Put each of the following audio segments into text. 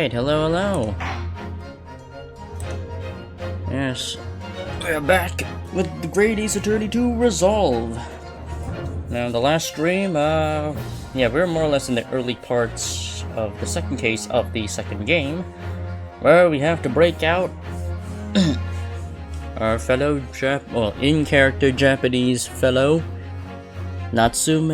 Alright, hello. Yes, we are back with the Great Ace Attorney 2 Resolve. Now, the last stream, yeah, we're more or less in the early parts of the second case of the second game, where we have to break out our fellow in-character Japanese fellow, Natsume,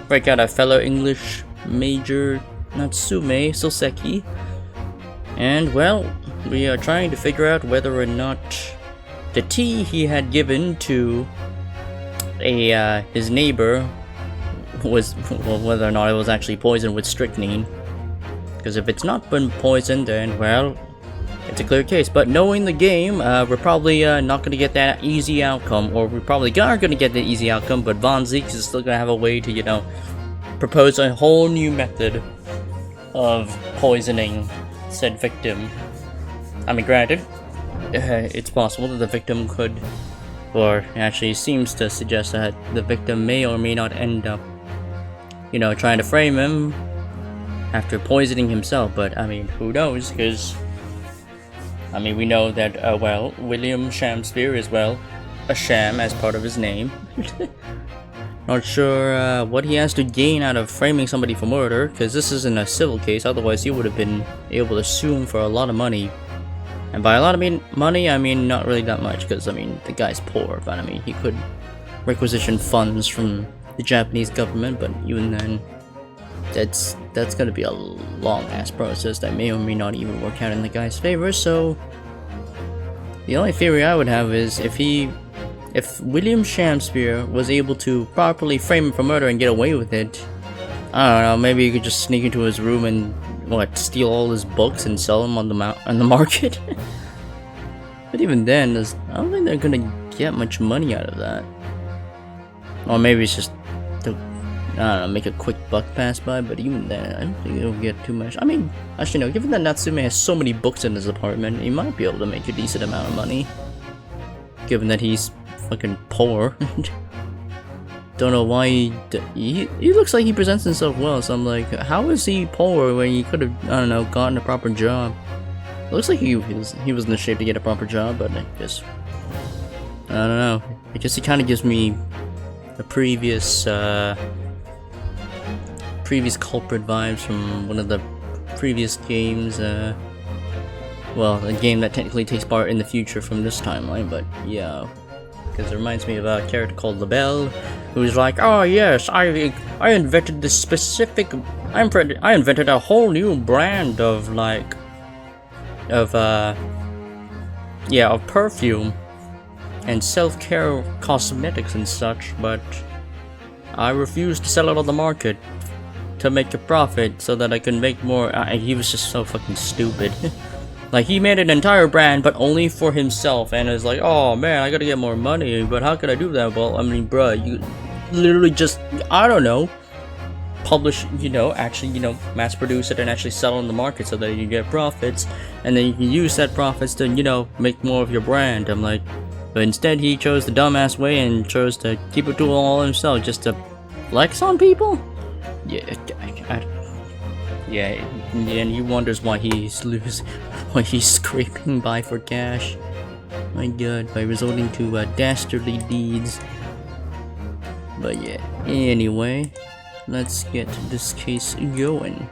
break out our fellow English major, Natsume Soseki, and, well, we are trying to figure out whether or not the tea he had given to his neighbor was, well, whether or not it was actually poisoned with strychnine. Because if it's not been poisoned, then, well, it's a clear case. But knowing the game, we're probably not going to get that easy outcome, or we probably are going to get the easy outcome, but Von Zeeks is still going to have a way to, you know, propose a whole new method of poisoning said victim. I mean, granted, it's possible that the victim could, or actually seems to suggest that the victim may or may not end up, you know, trying to frame him after poisoning himself, but I mean, who knows, because, I mean, we know that, well, William Shakespeare is, well, a sham as part of his name. Not sure what he has to gain out of framing somebody for murder, because this isn't a civil case, otherwise he would have been able to sue him for a lot of money. And by a lot of money, I mean not really that much, because, I mean, the guy's poor, but I mean, he could requisition funds from the Japanese government, but even then, that's gonna be a long-ass process that may or may not even work out in the guy's favor, so the only theory I would have is if William Shakespeare was able to properly frame him for murder and get away with it, I don't know, maybe you could just sneak into his room and, what, steal all his books and sell them on the market? But even then, I don't think they're gonna get much money out of that. Or maybe it's just to, I don't know, make a quick buck pass by, but even then, I don't think it'll get too much. I mean, actually no, given that Natsume has so many books in his apartment, he might be able to make a decent amount of money. Given that he's fucking poor. Don't know why he looks like he presents himself well, so I'm like, how is he poor when he could have, I don't know, gotten a proper job? It looks like he was in the shape to get a proper job, but I guess, I don't know. I guess he kind of gives me the previous culprit vibes from one of the previous games, well, a game that technically takes part in the future from this timeline, but yeah. Because it reminds me of a character called LaBelle, who's like, oh yes, I invented this specific, I invented a whole new brand of, like, of perfume and self-care cosmetics and such, but I refused to sell it on the market to make a profit so that I can make more. He was just so fucking stupid. Like, he made an entire brand, but only for himself, and it's like, oh man, I gotta get more money, but how could I do that? Well, I mean, bruh, you literally just, I don't know, publish, you know, actually, you know, mass produce it and actually sell it on the market so that you get profits, and then you can use that profits to, you know, make more of your brand. I'm like, but instead he chose the dumbass way and chose to keep it to all himself just to flex on people? Yeah, and he wonders why he's scraping by for cash. My god, by resorting to dastardly deeds. But yeah, anyway, let's get this case going.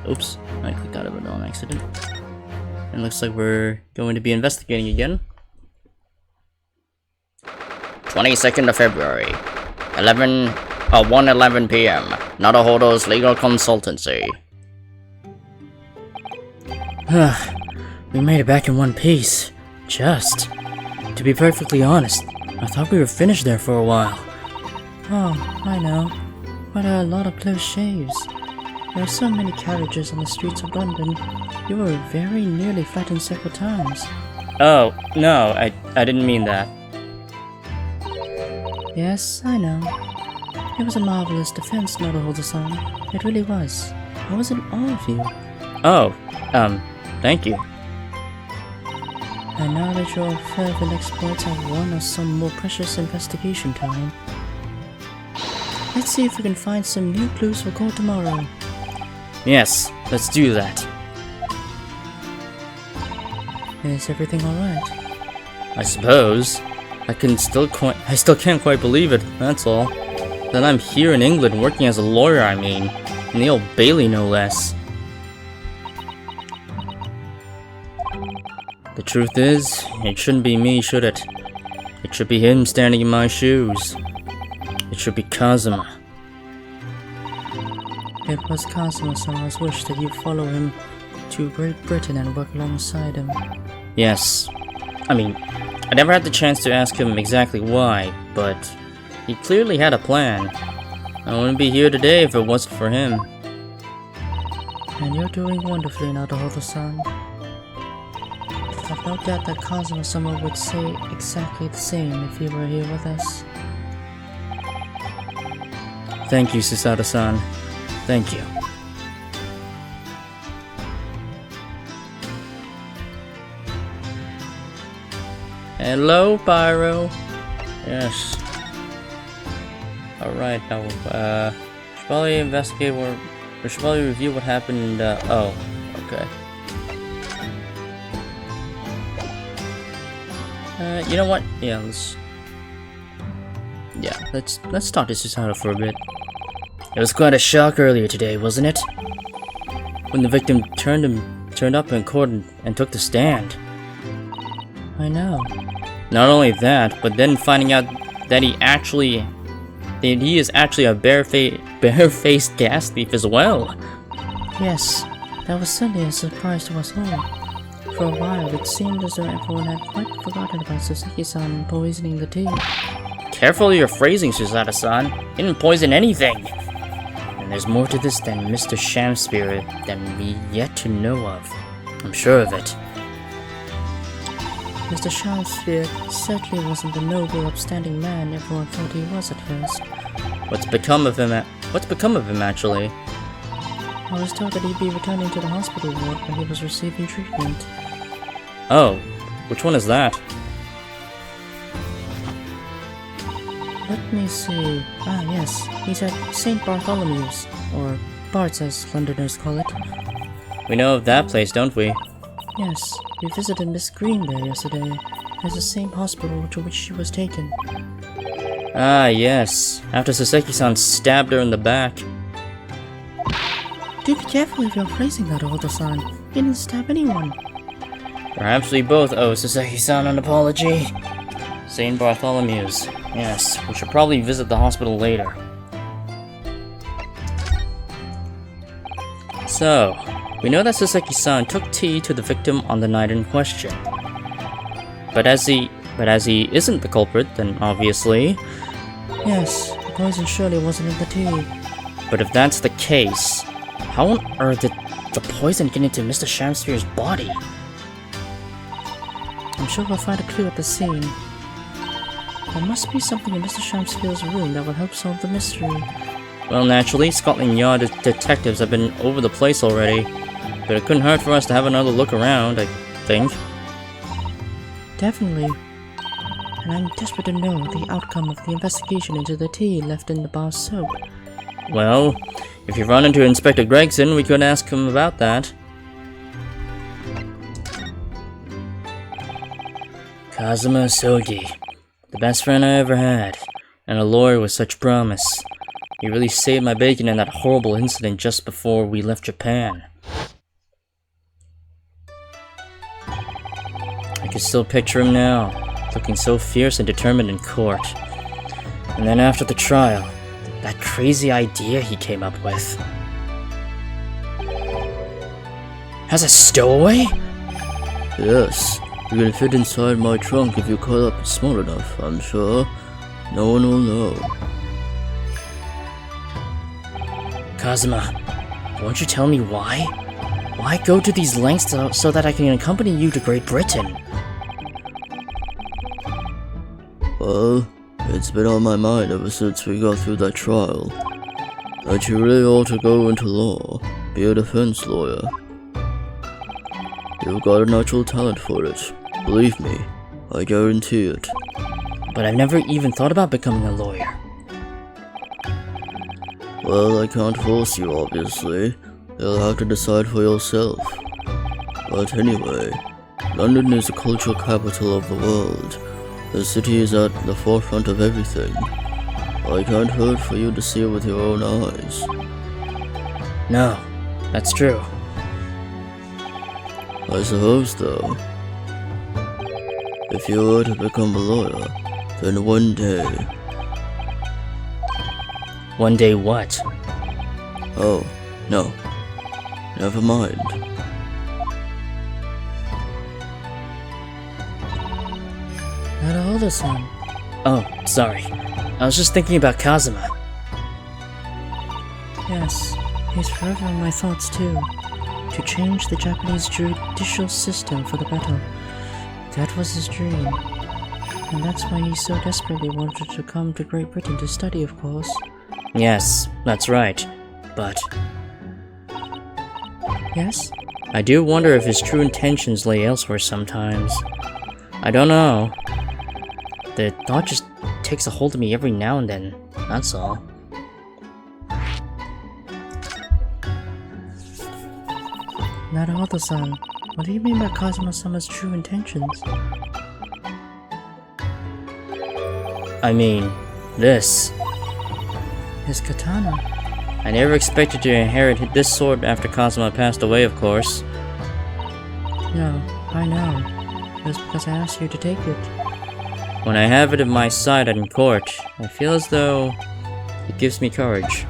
Oops, I clicked out of it on accident. And looks like we're going to be investigating again. 22nd of February, 1:11 p.m. Nadahodo's Legal Consultancy. We made it back in one piece. Just. To be perfectly honest, I thought we were finished there for a while. Oh, I know. What a lot of close shaves. There are so many carriages on the streets of London. You were very nearly flattened several times. Oh, no, I didn't mean that. Yes, I know. It was a marvelous defense, Nodaholder-san. It really was. I was in awe of you. Oh, thank you. And now that your fervent exploits have won us some more precious investigation time, let's see if we can find some new clues for court tomorrow. Yes, let's do that. Is everything alright? I suppose. I still can't quite believe it, that's all. That I'm here in England working as a lawyer, I mean. In the Old Bailey, no less. The truth is, it shouldn't be me, should it? It should be him standing in my shoes. It should be Kazuma. It was Kazuma-sama's wish that you follow him to Great Britain and work alongside him. Yes. I mean, I never had the chance to ask him exactly why, but he clearly had a plan. I wouldn't be here today if it wasn't for him. And you're doing wonderfully, Naruhodo-san. I've no doubt that Kazuma-sama would say exactly the same if he were here with us. Thank you, Susato-san. Thank you. Hello, Pyro. Yes. Alright, now, should probably investigate we should probably review what happened, oh, okay. You know what? Yeah, let's talk to Susato for a bit. It was quite a shock earlier today, wasn't it? When the victim turned up in court and took the stand. I know. Not only that, but then finding out that he is actually a bare-faced gas thief as well. Yes, that was certainly a surprise to us all. For a while, it seemed as though everyone had quite forgotten about Sasaki-san poisoning the tea. Careful of your phrasing, Susato-san. He didn't poison anything. And there's more to this than Mr. Shamspear than we yet to know of. I'm sure of it. Mr. Shamspear certainly wasn't the noble, upstanding man everyone thought he was at first. What's become of him, actually? I was told that he'd be returning to the hospital ward when he was receiving treatment. Oh, which one is that? Let me see. Ah, yes. He's at St. Bartholomew's, or Bart's as Londoners call it. We know of that place, don't we? Yes, we visited Miss Green there yesterday. It's the same hospital to which she was taken. Ah, yes. After Sasaki-san stabbed her in the back. Do be careful if you're phrasing that, Odo-san. He didn't stab anyone. Perhaps we both owe Sasaki-san an apology. St. Bartholomew's. Yes, we should probably visit the hospital later. So, we know that Sasaki-san took tea to the victim on the night in question. But as he isn't the culprit, then obviously... Yes, the poison surely wasn't in the tea. But if that's the case, how on earth did the poison get into Mr. Shamspear's body? I'm sure we'll find a clue at the scene. There must be something in Mr. Shamspear's room that will help solve the mystery. Well, naturally, Scotland Yard detectives have been over the place already. But it couldn't hurt for us to have another look around, I think. Definitely. And I'm desperate to know the outcome of the investigation into the tea left in the bar soap. Well, if you run into Inspector Gregson, we could ask him about that. Kazuma Sogi. The best friend I ever had. And a lawyer with such promise. He really saved my bacon in that horrible incident just before we left Japan. I can still picture him now, looking so fierce and determined in court. And then after the trial, that crazy idea he came up with. As a stowaway? Yes, you can fit inside my trunk if you cut up small enough, I'm sure. No one will know. Kazuma, won't you tell me why? Why go to these lengths so that I can accompany you to Great Britain? Well, it's been on my mind ever since we got through that trial. That you really ought to go into law, be a defense lawyer. You've got a natural talent for it. Believe me, I guarantee it. But I've never even thought about becoming a lawyer. Well, I can't force you, obviously. You'll have to decide for yourself. But anyway, London is the cultural capital of the world. The city is at the forefront of everything. I can't hurt for you to see it with your own eyes. No, that's true. I suppose, though, if you were to become a lawyer, then one day... One day what? Oh, no. Never mind. Naruhodo-san. Oh, sorry. I was just thinking about Kazuma. Yes, he's forever in my thoughts too. To change the Japanese judicial system for the better. That was his dream. And that's why he so desperately wanted to come to Great Britain to study, of course. Yes, that's right. But Yes? I do wonder if his true intentions lay elsewhere sometimes. I don't know. The thought just takes a hold of me every now and then, that's all. Naruhodo-san, what do you mean by Kazuma-sama's true intentions? I mean, this. His katana. I never expected to inherit this sword after Kazuma passed away, of course. No, I know. It was because I asked you to take it. When I have it at my side in court, I feel as though it gives me courage.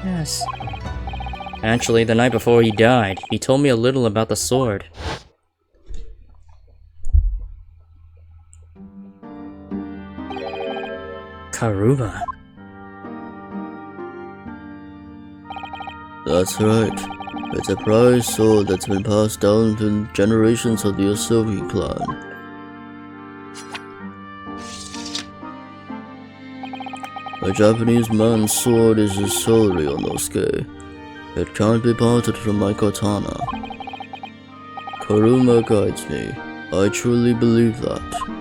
Yes. Actually, the night before he died, he told me a little about the sword. Karuma. That's right. It's a prized sword that's been passed down through generations of the Asogi clan. A Japanese man's sword is his soul, Ryonosuke. It can't be parted from my katana. Karuma guides me. I truly believe that.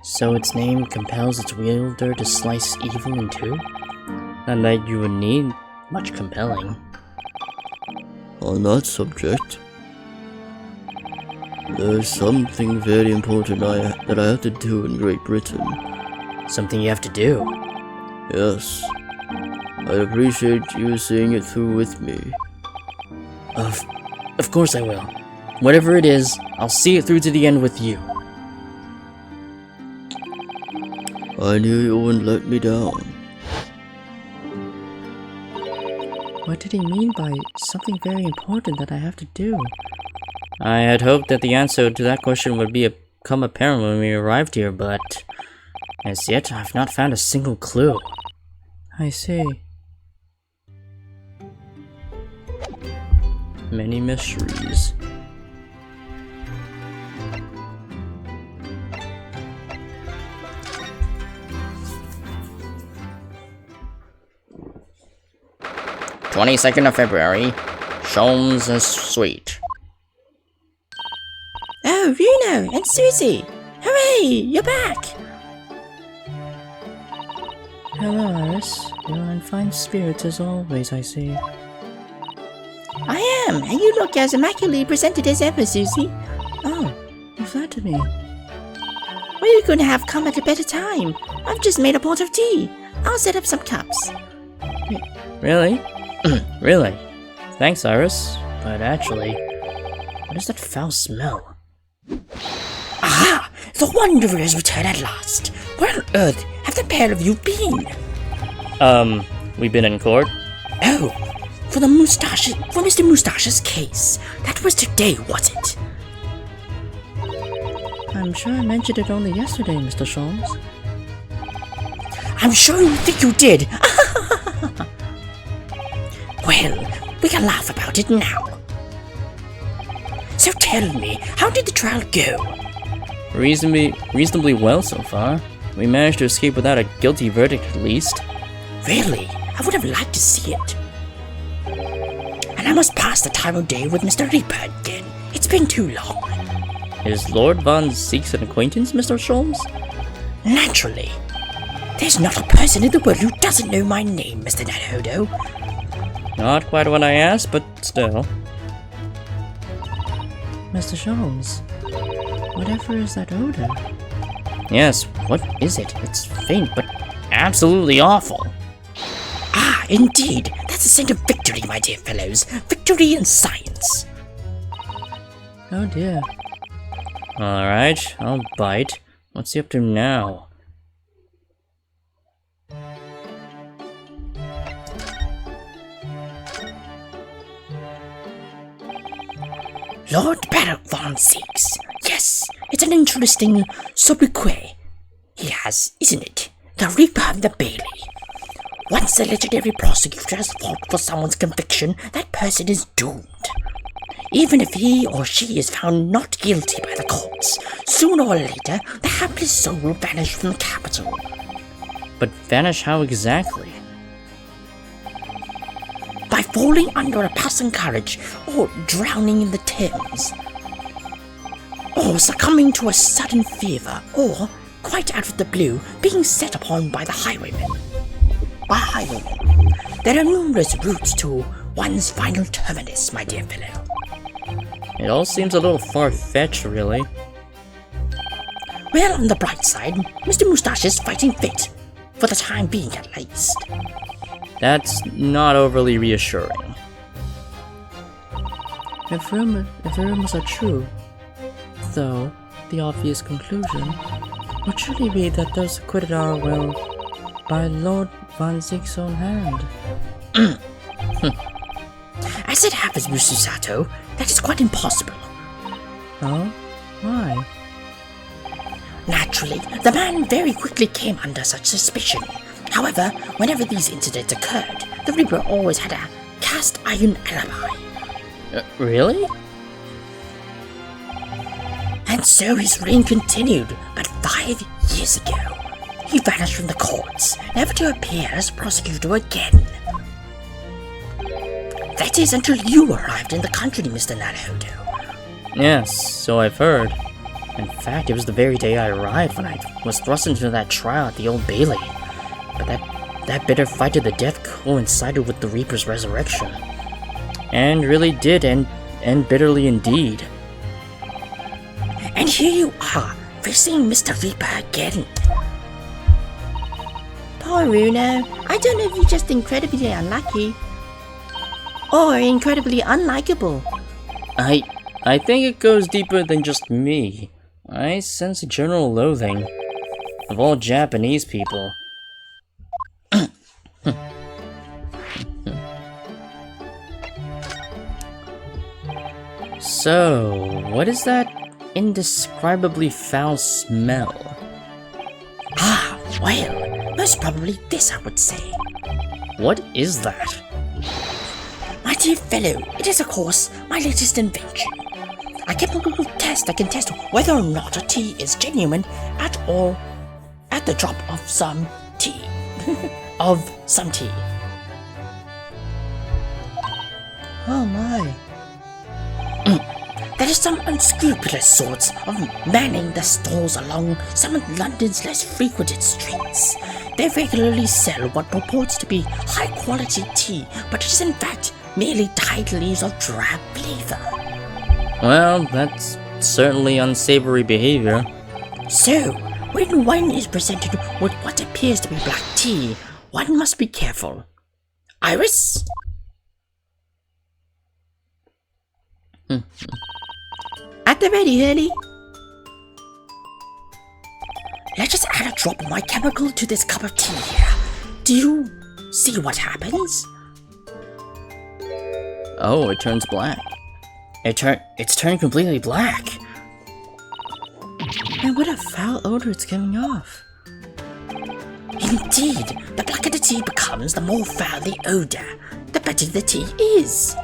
So its name compels its wielder to slice evil in two? And that you would need much compelling. On that subject, there's something very important that I have to do in Great Britain. Something you have to do. Yes. I'd appreciate you seeing it through with me. Of course I will. Whatever it is, I'll see it through to the end with you. I knew you wouldn't let me down. What did he mean by something very important that I have to do? I had hoped that the answer to that question would become apparent when we arrived here, but as yet I've not found a single clue. I see. Many mysteries. "22nd of February, Sholmes' Suite." Oh, Reno and Susie! Hooray! You're back! Hello, Iris. You're in fine spirits as always, I see. I am, and you look as immaculately presented as ever, Susie. Oh, you flatter me. Well, you couldn't have come at a better time. I've just made a pot of tea. I'll set up some cups. Really? Really? Thanks, Iris. But actually, what is that foul smell? Aha! The Wanderer has returned at last. Where on earth have the pair of you been? We've been in court. Oh, for Mr. Moustache's case. That was today, was it? I'm sure I mentioned it only yesterday, Mr. Sholmes. I'm sure you think you did. Well, we can laugh about it now. So tell me, how did the trial go? Reasonably well so far. We managed to escape without a guilty verdict at least. Really? I would have liked to see it. And I must pass the time of day with Mr. Reaper again. It's been too long. Is Lord Von Zieks an acquaintance, Mr. Sholmes? Naturally. There's not a person in the world who doesn't know my name, Mr. Naruhodo. Not quite what I asked, but still. Mr. Jones, whatever is that odor? Yes, what is it? It's faint, but absolutely awful. Ah, indeed. That's a scent of victory, my dear fellows. Victory in science. Oh dear. Alright, I'll bite. What's he up to now? Lord Barak von Six. Yes, it's an interesting sobriquet he has, isn't it? The Reaper of the Bailey. Once a legendary prosecutor has fought for someone's conviction, that person is doomed. Even if he or she is found not guilty by the courts, sooner or later, the hapless soul will vanish from the capital. But vanish how exactly? By falling under a passing carriage, or drowning in the Thames, or succumbing to a sudden fever, or, quite out of the blue, being set upon by the highwaymen. There are numerous routes to one's final terminus, my dear fellow. It all seems a little far-fetched, really. Well, on the bright side, Mr. Moustache is fighting fit. For the time being, at least. That's not overly reassuring. If rumors are true, though, the obvious conclusion would surely be that those acquitted are, well, by Lord Von Zieg's own hand. As it happens, Mususato, that is quite impossible. Oh? Why? Naturally, the man very quickly came under such suspicion. However, whenever these incidents occurred, the Reaper always had a cast-iron alibi. Really? And so his reign continued, but 5 years ago, he vanished from the courts, never to appear as prosecutor again. That is until you arrived in the country, Mr. Naruhodo. Yes, so I've heard. In fact, it was the very day I arrived when I was thrust into that trial at the Old Bailey. But that bitter fight to the death coincided with the Reaper's resurrection. And really did end bitterly indeed. And here you are, facing Mr. Reaper again. Poor Runo. I don't know if you're just incredibly unlucky. Or incredibly unlikable. I think it goes deeper than just me. I sense a general loathing of all Japanese people. So, what is that indescribably foul smell? Ah, well, most probably this, I would say. What is that? My dear fellow, it is of course my latest invention. A chemical test that can test whether or not a tea is genuine at the drop of some tea. Oh my. There are some unscrupulous sorts of manning the stalls along some of London's less frequented streets. They regularly sell what purports to be high-quality tea, but it is in fact merely tied leaves of drab flavor. Well, that's certainly unsavory behavior. So, when one is presented with what appears to be black tea, one must be careful. Iris? At the ready, honey. Let us add a drop of my chemical to this cup of tea here. Do you see what happens? Oh, it turns black. It's turned completely black. And what a foul odor it's giving off. Indeed, the blacker the tea becomes, the more foul the odor, the better the tea is.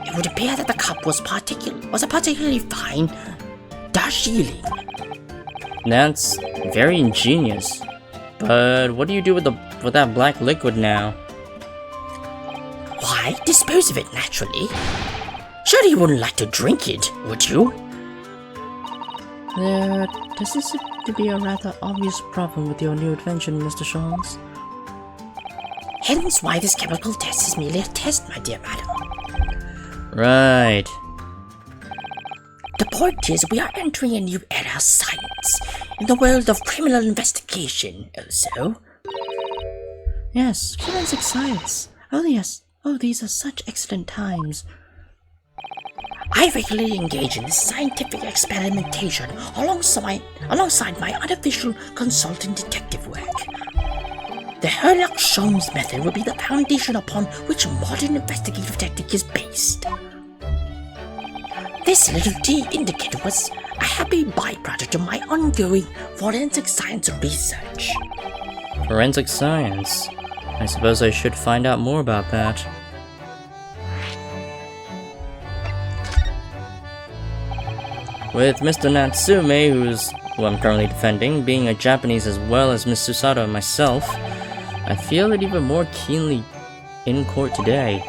It would appear that the cup was a particularly fine Darjeeling. That's very ingenious. But what do you do with that black liquid now? Why, dispose of it naturally. Surely you wouldn't like to drink it, would you? Does this to be a rather obvious problem with your new invention, Mr. Sholmes. Hence why this chemical test is merely a test, my dear madam. Right. The point is, we are entering a new era of science, in the world of criminal investigation, also. Yes, forensic science. Oh yes. Oh, these are such excellent times. I regularly engage in this scientific experimentation alongside my unofficial consultant detective work. The Sherlock Holmes method will be the foundation upon which modern investigative technique is based. This little T indicator was a happy byproduct of my ongoing forensic science research. Forensic science. I suppose I should find out more about that. With Mr. Natsume, who I'm currently defending, being a Japanese as well as Miss Susato and myself, I feel it even more keenly in court today.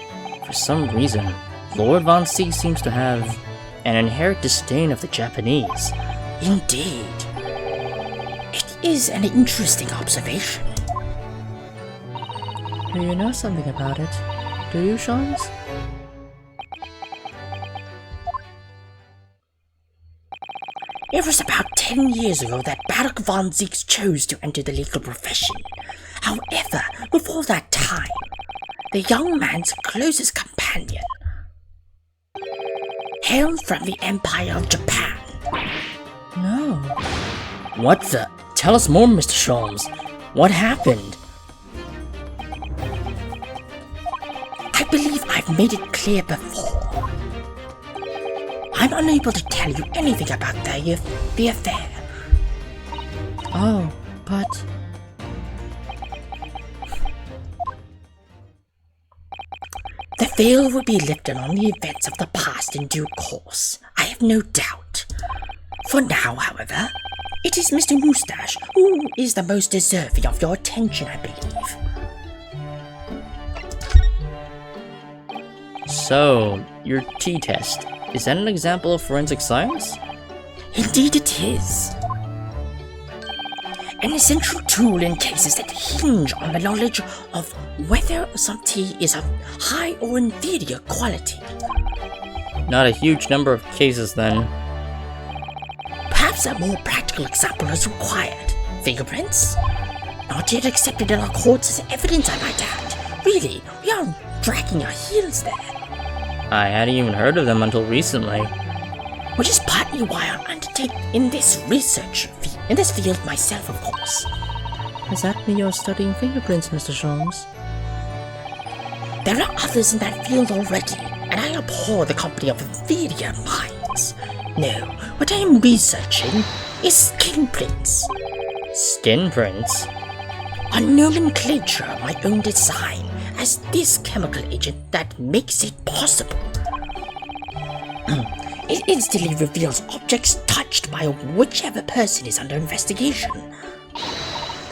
For some reason, Lord Von Sieg seems to have an inherent disdain of the Japanese. Indeed. It is an interesting observation. Do you know something about it? Do you, Sholmes? It was about 10 years ago that Baruch von Zieks chose to enter the legal profession. However, before that time, the young man's closest companion hailed from the Empire of Japan. No. What the? Tell us more, Mr. Sholmes. What happened? I believe I've made it clear before. I'm unable to tell you anything about the affair. Oh, but... The veil will be lifted on the events of the past in due course, I have no doubt. For now, however, it is Mr. Moustache who is the most deserving of your attention, I believe. So, your T-test. Is that an example of forensic science? Indeed it is. An essential tool in cases that hinge on the knowledge of whether some tea is of high or inferior quality. Not a huge number of cases then. Perhaps a more practical example is required. Fingerprints? Not yet accepted in our courts as evidence, I might add. Really, we are dragging our heels there. I hadn't even heard of them until recently. Which is partly why I'm undertaking in this field myself, of course. Does that mean you're studying fingerprints, Mr. Sholmes? There are others in that field already, and I abhor the company of inferior minds. No, what I am researching is skin prints. Skin prints? A nomenclature of my own design as this chemical agent that makes it possible. It instantly reveals objects touched by whichever person is under investigation.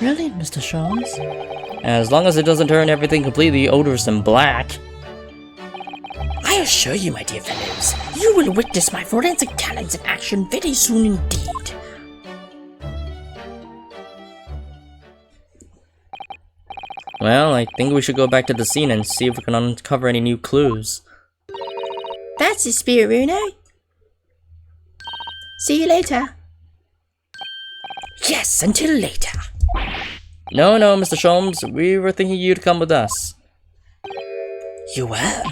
Really, Mr. Sholmes? As long as it doesn't turn everything completely odorous and black. I assure you, my dear fellows, you will witness my forensic talents in action very soon indeed. Well, I think we should go back to the scene and see if we can uncover any new clues. That's the spirit, Bruno. See you later. Yes, until later. No, Mr. Sholmes, we were thinking you'd come with us. You were?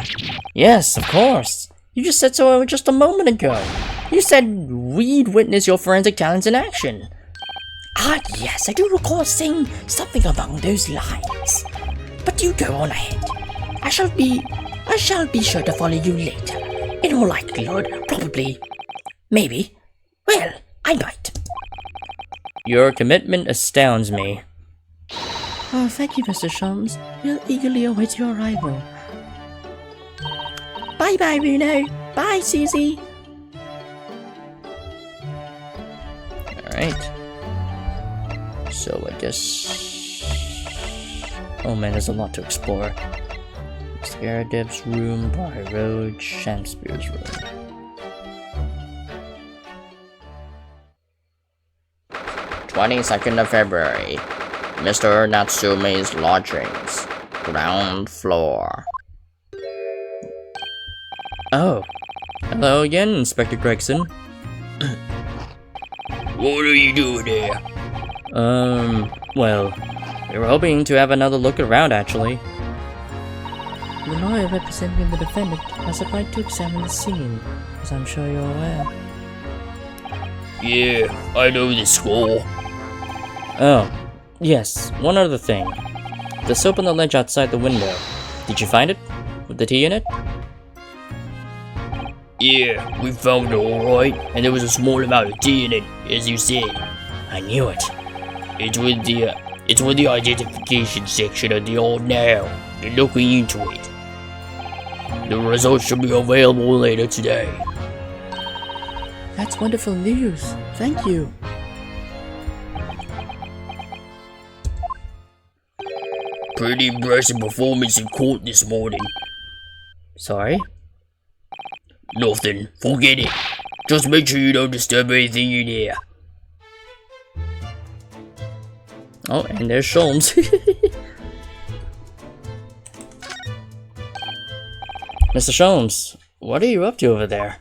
Yes, of course. You just said so just a moment ago. You said we'd witness your forensic talents in action. Ah, yes, I do recall saying something along those lines. But you go on ahead. I shall be sure to follow you later. In all likelihood, probably, maybe. Well, I might. Your commitment astounds me. Oh, thank you, Mr. Sholmes. We'll eagerly await your arrival. Bye-bye, Bruno. Bye, Susie. Alright. So I guess... Oh man, there's a lot to explore. Scaradeb's room, Briar Road, Shamspear's room. 22nd of February. Mr. Natsume's lodgings. Ground floor. Oh. Hello again, Inspector Gregson. What are you doing here? Well, we were hoping to have another look around, actually. The lawyer representing the defendant has a right to examine the scene, as I'm sure you're aware. Yeah, I know the score. Oh, yes, one other thing. The soap on the ledge outside the window. Did you find it? With the tea in it? Yeah, we found it alright, and there was a small amount of tea in it, as you said. I knew it. It's with the identification section of the old now. They're looking into it. The results should be available later today. That's wonderful news. Thank you. Pretty impressive performance in court this morning. Sorry? Nothing. Forget it. Just make sure you don't disturb anything in here. Oh, and there's Sholmes. Mr. Sholmes, what are you up to over there?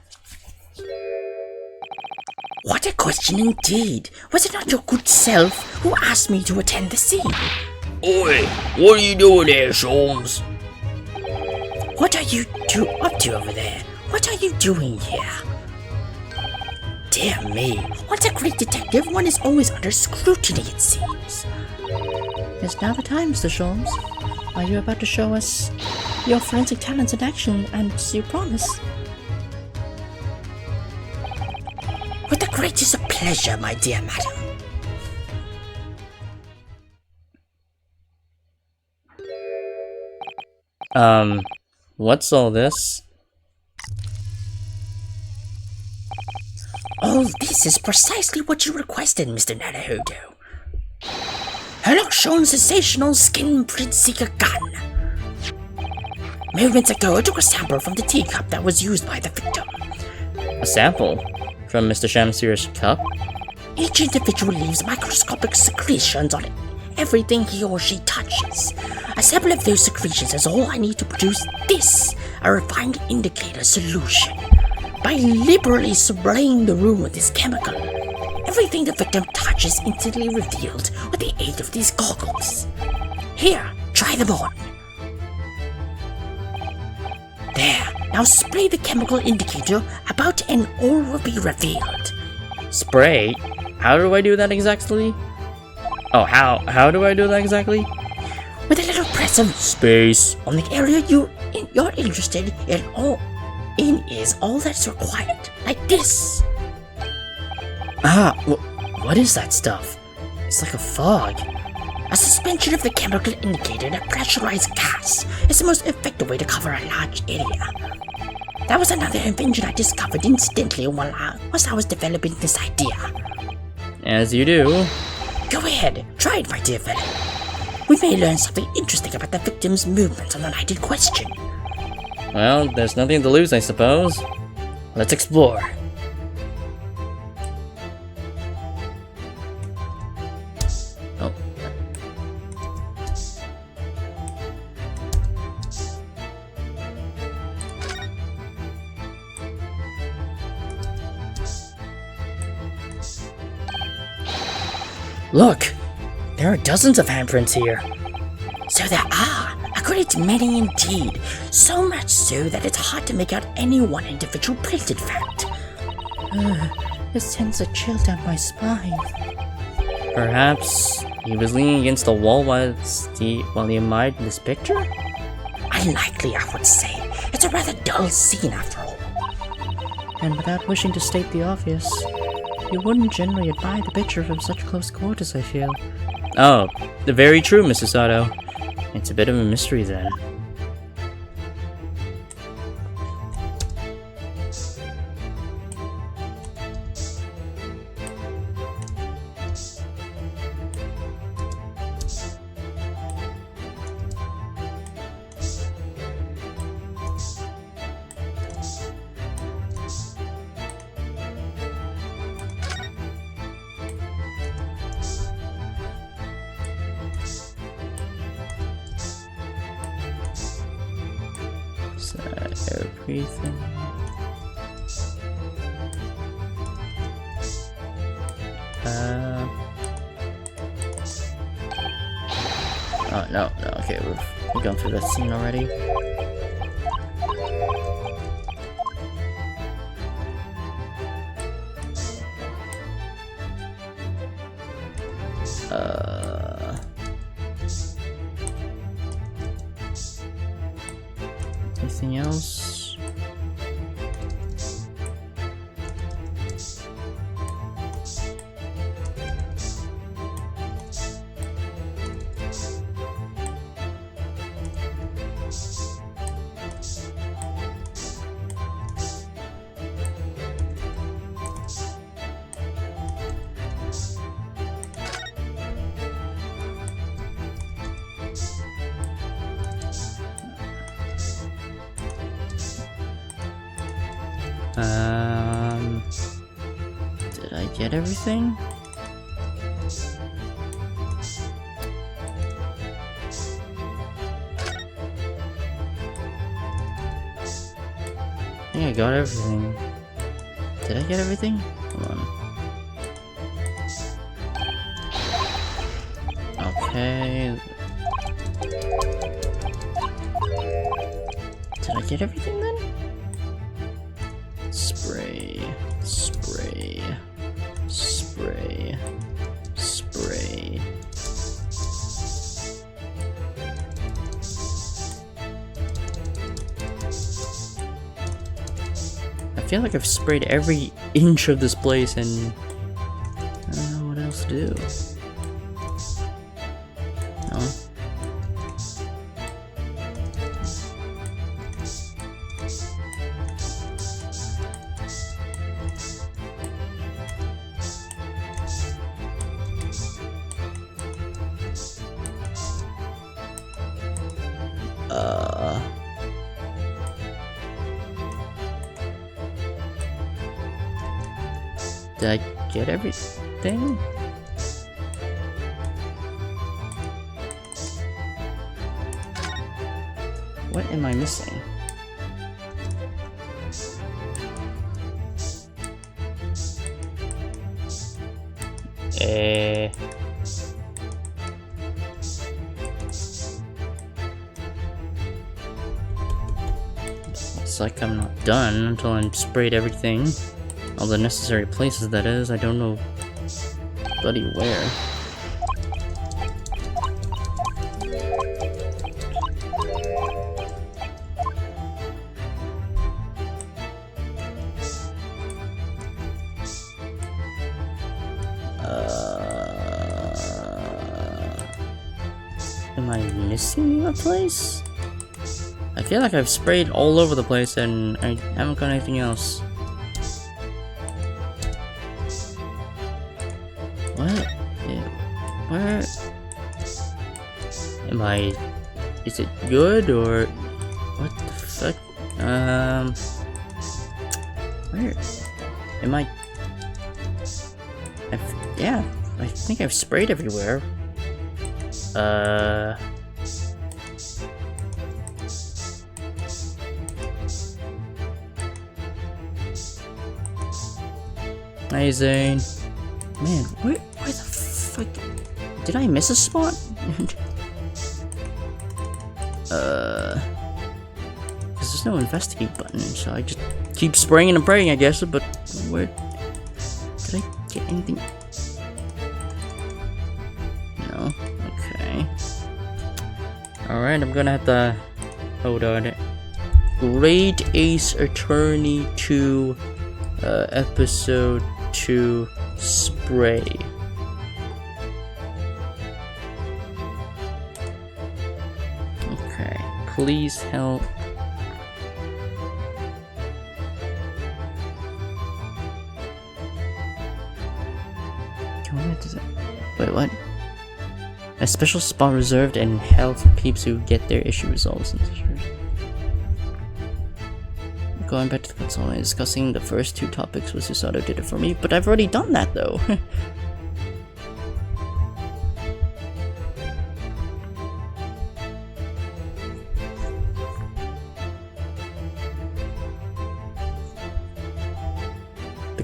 What a question indeed. Was it not your good self who asked me to attend the scene? Oi, what are you doing here, Sholmes? What are you up to over there? What are you doing here? Dear me, once a great detective, one is always under scrutiny, it seems. Is now the time, Mr. Sholmes? Are you about to show us your forensic talents in action, as you promise? With the greatest of pleasure, my dear madam. What's all this? All this is precisely what you requested, Mr. Naruhodo. Herlock shown sensational skin print seeker gun. Moments ago, I took a sample from the teacup that was used by the victim. A sample? From Mr. Shamsir's cup? Each individual leaves microscopic secretions on everything he or she touches. A sample of those secretions is all I need to produce this, a refined indicator solution. By liberally spraying the room with this chemical, everything the victim touches is instantly revealed with the aid of these goggles. Here, try them on. There, now spray the chemical indicator about and all will be revealed. Spray? How do I do that exactly? Oh, how do I do that exactly? With a little press of space on the area you're interested in, is all that's required. Like this. What is that stuff? It's like a fog. A suspension of the chemical indicator in a pressurized gas is the most effective way to cover a large area. That was another invention I discovered incidentally whilst I was developing this idea. As you do. Go ahead, try it, my dear fellow. We may learn something interesting about the victim's movements on the night in question. Well, there's nothing to lose, I suppose. Let's explore. Oh. Look! There are dozens of handprints here. So there are, a great many indeed, so much so that it's hard to make out any one individual print, in fact. This sends a chill down my spine. Perhaps he was leaning against the wall while he admired this picture? Unlikely, I would say. It's a rather dull scene after all. And without wishing to state the obvious, you wouldn't generally admire the picture from such close quarters, I feel. Oh, very true, Mr. Sato. It's a bit of a mystery then. Is that everything? Oh, no, okay, we've gone through that scene already. Anything else? Did I get everything? I think I got everything. Did I get everything? Hold on. Okay. Did I get everything then? Spray, spray, spray, spray. I feel like I've sprayed every inch of this place and I don't know what else to do. No? Did I get everything? What am I missing? Looks like I'm not done until I'm sprayed everything. All the necessary places, that is. I don't know bloody where. Am I missing a place? I feel like I've sprayed all over the place and I haven't got anything else. What? Where? Am I... Is it good or... What the fuck? Where? Am I... Yeah, I think I've sprayed everywhere. Hey Zane. Man, where the fuck? Did I miss a spot? Cause there's no investigate button, so I just keep spraying and praying, I guess, but where... Did I get anything? No? Okay. Alright, I'm gonna have to... Hold on. Great Ace Attorney 2, Episode 2, Spray. Okay, please help. Wait, what? A special spot reserved and held for peeps who get their issue resolved. Going back to the console and discussing the first two topics was Susato did it for me, but I've already done that though.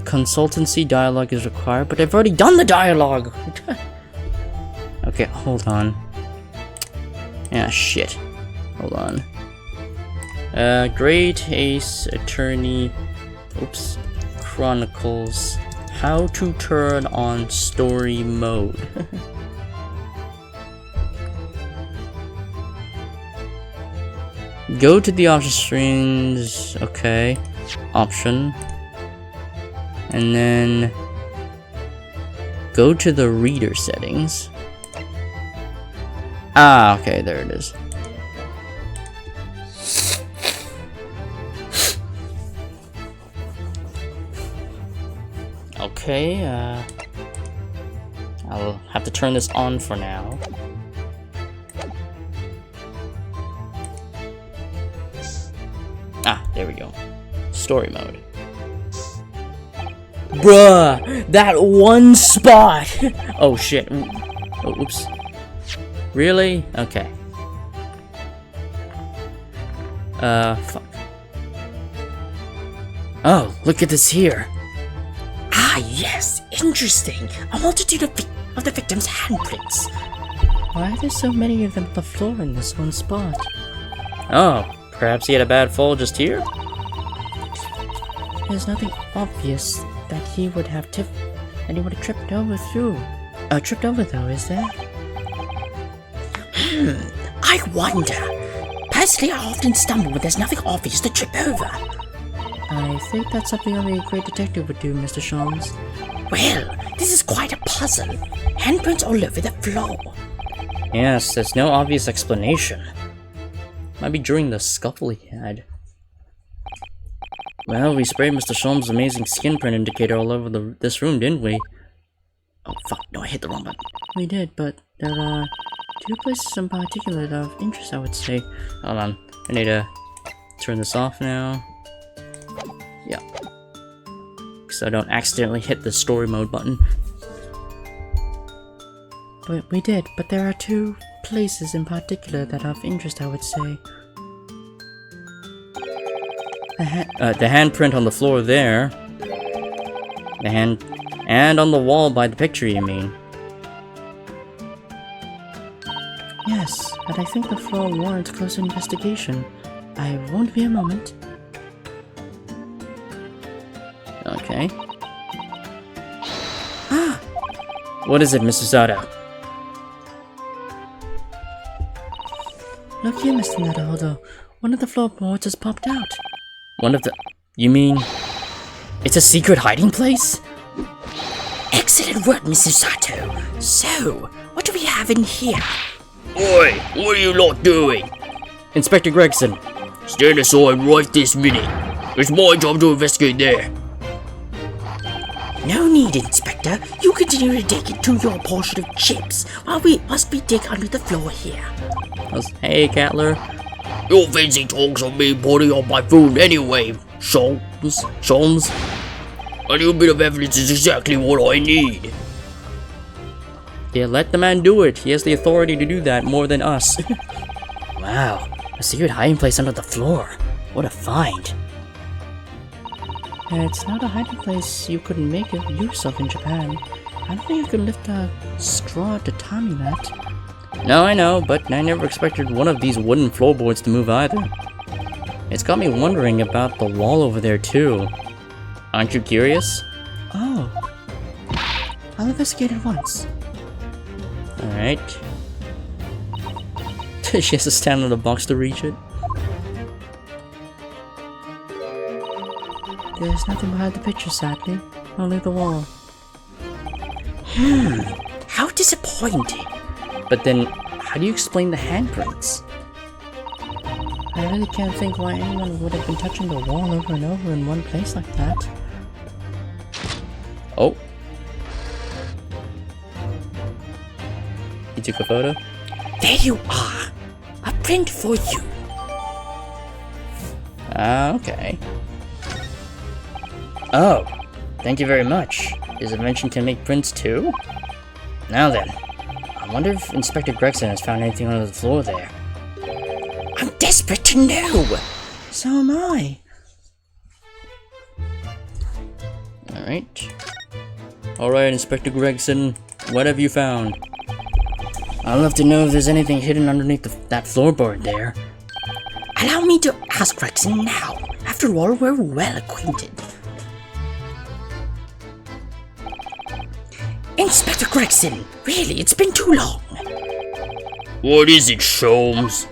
consultancy dialogue is required, but I've already done the dialogue! Okay, hold on. Ah, shit. Hold on. Great Ace Attorney... Oops. Chronicles. How to turn on story mode. Go to the option screens. Okay. Option. And then go to the reader settings. Ah, okay, there it is. Okay, I'll have to turn this on for now. Ah, there we go. Story mode. Bruh! That one spot! Oh shit. Oh, oops. Really? Okay. Fuck. Oh, look at this here. Ah, yes, interesting. A multitude of the victim's handprints. Why are there so many of them on the floor in this one spot? Oh, perhaps he had a bad fall just here? There's nothing obvious that he would have tripped over though, is there? I wonder. Personally, I often stumble when there's nothing obvious to trip over. I think that's something only a great detective would do, Mr. Sholmes. Well, this is quite a puzzle. Handprints all over the floor. Yes, there's no obvious explanation. Might be during the scuffle he had. Well, we sprayed Mr. Sholmes' amazing skin print indicator all over this room, didn't we? Oh fuck, no, I hit the wrong button. We did, but there are two places in particular of interest, I would say. Hold on, I need to turn this off now. Yeah. So I don't accidentally hit the story mode button. But we did, but there are two places in particular that are of interest, I would say. The handprint on the floor there. And on the wall by the picture, you mean? Yes, but I think the floor warrants closer investigation. I won't be a moment. Okay. Ah! What is it, Mr. Sato? Look here, Mr. Naruhodo. One of the floorboards has popped out. One of the... You mean... It's a secret hiding place? Excellent work, Mr. Sato. So, what do we have in here? Oi, what are you lot doing? Inspector Gregson. Stand aside right this minute. It's my job to investigate there. No need, Inspector. You continue to dig into your portion of chips while we dig under the floor here. Hey, Catler. Your fancy talks on me putting on my food anyway, Sholmes. A little bit of evidence is exactly what I need. Yeah, let the man do it. He has the authority to do that more than us. Wow, a secret hiding place under the floor. What a find. It's not a hiding place you couldn't make use of in Japan. I don't think you could lift a straw to Tommy that. No, I know, but I never expected one of these wooden floorboards to move either. It's got me wondering about the wall over there too. Aren't you curious? Oh. I'll investigate it once. Alright. She has to stand on the box to reach it. There's nothing behind the picture, sadly. Only the wall. How disappointing. But then, how do you explain the handprints? I really can't think why anyone would have been touching the wall over and over in one place like that. Oh. He took a photo? There you are. A print for you. Okay. Oh, thank you very much. His invention can make prints too? Now then, I wonder if Inspector Gregson has found anything under the floor there. I'm desperate to know. So am I. Alright. Alright, Inspector Gregson, what have you found? I'd love to know if there's anything hidden underneath that floorboard there. Allow me to ask Gregson now. After all, we're well acquainted. Inspector Gregson, really, it's been too long. What is it, Sholmes?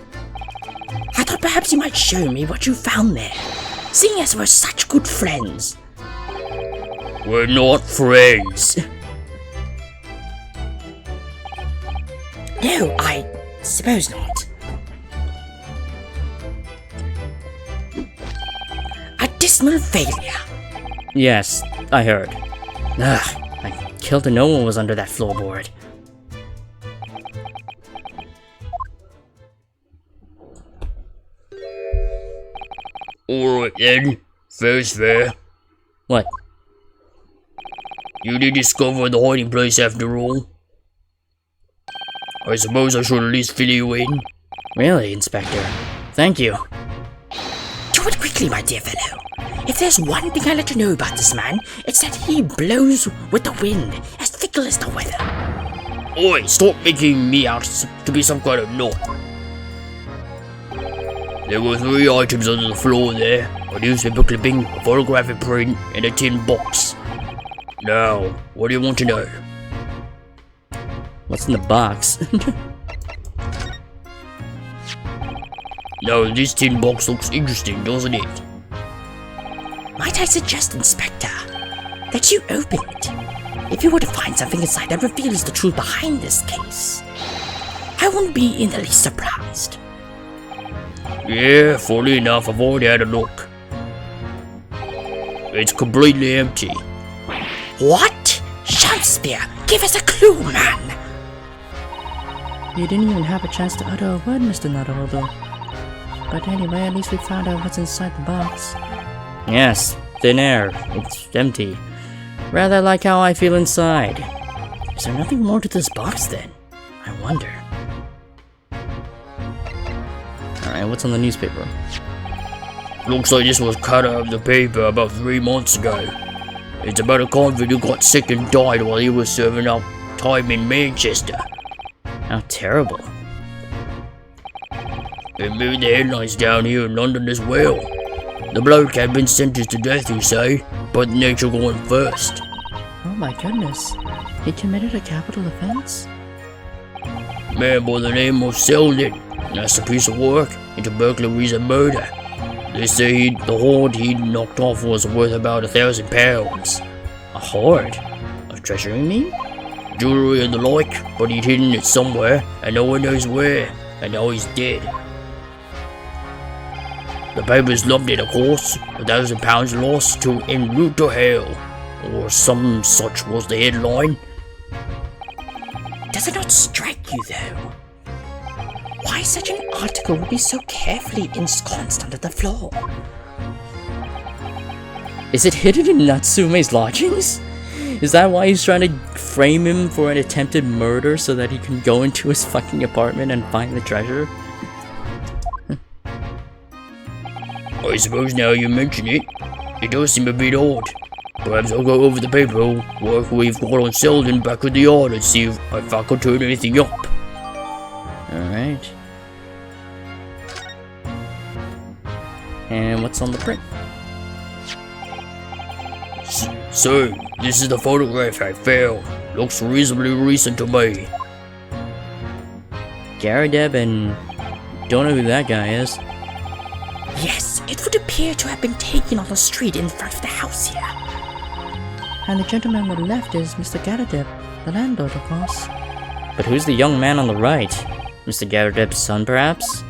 I thought perhaps you might show me what you found there, seeing as we're such good friends. We're not friends. No, I suppose not. A dismal failure. Yes, I heard. Ugh, I killed to know what was under that floorboard. Alright then, fair's fair. What? You did discover the hiding place after all. I suppose I should at least fill you in. Really, Inspector? Thank you. Do it quickly, my dear fellow. If there's one thing I'll let you know about this man, it's that he blows with the wind, as fickle as the weather. Oi, stop making me out to be some kind of nut. There were 3 items under the floor there. A newspaper clipping, a photographic print, and a tin box. Now, what do you want to know? What's in the box? Now, this tin box looks interesting, doesn't it? Might I suggest, Inspector, that you open it? If you were to find something inside that reveals the truth behind this case, I wouldn't be in the least surprised. Yeah, funny enough, I've already had a look. It's completely empty. What? Shakespeare, give us a clue, man! You didn't even have a chance to utter a word, Mr. Naruhodo. But anyway, at least we found out what's inside the box. Yes, thin air. It's empty. Rather like how I feel inside. Is there nothing more to this box then? I wonder. Alright, what's on the newspaper? Looks like this was cut out of the paper about 3 months ago. It's about a convict who got sick and died while he was serving out time in Manchester. How terrible. It made the headlines down here in London as well. The bloke had been sentenced to death, you say, but nature going first. Oh my goodness. He committed a capital offense? Man by the name of Selden. That's a piece of work into burglaries and murder. They say the hoard he'd knocked off was worth about £1,000. A hoard? Of treasure, you mean? Jewelry and the like, but he'd hidden it somewhere, and no one knows where, and now he's dead. The papers loved it, of course. £1,000 lost to en route to hell, or some such was the headline. Does it not strike you, though? Why such an article would be so carefully ensconced under the floor? Is it hidden in Natsume's lodgings? Is that why he's trying to frame him for an attempted murder so that he can go into his fucking apartment and find the treasure? I suppose now you mention it, it does seem a bit odd. Perhaps I'll go over the paperwork we've got on Selden back at the yard and see if I can turn anything up. Alright. And what's on the print? So, this is the photograph I found. Looks reasonably recent to me. Garadeb, and don't know who that guy is. Yes, it would appear to have been taken on the street in front of the house here. And the gentleman on the left is Mr. Garadeb, the landlord, of course. But who's the young man on the right? Mr. Garadeb's son, perhaps?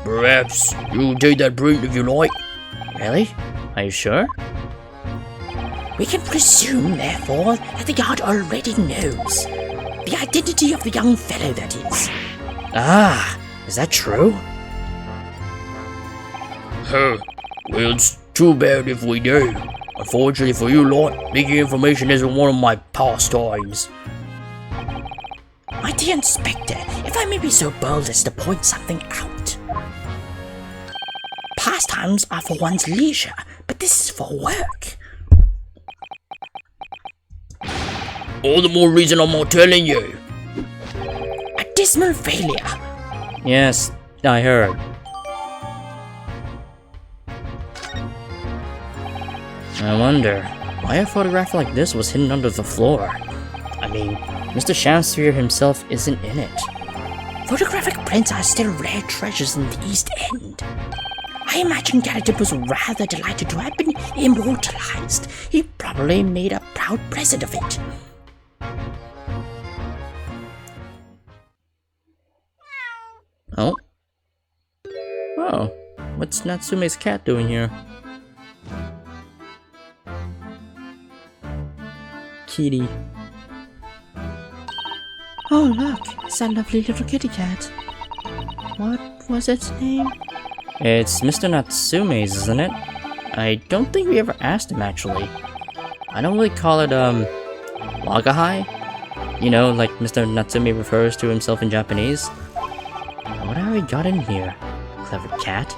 Perhaps you can take that print if you like. Really? Are you sure? We can presume, therefore, that the yard already knows the identity of the young fellow, that is. Ah, is that true? Huh. Well, it's too bad if we do. Unfortunately for you lot, leaking information isn't one of my pastimes. My dear Inspector, if I may be so bold as to point something out. Pastimes are for one's leisure, but this is for work. All the more reason I'm not telling you. A dismal failure. Yes, I heard. I wonder why a photograph like this was hidden under the floor. I mean, Mr. Shamsphere himself isn't in it. Photographic prints are still rare treasures in the East End. I imagine Garrett was rather delighted to have been immortalized. He probably made a proud present of it. Oh. Oh, what's Natsume's cat doing here? Kitty. Oh, look, it's that lovely little kitty cat. What was its name? It's Mr. Natsume's, isn't it? I don't think we ever asked him, actually. I don't really call it, Wagahai? You know, like Mr. Natsume refers to himself in Japanese. What have we got in here? Clever cat.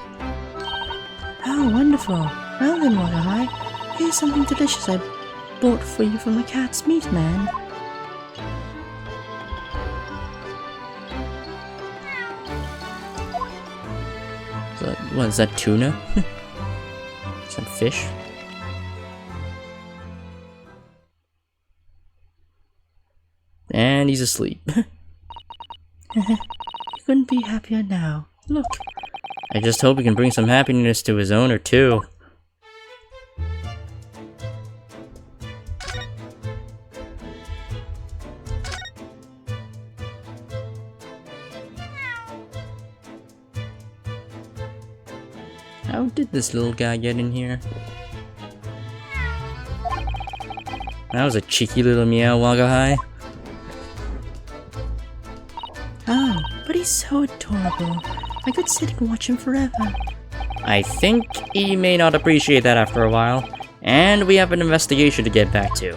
Oh, wonderful. Well then, Wagahai, here's something delicious I bought for you from the cat's meat man. What is that, tuna? Is that fish? And he's asleep. You couldn't be happier now. Look. I just hope he can bring some happiness to his owner too. How did this little guy get in here? That was a cheeky little meow, Wagahai. Oh, but he's so adorable. I could sit and watch him forever. I think he may not appreciate that after a while, and we have an investigation to get back to.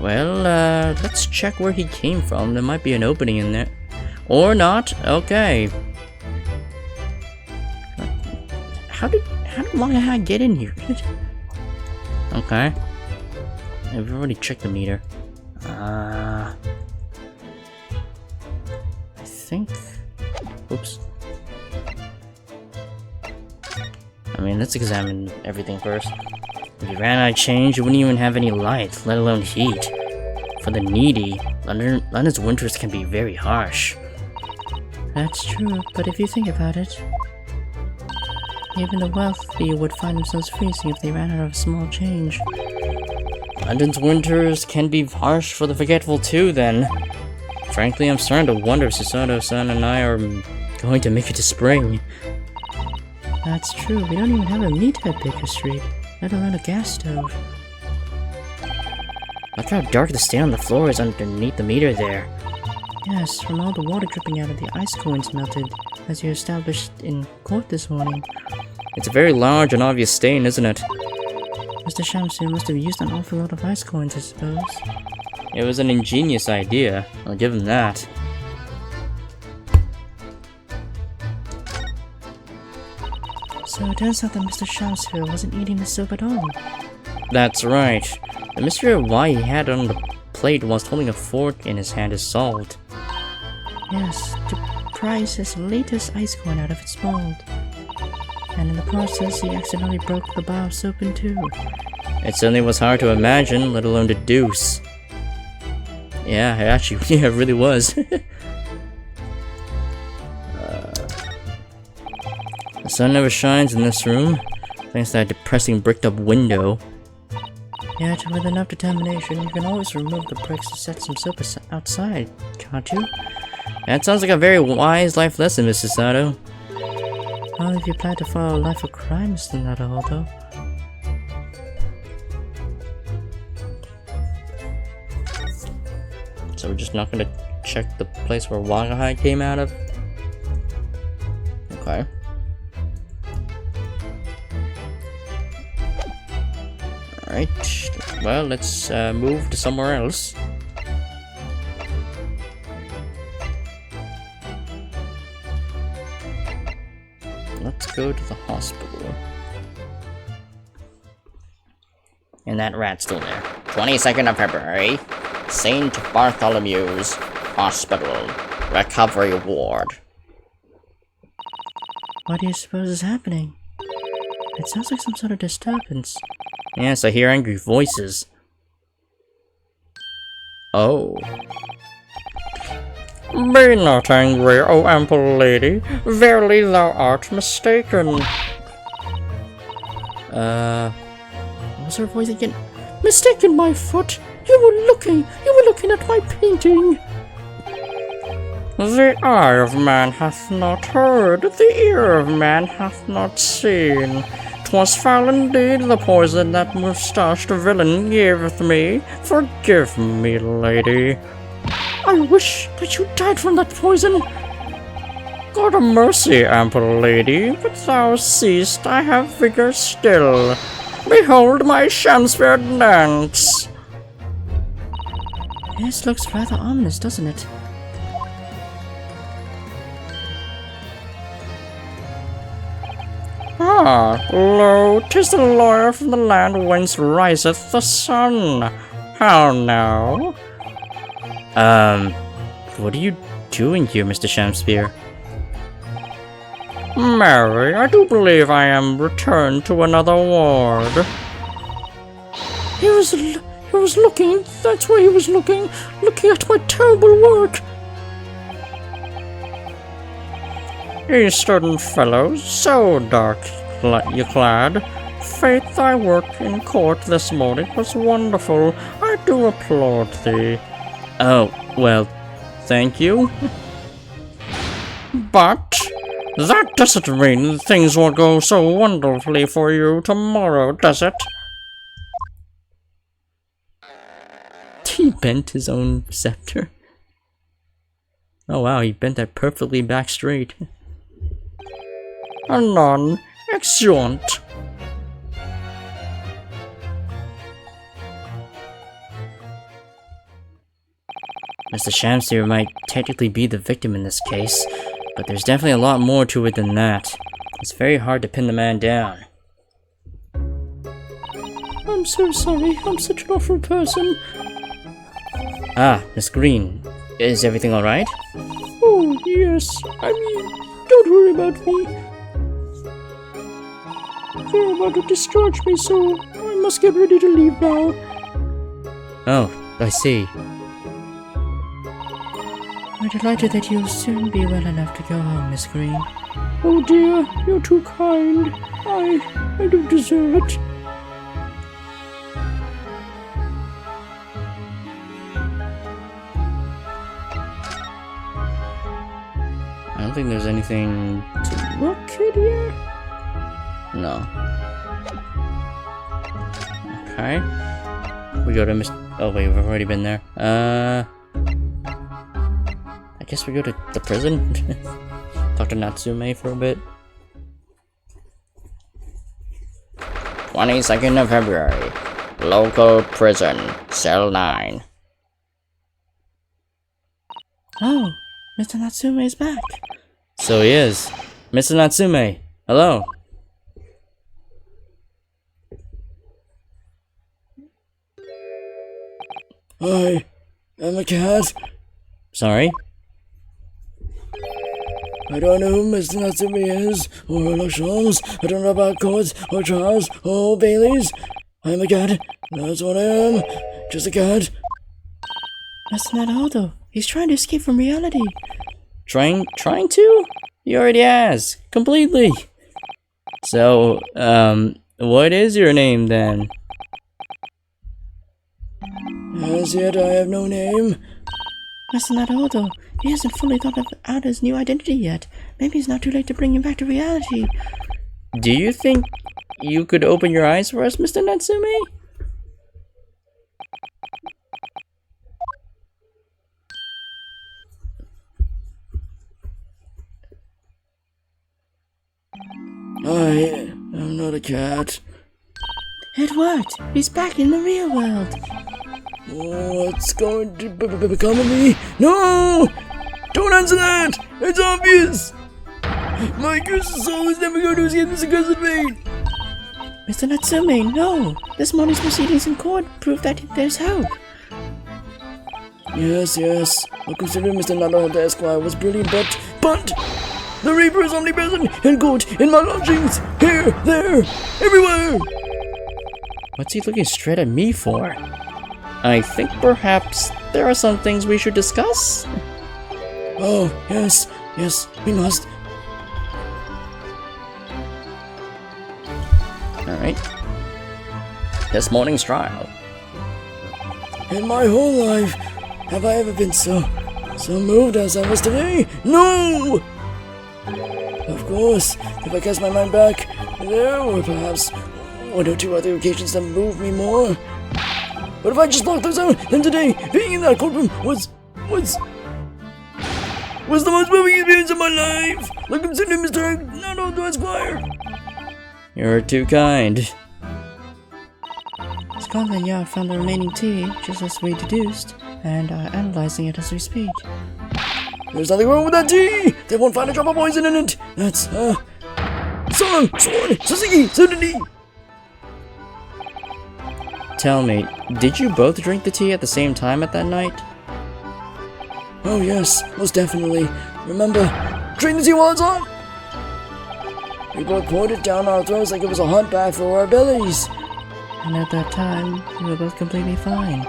Well, let's check where he came from. There might be an opening in there. Or not. Okay. How did Wagahai get in here? Okay. I've already checked the meter. I think... Oops. I mean, let's examine everything first. If you ran out of change, you wouldn't even have any light, let alone heat. For the needy, London's winters can be very harsh. That's true, but if you think about it, even the wealthy would find themselves freezing if they ran out of small change. London's winters can be harsh for the forgetful too, then. Frankly, I'm starting to wonder if Susato-san and I are going to make it to spring. That's true, we don't even have a meter at Baker Street, let alone a gas stove. Look how dark the stain on the floor is underneath the meter there. Yes, from all the water dripping out of the ice coins melted, as you established in court this morning. It's a very large and obvious stain, isn't it? Mr. Shamsu must have used an awful lot of ice coins, I suppose. It was an ingenious idea, I'll give him that. So it turns out that Mr. Shamsu wasn't eating the soup at all. That's right. The mystery of why he had it on the plate whilst holding a fork in his hand is solved. Yes, to prise his latest ice coin out of its mold. And in the process, he accidentally broke the bar of soap in two. It certainly was hard to imagine, let alone deduce. Yeah, it actually, yeah, it really was. The sun never shines in this room, thanks to that depressing bricked-up window. Yet, with enough determination, you can always remove the bricks to set some soap outside, can't you? That sounds like a very wise life lesson, Mrs. Sato. Well, if you plan to follow a life of crime, Mr. Naruhodo. So we're just not gonna check the place where Wagahai came out of? Okay. Alright, well, let's move to somewhere else. Let's go to the hospital. And that rat's still there. 22nd of February, St. Bartholomew's Hospital, Recovery Ward. What do you suppose is happening? It sounds like some sort of disturbance. Yes, I hear angry voices. Oh. Be not angry, O ample lady. Verily thou art mistaken. What was her voice again? Mistaken my foot! You were looking at my painting! The eye of man hath not heard, the ear of man hath not seen. 'Twas foul indeed the poison that moustached villain gaveth me. Forgive me, lady. I wish that you died from that poison! God of mercy, ample lady, but thou seest I have vigor still. Behold my Shamspeare dance! This looks rather ominous, doesn't it? Ah, lo, 'tis the lawyer from the land whence riseth the sun. How now? What are you doing here, Mr. Shamspeare? Mary, I do believe I am returned to another ward. He was looking, that's where he was looking at my terrible work! Eastern fellow, so dark you clad. Faith, thy work in court this morning was wonderful. I do applaud thee. Oh, well, thank you. But that doesn't mean things will go so wonderfully for you tomorrow, does it? He bent his own scepter. Oh wow, he bent that perfectly back straight. Anon, exeunt. Mr. Shamspeare might technically be the victim in this case, but there's definitely a lot more to it than that. It's very hard to pin the man down. I'm so sorry, I'm such an awful person. Ah, Miss Green, is everything alright? Oh, yes, I mean, don't worry about me. They're about to discharge me, so I must get ready to leave now. Oh, I see. We're delighted that you'll soon be well enough to go home, Miss Green. Oh dear, you're too kind. I don't deserve it. I don't think there's anything to look at here. No. Okay. We go to oh wait, we've already been there. I guess we go to the prison. Talk to Natsume for a bit. 22nd of February, local prison, cell 9. Oh, Mr. Natsume is back. So he is. Mr. Natsume, hello. I am a cat. Sorry? I don't know who Mr. Natsume is, or Lachance. I don't know about courts, or trials, or Baileys. I am a cat. That's what I am. Just a cat. Mr. Naruto, he's trying to escape from reality. Trying to? He already has. Completely. So, what is your name then? As yet, I have no name. Mr. Naruto, he hasn't fully thought out his new identity yet. Maybe it's not too late to bring him back to reality. Do you think you could open your eyes for us, Mr. Natsume? I am not a cat. It worked! He's back in the real world! What's going to become of me? No! Don't answer that! It's obvious! My cursed soul is never going to escape this accursed fate! Mr. Natsume, no! This morning's proceedings in court prove that there's hope. Yes, yes. Well, considering Mr. Naruto Esquire was brilliant, but the Reaper is omnipresent in court, in my lodgings, here, there, everywhere! What's he looking straight at me for? I think perhaps there are some things we should discuss? Oh, yes, yes, we must. Alright. This morning's trial. In my whole life, have I ever been so moved as I was today? No! Of course, if I cast my mind back, there were perhaps one or two other occasions that moved me more. But if I just blocked those out, then today, being in that courtroom was the most moving experience of my life! Like I'm sitting Mr. Naruto Esquire! You're too kind. Scotland Yard found the remaining tea, just as we deduced, and are analyzing it as we speak. There's nothing wrong with that tea! They won't find a drop of poison in it! That's, Sworn! Suzuki! Certainty! Tell me, did you both drink the tea at the same time at that night? Oh yes, most definitely. Remember, drink the tea while it's hot! We both poured it down our throats like it was a hot bath for our bellies. And at that time, we were both completely fine.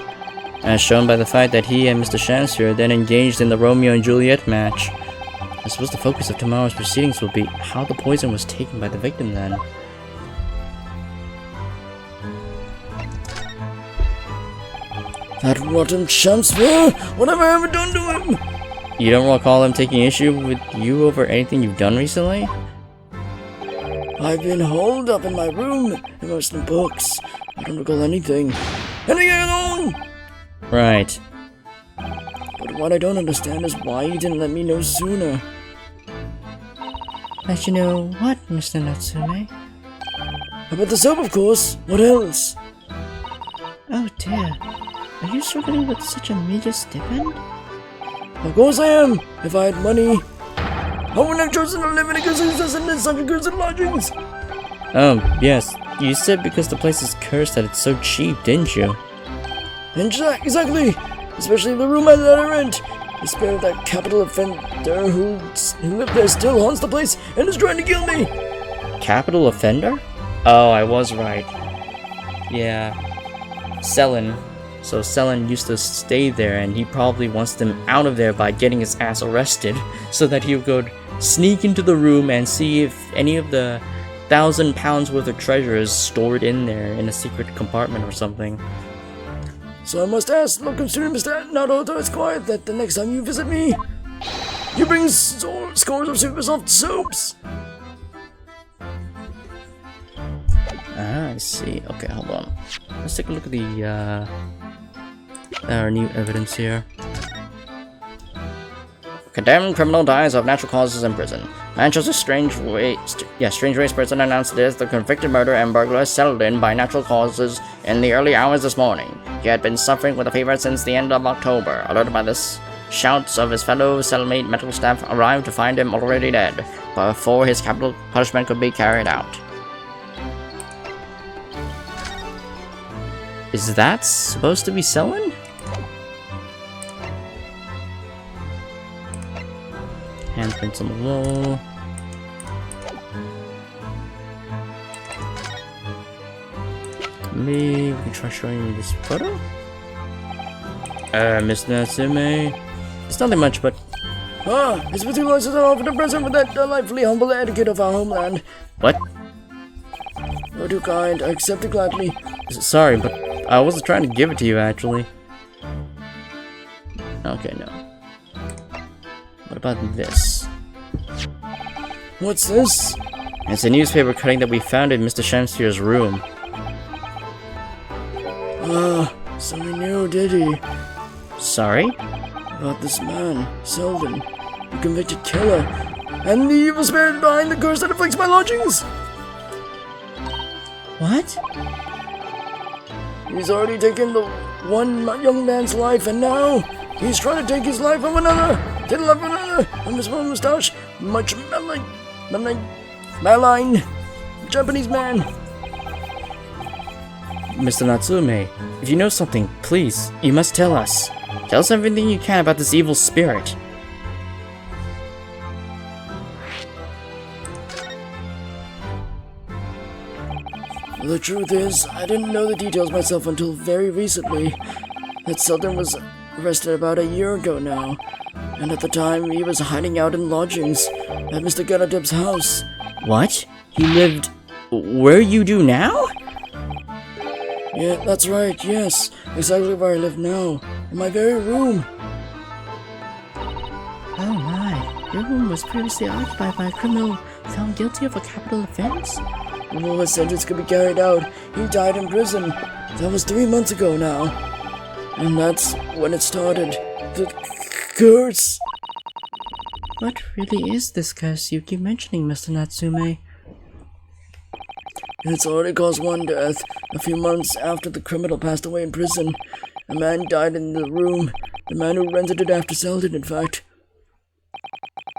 As shown by the fact that he and Mr. Shamster then engaged in the Romeo and Juliet match. I suppose the focus of tomorrow's proceedings will be how the poison was taken by the victim then. That rotten Shamster! What have I ever done to him? You don't recall him taking issue with you over anything you've done recently? I've been holed up in my room, immersed in books. I don't recall anything at all! Right. But what I don't understand is why you didn't let me know sooner. Let you know what, Mr. Natsume? About the soap, of course. What else? Oh dear. Are you struggling with such a meager stipend? Of course I am. If I had money, I wouldn't have chosen to live in a cursed existence in such cursed lodgings. Oh, yes. You said because the place is cursed that it's so cheap, didn't you? Exactly. Especially the room I let her rent. The spirit of that capital offender who lived there still haunts the place and is trying to kill me. Capital offender? Oh, I was right. Yeah. Selen. So Selen used to stay there and he probably wants them out of there by getting his ass arrested so that he would go sneak into the room and see if any of the 1,000 pounds worth of treasure is stored in there in a secret compartment or something. So I must ask, look, considering Mr. Naruto Esquire, that the next time you visit me, you bring scores of super soft soaps. Ah, I see. Okay, hold on. Let's take a look at the our new evidence here. Condemned criminal dies of natural causes in prison. Manchester's strange race person announced this: the convicted murderer and burglar settled in by natural causes in the early hours this morning. He had been suffering with a fever since the end of October. Alerted by this, shouts of his fellow cellmate medical staff arrived to find him already dead, before his capital punishment could be carried out. Is that supposed to be Selen? Handprints on the wall. Maybe we can try showing you this photo? Mr. Natsume. It's nothing much, but... Ah, it's been too long since I offered a present with that delightfully humble etiquette of our homeland. What? You're too kind, I accept it gladly. Sorry, but I wasn't trying to give it to you, actually. Okay, no. What about this? What's this? It's a newspaper cutting that we found in Mr. Shamster's room. Ah, so he knew, did he? Sorry? About this man, Selden, the convicted killer, and the evil spirit behind the curse that afflicts my lodgings! What? He's already taken the one young man's life, and now he's trying to take his life of another! Take the life of another! And this one moustache, much Madeline! Japanese man! Mr. Natsume, if you know something, please, you must tell us. Tell us everything you can about this evil spirit. The truth is, I didn't know the details myself until very recently. That Selden was arrested about a year ago now, and at the time he was hiding out in lodgings at Mr. Garadib's house. What? He lived where you do now? Yeah, that's right, yes. Exactly where I live now. In my very room. Oh my, your room was previously occupied by a criminal found guilty of a capital offense? Before his sentence could be carried out, he died in prison. That was 3 months ago now. And that's when it started. The curse! What really is this curse you keep mentioning, Mr. Natsume? It's already caused one death. A few months after the criminal passed away in prison, a man died in the room. The man who rented it after Selden, in fact.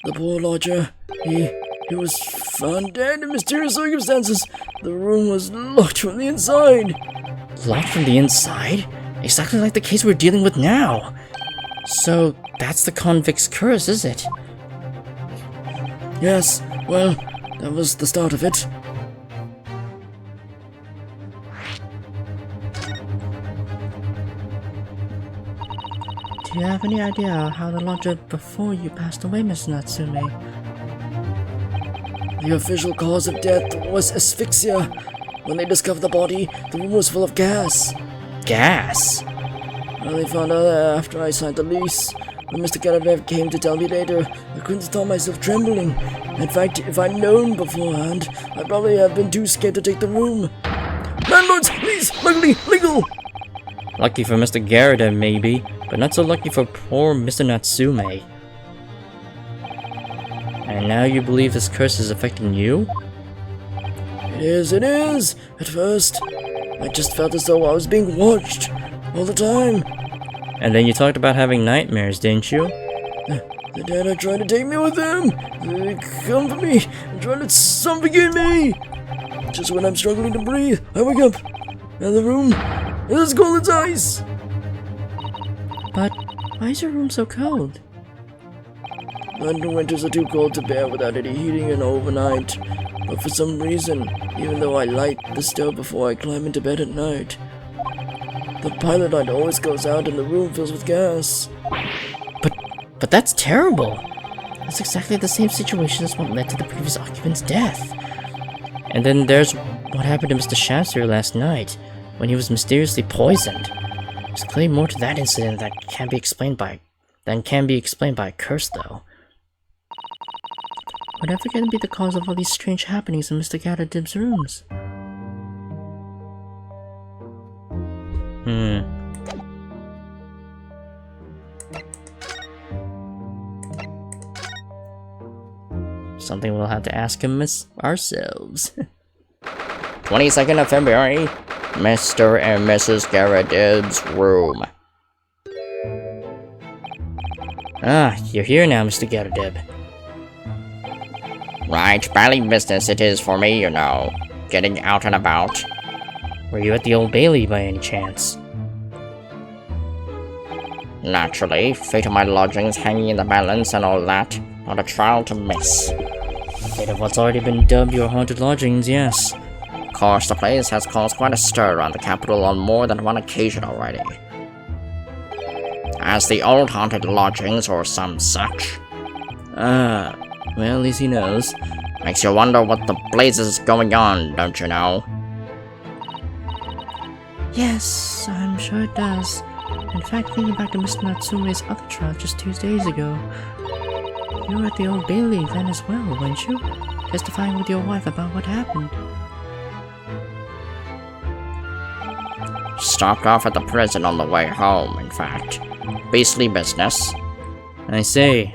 The poor lodger, he was found dead in mysterious circumstances. The room was locked from the inside. Locked from the inside? Exactly like the case we're dealing with now. So, that's the convict's curse, is it? Yes, well, that was the start of it. Do you have any idea how the lodger before you passed away, Mr. Natsume? The official cause of death was asphyxia. When they discovered the body, the room was full of gas. Gas? Well, they found out that after I signed the lease. When Mr. Garadev came to tell me later, I couldn't stop myself trembling. In fact, if I'd known beforehand, I'd probably have been too scared to take the room. Landlords, please, luckily, legal! Lucky for Mr. Garrett, maybe, but not so lucky for poor Mr. Natsume. And now you believe this curse is affecting you? It is. At first, I just felt as though I was being watched all the time. And then you talked about having nightmares, didn't you? The dead are trying to take me with them. They come for me and trying to suffocate me. Just when I'm struggling to breathe, I wake up, and the room is as cold as ice. But why is your room so cold? London winters are too cold to bear without any heating and overnight. But for some reason, even though I light the stove before I climb into bed at night, the pilot light always goes out and the room fills with gas. But that's terrible! That's exactly the same situation as what led to the previous occupant's death. And then there's what happened to Mr. Shafter last night, when he was mysteriously poisoned. There's clearly more to that incident that can be explained by a curse, though. Whatever can be the cause of all these strange happenings in Mr. Garadib's rooms? Something we'll have to ask him ourselves. 22nd of February, Mr. and Mrs. Garadib's room. Ah, you're here now, Mr. Garadib. Right, bally business it is for me, you know. Getting out and about. Were you at the Old Bailey by any chance? Naturally, fate of my lodgings hanging in the balance and all that. Not a trial to miss. Fate of what's already been dubbed your haunted lodgings, yes. Of course, the place has caused quite a stir around the capital on more than one occasion already. As the old haunted lodgings or some such. Ah, well, at least he knows. Makes you wonder what the blazes is going on, don't you know? Yes, I'm sure it does. In fact, thinking back to Mr. Natsume's other trial just 2 days ago, you were at the Old Bailey then as well, weren't you? Testifying with your wife about what happened. Stopped off at the prison on the way home, in fact. Beastly business. I say.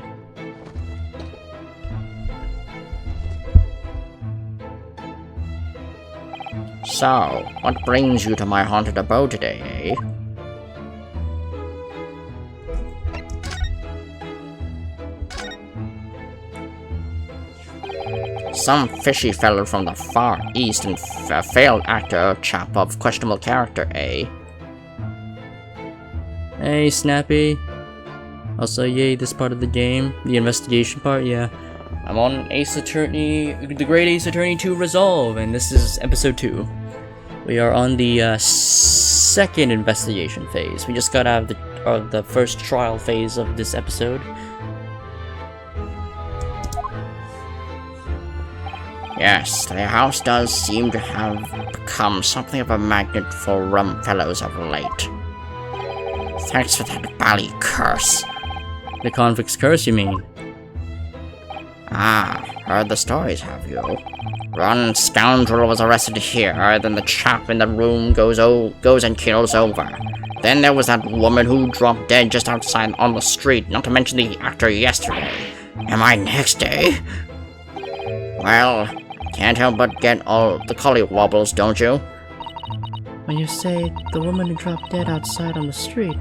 So, what brings you to my haunted abode today, eh? Some fishy fellow from the Far East and failed actor chap of questionable character, eh? Hey, Snappy. Also, yay, this part of the game. The investigation part, yeah. I'm on Ace Attorney, the Great Ace Attorney 2 Resolve, and this is episode 2. We are on the second investigation phase. We just got out of the first trial phase of this episode. Yes, the house does seem to have become something of a magnet for rum fellows of late. Thanks for that bally curse. The convict's curse, you mean? Ah, heard the stories, have you? One scoundrel was arrested here, then the chap in the room goes and kills over. Then there was that woman who dropped dead just outside on the street, not to mention the actor yesterday. Am I next, eh? Well, can't help but get all the collywobbles, don't you? When you say the woman who dropped dead outside on the street,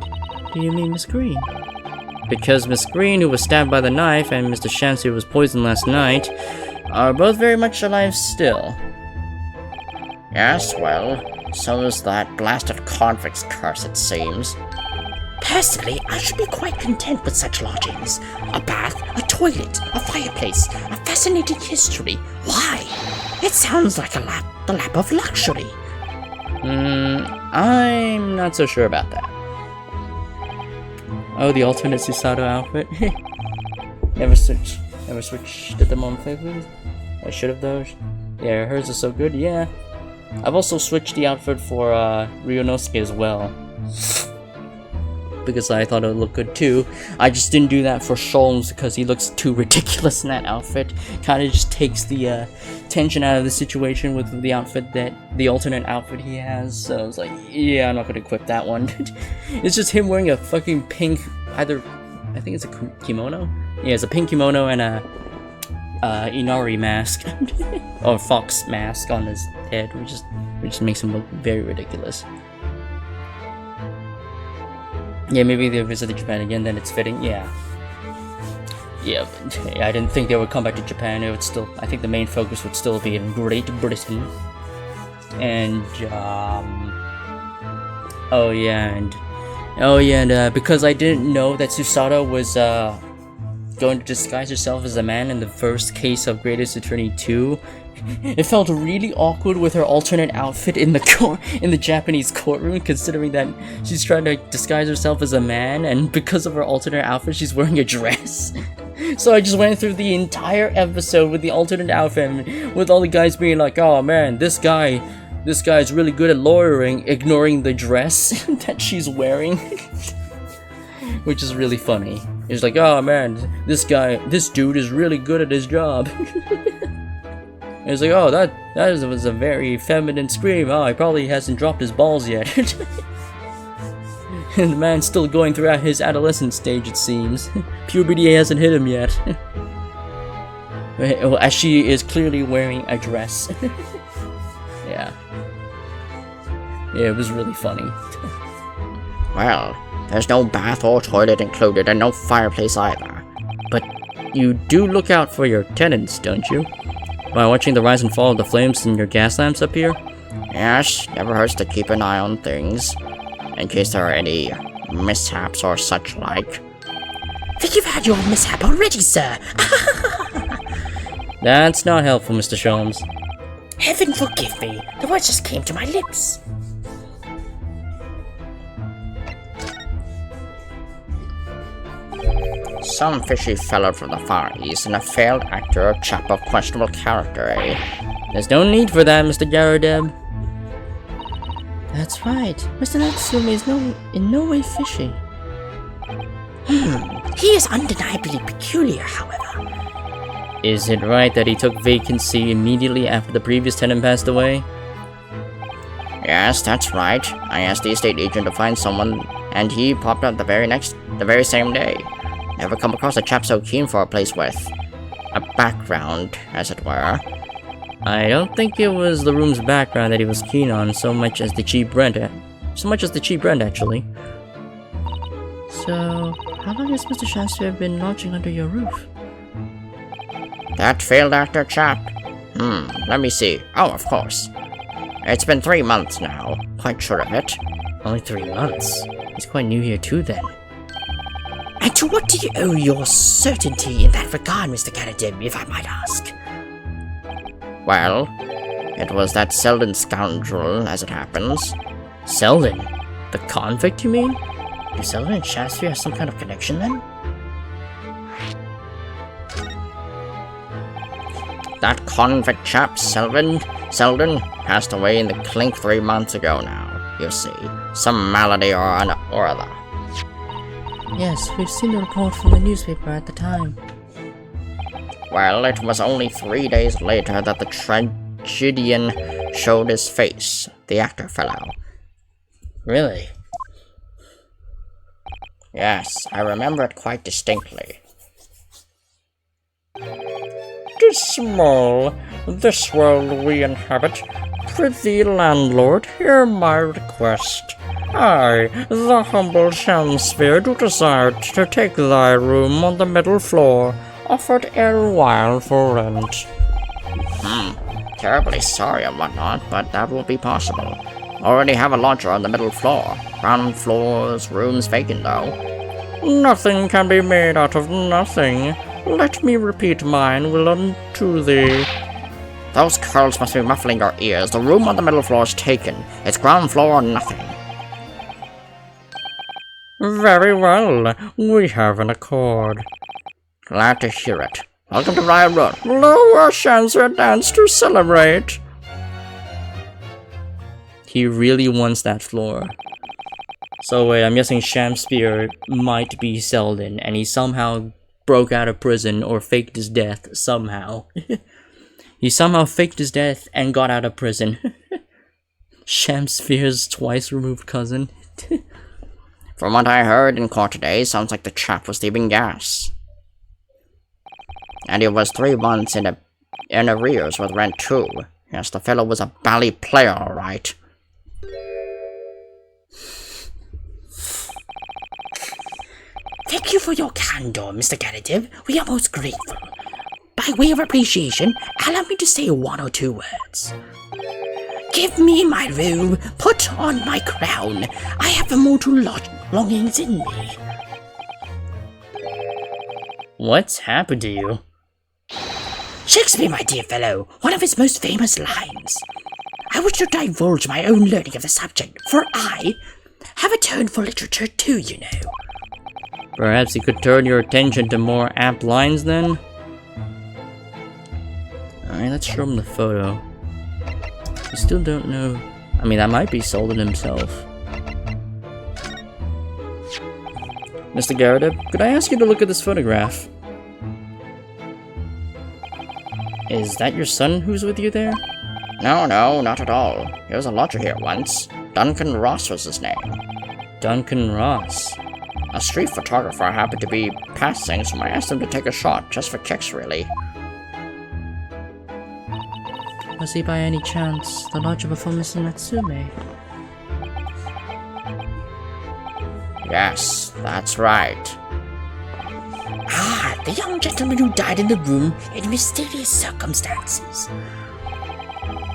do you mean Miss Green? Because Miss Green, who was stabbed by the knife, and Mr. Shancy, who was poisoned last night, are both very much alive still. Yes, well, so is that blasted convict's curse, it seems. Personally, I should be quite content with such lodgings. A bath, a toilet, a fireplace, a fascinating history. Why? It sounds like the lap of luxury. I'm not so sure about that. Oh, the alternate Susato outfit. Never switched at the moment, please. I should have those. Yeah, hers is so good, yeah. I've also switched the outfit for Ryunosuke as well. Because I thought it would look good too. I just didn't do that for Sholmes because he looks too ridiculous in that outfit. Kinda just takes the tension out of the situation with the outfit the alternate outfit he has. So I was like, yeah, I'm not gonna equip that one. It's just him wearing a fucking pink, I think it's a kimono? Yeah, it's a pink kimono and a Inari mask. Or fox mask on his head, which just makes him look very ridiculous. Yeah, maybe they visited Japan again, then it's fitting, yeah. Yeah, I didn't think they would come back to Japan. It would still, I think the main focus would still be in Great Britain. And, because I didn't know that Susato was, going to disguise herself as a man in the first case of Great Ace Attorney 2, it felt really awkward with her alternate outfit in the Japanese courtroom, considering that she's trying to disguise herself as a man, and because of her alternate outfit, she's wearing a dress. So I just went through the entire episode with the alternate outfit, with all the guys being like, "Oh man, this guy's really good at lawyering," ignoring the dress that she's wearing, which is really funny. It's like, "Oh man, this dude is really good at his job." It's like, oh, that was a very feminine scream. Oh, he probably hasn't dropped his balls yet. And the man's still going throughout his adolescent stage, it seems. Puberty hasn't hit him yet. Well, as she is clearly wearing a dress. Yeah. Yeah, it was really funny. Well, there's no bath or toilet included and no fireplace either. But you do look out for your tenants, don't you? By watching the rise and fall of the flames in your gas lamps up here? Yes, never hurts to keep an eye on things, in case there are any mishaps or such like. I think you've had your mishap already, sir. That's not helpful, Mr. Sholmes. Heaven forgive me, the words just came to my lips. Some fishy fellow from the Far East and a failed actor or chap of questionable character, eh? There's no need for that, Mr. Garadeb. That's right. Mr. Natsume is in no way fishy. He is undeniably peculiar, however. Is it right that he took vacancy immediately after the previous tenant passed away? Yes, that's right. I asked the estate agent to find someone, and he popped up the very same day. Never come across a chap so keen for a place with a background, as it were. I don't think it was the room's background that he was keen on so much as the cheap rent, actually. So, how long has Mr. Shansu been lodging under your roof? That failed actor chap. Let me see. Oh, of course. It's been 3 months now. Quite sure of it. Only 3 months. He's quite new here too then. And to what do you owe your certainty in that regard, Mr. Garridim, if I might ask? Well, it was that Selden scoundrel, as it happens. Selden? The convict, you mean? Do Selden and Shaftesbury have some kind of connection then? That convict chap, Selden, passed away in the clink 3 months ago now, you see. Some malady or other. Yes, we've seen the report from the newspaper at the time. Well, it was only 3 days later that the tragedian showed his face, the actor fellow. Really? Yes, I remember it quite distinctly. "'Tis small, this world we inhabit. Prithee, landlord, hear my request. I, the humble Shamsphere, do desire to take thy room on the middle floor, offered erewhile for rent." Terribly sorry and whatnot, but that will be possible. Already have a lodger on the middle floor. Ground floor's room's vacant though. "Nothing can be made out of nothing. Let me repeat mine will unto thee." Those curls must be muffling your ears. The room on the middle floor is taken. It's ground floor or nothing. "Very well, we have an accord." Glad to hear it. Welcome to Riot Road. "Lower Shamsphere dance to celebrate." He really wants that floor. So wait, I'm guessing Shamsphere might be Selden, and he somehow broke out of prison or faked his death somehow. He somehow faked his death and got out of prison. Shamsphere's twice removed cousin. From what I heard in court today, sounds like the chap was thieving gas. And he was 3 months in arrears with rent too. Yes, the fellow was a bally player, alright. Thank you for your candor, Mr. Garridim. We are most grateful. By way of appreciation, allow me to say 1 or 2 words. Give me my robe, put on my crown. I have immortal longings in me. What's happened to you? Shakespeare, my dear fellow, one of his most famous lines. I wish to divulge my own learning of the subject, for I have a turn for literature too, you know. Perhaps you could turn your attention to more apt lines then? Alright, let's show him the photo. We still don't know. I mean, that might be Selden himself. Mr. Garridim, could I ask you to look at this photograph? Is that your son who's with you there? No, not at all. He was a lodger here once. Duncan Ross was his name. Duncan Ross. A street photographer happened to be passing, so I asked him to take a shot, just for kicks, really. Was he by any chance the lodger before Mr. Natsume? Yes, that's right. Ah, the young gentleman who died in the room in mysterious circumstances.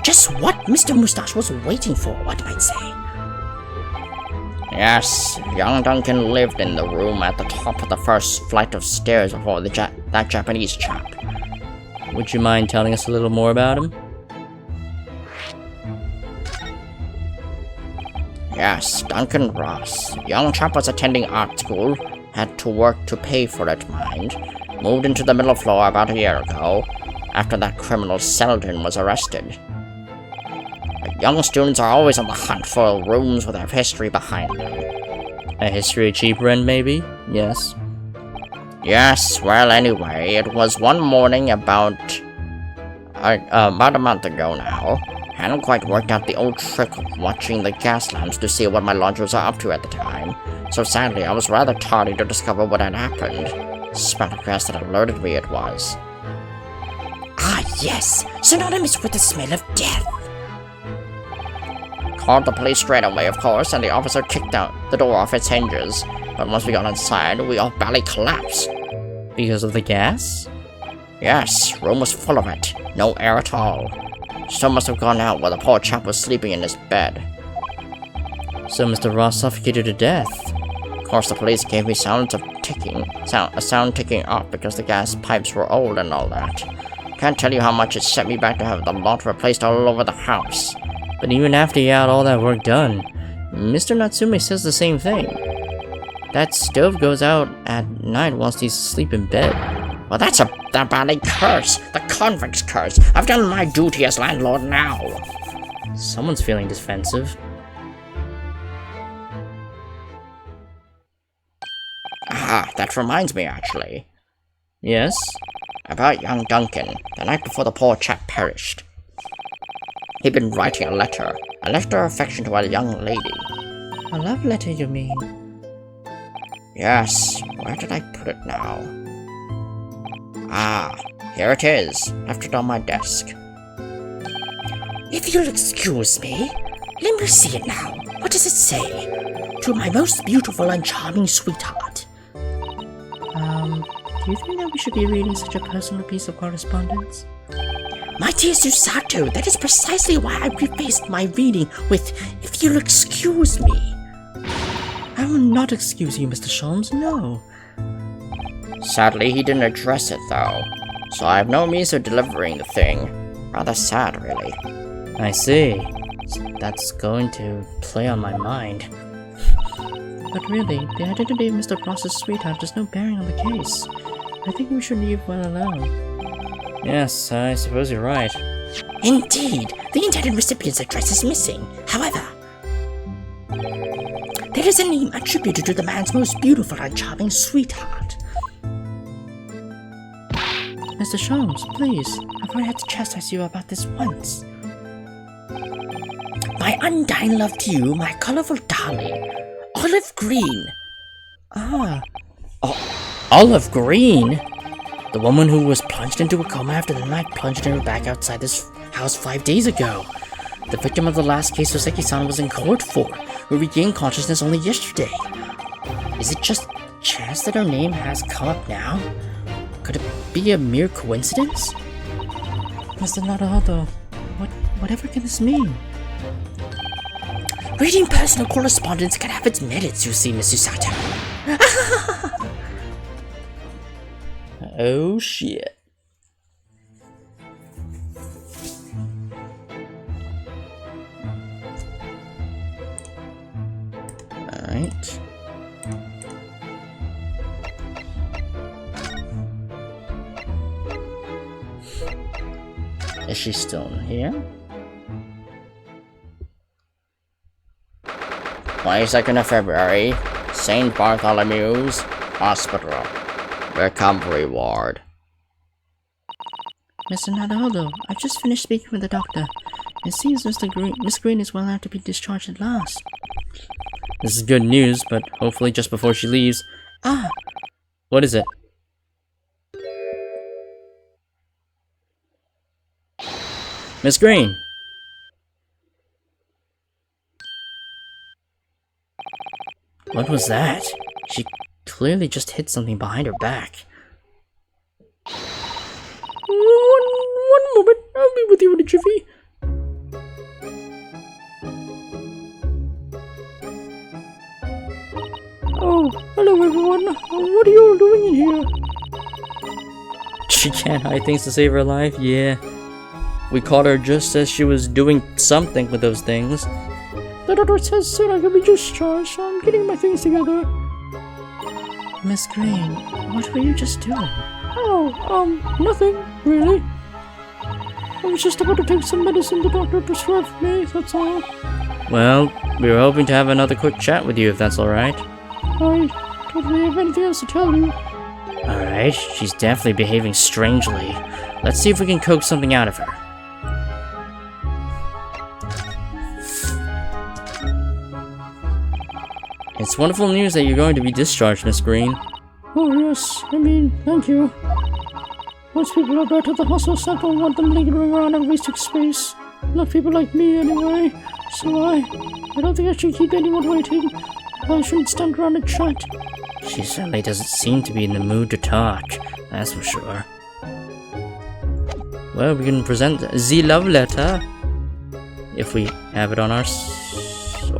Just what Mr. Moustache was waiting for, one might say. Yes, young Duncan lived in the room at the top of the first flight of stairs before that Japanese chap. Would you mind telling us a little more about him? Yes, Duncan Ross. Young chap was attending art school, had to work to pay for it, mind. Moved into the middle floor about a year ago, after that criminal Selden was arrested. But young students are always on the hunt for rooms with a history behind them. A history of cheap rent, maybe? Yes. Yes, well, anyway, it was one morning about a month ago now. Hadn't quite worked out the old trick of watching the gas lamps to see what my lodgers are up to at the time, so sadly I was rather tardy to discover what had happened. Spattercrest had alerted me it was. Ah, yes, synonymous with the smell of death. Called the police straight away, of course, and the officer kicked out the door off its hinges, but once we got inside, we all barely collapsed. Because of the gas? Yes, room was full of it. No air at all. Some must have gone out while the poor chap was sleeping in his bed. So Mr. Ross suffocated to death. Of course, the police gave me sounds of ticking, a sound ticking off because the gas pipes were old and all that. Can't tell you how much it set me back to have the lot replaced all over the house. But even after he had all that work done, Mr. Natsume says the same thing. That stove goes out at night whilst he's asleep in bed. Well, that's the bally curse. The convict's curse. I've done my duty as landlord now. Someone's feeling defensive. Ah, that reminds me, actually. Yes? About young Duncan, the night before the poor chap perished. He'd been writing a letter of affection to a young lady. A love letter, you mean? Yes, where did I put it now? Ah, here it is, left it on my desk. If you'll excuse me, let me see it now. What does it say? To my most beautiful and charming sweetheart. Do you think that we should be reading such a personal piece of correspondence? My dear Susato, that is precisely why I prefaced my reading with, if you'll excuse me. I will not excuse you, Mr. Sholmes, no. Sadly, he didn't address it, though, so I have no means of delivering the thing. Rather sad, really. I see. That's going to play on my mind. But really, the identity of Mr. Ross's sweetheart has no bearing on the case. I think we should leave well alone. Yes, I suppose you're right. Indeed, the intended recipient's address is missing. However, there is a name attributed to the man's most beautiful and charming sweetheart. Mr. Sholmes, please, I've already had to chastise you about this once. My undying love to you, my colorful darling. Olive Green. Olive Green? The woman who was plunged into a coma after the knight plunged her back outside this house 5 days ago. The victim of the last case Soseki-san was in court for, who regained consciousness only yesterday. Is it just chance that her name has come up now? Could it be a mere coincidence? Mr. Naruhodo, whatever can this mean? Reading personal correspondence can have its merits, you see, Miss Susato. Oh shit. Alright. Is she still in here? 22nd of February, St. Bartholomew's Hospital, Recovery Ward. Mr. Naruhodo, I've just finished speaking with the doctor. It seems Miss Green is well out to be discharged at last. This is good news, but hopefully just before she leaves. Ah! What is it? Miss Green! What was that? She clearly just hit something behind her back. One moment, I'll be with you in a jiffy. Oh, hello everyone. What are you all doing in here? She can't hide things to save her life? Yeah. We caught her just as she was doing something with those things. The doctor says soon I can be discharged, so I'm getting my things together. Miss Green, what were you just doing? Oh, nothing, really. I was just about to take some medicine the doctor prescribed for me, that's all. Well, we were hoping to have another quick chat with you if that's alright. I don't really have anything else to tell you. Alright, she's definitely behaving strangely. Let's see if we can coax something out of her. It's wonderful news that you're going to be discharged, Miss Green. Oh yes, thank you. Most people are better at the hospital, so I don't want them lingering around and wasting space. Not people like me, anyway. So I don't think I should keep anyone waiting. I shouldn't stand around and chat. She certainly doesn't seem to be in the mood to talk, that's for sure. well, we can present the love letter if we have it on our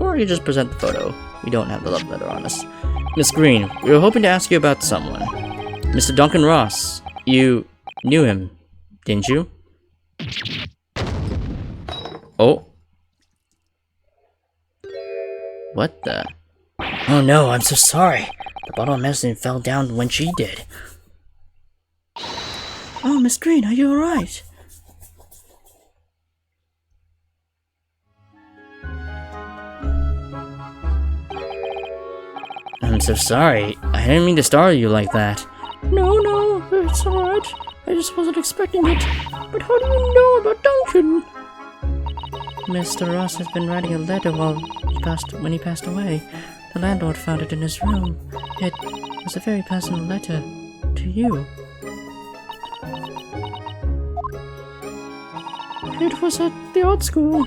or you just present the photo. We don't have the love letter on us. Miss Green, we were hoping to ask you about someone. Mr. Duncan Ross. You knew him, didn't you? Oh. What the? Oh no, I'm so sorry. The bottle of medicine fell down when she did. Oh, Miss Green, are you alright? I'm so sorry. I didn't mean to startle you like that. No, it's alright. I just wasn't expecting it. But how do you know about Duncan? Mr. Ross has been writing a letter when he passed away. The landlord found it in his room. It was a very personal letter to you. It was at the art school.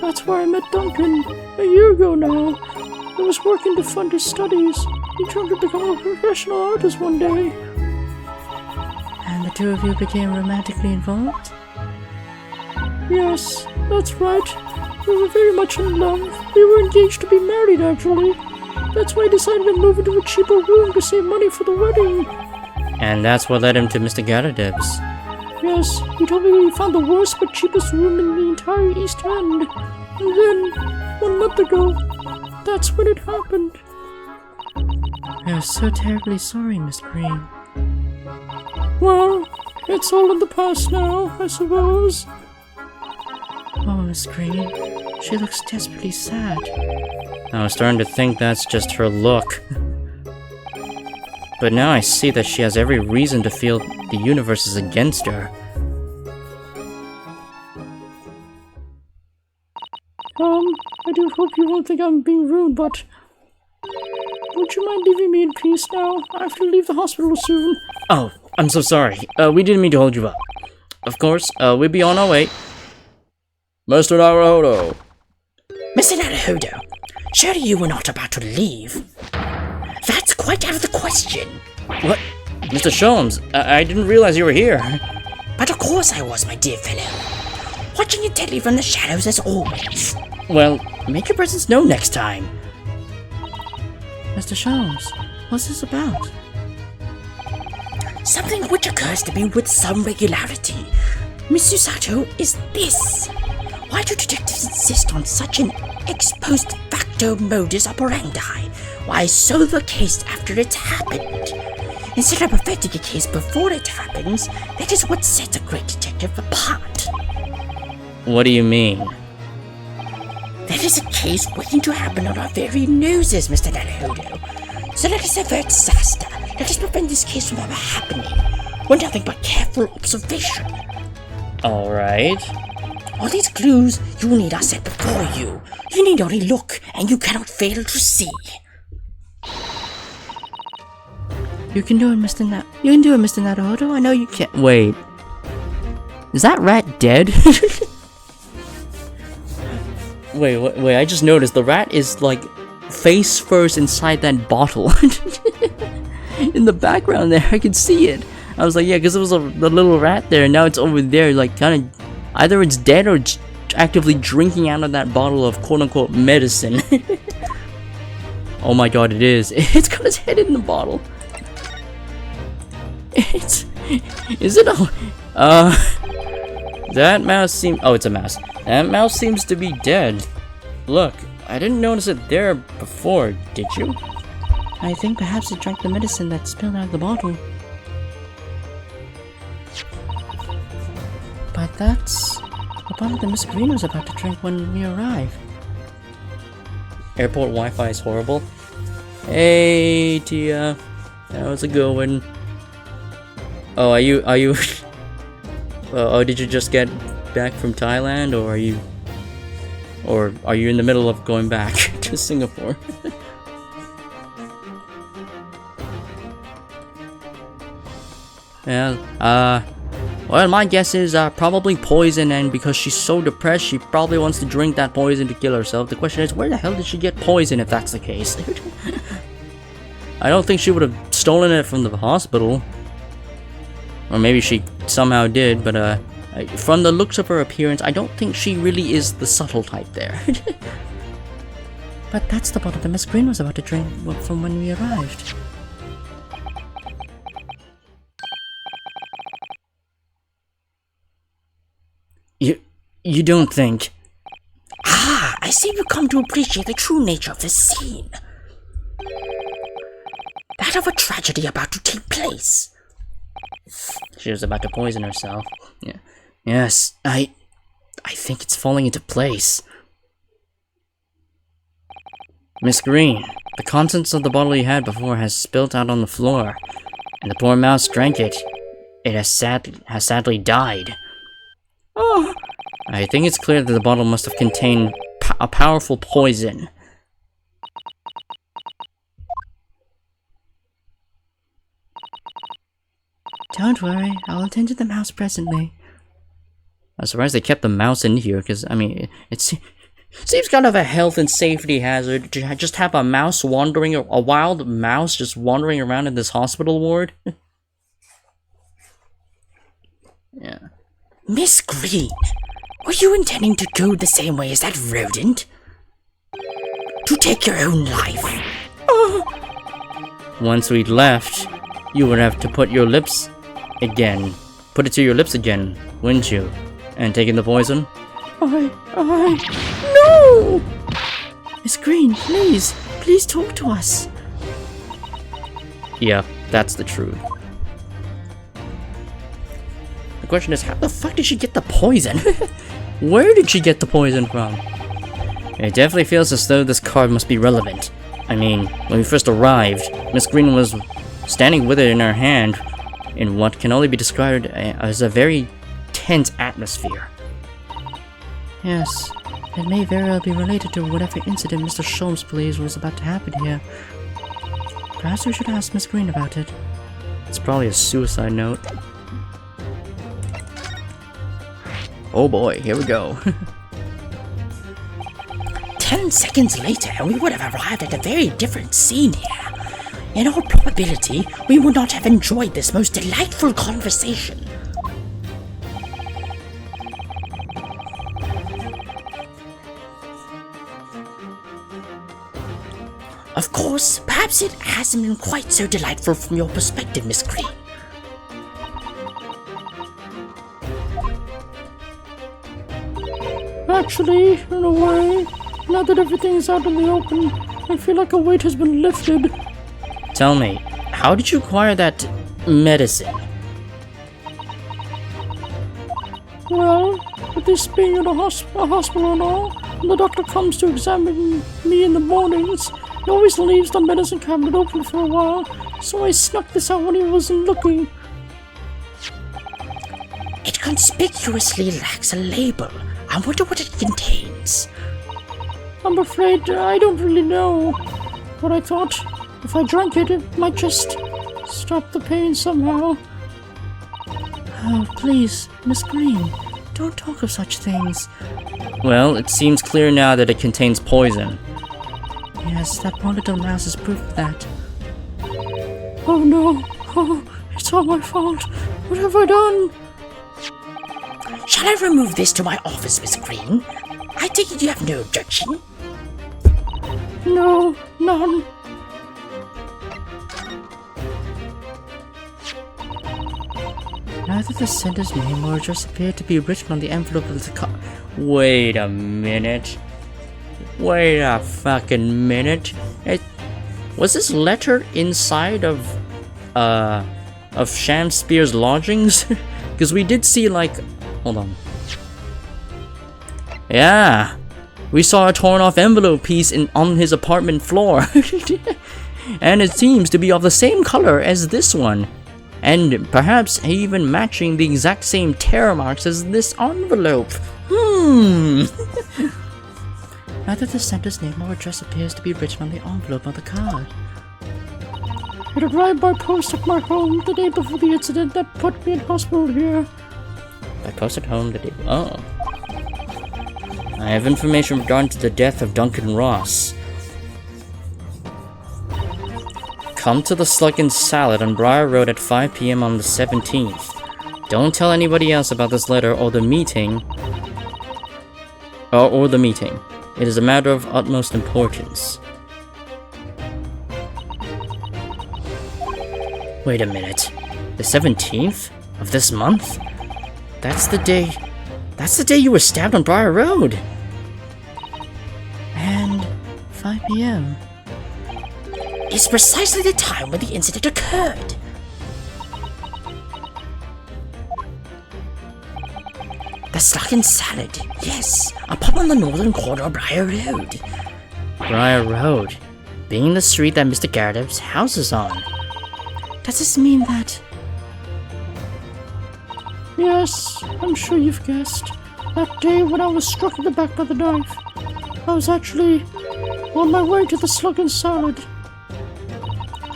That's where I met Duncan. A year ago now. I was working to fund his studies. He tried to become a professional artist one day. And the two of you became romantically involved? Yes, that's right. We were very much in love. We were engaged to be married, actually. That's why I decided to move into a cheaper room to save money for the wedding. And that's what led him to Mr. Garadeb's. Yes, he told me he found the worst but cheapest room in the entire East End. And then, 1 month ago, that's when it happened. We are so terribly sorry, Miss Green. Well, it's all in the past now, I suppose. Oh, Miss Green, she looks desperately sad. I was starting to think that's just her look. But now I see that she has every reason to feel the universe is against her. I do hope you won't think I'm being rude, but would you mind leaving me in peace now? I have to leave the hospital soon. Oh, I'm so sorry. We didn't mean to hold you up. Of course, we'll be on our way. Mr. Naruhodo. Mr. Naruhodo, surely you were not about to leave. That's quite out of the question. What? Mr. Sholmes, I didn't realize you were here. But of course I was, my dear fellow. Watching intently from the shadows as always. Well, make your presence known next time. Mr. Sholmes, what's this about? Something which occurs to me with some regularity. Miss Susato, is this. Why do detectives insist on such an ex post facto modus operandi? Why solve a case after it's happened? Instead of perfecting a case before it happens, that is what sets a great detective apart. What do you mean? There is a case waiting to happen on our very noses, Mr. Naruhodo. So let us avert disaster. Let us prevent this case from ever happening. With nothing but careful observation. Alright. All these clues you need are set before you. You need only look, and you cannot fail to see. You can do it, Mr. Naruhodo. I know you can. Wait. Is that rat dead? Wait, I just noticed the rat is like face first inside that bottle. In the background there, I could see it. I was like, yeah, because it was the little rat there, and now it's over there, like kind of either it's dead or it's actively drinking out of that bottle of quote-unquote medicine. Oh my god, it is. It's got its head in the bottle. Is it a... That mouse seems... Oh, it's a mouse. That mouse seems to be dead. Look, I didn't notice it there before, did you? I think perhaps it drank the medicine that spilled out of the bottle. But that's the bottle that Miss Green was about to drink when we arrived. Airport Wi-Fi is horrible. Hey, Tia. How's it going? Oh, are you... oh, did you just get back from Thailand, or are you in the middle of going back to Singapore? Well, my guess is probably poison, and because she's so depressed, she probably wants to drink that poison to kill herself. The question is, where the hell did she get poison if that's the case? I don't think she would have stolen it from the hospital. Or maybe she somehow did, but I From the looks of her appearance, I don't think she really is the subtle type there. But that's the bottle that Miss Green was about to drink from when we arrived. You don't think... Ah, I see you come to appreciate the true nature of this scene. That of a tragedy about to take place. She was about to poison herself. Yeah. Yes, I think it's falling into place. Miss Green, the contents of the bottle you had before has spilt out on the floor, and the poor mouse drank it. It has sadly died. Oh! I think it's clear that the bottle must have contained a powerful poison. Don't worry, I'll attend to the mouse presently. I'm surprised they kept the mouse in here, because, I mean, it seems kind of a health and safety hazard to just have a mouse wandering, a wild mouse just wandering around in this hospital ward. Yeah. Miss Green, were you intending to go the same way as that rodent? To take your own life? Once we'd left, you would have to put your lips again. Put it to your lips again, wouldn't you? And taking the poison? No! Miss Green, please talk to us. Yeah, that's the truth. The question is, how the fuck did she get the poison? Where did she get the poison from? It definitely feels as though this card must be relevant. I mean, when we first arrived, Miss Green was standing with it in her hand in what can only be described as a very tense atmosphere. Yes, it may very well be related to whatever incident Mr. Sholmes believes was about to happen here. Perhaps we should ask Miss Green about it. It's probably a suicide note. Oh boy, here we go. 10 seconds later, we would have arrived at a very different scene here. In all probability, we would not have enjoyed this most delightful conversation. Of course, perhaps it hasn't been quite so delightful from your perspective, Miss Green. Actually, in a way, now that everything's out in the open, I feel like a weight has been lifted. Tell me, how did you acquire that medicine? Well, with this being at a hospital and all, when the doctor comes to examine me in the mornings, he always leaves the medicine cabinet open for a while, so I snuck this out when he wasn't looking. It conspicuously lacks a label. I wonder what it contains. I'm afraid I don't really know, but I thought if I drank it, it might just stop the pain somehow. Oh, please, Miss Green, don't talk of such things. Well, it seems clear now that it contains poison. Yes, that poor little mouse is proof of that. Oh no, oh, it's all my fault. What have I done? Shall I remove this to my office, Miss Green? I take it you have no objection? No, none. Neither the sender's name or address appeared to be written on the envelope of the card. Wait a minute. Wait a fucking minute. Was this letter inside of Shamspeare's lodgings? Because we did see, like... Hold on. Yeah. We saw a torn off envelope piece on his apartment floor. And it seems to be of the same color as this one. And perhaps even matching the exact same tear marks as this envelope. Neither the sender's name or address appears to be written on the envelope of the card. It arrived by post at my home the day before the incident that put me in hospital here. I posted home the day. Oh. I have information regarding to the death of Duncan Ross. Come to the Slug and Salad on Briar Road at 5 p.m. on the 17th. Don't tell anybody else about this letter or the meeting. Or the meeting. It is a matter of utmost importance. Wait a minute. The 17th of this month? That's the day you were stabbed on Briar Road. And 5 p.m. Is precisely the time when the incident occurred. The Slug and Salad, yes, a pub on the northern corner of Briar Road. Briar Road, being the street that Mr. Garrett's house is on. Does this mean that... Yes, I'm sure you've guessed. That day when I was struck in the back by the knife, I was actually on my way to the Slug and Salad.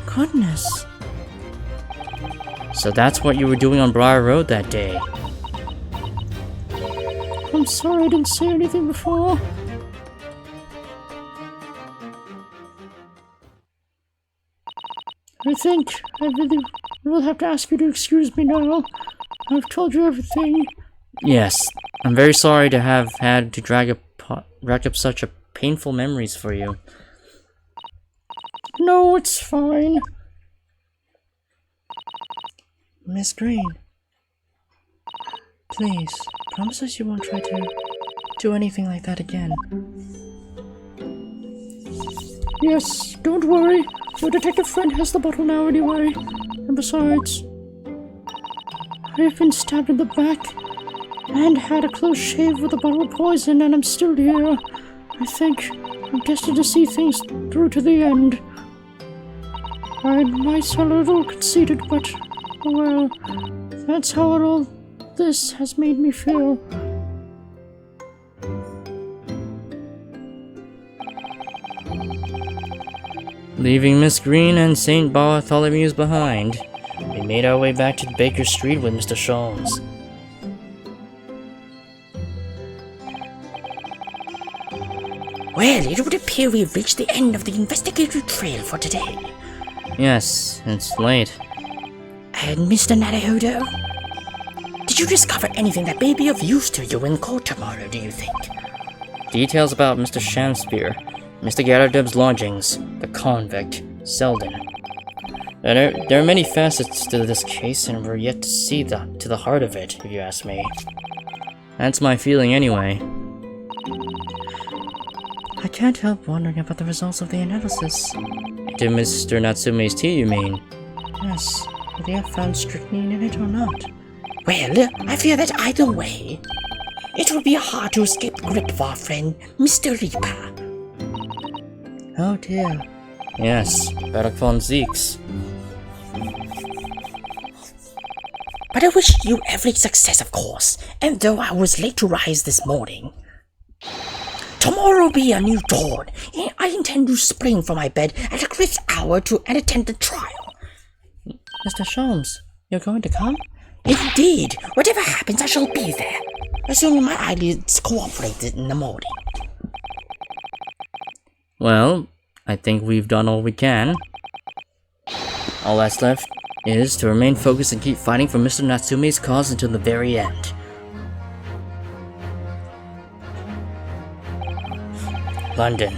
Goodness. So that's what you were doing on Briar Road that day. I'm sorry I didn't say anything before. I think I really will have to ask you to excuse me now. I've told you everything. Yes, I'm very sorry to have had to rack up such a painful memories for you. No, it's fine. Miss Green, please, promise us you won't try to do anything like that again. Yes, don't worry. Your detective friend has the bottle now anyway. And besides, I've been stabbed in the back and had a close shave with a bottle of poison, and I'm still here. I think I'm destined to see things through to the end. I might sound a little conceited, but, well, that's how all this has made me feel. Leaving Miss Green and St. Bartholomew's behind, we made our way back to Baker Street with Mr. Sholmes. Well, it would appear we've reached the end of the investigatory trail for today. Yes, it's late. And Mr. Naruhodo, did you discover anything that may be of use to you in court tomorrow, do you think? Details about Mr. Shamspear, Mr. Garrett's lodgings, the convict, Selden. There are many facets to this case, and we're yet to see to the heart of it, if you ask me. That's my feeling anyway. I can't help wondering about the results of the analysis. To Mr. Natsume's tea, you mean? Yes, will they have found strychnine in it or not? Well, I fear that either way, it will be hard to escape the grip of our friend, Mr. Reaper. Oh dear. Yes, Barak von Zeeks. But I wish you every success, of course, and though I was late to rise this morning, tomorrow will be a new dawn, and I intend to spring from my bed at a crisp hour and attend the trial. Mr. Sholmes, you're going to come? Indeed, whatever happens, I shall be there, assuming my eyelids cooperate in the morning. Well, I think we've done all we can. All that's left is to remain focused and keep fighting for Mr. Natsume's cause until the very end. London,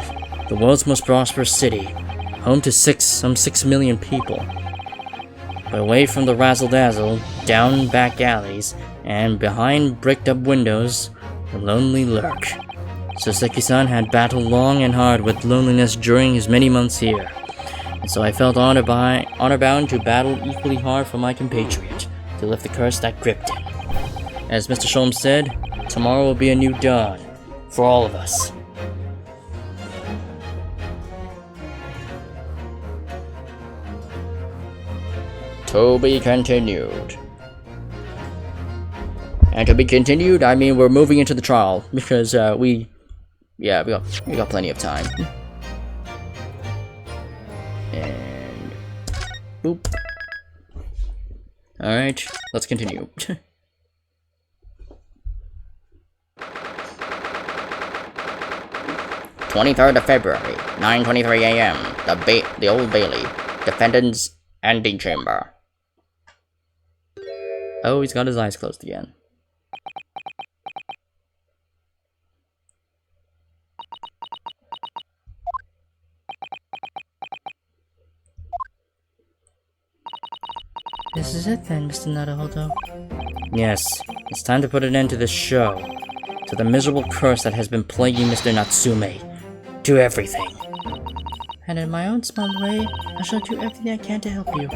the world's most prosperous city, home to some 6 million people. But away from the razzle-dazzle, down back alleys, and behind bricked-up windows, the lonely lurk. Soseki-san had battled long and hard with loneliness during his many months here, and so I felt honor-bound to battle equally hard for my compatriot, to lift the curse that gripped him. As Mr. Sholmes said, tomorrow will be a new dawn, for all of us. To be continued. And to be continued, I mean we're moving into the trial, because we got plenty of time. And boop. Alright, let's continue. 23rd of February, 9:23 a.m. The Old Bailey, Defendant's Antechamber. Oh, he's got his eyes closed again. This is it then, Mr. Naruhodo. Yes, it's time to put an end to this show. To the miserable curse that has been plaguing Mr. Natsume. To everything. And in my own small way, I shall do everything I can to help you.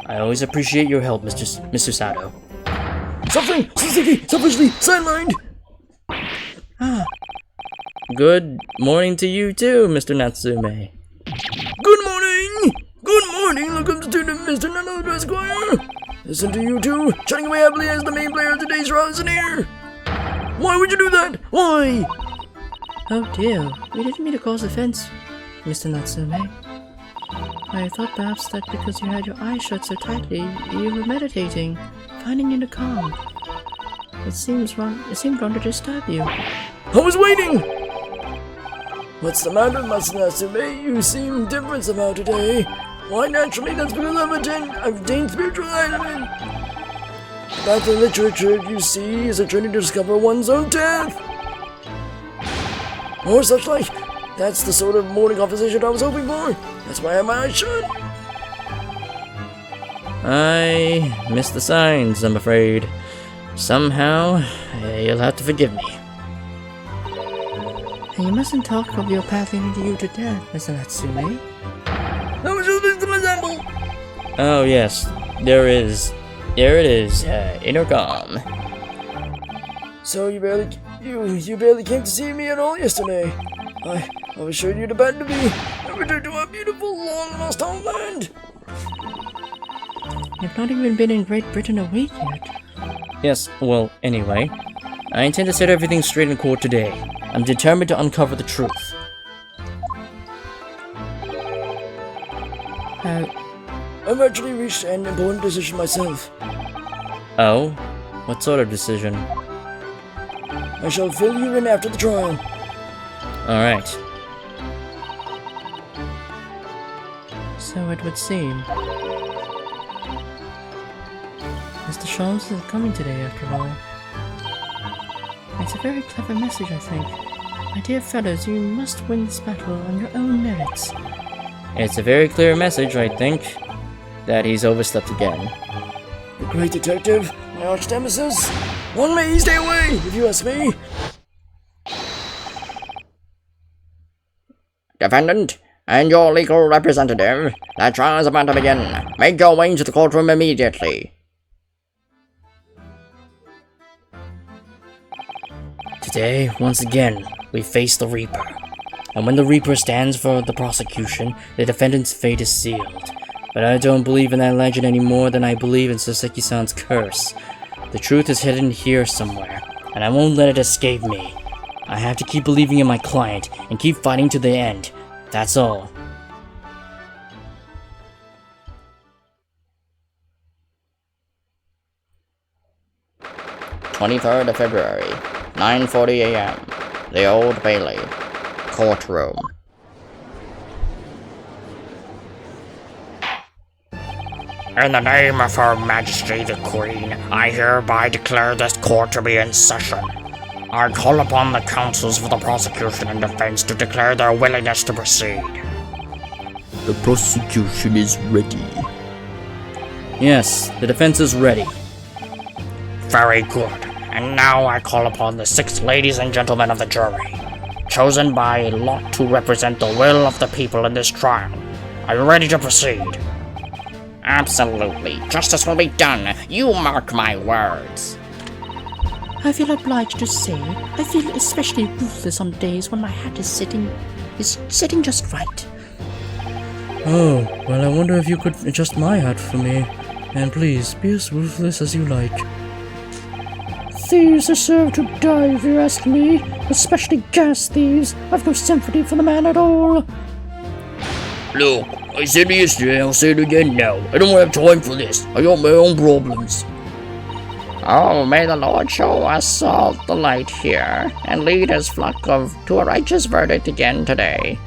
I always appreciate your help, Mr. Sato. Suffering! Saseki! Selfishly sidelined! Good morning to you too, Mr. Natsume. Good morning! Good morning! Welcome to Mr. Naruhodo Esquire! Listen to you two, chatting away happily as the main player of today's round is here! Why would you do that? Why? Oh dear, we didn't mean to cause offense, Mr. Natsume. I thought perhaps that because you had your eyes shut so tightly, you were meditating, finding inner calm. It seemed wrong to disturb you. I was waiting! What's the matter, Master Natsume? You seem different somehow today. Why, naturally, that's because I've attained spiritual enlightenment. About the literature, you see, is a journey to discover one's own death. Or such like. That's the sort of morning conversation I was hoping for. That's why I have my eyes shut. I missed the signs, I'm afraid. Somehow, you'll have to forgive me. And you mustn't talk of your path leading you to death, Mr. Natsume. I was just an example. Oh yes, there it is, intercom. So you barely came to see me at all yesterday. I was sure you'd abandon me and return to our beautiful, long-lost homeland. You've not even been in Great Britain a week yet. Yes, well, anyway, I intend to set everything straight in court today. I'm determined to uncover the truth. I've actually reached an important decision myself. Oh? What sort of decision? I shall fill you in after the trial. Alright. So it would seem. Mr. Sholmes is coming today, after all. It's a very clever message, I think. My dear fellows, you must win this battle on your own merits. It's a very clear message, I think, that he's overslept again. The great detective, my arch nemesis. Long may he stay away, if you ask me. Defendant, and your legal representative, the trial is about to begin. Make your way to the courtroom immediately. Today, once again, we face the Reaper. And when the Reaper stands for the prosecution, the defendant's fate is sealed. But I don't believe in that legend any more than I believe in Soseki-san's curse. The truth is hidden here somewhere, and I won't let it escape me. I have to keep believing in my client, and keep fighting to the end. That's all. "23rd of February, 9:40 a.m. The Old Bailey, courtroom. In the name of Her Majesty the Queen, I hereby declare this court to be in session. I call upon the counsels for the prosecution and defense to declare their willingness to proceed." The prosecution is ready. Yes, the defense is ready. Very good. And now I call upon the 6 ladies and gentlemen of the jury, chosen by lot to represent the will of the people in this trial. Are you ready to proceed? Absolutely. Justice will be done. You mark my words. I feel obliged to say, I feel especially ruthless on days when my hat is sitting just right. Oh, well, I wonder if you could adjust my hat for me. And please, be as ruthless as you like. Thieves deserve to die, if you ask me. Especially gas thieves. I've no sympathy for the man at all. Look, I said it yesterday, I'll say it again now. I don't have time for this. I got my own problems. Oh, may the Lord show us all the light here, and lead his flock to a righteous verdict again today.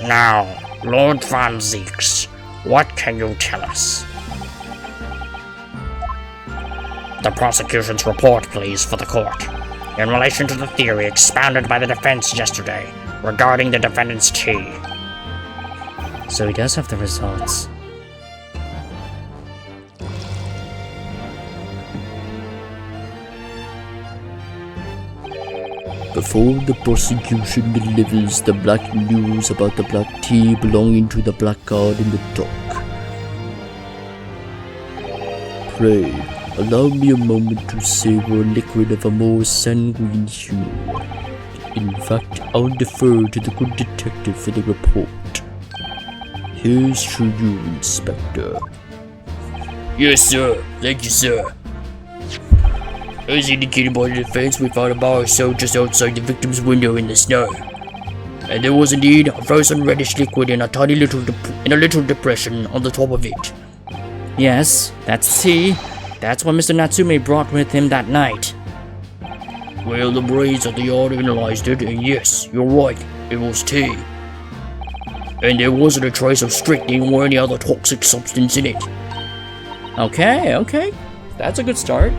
Now, Lord Von Zeeks, what can you tell us? The prosecution's report, please, for the court. In relation to the theory expounded by the defense yesterday regarding the defendant's tea. So he does have the results. Before the prosecution delivers the black news about the black tea belonging to the blackguard in the dock, pray, allow me a moment to savor a liquid of a more sanguine hue. In fact, I'll defer to the good detective for the report. Here's to you, Inspector. Yes, sir. Thank you, sir. As indicated by the defense, we found a bar sold just outside the victim's window in the snow. And there was indeed a frozen reddish liquid in a tiny little depression on the top of it. Yes, that's tea. That's what Mr. Natsume brought with him that night. Well, the brains at the yard analyzed it, and yes, you're right, it was tea. And there wasn't a trace of strychnine or any other toxic substance in it. Okay. That's a good start.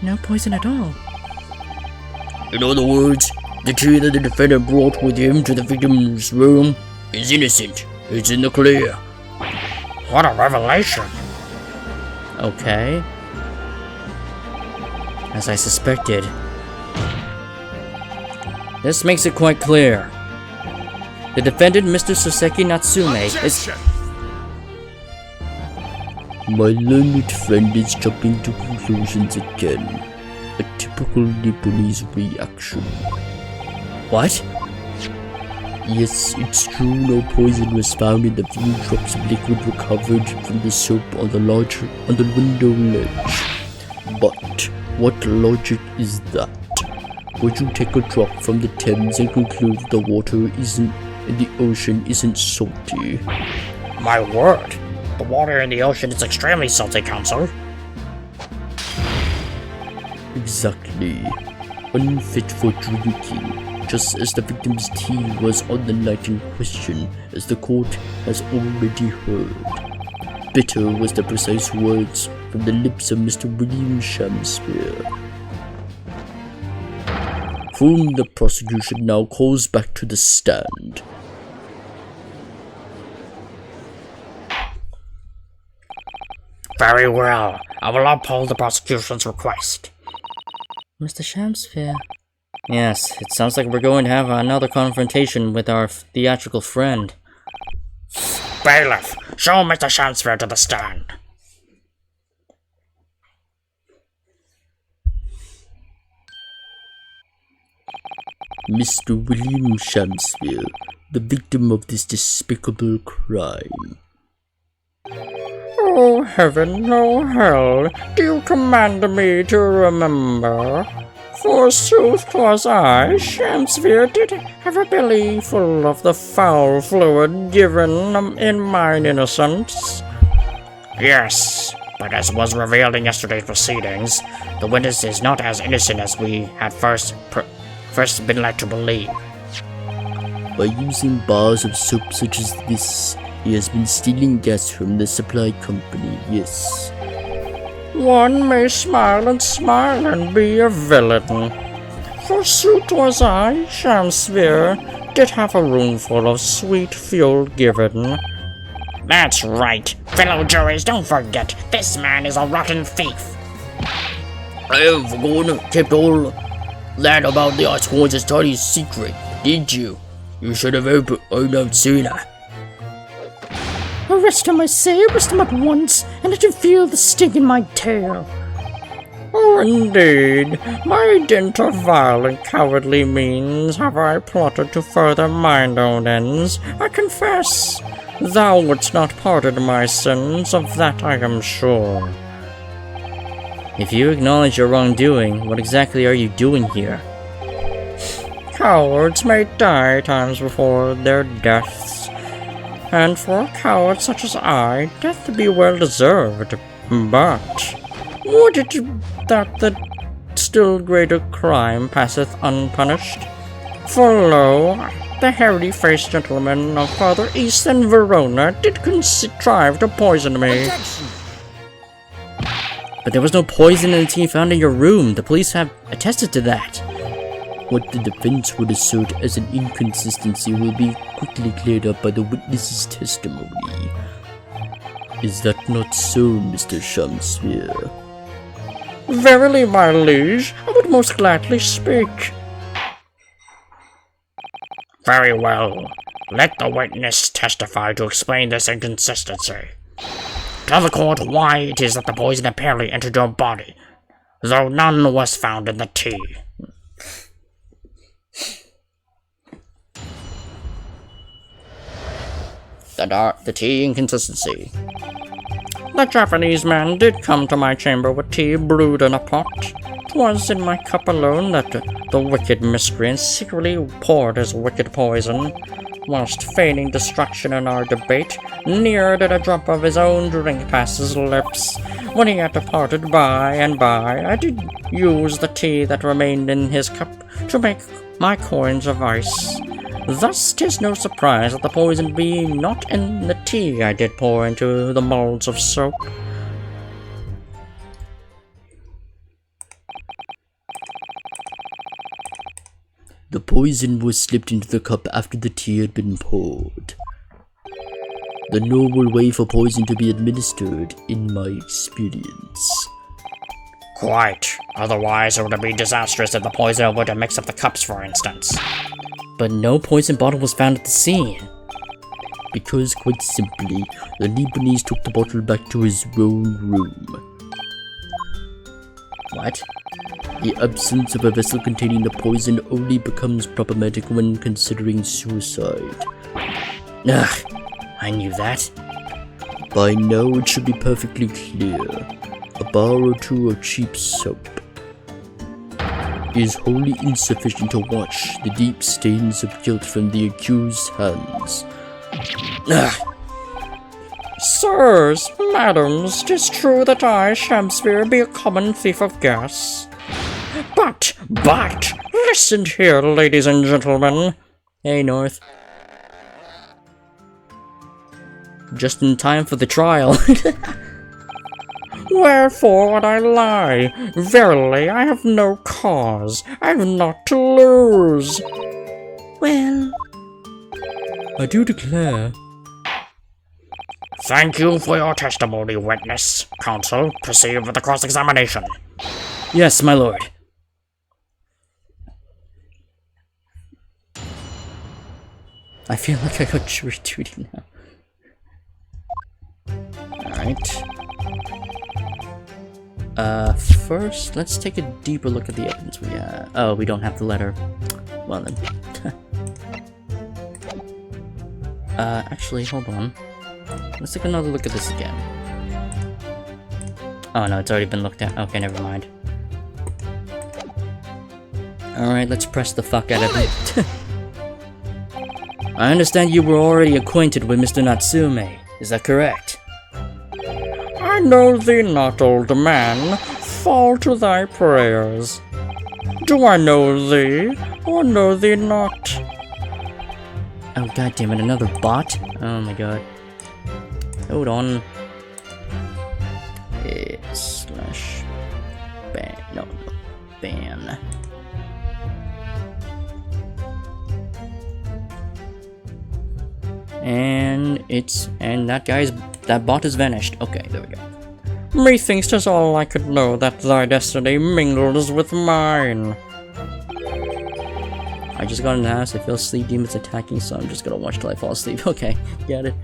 No poison at all. In other words, the tea that the defendant brought with him to the victim's room is innocent. It's in the clear. What a revelation! Okay. As I suspected. This makes it quite clear. The defendant, Mr. Soseki Natsume, is... My learned friend is jumping to conclusions again. A typical Nipponese reaction. What? Yes, it's true no poison was found in the few drops of liquid recovered from the soap on the window ledge. But what logic is that? Would you take a drop from the Thames and conclude the water in the ocean isn't salty? My word! The water in the ocean is extremely salty, Counsel. Exactly. Unfit for drinking, just as the victim's tea was on the night in question, as the court has already heard. Bitter was the precise words from the lips of Mr. William Shamspeare, whom the prosecution now calls back to the stand. Very well. I will uphold the prosecution's request. Mr. Shamsphere. Yes, it sounds like we're going to have another confrontation with our theatrical friend. Bailiff, show Mr. Shamsphere to the stand. Mr. William Shamsphere, the victim of this despicable crime. Oh heaven, oh hell, do you command me to remember? Forsooth 'twas I, Shamsphere, did have a belly full of the foul fluid given in mine innocence. Yes, but as was revealed in yesterday's proceedings, the witness is not as innocent as we had first been led to believe. By using bars of soap such as this, he has been stealing gas from the supply company, yes. One may smile and be a villain. Forsooth was I, Shamsphere, did have a room full of sweet fuel given. That's right. Fellow juries, don't forget, this man is a rotten thief. I have forgotten, kept all that about the Oscorn's study secret, did you? You should have owned up sooner. Arrest him, I say, arrest him at once, and let him feel the sting in my tail. Oh, indeed. By dint of vile and cowardly means have I plotted to further mine own ends, I confess. Thou wouldst not pardon my sins, of that I am sure. If you acknowledge your wrongdoing, what exactly are you doing here? Cowards may die times before their deaths, and for a coward such as I, death be well deserved. But would it that the still greater crime passeth unpunished? For lo, the hairy-faced gentleman of farther east than Verona did contrive to poison me. But there was no poison in the tea found in your room. The police have attested to that. What the defense would assert as an inconsistency will be quickly cleared up by the witness's testimony. Is that not so, Mr. Shamsphere? Verily, my liege, I would most gladly speak. Very well. Let the witness testify to explain this inconsistency. Tell the court why it is that the poison apparently entered your body, though none was found in the tea. The tea inconsistency. The Japanese man did come to my chamber with tea brewed in a pot. 'Twas in my cup alone that the wicked miscreant secretly poured his wicked poison. Whilst feigning destruction in our debate, near did a drop of his own drink pass his lips. When he had departed by and by, I did use the tea that remained in his cup to make my coins of ice. Thus 'tis no surprise that the poison being not in the tea I did pour into the molds of soap. The poison was slipped into the cup after the tea had been poured. The normal way for poison to be administered, in my experience. Quite. Otherwise, it would have been disastrous if the poisoner were to mix up the cups, for instance. But no poison bottle was found at the scene. Because, quite simply, the Lebanese took the bottle back to his own room. What? The absence of a vessel containing the poison only becomes problematic when considering suicide. Ugh, I knew that. By now it should be perfectly clear. A bar or two of cheap soap is wholly insufficient to wash the deep stains of guilt from the accused's hands. Ugh. Sirs, madams, 'tis true that I, Shamsphere, be a common thief of gas. But, listen here, ladies and gentlemen. Hey, North. Just in time for the trial. Wherefore would I lie? Verily, I have no cause. I have naught to lose. Well, I do declare. Thank you for your testimony, witness. Counsel, proceed with the cross-examination. Yes, my lord. I feel like I got jury duty now. Alright. First, let's take a deeper look at the evidence we have. Oh, we don't have the letter. Well then. Actually, hold on. Let's take another look at this again. Oh no, it's already been looked at. Okay, never mind. Alright, let's press the fuck out of it. I understand you were already acquainted with Mr. Natsume. Is that correct? I know thee not, old man. Fall to thy prayers. Do I know thee, or know thee not? Oh goddammit, another bot? Oh my god. Hold on. Slash ban. No, ban. And that bot is vanished. Okay, there we go. Methinks 'tis all I could know that thy destiny mingles with mine. I just got in the house, I feel sleep demons attacking, so I'm just gonna watch till I fall asleep. Okay, got it.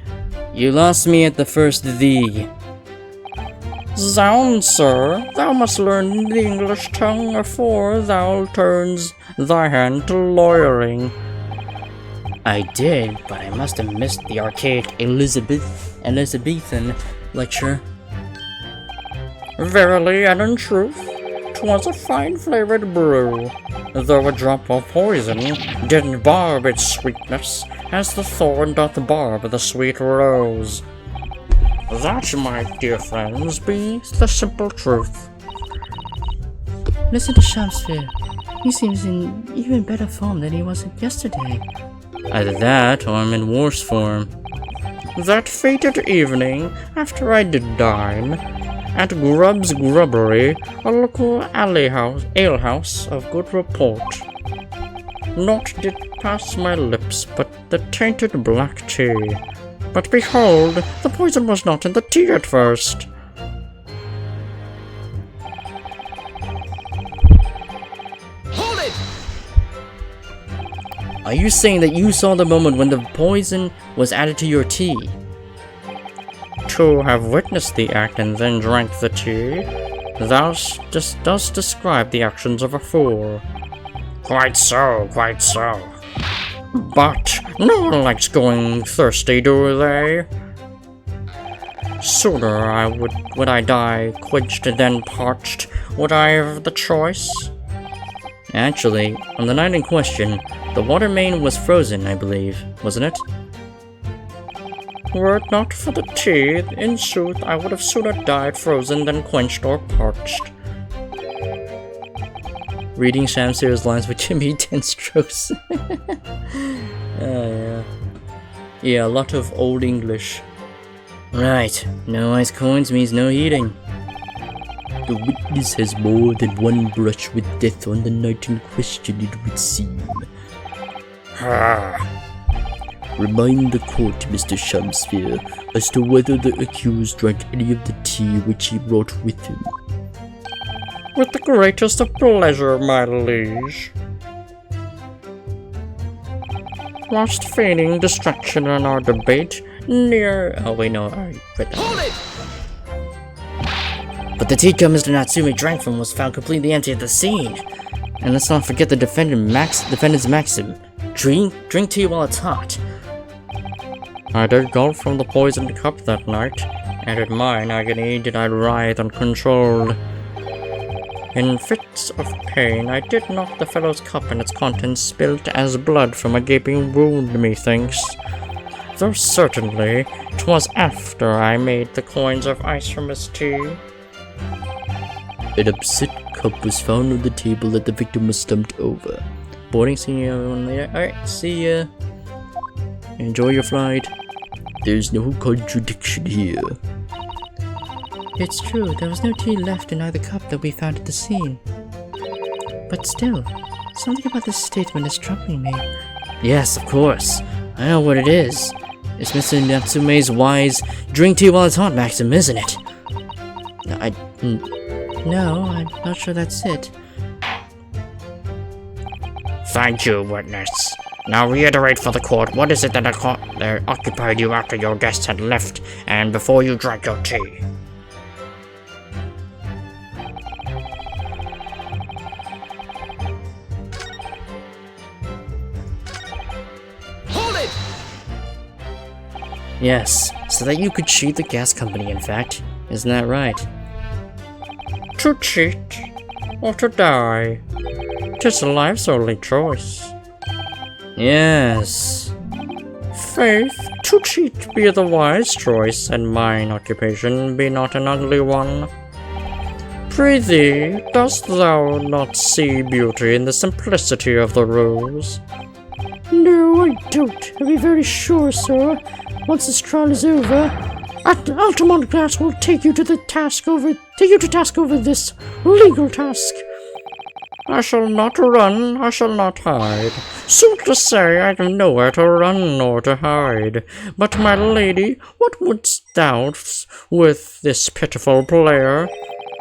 You lost me at the first thee. Zounds, sir, thou must learn the English tongue, afore thou turns thy hand to lawyering. I did, but I must have missed the archaic Elizabethan lecture. Verily and in truth, 'twas a fine-flavored brew, though a drop of poison did barb its sweetness, as the thorn doth barb the sweet rose. That, my dear friends, be the simple truth. Listen to Shamsphere. He seems in even better form than he was yesterday. Either that, or I'm in worse form. That fated evening, after I did dine, at Grubb's Grubbery, a local alehouse of good report. Naught did pass my lips but the tainted black tea. But behold, the poison was not in the tea at first. Are you saying that you saw the moment when the poison was added to your tea? To have witnessed the act and then drank the tea, thus does describe the actions of a fool. Quite so, quite so. But no one likes going thirsty, do they? Sooner would I die quenched than parched. Would I have the choice? Actually, on the night in question, the water main was frozen, I believe, wasn't it? Were it not for the tea, in sooth, I would have sooner died frozen than quenched or parched. Reading Shamsir's lines would give me 10 strokes. Yeah. Yeah, a lot of old English. Right, no ice coins means no eating. The witness has more than one brush with death on the night in question, it would seem. Remind the court, Mr. Shamsphere, as to whether the accused drank any of the tea which he brought with him. With the greatest of pleasure, my liege. Whilst feigning distraction in our debate, Oh wait, no, I read that. But the teacup Mr. Natsume drank from was found completely empty at the scene. And let's not forget the defendant's maxim. Drink tea while it's hot. I did gulp from the poisoned cup that night, and in mine agony did I writhe uncontrolled. In fits of pain, I did knock the fellow's cup and its contents spilt as blood from a gaping wound, methinks. Though certainly, 'twas after I made the coins of ice from his tea. An upset cup was found on the table that the victim was stumped over. Boarding, see you everyone later. Alright, see ya. Enjoy your flight. There's no contradiction here. It's true, there was no tea left in either cup that we found at the scene. But still, something about this statement is troubling me. Yes, of course. I know what it is. It's Mr. Natsume's wise drink tea while it's hot maxim, isn't it? No, I'm not sure that's it. Thank you, witness. Now reiterate for the court, what is it that occupied you after your guests had left and before you drank your tea? Yes, so that you could cheat the gas company, in fact. Isn't that right? To cheat, or to die? 'Tis life's only choice. Yes. Faith, to cheat be the wise choice, and mine occupation be not an ugly one. Prithee, dost thou not see beauty in the simplicity of the ruse? No, I don't. To be very sure, sir. Once this trial is over, Altamont Glass will take you to task over this legal task. I shall not run, I shall not hide. Sooth to say, I have nowhere to run nor to hide. But, my lady, what wouldst thou with this pitiful player?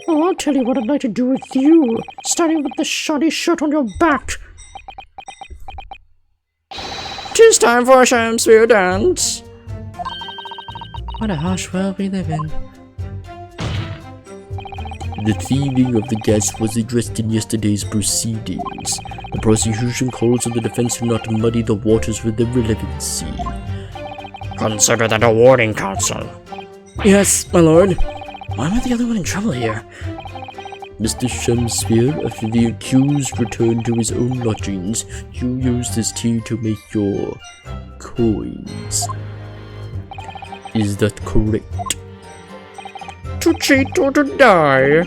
Oh, I'll tell you what I'd like to do with you, starting with the shoddy shirt on your back. 'Tis time for a Shamsphere dance. What a harsh world we live in. The thieving of the gas was addressed in yesterday's proceedings. The prosecution calls on the defense to not muddy the waters with irrelevancy. Consider that a warning, counsel. Yes, my lord. Why am I the only one in trouble here? Mr. Shamsphere, after the accused returned to his own lodgings, you used his tea to make your coins. Is that correct? To cheat or to die?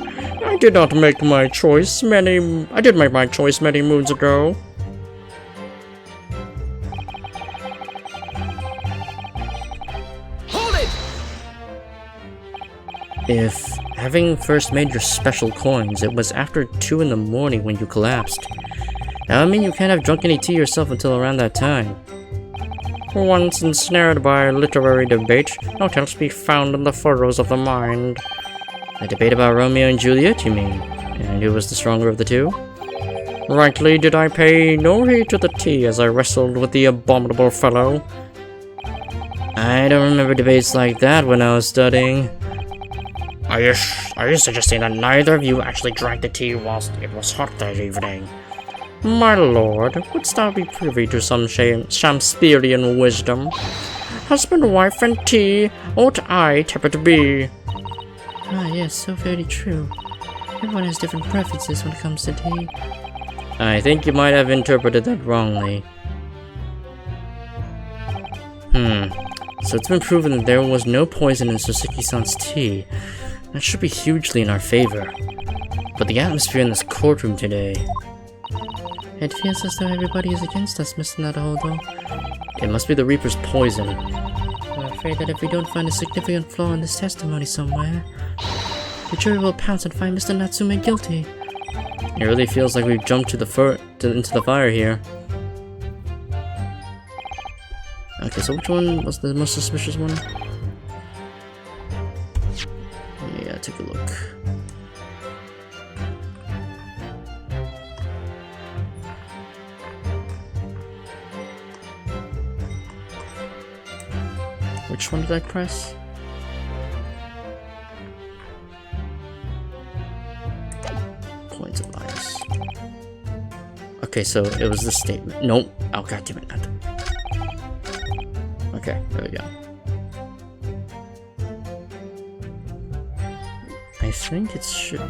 I did make my choice many moons ago. If having first made your special coins, it was after 2 in the morning when you collapsed. That would mean you can't have drunk any tea yourself until around that time. Once ensnared by literary debate, no tells be found in the furrows of the mind. A debate about Romeo and Juliet, you mean? And who was the stronger of the two? Rightly did I pay no heed to the tea as I wrestled with the abominable fellow. I don't remember debates like that when I was studying. Are you suggesting that neither of you actually drank the tea whilst it was hot that evening? My lord, wouldst thou be privy to some Shakespearean wisdom? Husband, wife, and tea, ought I tepid be? Ah, yes, so very true. Everyone has different preferences when it comes to tea. I think you might have interpreted that wrongly. So it's been proven that there was no poison in Soseki-san's tea. That should be hugely in our favor. But the atmosphere in this courtroom today... It feels as though everybody is against us, Mr. Naruhodo. It must be the Reaper's poison. I'm afraid that if we don't find a significant flaw in this testimony somewhere, the jury will pounce and find Mr. Natsume guilty. It really feels like we've jumped into the fire here. Okay, so which one was the most suspicious one? Yeah, take a look. Which one did I press? Points of bias. Okay, so it was the statement. Nope. Oh, goddammit, not. Okay, there we go. I think it should...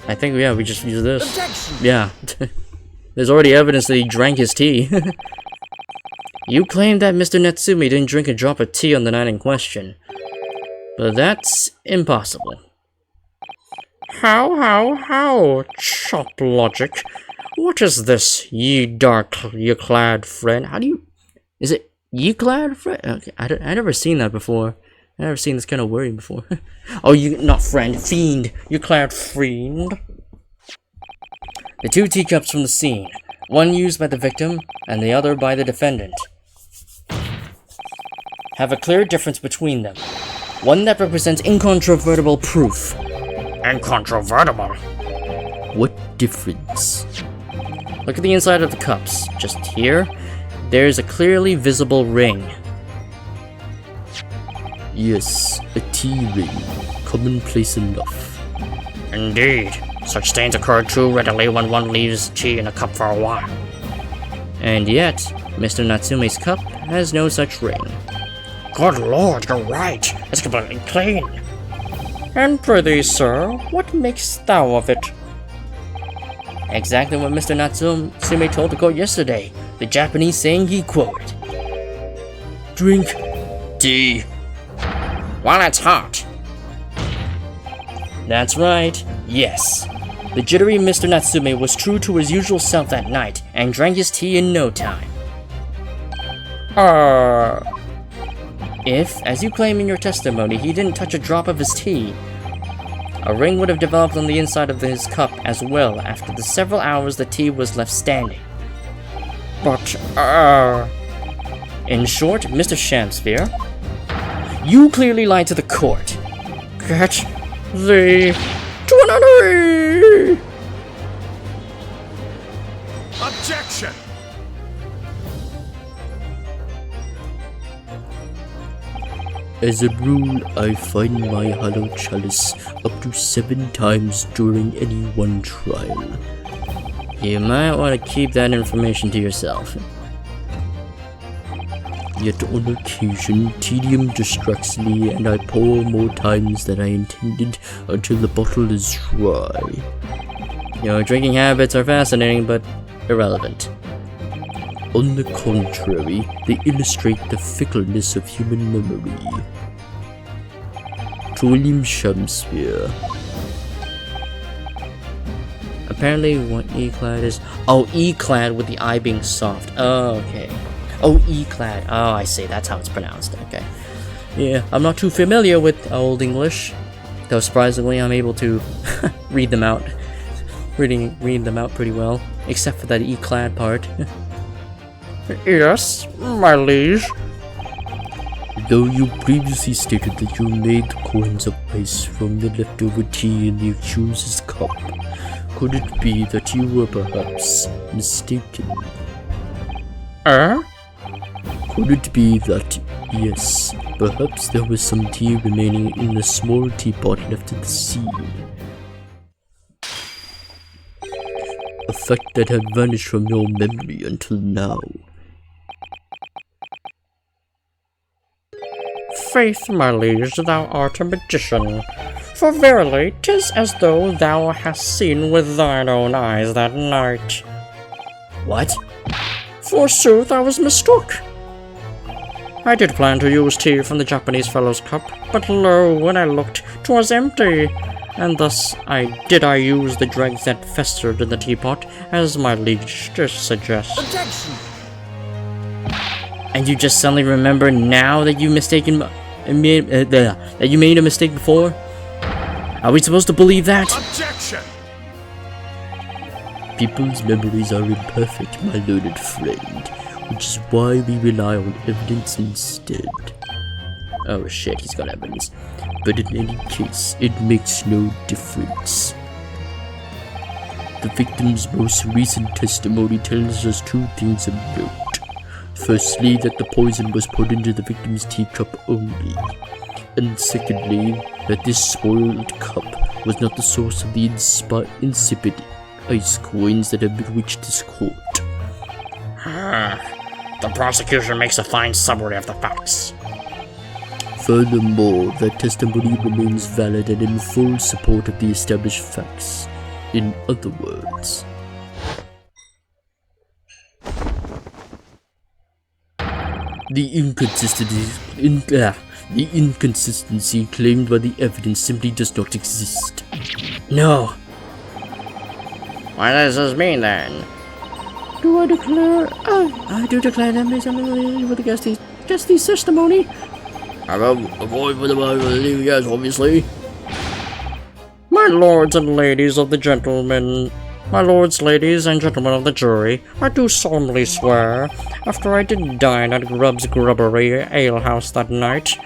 I think, yeah, we just use this. Objection! Yeah. There's already evidence that he drank his tea. You claim that Mr. Natsume didn't drink a drop of tea on the night in question. But that's impossible. How? Chop logic. What is this, ye clad friend? How do you... Is it ye clad friend? Okay, I never seen that before. I never seen this kind of wording before. Oh, you... not friend, fiend. You clad fiend. The 2 teacups from the scene. One used by the victim, and the other by the defendant. Have a clear difference between them. One that represents incontrovertible proof. Incontrovertible? What difference? Look at the inside of the cups. Just here, there's a clearly visible ring. Yes, a tea ring. Commonplace enough. Indeed. Such stains occur too readily when one leaves tea in a cup for a while. And yet, Mr. Natsume's cup has no such ring. Good lord, you're right. It's completely clean. And prithee, sir, what makest thou of it? Exactly what Mr. Natsume told the court yesterday. The Japanese saying he quoted. Drink tea while it's hot. That's right, yes. The jittery Mr. Natsume was true to his usual self that night and drank his tea in no time. If, as you claim in your testimony, he didn't touch a drop of his tea, a ring would have developed on the inside of his cup as well after the several hours the tea was left standing. But, In short, Mr. Shamsphere, you clearly lied to the court. Get thee to an nunnery! Objection! As a rule, I find my hollow chalice up to 7 times during any one trial. You might want to keep that information to yourself. Yet on occasion, tedium distracts me and I pour more times than I intended until the bottle is dry. Your drinking habits are fascinating, but irrelevant. On the contrary, they illustrate the fickleness of human memory. To William Shamsphere. Apparently what E-clad is... Oh, E-clad with the I being soft. Oh, okay. Oh, E-clad. Oh, I see. That's how it's pronounced. Okay. Yeah, I'm not too familiar with Old English, though surprisingly I'm able to read them out. Read them out pretty well, except for that E-clad part. Yes, my liege. Though you previously stated that you made coins of ice from the leftover tea in the accuser's cup, could it be that you were perhaps mistaken? Could it be that, yes, perhaps there was some tea remaining in the small teapot left at the scene? A fact that had vanished from your memory until now. Faith, my liege, thou art a magician. For verily, 'tis as though thou hast seen with thine own eyes that night. What? Forsooth, I was mistook. I did plan to use tea from the Japanese fellow's cup, but lo, when I looked, 'twas empty, and thus I use the dregs that festered in the teapot, as my liege suggests. Objection! And you just suddenly remember now that you that you made a mistake before? Are we supposed to believe that? Objection! People's memories are imperfect, my learned friend, which is why we rely on evidence instead. Oh shit, he's got evidence. But in any case, it makes no difference. The victim's most recent testimony tells us two things of note. Firstly, that the poison was put into the victim's teacup only. And secondly, that this spoiled cup was not the source of the insipid ice coins that have reached this court. The prosecution makes a fine summary of the facts. Furthermore, that testimony remains valid and in full support of the established facts. In other words, the inconsistency claimed by the evidence simply does not exist. No. What does this mean then? Do I declare? I do declare that based on the guest's testimony. Avoid with the believe, yes, obviously. My lords and ladies of the gentlemen, my lords, ladies, and gentlemen of the jury, I do solemnly swear, after I did dine at Grubb's Grubbery alehouse that night,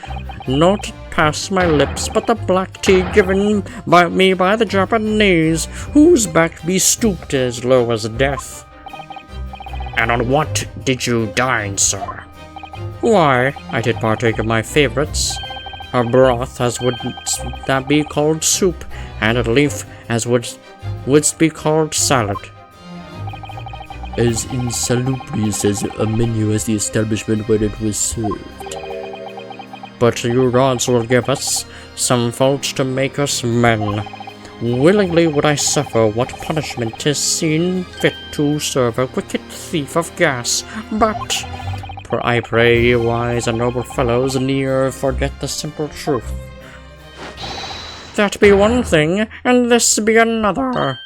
not pass my lips but the black tea given by me by the Japanese, whose back be stooped as low as death. And on what did you dine, sir? Why, I did partake of my favorites, a broth as would that be called soup, and a leaf as wouldst be called salad. As insalubrious as a menu as the establishment where it was served. But you gods will give us some faults to make us men. Willingly would I suffer what punishment 'tis seen fit to serve a wicked thief of gas, but I pray you wise and noble fellows ne'er forget the simple truth. That be one thing, and this be another.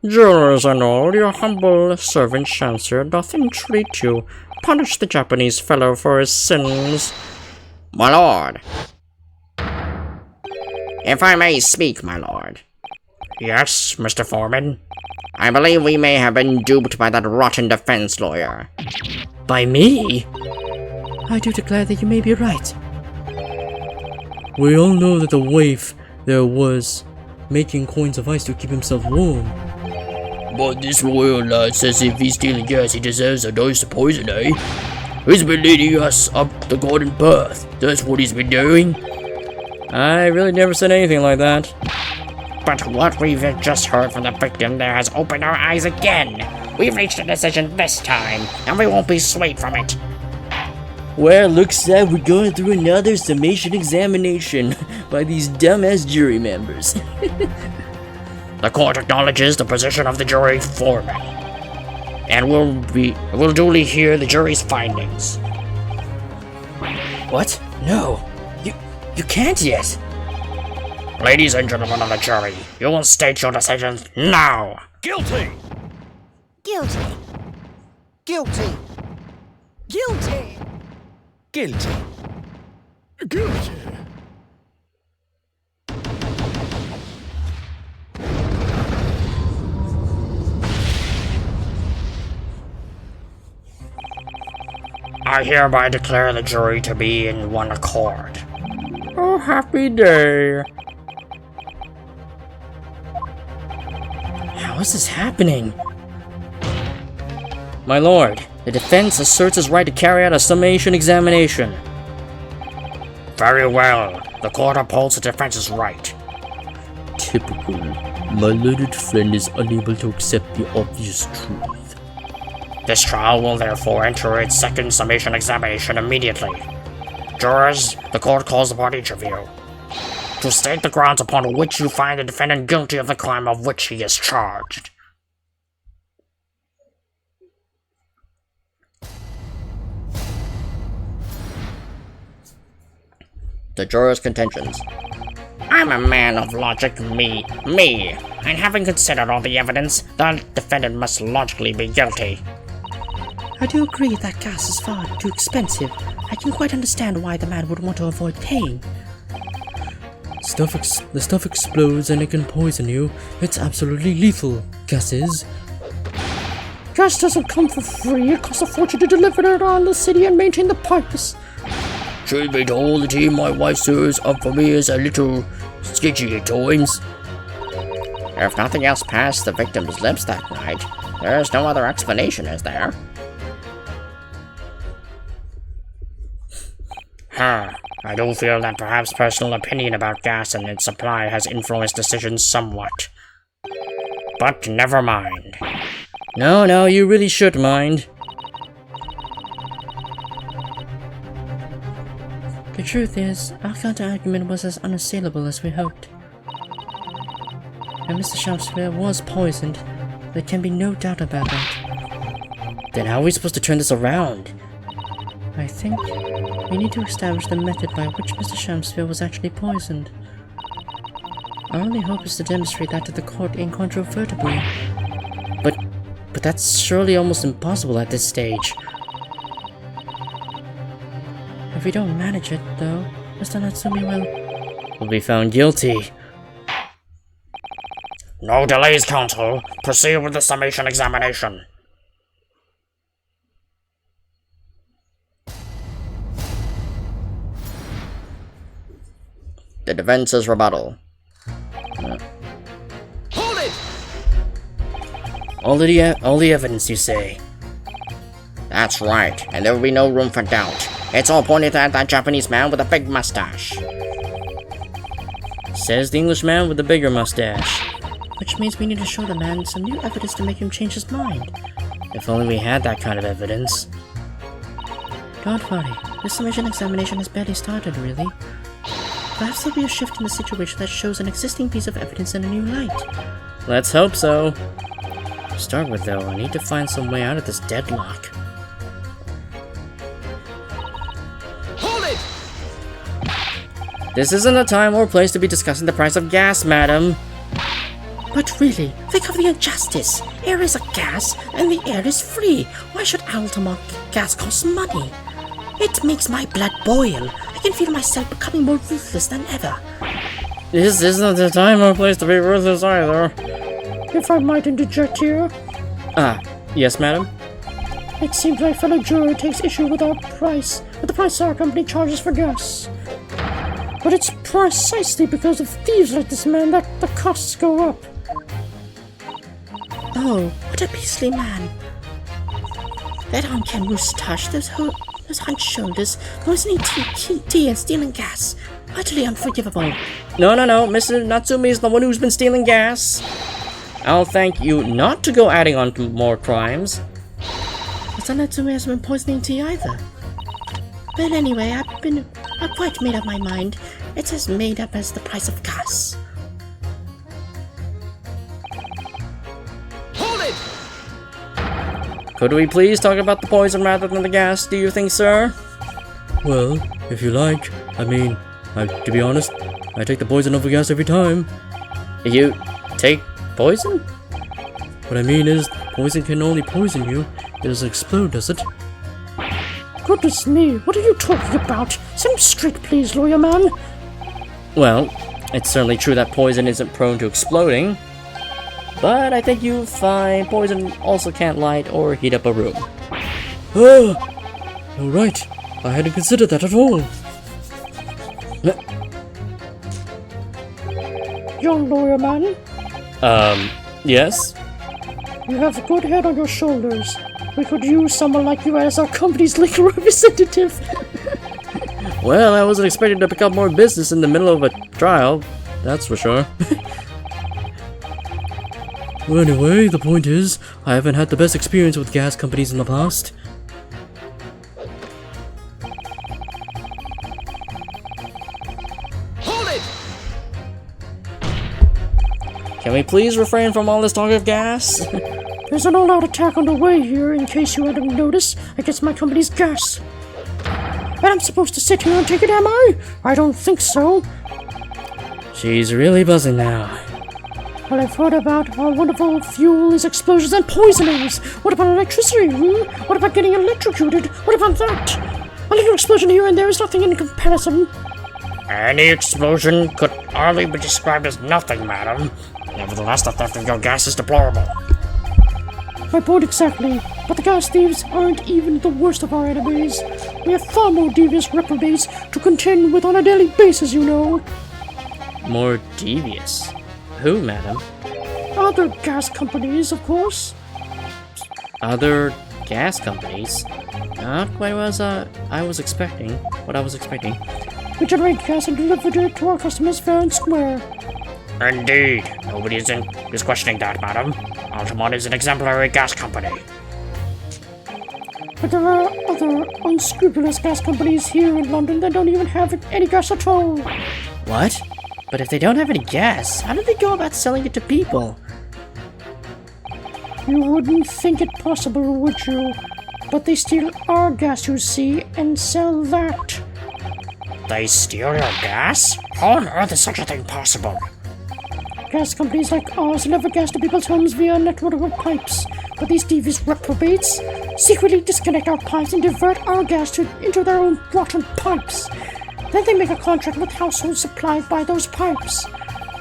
Jurors and all, your humble servant Chancellor doth entreat you, punish the Japanese fellow for his sins. My lord. If I may speak, my lord. Yes, Mr. Foreman. I believe we may have been duped by that rotten defense lawyer. By me? I do declare that you may be right. We all know that the waif there was making coins of ice to keep himself warm. But this royal lad says if he's stealing gas, he deserves a dose of poison, eh? He's been leading us up the garden path. That's what he's been doing. I really never said anything like that. But what we've just heard from the victim there has opened our eyes again. We've reached a decision this time, and we won't be swayed from it. Well, looks like we're going through another summation examination by these dumbass jury members. The court acknowledges the position of the jury foreman, and will duly hear the jury's findings. What? No. You can't yet. Ladies and gentlemen of the jury, you will state your decisions now. Guilty! Guilty. Guilty. Guilty! Guilty. I hereby declare the jury to be in one accord. Oh, happy day. How is this happening? My lord, the defense asserts its right to carry out a summation examination. Very well. The court upholds the defense's right. Typical. My learned friend is unable to accept the obvious truth. This trial will therefore enter its second summation examination immediately. Jurors, the court calls upon each of you to state the grounds upon which you find the defendant guilty of the crime of which he is charged. The jurors' contentions. I'm a man of logic, me. And having considered all the evidence, the defendant must logically be guilty. I do agree that gas is far too expensive. I can quite understand why the man would want to avoid paying. The stuff explodes and it can poison you. It's absolutely lethal. Gas is. Gas doesn't come for free. It costs a fortune to deliver it around the city and maintain the pipes. Truth be told, the tea my wife serves up for me is a little sketchy at times. If nothing else passed the victim's lips that night, there's no other explanation, is there? I do feel that perhaps personal opinion about gas and its supply has influenced decisions somewhat. But never mind. No, you really should mind. The truth is, our counter-argument was as unassailable as we hoped. And Mr. Champspeare was poisoned. There can be no doubt about that. Then how are we supposed to turn this around? I think we need to establish the method by which Mr. Champspeare was actually poisoned. Our only hope is to demonstrate that to the court incontrovertibly. But that's surely almost impossible at this stage. If we don't manage it, though, Mr. Natsumi will be found guilty. No delays, counsel. Proceed with the summation examination. The defense's rebuttal. Hold it! All the evidence, you say? That's right, and there will be no room for doubt. It's all pointed at that Japanese man with a big mustache. Says the Englishman with the bigger mustache. Which means we need to show the man some new evidence to make him change his mind. If only we had that kind of evidence. Don't worry, this summation examination has barely started, really. Perhaps there'll be a shift in the situation that shows an existing piece of evidence in a new light. Let's hope so. To start with, though, I need to find some way out of this deadlock. Hold it! This isn't a time or place to be discussing the price of gas, madam. But really, think of the injustice. Air is a gas, and the air is free. Why should Altamont gas cost money? It makes my blood boil. I can feel myself becoming more ruthless than ever. This isn't the time or place to be ruthless either. If I might interject here. Yes, madam? It seems my fellow juror takes issue with the price our company charges for gas. But it's precisely because of thieves like this man that the costs go up. Oh, what a beastly man. That uncanny moustache, those hunched shoulders, poisoning tea and stealing gas. Utterly unforgivable. No, Mr. Natsumi is the one who's been stealing gas. I'll thank you not to go adding on to more crimes. Mr. Natsumi hasn't been poisoning tea either. But anyway, I've quite made up my mind. It's as made up as the price of gas. Hold it! Could we please talk about the poison rather than the gas, do you think, sir? Well, if you like. I mean, to be honest, I take the poison over gas every time. You take poison? What I mean is, poison can only poison you. It doesn't explode, does it? Goodness me, what are you talking about? Set him straight, please, lawyer man. Well, it's certainly true that poison isn't prone to exploding, but I think you'll find poison also can't light or heat up a room. Oh, right. I hadn't considered that at all. Young lawyer man, Yes? you have a good head on your shoulders. We could use someone like you as our company's legal representative. Well, I wasn't expecting to pick up more business in the middle of a trial, that's for sure. Well, anyway, the point is, I haven't had the best experience with gas companies in the past. Hold it! Can we please refrain from all this talk of gas? There's an all-out attack on the way here, in case you hadn't noticed, against my company's gas. And I'm supposed to sit here and take it, am I? I don't think so. She's really buzzing now. Well, I've heard about how wonderful fuel is explosions and poisonings. What about electricity, What about getting electrocuted? What about that? A little explosion here and there is nothing in comparison. Any explosion could hardly be described as nothing, madam. Nevertheless, the theft of your gas is deplorable. My point exactly. But the gas thieves aren't even the worst of our enemies. We have far more devious reprobates to contend with on a daily basis, you know. More devious? Who, madam? Other gas companies, of course. Other gas companies? Not quite what I was expecting. We generate gas and deliver it to our customers fair and square. Indeed. Nobody is questioning that, madam. Altamont is an exemplary gas company. But there are other unscrupulous gas companies here in London that don't even have any gas at all. What? But if they don't have any gas, how do they go about selling it to people? You wouldn't think it possible, would you? But they steal our gas, you see, and sell that. They steal your gas? How on earth is such a thing possible? Gas companies like ours deliver gas to people's homes via a network of pipes. But these devious reprobates secretly disconnect our pipes and divert our gas into their own rotten pipes. Then they make a contract with households supplied by those pipes,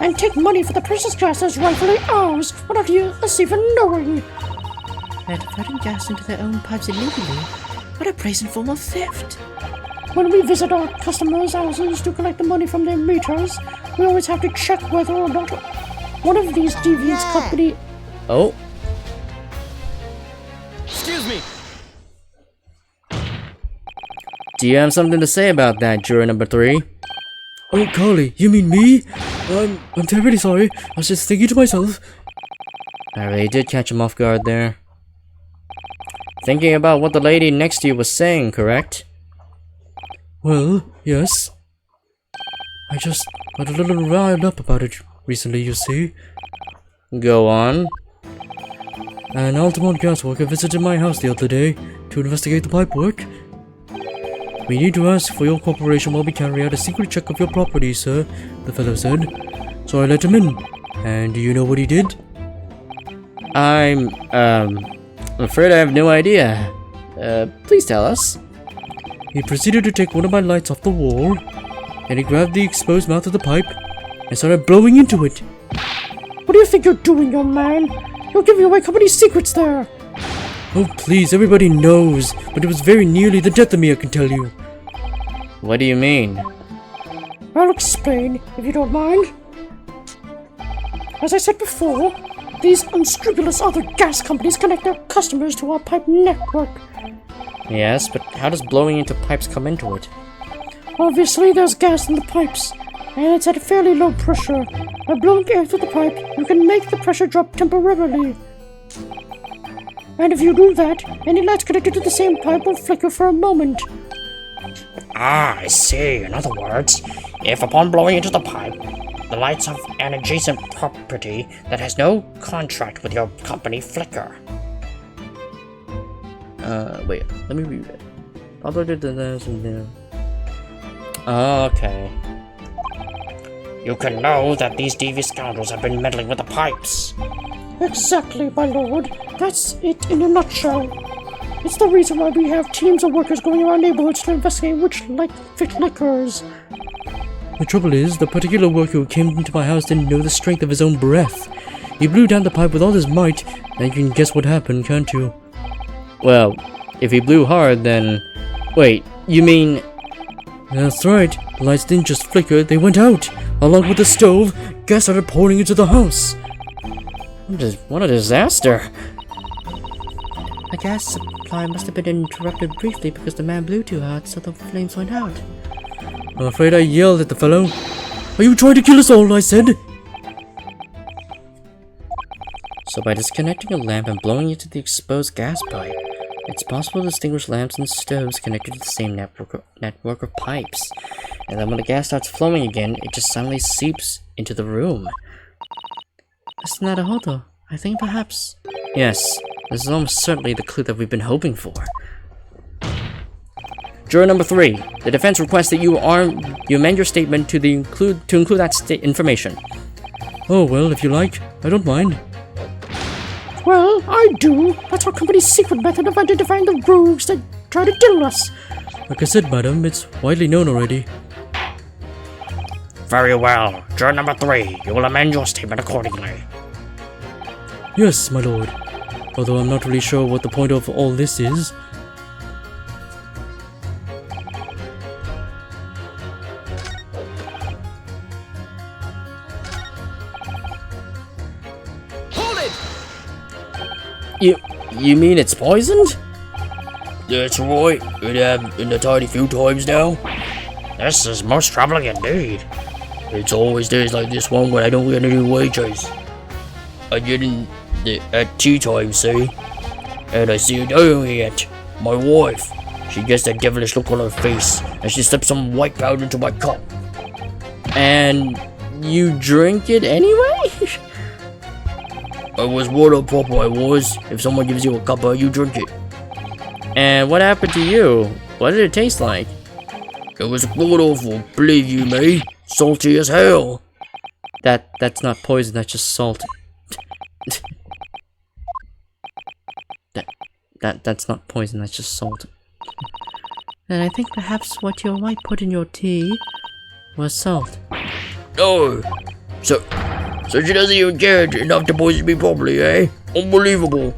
and take money for the precious gas that's rightfully ours, without us even knowing. They're diverting gas into their own pipes illegally. What a brazen form of theft! When we visit our customers' houses to collect the money from their meters, we always have to check whether or not one of these deviants company... Oh. Excuse me! Do you have something to say about that, juror number 3? Oh, Carly, you mean me? I'm terribly sorry. I was just thinking to myself. I really did catch him off guard there. Thinking about what the lady next to you was saying, correct? Well, yes. I just got a little riled up about it recently, you see. Go on. An Altamont gas worker visited my house the other day to investigate the pipe work. We need to ask for your cooperation while we carry out a secret check of your property, sir, the fellow said. So I let him in. And do you know what he did? I'm afraid I have no idea. Please tell us. He proceeded to take one of my lights off the wall, and he grabbed the exposed mouth of the pipe and started blowing into it. What do you think you're doing, young man? You're giving away company secrets there. Oh, please, everybody knows, but it was very nearly the death of me, I can tell you. What do you mean? I'll explain, if you don't mind. As I said before, these unscrupulous other gas companies connect their customers to our pipe network. Yes, but how does blowing into pipes come into it? Obviously, there's gas in the pipes, and it's at a fairly low pressure. By blowing air through the pipe, you can make the pressure drop temporarily. And if you do that, any lights connected to the same pipe will flicker for a moment. Ah, I see. In other words, if upon blowing into the pipe, the lights of an adjacent property that has no contract with your company flicker. Wait, let me read it. Okay. You can know that these devious scoundrels have been meddling with the pipes. Exactly, my lord. That's it in a nutshell. It's the reason why we have teams of workers going around neighborhoods to investigate which liquors. The trouble is, the particular worker who came into my house didn't know the strength of his own breath. He blew down the pipe with all his might, and you can guess what happened, can't you? Well, if he blew hard, then... Wait, you mean... That's right. The lights didn't just flicker, they went out. Along with the stove, gas started pouring into the house. What a disaster. The gas supply must have been interrupted briefly because the man blew too hard, so the flames went out. I'm afraid I yelled at the fellow. Are you trying to kill us all, I said? So by disconnecting a lamp and blowing it to the exposed gas pipe, it's possible to distinguish lamps and stoves connected to the same network of pipes. And then when the gas starts flowing again, it just suddenly seeps into the room. That's not a hodo. I think perhaps... Yes, this is almost certainly the clue that we've been hoping for. Juror number 3, the defense requests that you amend your statement to include that information. Oh, well, if you like. I don't mind. Well, I do. That's our company's secret method of identifying the rogues that try to kill us. Like I said, madam, it's widely known already. Very well. Juror number 3, you will amend your statement accordingly. Yes, my lord. Although I'm not really sure what the point of all this is. You mean it's poisoned? That's right. It happened a tiny few times now. This is most troubling indeed. It's always days like this one when I don't get any wages. I get in at tea time, see? And I see her doing it. My wife. She gets that devilish look on her face, and she slips some white powder into my cup. And you drink it anyway? I was brought up proper, I was. If someone gives you a cuppa, you drink it. And what happened to you? What did it taste like? It was god awful, believe you me. Salty as hell. That's not poison, that's just salt. That's not poison, that's just salt. And I think perhaps what your wife put in your tea was salt. No. So she doesn't even care enough to poison me properly, eh? Unbelievable.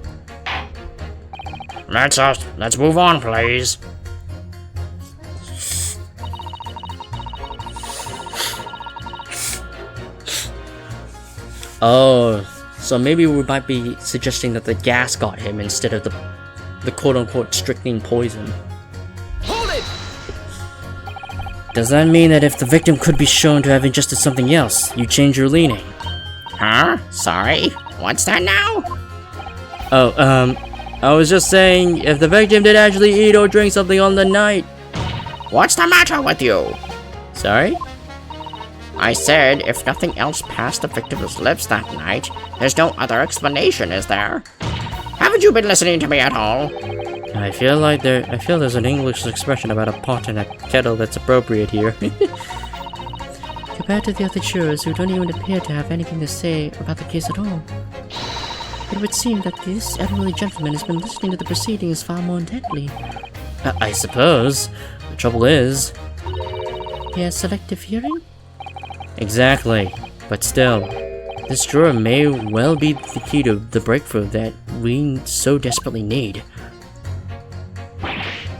That's us. Let's move on, please. Oh, so maybe we might be suggesting that the gas got him instead of the quote-unquote strychnine poison. Hold it! Does that mean that if the victim could be shown to have ingested something else, you change your leaning? Huh? Sorry? What's that now? Oh, I was just saying, if the victim did actually eat or drink something on the night. What's the matter with you? Sorry? I said if nothing else passed the victim's lips that night, there's no other explanation, is there? Haven't you been listening to me at all? I feel there's an English expression about a pot and a kettle that's appropriate here. Compared to the other jurors who don't even appear to have anything to say about the case at all. It would seem that this elderly gentleman has been listening to the proceedings far more intently. I suppose. The trouble is... He has selective hearing? Exactly. But still, this juror may well be the key to the breakthrough that we so desperately need.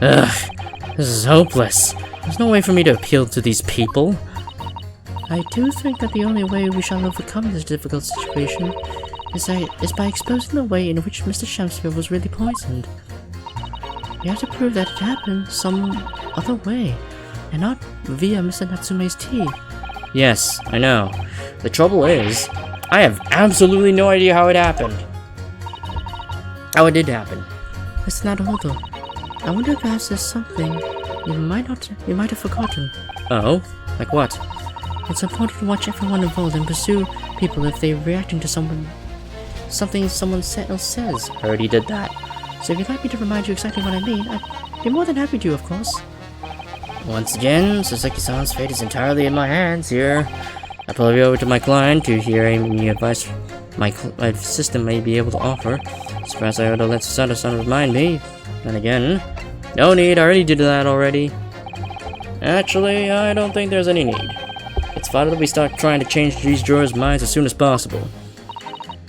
Ugh, this is hopeless. There's no way for me to appeal to these people. I do think that the only way we shall overcome this difficult situation is by exposing the way in which Mr. Shamsfield was really poisoned. We have to prove that it happened some other way, and not via Mr. Natsume's tea. Yes, I know. The trouble is, I have absolutely no idea how it happened. How it did happen. Mr. Naruhodo, I wonder if perhaps there's something you might have forgotten. Oh? Like what? It's important to watch everyone involved and pursue people if they're reacting to something someone else says. I already did that. So if you'd like me to remind you exactly what I mean, I'd be more than happy to, of course. Once again, Sasaki-san's fate is entirely in my hands here. I'll probably go over to my client to hear any advice my system may be able to offer. Perhaps I ought to let Susanoo-san remind me. Then again, no need, I already did that already. Actually, I don't think there's any need. It's vital that we start trying to change these drawers' minds as soon as possible.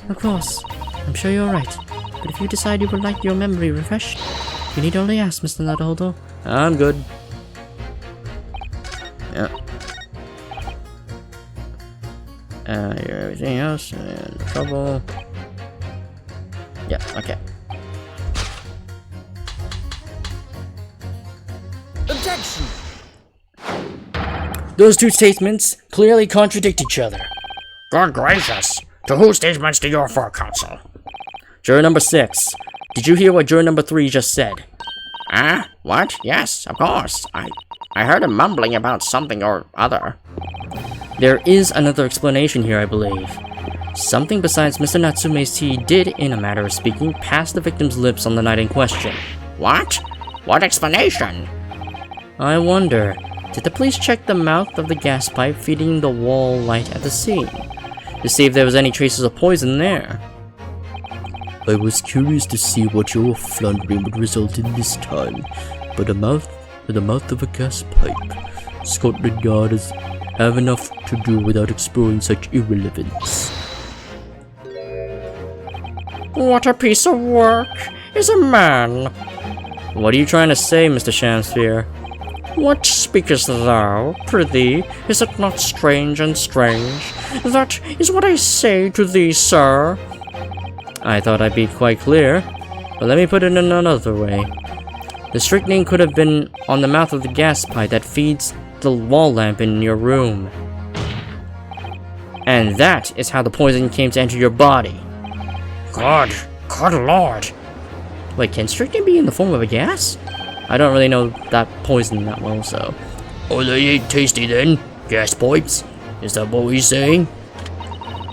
Of course. I'm sure you're right. But if you decide you would like your memory refreshed, you need only ask, Mr. Naruhodo. I'm good. Yeah. Everything else and trouble. Yeah, okay. Objection! Those two statements clearly contradict each other. Good gracious. To whose statements do you refer, Counsel? Juror number 6. Did you hear what juror number 3 just said? What? Yes, of course. I heard him mumbling about something or other. There is another explanation here, I believe. Something besides Mr. Natsume's tea did, in a matter of speaking, pass the victim's lips on the night in question. What? What explanation? I wonder, did the police check the mouth of the gas pipe feeding the wall light at the scene to see if there was any traces of poison there? I was curious to see what your floundering would result in this time, but the mouth of a gas pipe, Scotland Yard have enough to do without exploring such irrelevance. What a piece of work is a man. What are you trying to say, Mr. Shamsphere? What speakest thou, prithee? Is it not strange and strange? That is what I say to thee, sir. I thought I'd be quite clear, but let me put it in another way. The strychnine could have been on the mouth of the gas pipe that feeds the wall lamp in your room. And that is how the poison came to enter your body. Good lord. Wait, can strychnine be in the form of a gas? I don't really know that poison that well, so... Oh, they ain't tasty then? Gas pipes? Is that what he's saying?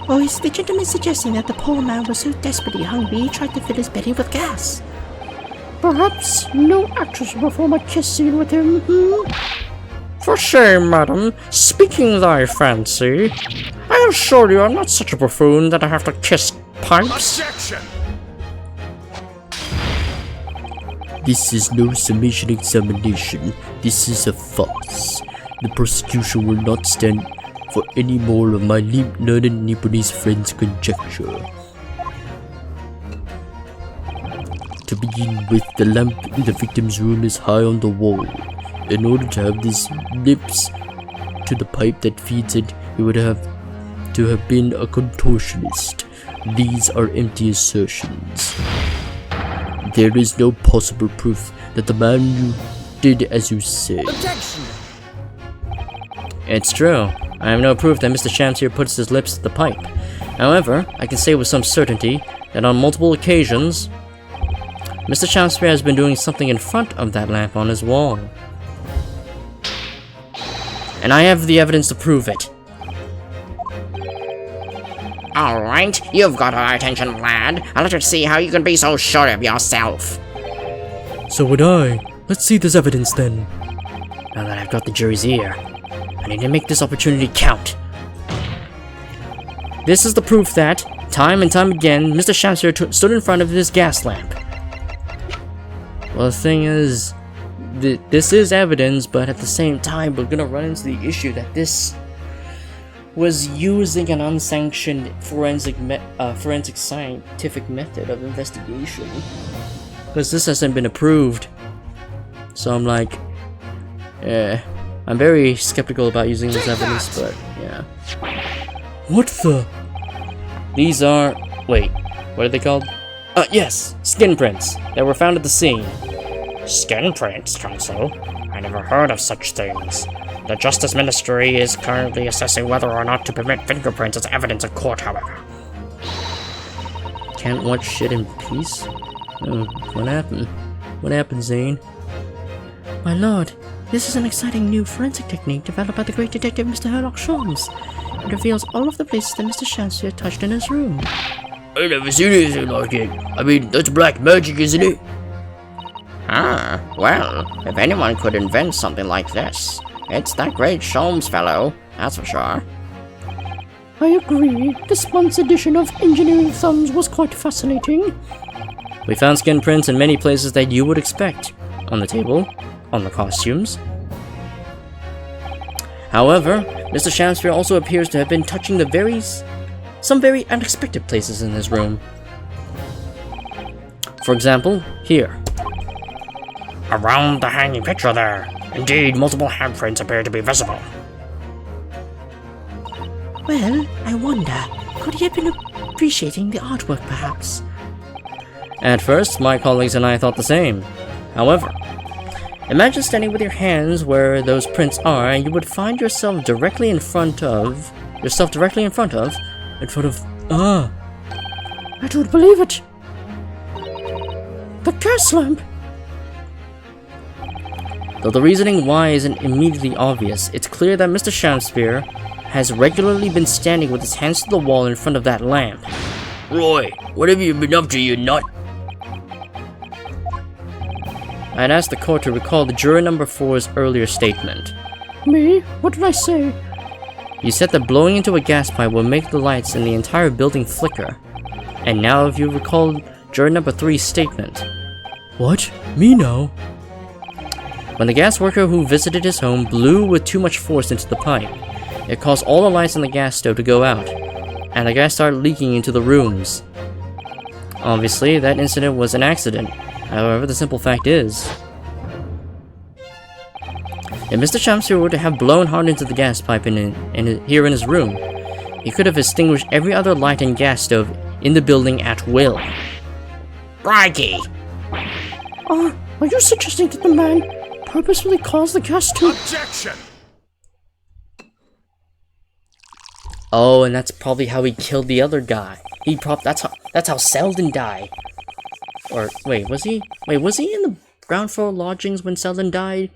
Or is the gentleman suggesting that the poor man was so desperately hungry he tried to fill his belly with gas? Perhaps no actress will perform a kiss scene with him, For shame, madam. Speaking thy fancy. I assure you I'm not such a buffoon that I have to kiss pipes. Objection! This is no summation examination. This is a farce. The prosecution will not stand for any more of my learned Nipponese friend's conjecture. To begin with, the lamp in the victim's room is high on the wall. In order to have these lips to the pipe that feeds it, he would have to have been a contortionist. These are empty assertions. There is no possible proof that the man you did as you said. Objection! It's true. I have no proof that Mr. Shamsphere puts his lips to the pipe. However, I can say with some certainty that on multiple occasions, Mr. Shamsphere has been doing something in front of that lamp on his wall. And I have the evidence to prove it. Alright, you've got our attention, lad. I'll let you see how you can be so sure of yourself. So would I. Let's see this evidence then. Now that I've got the jury's ear, I need to make this opportunity count. This is the proof that, time and time again, Mr. Shamsphere stood in front of this gas lamp. Well, the thing is, this is evidence, but at the same time, we're gonna run into the issue that this was using an unsanctioned forensic scientific method of investigation. Because this hasn't been approved. So I'm like, I'm very skeptical about using this evidence, but yeah. What the? These are, wait, what are they called? Yes, skin prints that were found at the scene. Skin prints, Counsel? I never heard of such things. The Justice Ministry is currently assessing whether or not to permit fingerprints as evidence in court, however. Can't watch shit in peace? Oh, what happened? What happened, Zane? My lord, this is an exciting new forensic technique developed by the great detective Mr. Herlock Sholmes. It reveals all of the places that Mr. Shamsphere touched in his room. I never seen anything like it. I mean, that's black magic, isn't it? Ah, well, if anyone could invent something like this, it's that great Sholmes fellow, that's for sure. I agree. This month's edition of Engineering Thumbs was quite fascinating. We found skin prints in many places that you would expect. On the table, on the costumes. However, Mr. Shamsphere also appears to have been touching some very unexpected places in his room. For example, here. Around the hanging picture there, indeed, multiple handprints appear to be visible. Well, I wonder, could he have been appreciating the artwork perhaps? At first, my colleagues and I thought the same. However, imagine standing with your hands where those prints are, and you would find yourself directly in front of... I don't believe it. The gas lamp. Though the reasoning why isn't immediately obvious, it's clear that Mr. Shamsphere has regularly been standing with his hands to the wall in front of that lamp. Roy, what have you been up to, you nut? I'd asked the court to recall the juror number 4's earlier statement. Me? What did I say? You said that blowing into a gas pipe will make the lights in the entire building flicker. And now if you recall juror number 3's statement. What? Me now? When the gas worker who visited his home blew with too much force into the pipe, it caused all the lights in the gas stove to go out, and the gas started leaking into the rooms. Obviously, that incident was an accident. However, the simple fact is, if Mr. Shamsphere were to have blown hard into the gas pipe here in his room, he could have extinguished every other light and gas stove in the building at will. Crikey! Are you suggesting that the man purposefully caused the gas to... Objection! Oh, and that's probably how he killed the other guy. That's how Selden died. Or wait, was he in the ground floor lodgings when Selden died?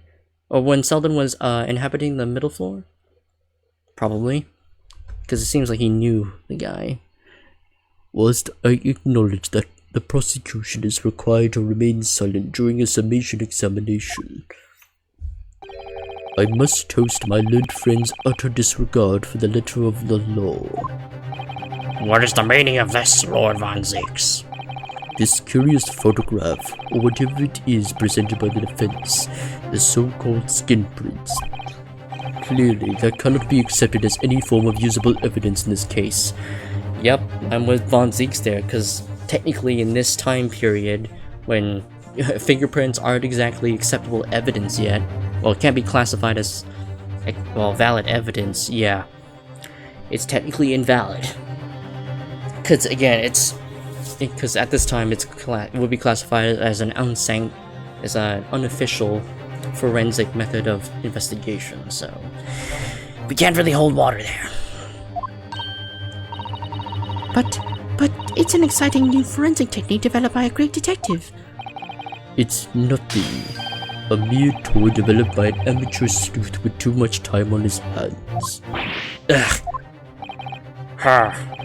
Or when Selden was inhabiting the middle floor? Probably. Because it seems like he knew the guy. Whilst I acknowledge that the prosecution is required to remain silent during a summation examination, I must toast my learned friend's utter disregard for the letter of the law. What is the meaning of this, Lord Von Zieks? This curious photograph, or whatever it is presented by the defense, the so-called skin prints. Clearly, that cannot be accepted as any form of usable evidence in this case. Yep, I'm with Von Zieks there, because technically in this time period, when fingerprints aren't exactly acceptable evidence yet, well, it can't be classified as, well, valid evidence, yeah. It's technically invalid. Because, again, because at this time it would be classified as an unofficial forensic method of investigation, so we can't really hold water there. But it's an exciting new forensic technique developed by a great detective. It's nothing. A mere toy developed by an amateur sleuth with too much time on his hands. Ugh.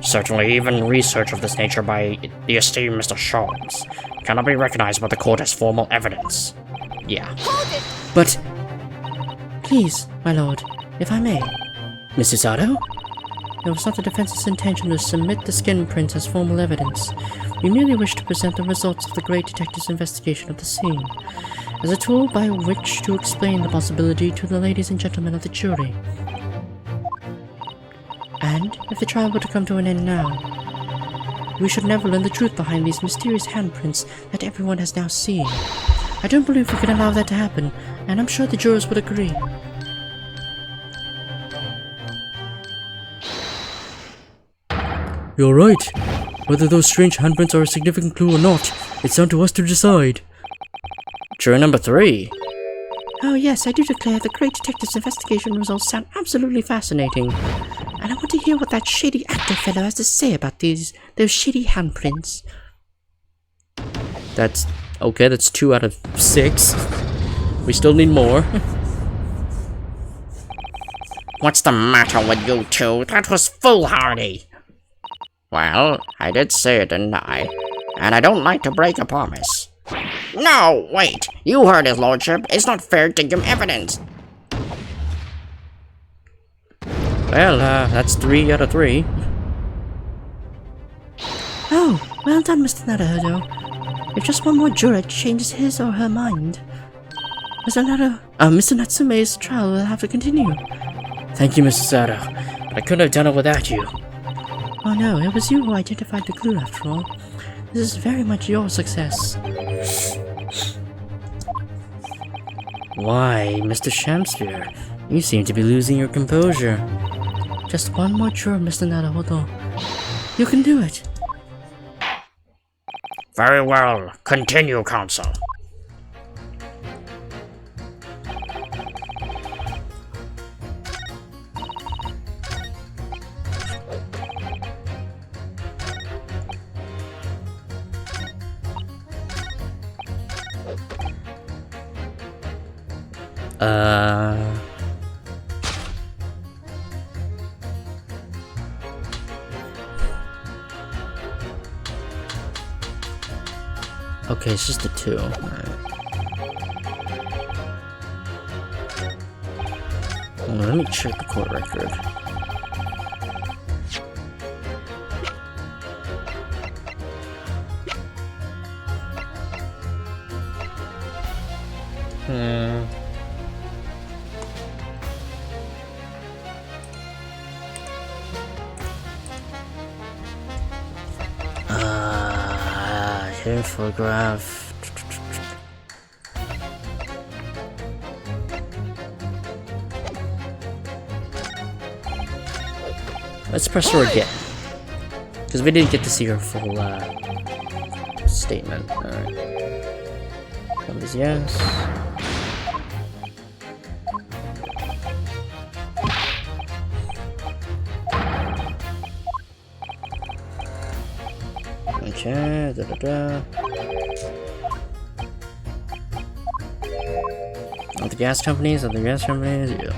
Certainly, even research of this nature by the esteemed Mr. Sholmes cannot be recognized by the court as formal evidence. Yeah. But, Please, my lord, if I may. Mrs. Otto? It was not the defense's intention to submit the skin prints as formal evidence. We merely wish to present the results of the great detective's investigation of the scene, as a tool by which to explain the possibility to the ladies and gentlemen of the jury. And, if the trial were to come to an end now, we should never learn the truth behind these mysterious handprints that everyone has now seen. I don't believe we can allow that to happen, and I'm sure the jurors would agree. You're right. Whether those strange handprints are a significant clue or not, it's down to us to decide. Juror number 3. Oh yes, I do declare the great detective's investigation results sound absolutely fascinating. And I want to hear what that shady actor fellow has to say about those shady handprints. That's okay, that's 2 out of 6. We still need more. What's the matter with you two? That was foolhardy. Well, I did say it, didn't I? And I don't like to break a promise. No, wait. You heard his lordship. It's not fair to give evidence. Well, that's 3 out of 3. Oh, well done, Mr. Naruhodo. If just one more juror changes his or her mind, Mr. Natsume's trial will have to continue. Thank you, Mr. Sato. But I couldn't have done it without you. Oh no, it was you who identified the clue after all. This is very much your success. Why, Mr. Shamsphere? You seem to be losing your composure. Just one more juror, Mr. Naruhodo. You can do it. Very well. Continue, Counsel. Okay, it's just the two. Alright. Let me check the court record. Hidden photograph. Let's press her again, because we didn't get to see her full statement. Alright. That was yes. Okay, Other gas companies, yeah.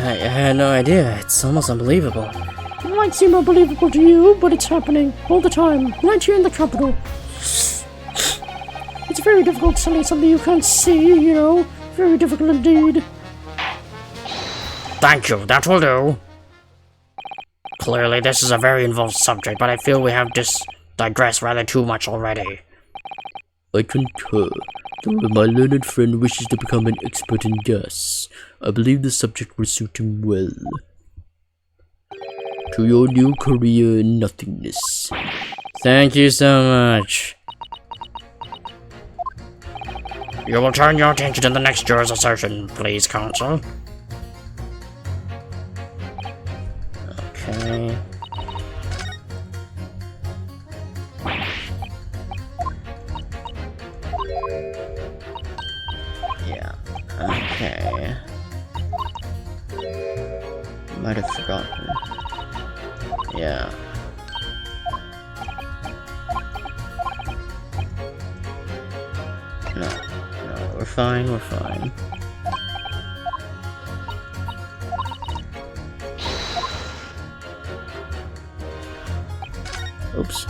I had no idea. It's almost unbelievable. It might seem unbelievable to you, but it's happening all the time, right here in the capital. It's very difficult selling something you can't see, you know. Very difficult indeed. Thank you, that will do. Clearly, this is a very involved subject, but I feel we have digressed rather too much already. I concur. Though my learned friend wishes to become an expert in gas, I believe the subject will suit him well. To your new career in nothingness. Thank you so much. You will turn your attention to the next juror's assertion, please, Counsel. Okay. Yeah. Okay. Might have forgotten. Yeah. No, we're fine, we're fine. Oops.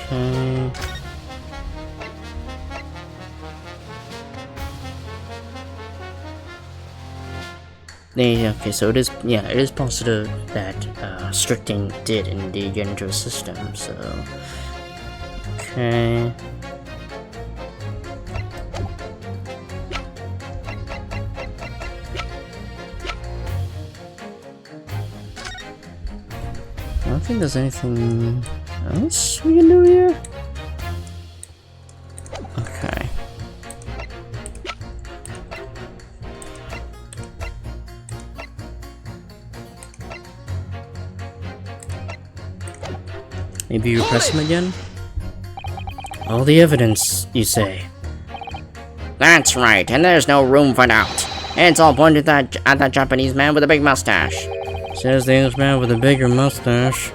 Okay. Yeah, okay, so it is positive that Stricting did indeed get into a system, so... Okay... I don't think there's anything else we can do here. Okay. Maybe you press him again? All the evidence, you say? That's right, and there's no room for doubt. It's all pointed at that Japanese man with a big mustache. Says the Englishman with a bigger mustache.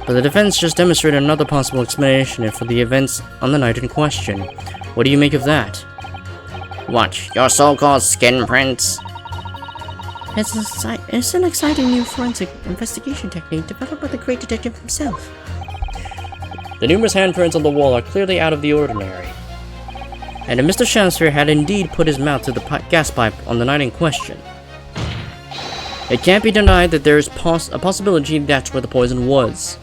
But the defense just demonstrated another possible explanation for the events on the night in question. What do you make of that? What, your so-called skin prints? It's an exciting new forensic investigation technique developed by the great detective himself. The numerous handprints on the wall are clearly out of the ordinary. And if Mr. Shamsphere had indeed put his mouth to the gas pipe on the night in question, it can't be denied that there is a possibility that's where the poison was.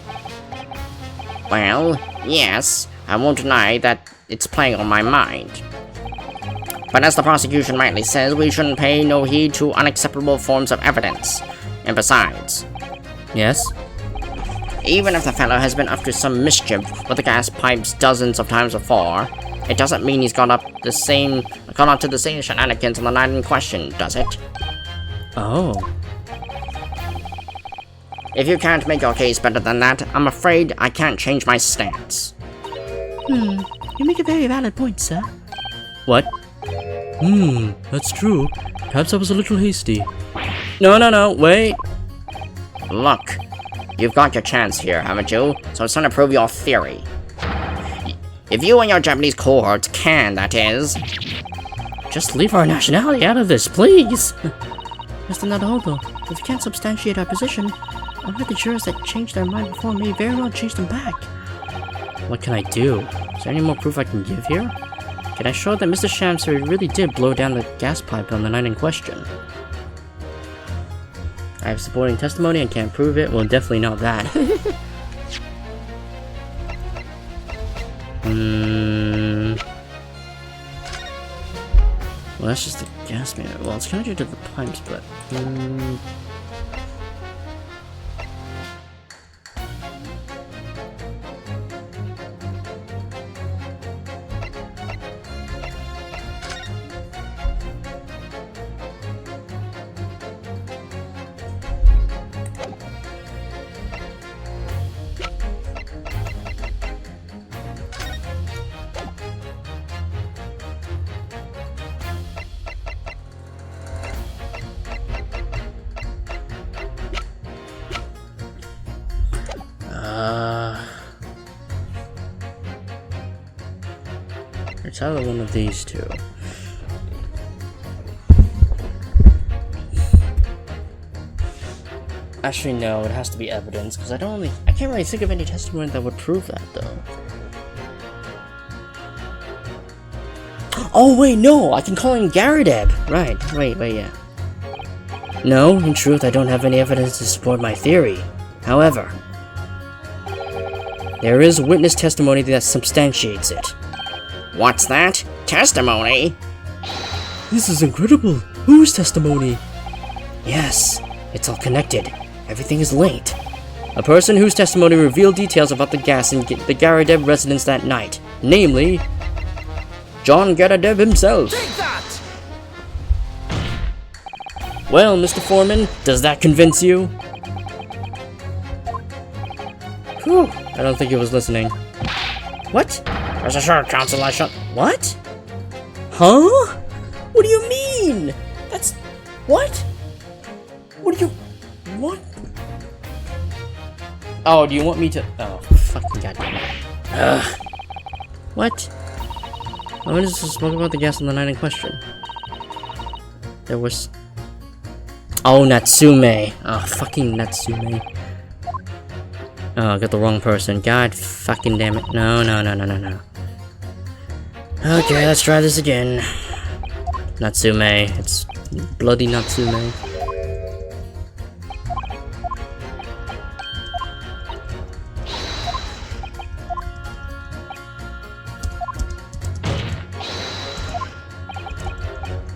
Well, yes, I won't deny that it's playing on my mind. But as the prosecution rightly says, we shouldn't pay no heed to unacceptable forms of evidence. And besides, Yes? even if the fellow has been up to some mischief with the gas pipes dozens of times before, it doesn't mean he's gone up to the same shenanigans on the night in question, does it? Oh. If you can't make your case better than that, I'm afraid I can't change my stance. You make a very valid point, sir. What? That's true. Perhaps I was a little hasty. No, wait. Look, you've got your chance here, haven't you? So it's time to prove your theory. If you and your Japanese cohorts can, that is. Just leave our nationality out of this, please. Mr. Naruhodo, if you can't substantiate our position, I'm heard the jurors that changed their mind before may very well change them back. What can I do? Is there any more proof I can give here? Can I show that Mr. Shamser really did blow down the gas pipe on the night in question? I have supporting testimony and can't prove it. Well, definitely not that. Well, that's just the gas meter. Well, it's connected to the pipes, but... It's either one of these two. Actually, no, it has to be evidence, because I can't really think of any testimony that would prove that, though. Oh, wait, no! I can call him Garadeb! Right, wait, yeah. No, in truth, I don't have any evidence to support my theory. However, there is witness testimony that substantiates it. What's that? Testimony? This is incredible! Whose testimony? Yes, it's all connected. Everything is linked. A person whose testimony revealed details about the gas in the Garadeb residence that night. Namely, John Garadeb himself. Take that! Well, Mr. Foreman, does that convince you? Whew, I don't think he was listening. What? Rest assured, counsel, I shall... What? Huh? What do you mean? That's... What? What do you... What? Oh, do you want me to... Oh, fucking goddamn it. Ugh. What? I wanted to spoke about the gas on the night in question. There was... Oh, Natsume. Oh, fucking Natsume. Oh, I got the wrong person. God fucking damn it. No. Okay, let's try this again. Natsume. It's bloody Natsume.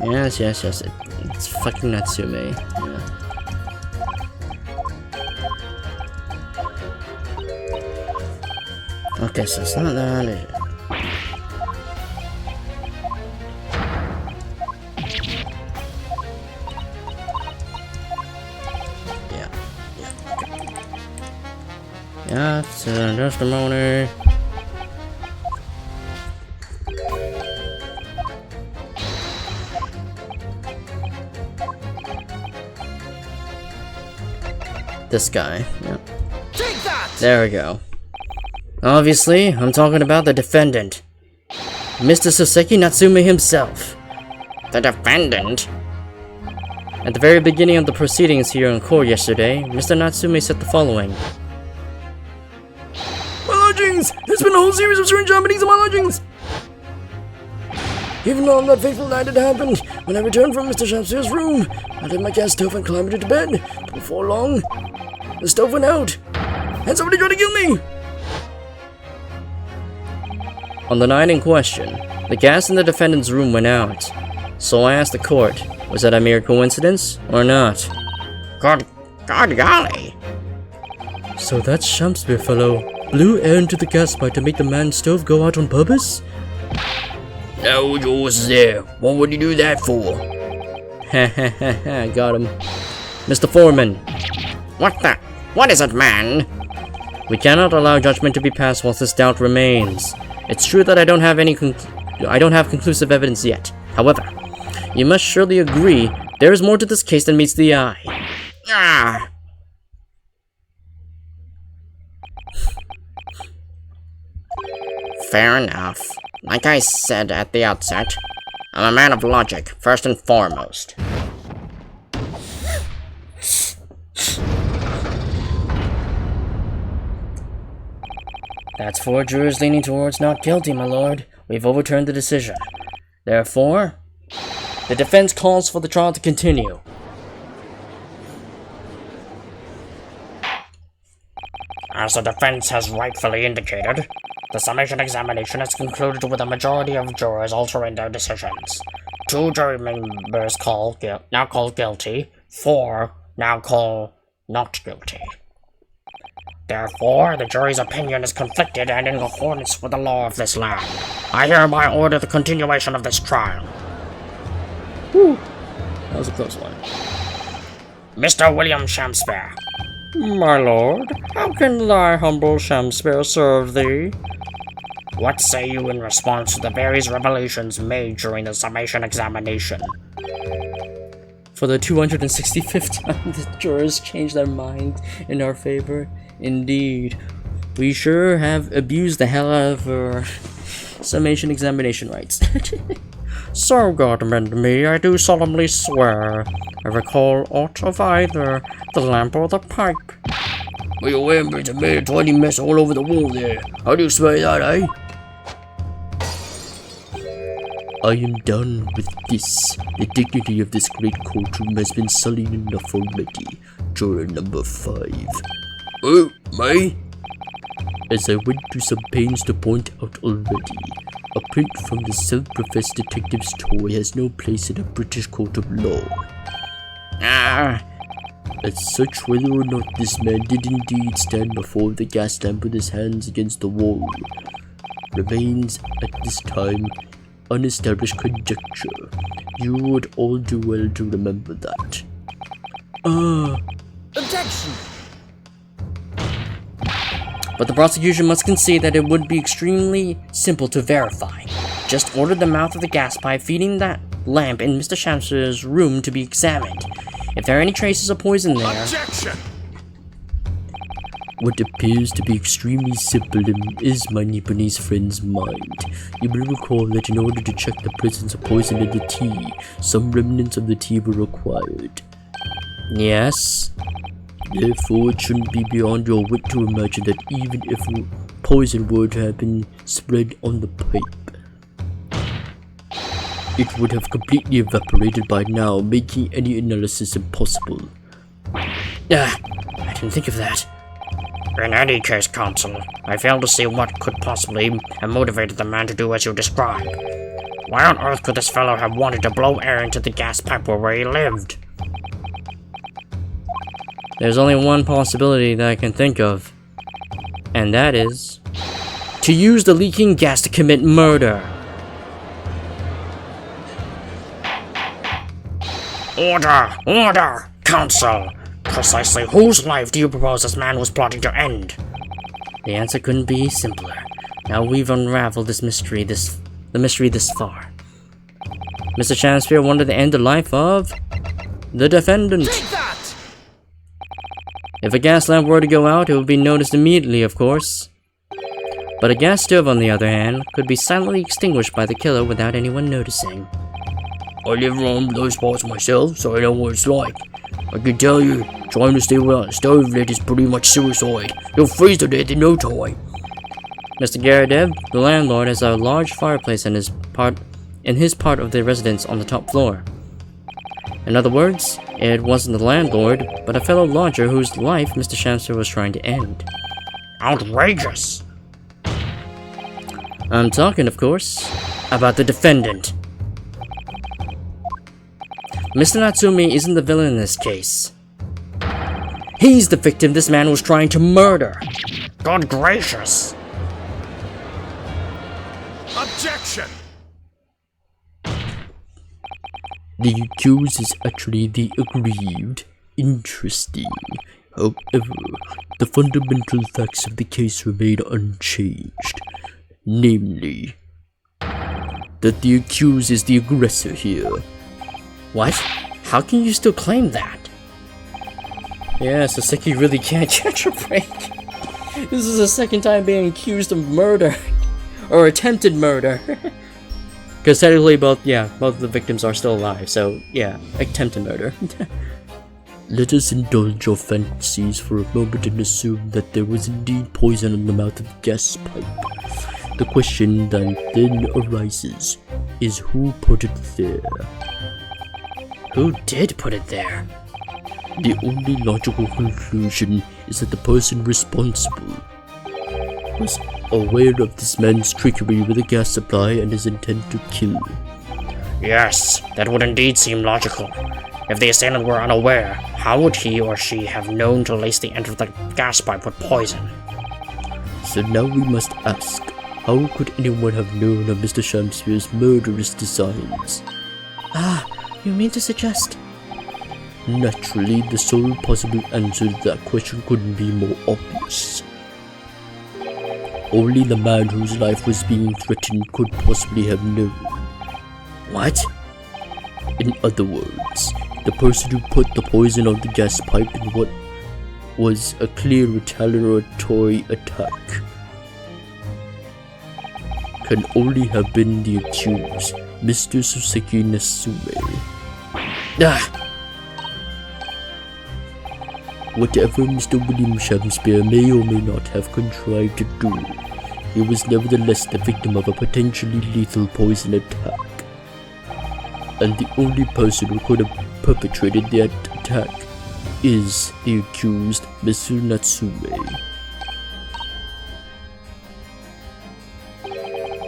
Yes. It's fucking Natsume. Yeah. Okay, so it's not that, is it? Yeah, okay. Yeah, it's testimony. this guy. Yep. Take that! There we go. Obviously, I'm talking about the defendant. Mr. Soseki Natsume himself. The defendant? At the very beginning of the proceedings here in court yesterday, Mr. Natsume said the following. My lodgings! There's been a whole series of strange happenings in my lodgings! Even on that fateful night it happened, when I returned from Mr. Shamsu's room, I lit my gas stove and climbed into bed. Before long, the stove went out, and somebody tried to kill me! On the night in question, the gas in the defendant's room went out. So I asked the court, was that a mere coincidence or not? God golly. So that Shamspear fellow blew air into the gas pipe to make the man's stove go out on purpose? Now yours there. What would you do that for? Hahaha, got him. Mr. Foreman, What is it, man? we cannot allow judgment to be passed whilst this doubt remains. It's true that I don't have conclusive evidence yet. However, you must surely agree there is more to this case than meets the eye. Ah. Fair enough. Like I said at the outset, I'm a man of logic, first and foremost. That's 4 jurors leaning towards not guilty, my lord. We've overturned the decision. Therefore, the defense calls for the trial to continue. As the defense has rightfully indicated, the summation examination has concluded with a majority of jurors altering their decisions. 2 jury members now called guilty, 4 now call not guilty. Therefore, the jury's opinion is conflicted and in accordance with the law of this land. I hereby order the continuation of this trial. Whew. That was a close one. Mr. William Shamspear. My lord, how can thy humble Shamspear serve thee? What say you in response to the various revelations made during the summation examination? For the 265th time, the jurors changed their mind in our favor. Indeed, we sure have abused the hell out of our summation examination rights. So God mend me, I do solemnly swear, I recall aught of either the lamp or the pipe. Well, your handprints have made a tiny mess all over the wall there. How do you swear that, eh? I am done with this. The dignity of this great courtroom has been sullied enough already. Juror number 5. Oh, me? As I went to some pains to point out already, a print from the self-professed detective's toy has no place in a British court of law. As such, whether or not this man did indeed stand before the gas lamp with his hands against the wall remains, at this time, unestablished conjecture. You would all do well to remember that. Objection! But the prosecution must concede that it would be extremely simple to verify. Just order the mouth of the gas pipe feeding that lamp in Mr. Shams's room to be examined. If there are any traces of poison there... Objection! What appears to be extremely simple is my Nipponese friend's mind. You will recall that in order to check the presence of poison in the tea, some remnants of the tea were required. Yes? Therefore, it shouldn't be beyond your wit to imagine that even if poison were to have been spread on the pipe, it would have completely evaporated by now, making any analysis impossible. I didn't think of that. In any case, counsel, I fail to see what could possibly have motivated the man to do as you describe. Why on earth could this fellow have wanted to blow air into the gas pipe where he lived? There's only one possibility that I can think of, and that is to use the leaking gas to commit murder. Order! Order! Counsel! Precisely whose life do you propose this man was plotting to end? The answer couldn't be simpler. Now we've unraveled the mystery this far. Mr. Shamspear wanted to end the life of the defendant. Take that! If a gas lamp were to go out, it would be noticed immediately, of course. But a gas stove, on the other hand, could be silently extinguished by the killer without anyone noticing. I live around those parts myself, so I know what it's like. I can tell you, trying to stay without a stove lit is pretty much suicide. You'll freeze to death in no time. Mr. Garadev, the landlord, has a large fireplace in his part of the residence on the top floor. In other words, it wasn't the landlord, but a fellow lodger whose life Mr. Shamster was trying to end. Outrageous! I'm talking, of course, about the defendant. Mr. Natsumi isn't the villain in this case. He's the victim this man was trying to murder. Good gracious! Objection! The accused is actually the aggrieved. Interesting. However, the fundamental facts of the case remain unchanged. Namely, that the accused is the aggressor here. What? How can you still claim that? Yeah, Soseki really can't catch a break. This is the second time being accused of murder. Or attempted murder. Because technically both the victims are still alive, so yeah, attempted murder. Let us indulge our fantasies for a moment and assume that there was indeed poison in the mouth of the gas pipe. The question then arises, is who put it there? Who did put it there? The only logical conclusion is that the person responsible was aware of this man's trickery with a gas supply and his intent to kill. Yes, that would indeed seem logical. If the assailant were unaware, how would he or she have known to lace the end of the gas pipe with poison? So now we must ask, how could anyone have known of Mr. Shamspeare's murderous designs? Ah, you mean to suggest? Naturally, the sole possible answer to that question couldn't be more obvious. Only the man whose life was being threatened could possibly have known. What? In other words, the person who put the poison on the gas pipe in what was a clear retaliatory attack can only have been the accused, Mr. Soseki Natsume. Ah! Whatever Mr. William Shakespeare may or may not have contrived to do, he was nevertheless the victim of a potentially lethal poison attack. And the only person who could have perpetrated that attack is the accused, Mr. Natsume.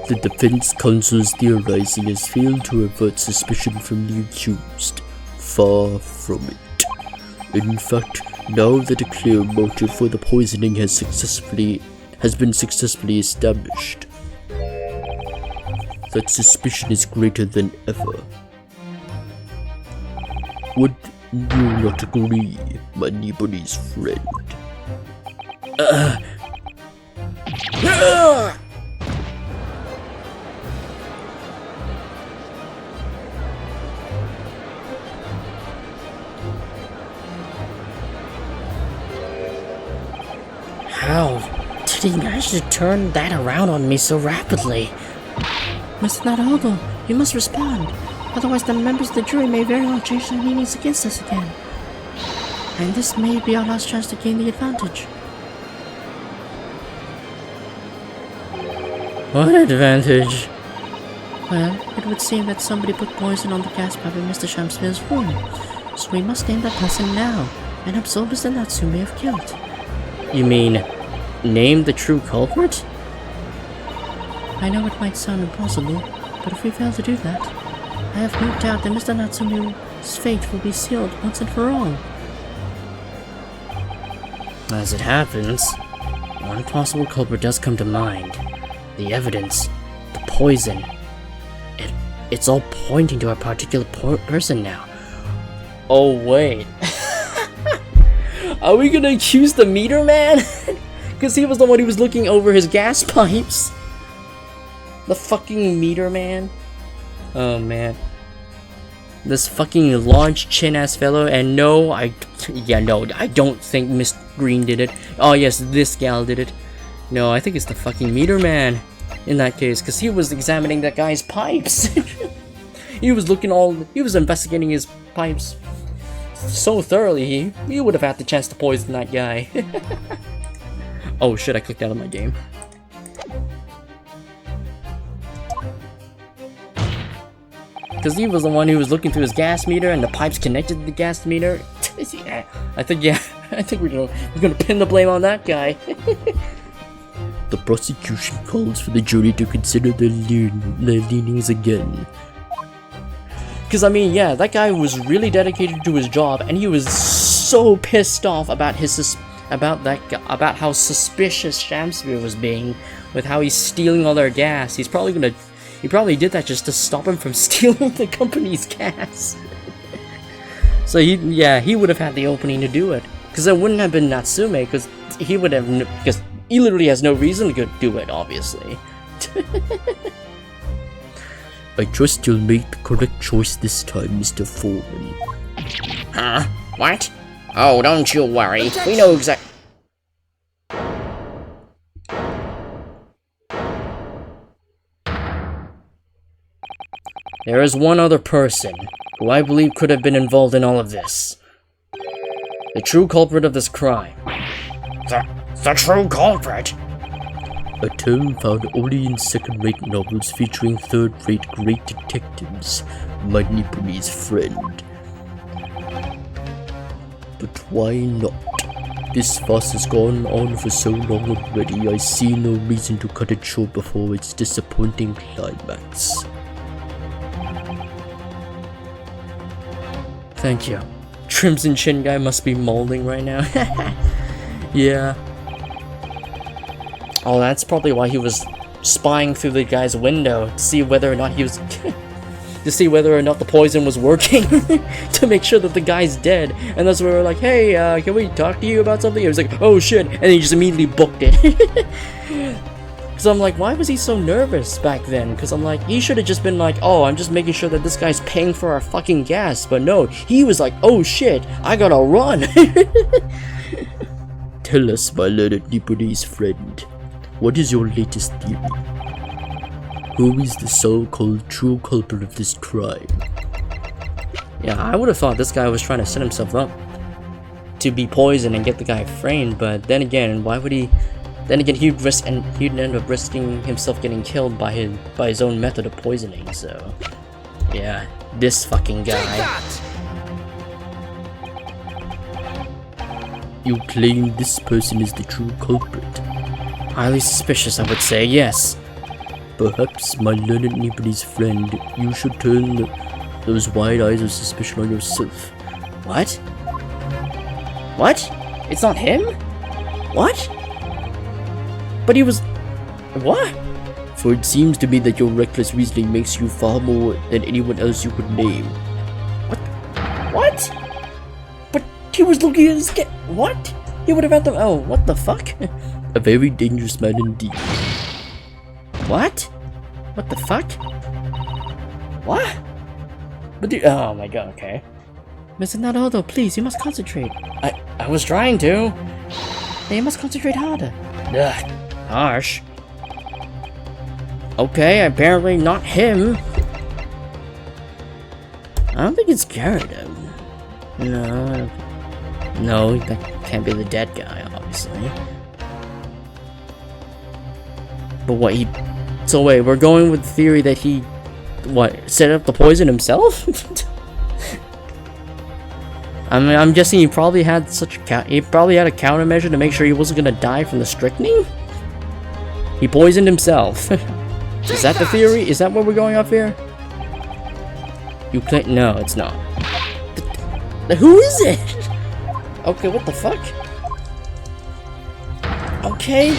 The defense counsel's theorizing has failed to avert suspicion from the accused. Far from it. In fact, now that a clear motive for the poisoning has been successfully established, that suspicion is greater than ever. Would you not agree, my Niboni's friend? How did he manage to turn that around on me so rapidly? Mr. Nadahogo, you must respond. Otherwise the members of the jury may very well change their meanings against us again. And this may be our last chance to gain the advantage. What advantage? Well, it would seem that somebody put poison on the gas pipe in Mr. Shamspeare's room. So we must name that person now and absolve Mr. Natsume of guilt. You mean, name the true culprit? I know it might sound impossible, but if we fail to do that, I have no doubt that Mr. Natsume's fate will be sealed once and for all. As it happens, one possible culprit does come to mind. The evidence, the poison. It's all pointing to a particular person now. Oh wait. Are we gonna accuse the meter man? Because he was the one who was looking over his gas pipes. The fucking meter man. Oh man. This fucking large chin ass fellow, and no, I don't think Miss Green did it. Oh yes, this gal did it. No, I think it's the fucking meter man in that case, because he was examining that guy's pipes. he was investigating his pipes so thoroughly, he would have had the chance to poison that guy. Oh shit, I clicked out of my game. Because he was the one who was looking through his gas meter and the pipes connected to the gas meter. I think we're gonna pin the blame on that guy. The prosecution calls for the jury to consider their leanings again. Because I mean, yeah, that guy was really dedicated to his job, and he was so pissed off about about how suspicious Shamsphere was being with how he's stealing all their gas. He probably did that just to stop him from stealing the company's gas. So he would have had the opening to do it, because it wouldn't have been Natsume, because he literally has no reason to do it, obviously. I trust you'll make the correct choice this time, Mr. Foreman. Huh? What? Oh, don't you worry. We know exactly. There is one other person who I believe could have been involved in all of this. The true culprit of this crime. The true culprit? A term found only in second-rate novels featuring third-rate great detectives, my Nipponi's friend. But why not? This farce has gone on for so long already, I see no reason to cut it short before its disappointing climax. Thank you. Crimson Chin guy must be molding right now. Yeah. Oh, that's probably why he was spying through the guy's window to see whether or not he was to see whether or not the poison was working to make sure that the guy's dead. And that's where we're like, hey, can we talk to you about something? He was like, oh shit, and he just immediately booked it. So I'm like, why was he so nervous back then? Because I'm like, he should have just been like, oh, I'm just making sure that this guy's paying for our fucking gas. But no, he was like, oh shit, I gotta run. Tell us, my learned Nipponi's friend, what is your latest theory? Who is the so-called true culprit of this crime? Yeah, I would have thought this guy was trying to set himself up to be poisoned and get the guy framed, but then again, why would he? Then again, he'd end up risking himself getting killed by his own method of poisoning. So, yeah, this fucking guy. You claim this person is the true culprit? Highly suspicious, I would say, yes. Perhaps, my learned Nipponi's friend, you should turn those wide eyes of suspicion on yourself. What? What? It's not him? What? But he was... What? For it seems to me that your reckless reasoning makes you far more than anyone else you could name. What? But he was looking at his what? He would have had the... Oh, what the fuck? A very dangerous man indeed. What? What the fuck? What? But oh my god, okay. Mr. Naruto, please, you must concentrate. I was trying to. You must concentrate harder. Ugh, harsh. Okay, apparently not him. I don't think it's Gyarados. No, that can't be the dead guy, obviously. But what, so wait, we're going with the theory that he, set up the poison himself? I mean, I'm guessing he probably had a countermeasure to make sure he wasn't gonna die from the strychnine? He poisoned himself. Is that the theory? Is that what we're going off here? You claim, no, it's not. Who is it? Okay, what the fuck? Okay.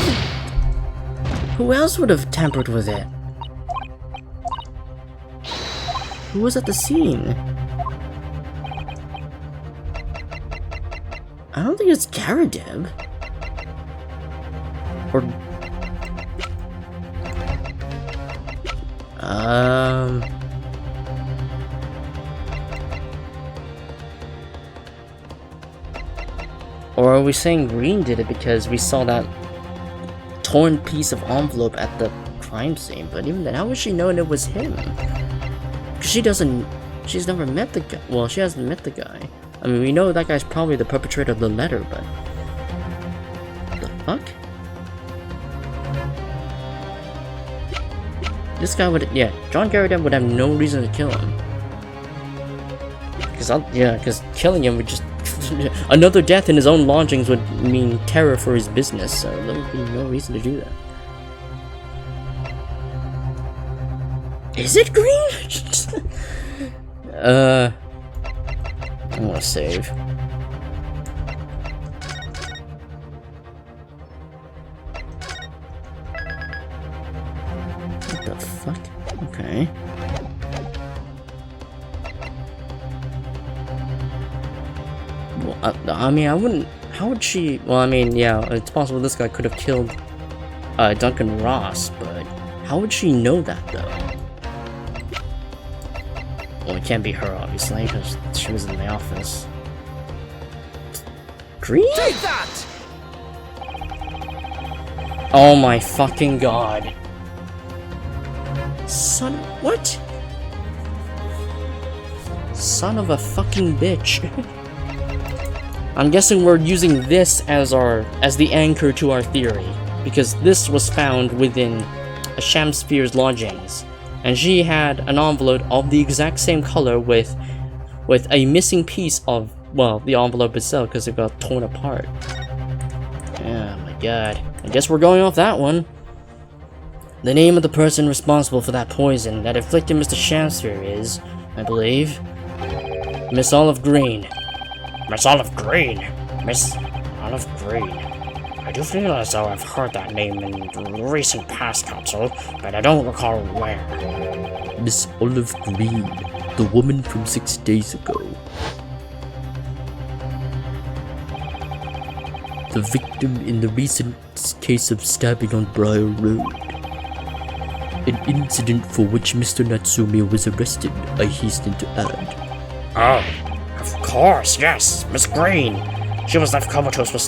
Who else would have tampered with it? Who was at the scene? I don't think it's Gyarados. Or... Or are we saying Green did it because we saw that torn piece of envelope at the crime scene? But even then, how would she know it was him? Because she's never met the guy. Well, she hasn't met the guy. I mean, we know that guy's probably the perpetrator of the letter, but... the fuck? This guy would... yeah, John Garrett would have no reason to kill him. Because killing him would just... another death in his own lodgings would mean terror for his business, so there would be no reason to do that. Is it Green? I'm gonna save. What the fuck? Okay. Well, I mean, I wouldn't... how would she... well, I mean, yeah, it's possible this guy could have killed Duncan Ross, but how would she know that, though? Well, it can't be her, obviously, because she was in the office. Green? Take that! Oh my fucking god. Son... what? Son of a fucking bitch. I'm guessing we're using this as the anchor to our theory, because this was found within a Shamsphere's lodgings, and she had an envelope of the exact same color with a missing piece of, well, the envelope itself, because it got torn apart. Oh my god. I guess we're going off that one. The name of the person responsible for that poison that afflicted Mr. Shamsphere is, I believe, Miss Olive Green. Miss Olive Green? Miss Olive Green. I do feel as though I've heard that name in the recent past, Council, but I don't recall where. Miss Olive Green, the woman from 6 days ago. The victim in the recent case of stabbing on Briar Road. An incident for which Mr. Natsume was arrested, I hasten to add. Oh, of course, yes, Miss Green. She was left comatose for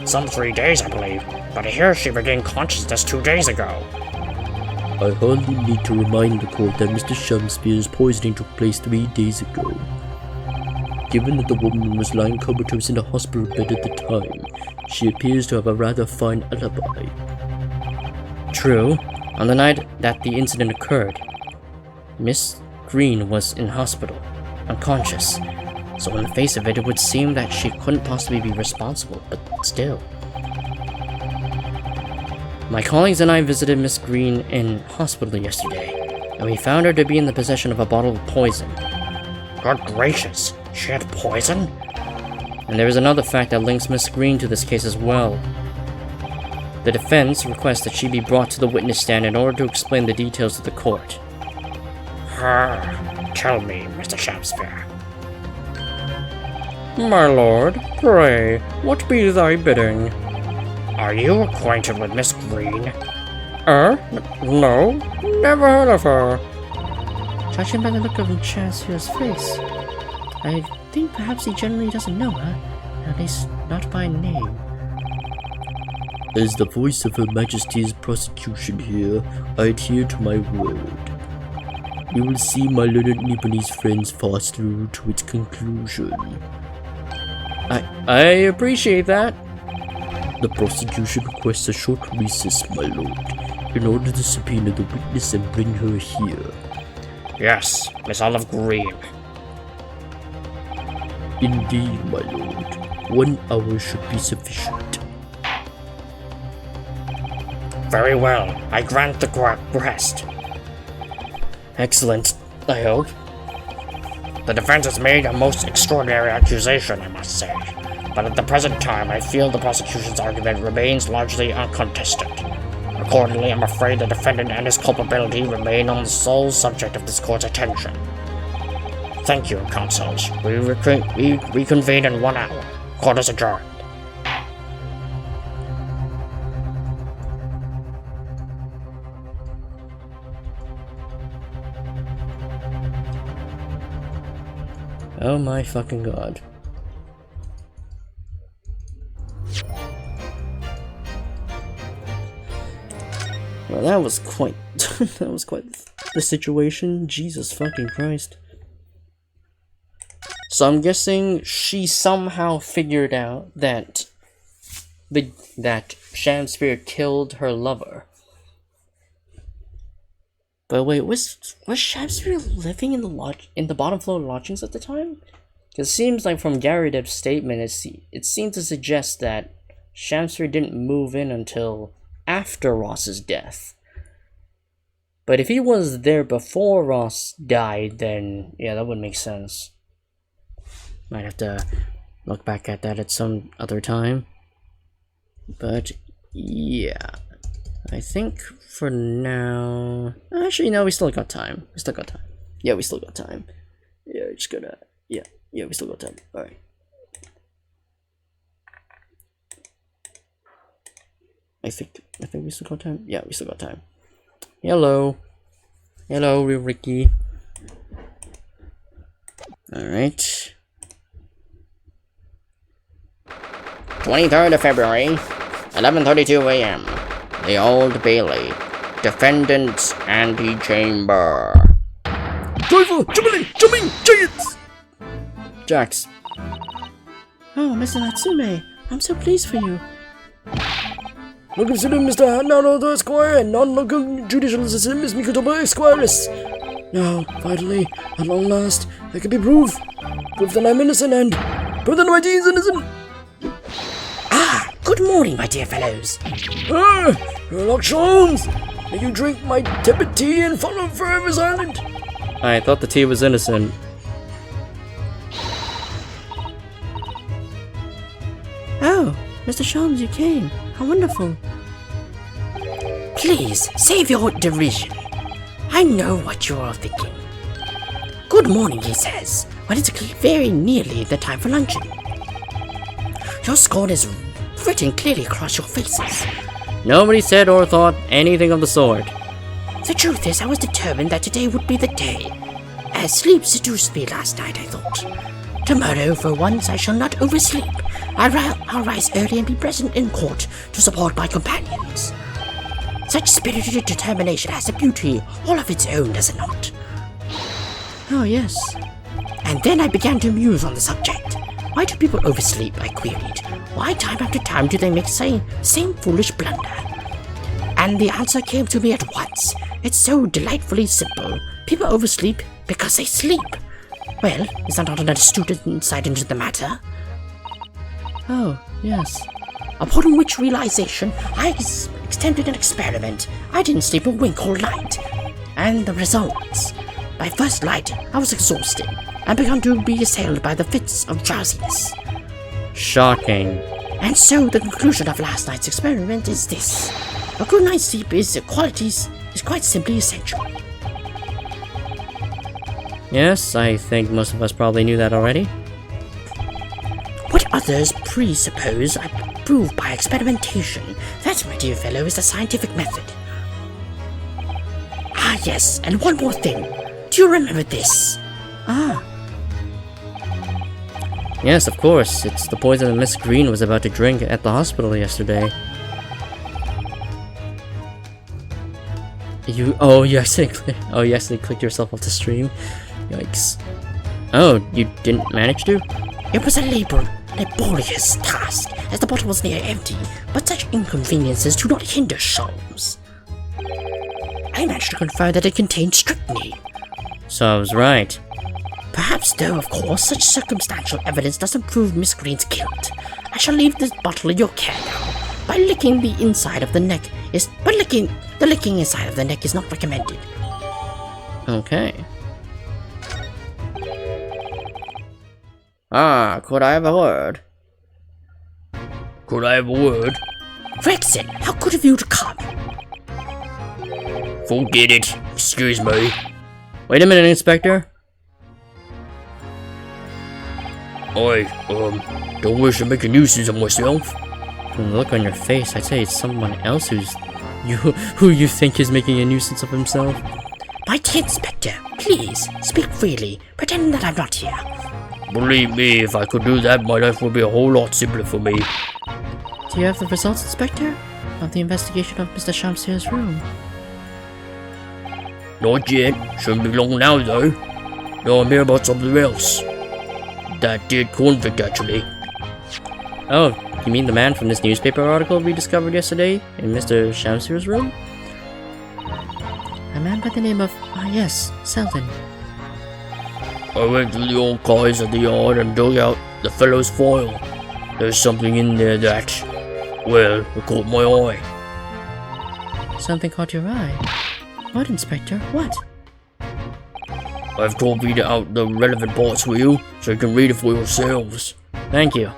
some 3 days, I believe, but I hear she regained consciousness 2 days ago. I hardly need to remind the court that Mr. Shamsphere's poisoning took place 3 days ago. Given that the woman was lying comatose in a hospital bed at the time, she appears to have a rather fine alibi. True. On the night that the incident occurred, Miss Green was in hospital, unconscious, so on the face of it, it would seem that she couldn't possibly be responsible, but still. My colleagues and I visited Miss Green in hospital yesterday, and we found her to be in the possession of a bottle of poison. Good gracious, she had poison? And there is another fact that links Miss Green to this case as well. The defense requests that she be brought to the witness stand in order to explain the details to the court. Tell me, Mr. Shamsphere. My lord, pray, what be thy bidding? Are you acquainted with Miss Green? No, never heard of her. Judging by the look of Shamsphere's face, I think perhaps he generally doesn't know her, at least not by name. As the voice of Her Majesty's prosecution here, I adhere to my word. You will see my learned Nipponese friends fast through to its conclusion. I appreciate that. The prosecution requests a short recess, my lord, in order to subpoena the witness and bring her here. Yes, Miss Olive Green. Indeed, my lord. 1 hour should be sufficient. Very well, I grant the request. Excellent, I hope. The defense has made a most extraordinary accusation, I must say, but at the present time I feel the prosecution's argument remains largely uncontested. Accordingly, I'm afraid the defendant and his culpability remain on the sole subject of this court's attention. Thank you, counsels. We reconvene in 1 hour. Court is adjourned. Oh my fucking god. Well, that was quite that was quite the situation. Jesus fucking Christ. So I'm guessing she somehow figured out that that Shamsphere killed her lover. But wait, was Shamsphere living in the bottom floor lodgings at the time? Because it seems like from Garydeb's statement, it seemed to suggest that Shamsphere didn't move in until after Ross's death. But if he was there before Ross died, then yeah, that would make sense. Might have to look back at that at some other time. But yeah, I think for now... Actually, no, we still got time. We still got time. Yeah, we still got time. Yeah, we're just gonna... Yeah, we still got time. Alright. I think we still got time. Yeah, we still got time. Hello, Ricky. Alright. 23rd of February, 11:32 a.m. The Old Bailey. Defendant's antechamber. Driver, jumping, giants! Jax. Oh, Mr. Natsume, I'm so pleased for you. Now consider Mr. Naruto Esquire and non-local judicial assistant Miss Mikotoba Esquires. Now, finally, at long last, there can be proof. Proof that I'm innocent and proof that my team's innocent. Ah, good morning, my dear fellows. Sherlock Holmes! May you drink my tepid tea and follow forever silent. I thought the tea was innocent. Oh, Mr. Sholmes, you came. How wonderful. Please, save your derision. I know what you're all thinking. Good morning, he says, when it's very nearly the time for luncheon. Your scorn is written clearly across your faces. Nobody said or thought anything of the sort. The truth is, I was determined that today would be the day. As sleep seduced me last night, I thought. Tomorrow, for once, I shall not oversleep. I'll rise early and be present in court to support my companions. Such spirited determination has a beauty all of its own, does it not? Oh, yes. And then I began to muse on the subject. Why do people oversleep, I queried. Why time after time do they make the same foolish blunder? And the answer came to me at once. It's so delightfully simple. People oversleep because they sleep. Well, is that not an astute insight into the matter? Oh, yes. Upon which realization, I extended an experiment. I didn't sleep a wink all night. And the results. By first light, I was exhausted and began to be assailed by the fits of drowsiness. Shocking. And so the conclusion of last night's experiment is this. A good night's sleep is quite simply essential. Yes, I think most of us probably knew that already. What others presuppose I prove by experimentation. That, my dear fellow, is the scientific method. Ah, yes, and one more thing. Do you remember this? Ah. Yes, of course. It's the poison that Miss Green was about to drink at the hospital yesterday. You accidentally clicked yourself off the stream. Yikes. Oh, you didn't manage to? It was a laborious task, as the bottle was near empty, but such inconveniences do not hinder Sholmes. I managed to confirm that it contained strychnine. So I was right. Perhaps, though, of course, such circumstantial evidence doesn't prove Miss Green's guilt. I shall leave this bottle in your care now. The licking inside of the neck is not recommended. Okay. Ah, could I have a word? Could I have a word? Rexon, how good of you to come. Forget it. Excuse me. Wait a minute, Inspector. I, don't wish to make a nuisance of myself. From the look on your face, I'd say it's someone else who you think is making a nuisance of himself. My dear Inspector, please, speak freely, pretend that I'm not here. Believe me, if I could do that, my life would be a whole lot simpler for me. Do you have the results, Inspector? Of the investigation of Mr. Shamsir's room? Not yet. Shouldn't be long now, though. No, I'm here about something else. That dead convict, actually. Oh, you mean the man from this newspaper article we discovered yesterday in Mr. Shamsir's room? A man by the name of... yes, Selden. I went through the archives at the yard and dug out the fellow's file. There's something in there that, well, it caught my eye. Something caught your eye? What, Inspector? What? I've copied out the relevant parts for you, so you can read it for yourselves. Thank you.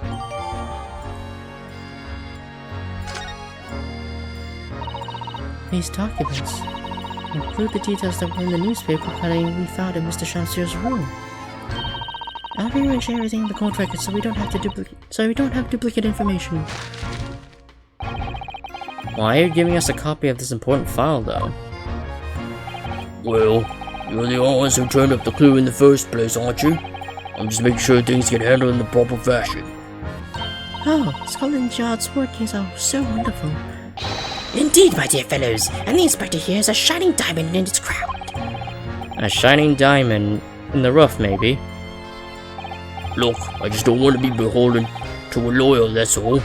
These documents include the details that were in the newspaper cutting we found in Mr. Shamsir's room. I'll rearrange everything in the court record so we don't have duplicate information. Why are you giving us a copy of this important file, though? Well, you're the ones who turned up the clue in the first place, aren't you? I'm just making sure things get handled in the proper fashion. Oh, Scotland Yard's work is so wonderful. Indeed, my dear fellows, and the inspector here is a shining diamond in its crown. A shining diamond in the rough, maybe. Look, I just don't want to be beholden to a lawyer, that's all.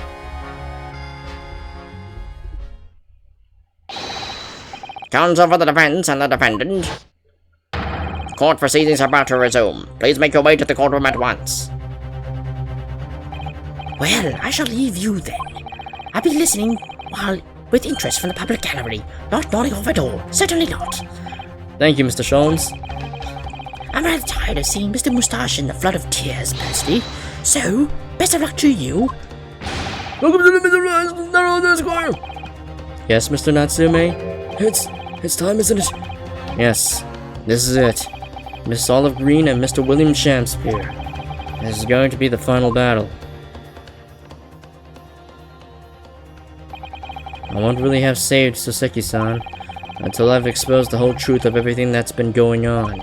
Counsel for the defense and the defendant. Court proceedings are about to resume. Please make your way to the courtroom at once. Well, I shall leave you then. I'll be listening with interest from the public gallery. Not nodding off at all. Certainly not. Thank you, Mr. Sholmes. I'm rather tired of seeing Mr. Moustache in the flood of tears, personally. So, best of luck to you. Welcome to the Mr. Narrow Esquire! Yes, Mr. Natsume? It's time, isn't it? Yes, this is it. Miss Olive Green and Mr. William Shamspeare. This is going to be the final battle. I won't really have saved Soseki-san until I've exposed the whole truth of everything that's been going on.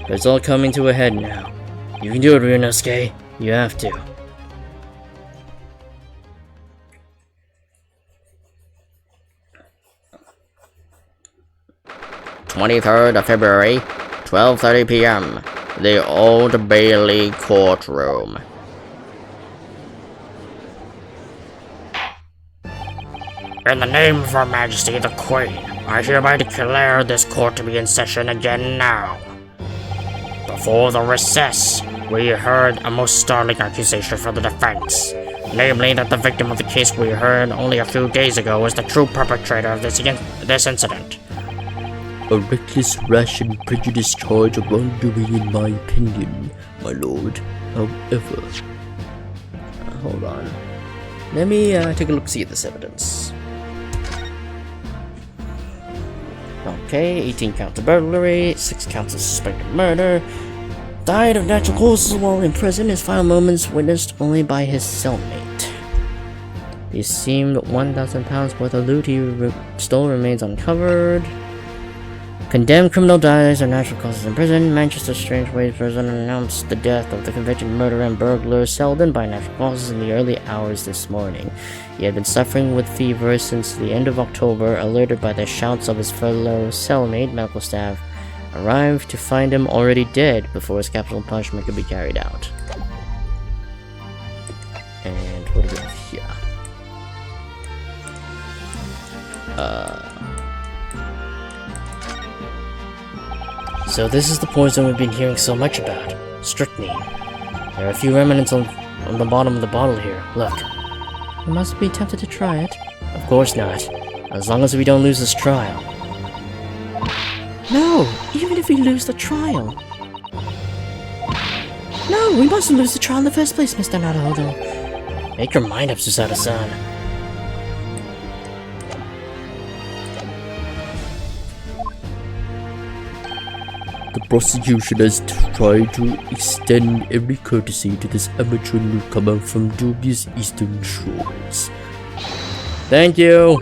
But it's all coming to a head now. You can do it, Ryunosuke. You have to. "23rd of February, 12:30 p.m. The Old Bailey Courtroom." In the name of Her Majesty the Queen, I hereby declare this court to be in session again now. Before the recess, we heard a most startling accusation from the defense, namely that the victim of the case we heard only a few days ago was the true perpetrator of this incident. A reckless, rash, and prejudiced charge of wrongdoing in my opinion, my lord. However... Hold on. Let me take a look-see at this evidence. Okay, 18 counts of burglary, 6 counts of suspected murder. Died of natural causes while in prison, his final moments witnessed only by his cellmate. The seemed £1,000 worth of loot he stole remains uncovered. Condemned criminal dies of natural causes in prison. Manchester Strangeways prison announced the death of the convicted murderer and burglar Selden by natural causes in the early hours this morning. He had been suffering with fever since the end of October. Alerted by the shouts of his fellow cellmate, medical staff arrived to find him already dead before his capital punishment could be carried out. And what do we have here? So this is the poison we've been hearing so much about. Strychnine. There are a few remnants on the bottom of the bottle here. Look. You must be tempted to try it. Of course not. As long as we don't lose this trial. No! Even if we lose the trial! No! We mustn't lose the trial in the first place, Mr. Naruhodo. Make your mind up, Susato-san. The prosecution has tried to extend every courtesy to this amateur newcomer from dubious eastern shores. Thank you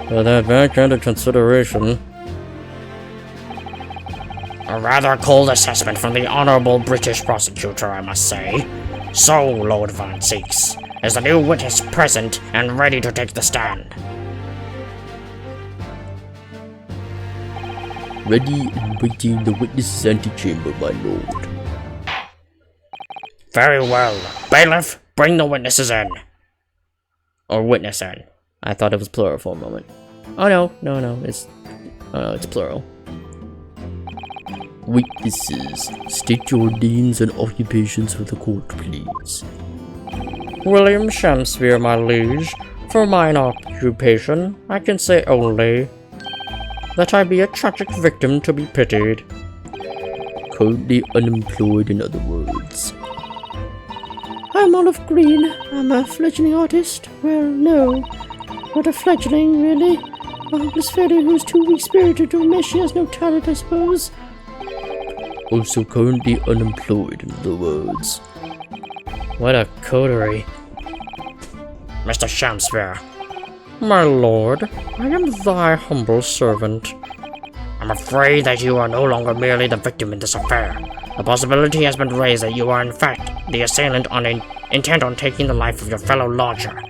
for that backhanded consideration. A rather cold assessment from the honorable British prosecutor, I must say. So, Lord Von Seeks, is the new witness present and ready to take the stand? Ready and waiting in the witness's antechamber, my lord. Very well. Bailiff, bring the witnesses in. Or witness in. I thought it was plural for a moment. Oh no, it's plural. Witnesses, state your names and occupations for the court, please. William Shamsphere, my liege. For mine occupation, I can say only that I be a tragic victim to be pitied. Currently unemployed, in other words. I'm Olive Green. I'm a fledgling artist. Well, no. Not a fledgling, really. A hopeless fairy who's too weak-spirited to admit she has no talent, I suppose. Also currently unemployed, in other words. What a coterie. Mr. Shamsphere. My lord, I am thy humble servant. I'm afraid that you are no longer merely the victim in this affair. The possibility has been raised that you are in fact the assailant intent on taking the life of your fellow lodger.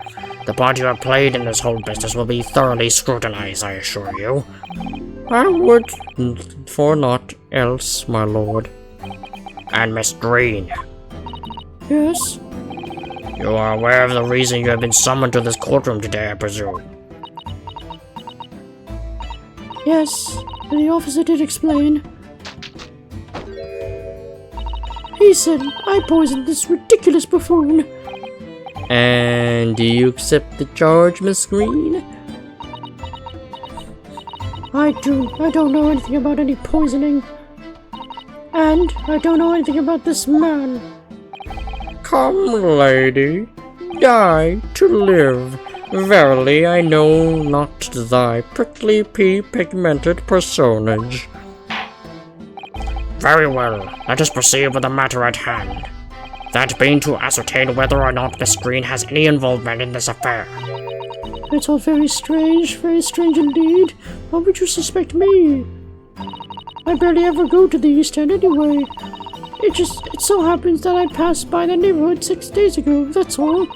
The part you have played in this whole business will be thoroughly scrutinized, I assure you. I would for naught else, my lord. And Miss Green. Yes? You are aware of the reason you have been summoned to this courtroom today, I presume? Yes, the officer did explain. He said I poisoned this ridiculous buffoon. And do you accept the charge, Miss Green? I do. I don't know anything about any poisoning. And I don't know anything about this man. Come, lady, die to live. Verily, I know not thy prickly pea-pigmented personage. Very well, let us proceed with the matter at hand. That being to ascertain whether or not Miss Green has any involvement in this affair. It's all very strange indeed. Why would you suspect me? I barely ever go to the East End anyway. It so happens that I passed by the neighborhood 6 days ago, that's all.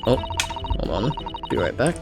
Oh, hold on. Be right back.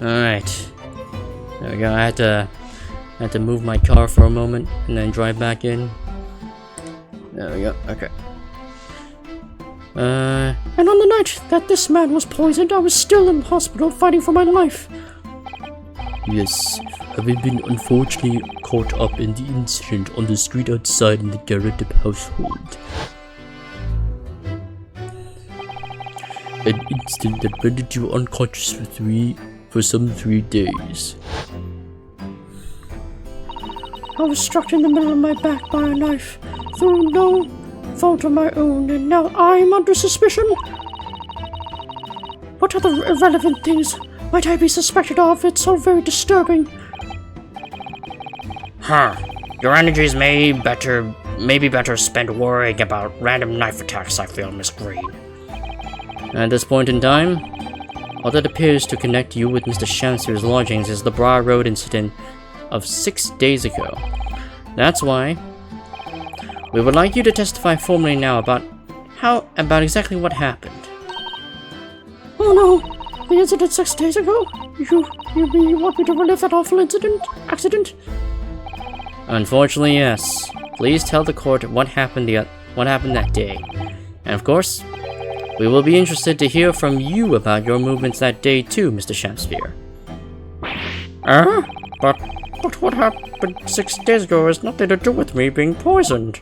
Alright. There we go. I had to move my car for a moment and then drive back in. There we go. Okay. And on the night that this man was poisoned, I was still in the hospital fighting for my life. Yes, having been unfortunately caught up in the incident on the street outside in the Garrett household. An incident that rendered you unconscious for some 3 days. I was struck in the middle of my back by a knife, through no fault of my own, and now I'm under suspicion? What other irrelevant things might I be suspected of? It's so very disturbing. Huh. Your energies may be better spent worrying about random knife attacks, I feel, Miss Green. At this point in time, all that appears to connect you with Mr. Shamsir's lodgings is the Briar Road incident of 6 days ago. That's why we would like you to testify formally now about exactly what happened. Oh no! The incident 6 days ago? You want me to relive that awful accident? Unfortunately, yes. Please tell the court what happened that day. And of course, we will be interested to hear from you about your movements that day too, Mr. Shamsir. But what happened 6 days ago has nothing to do with me being poisoned.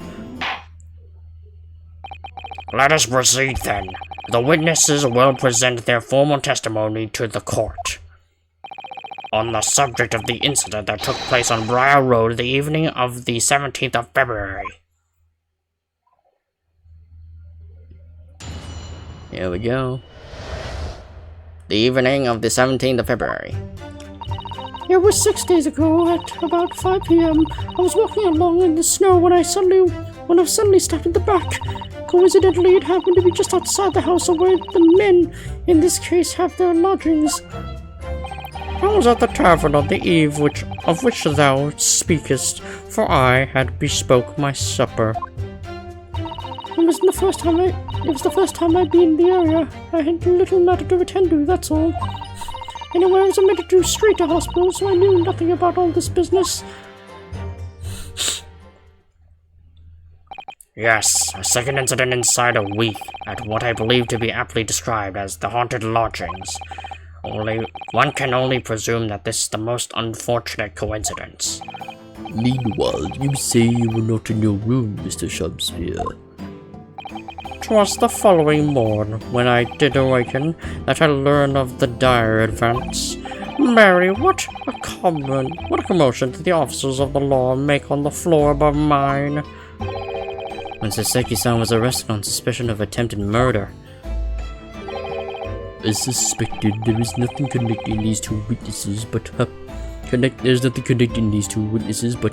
Let us proceed then. The witnesses will present their formal testimony to the court on the subject of the incident that took place on Briar Road the evening of the 17th of February. Here we go. The evening of the 17th of February. It was 6 days ago at about 5 p.m. I was walking along in the snow when I was suddenly stabbed in the back. Coincidentally, it happened to be just outside the house where the men in this case have their lodgings. I was at the tavern on the eve of which thou speakest, for I had bespoke my supper. It was the first time I'd been in the area. I had little matter to attend to, that's all. Anyway, I was admitted to straight to hospital, so I knew nothing about all this business. Yes, a second incident inside a week at what I believe to be aptly described as the haunted lodgings. One can only presume that this is the most unfortunate coincidence. Meanwhile, you say you were not in your room, Mr. Shamsir. 'Twas the following morn, when I did awaken, that I learned of the dire events. Mary, what a commotion did the officers of the law make on the floor above mine? When Saseki-san was arrested on suspicion of attempted murder. As suspected, there is nothing connecting these two witnesses but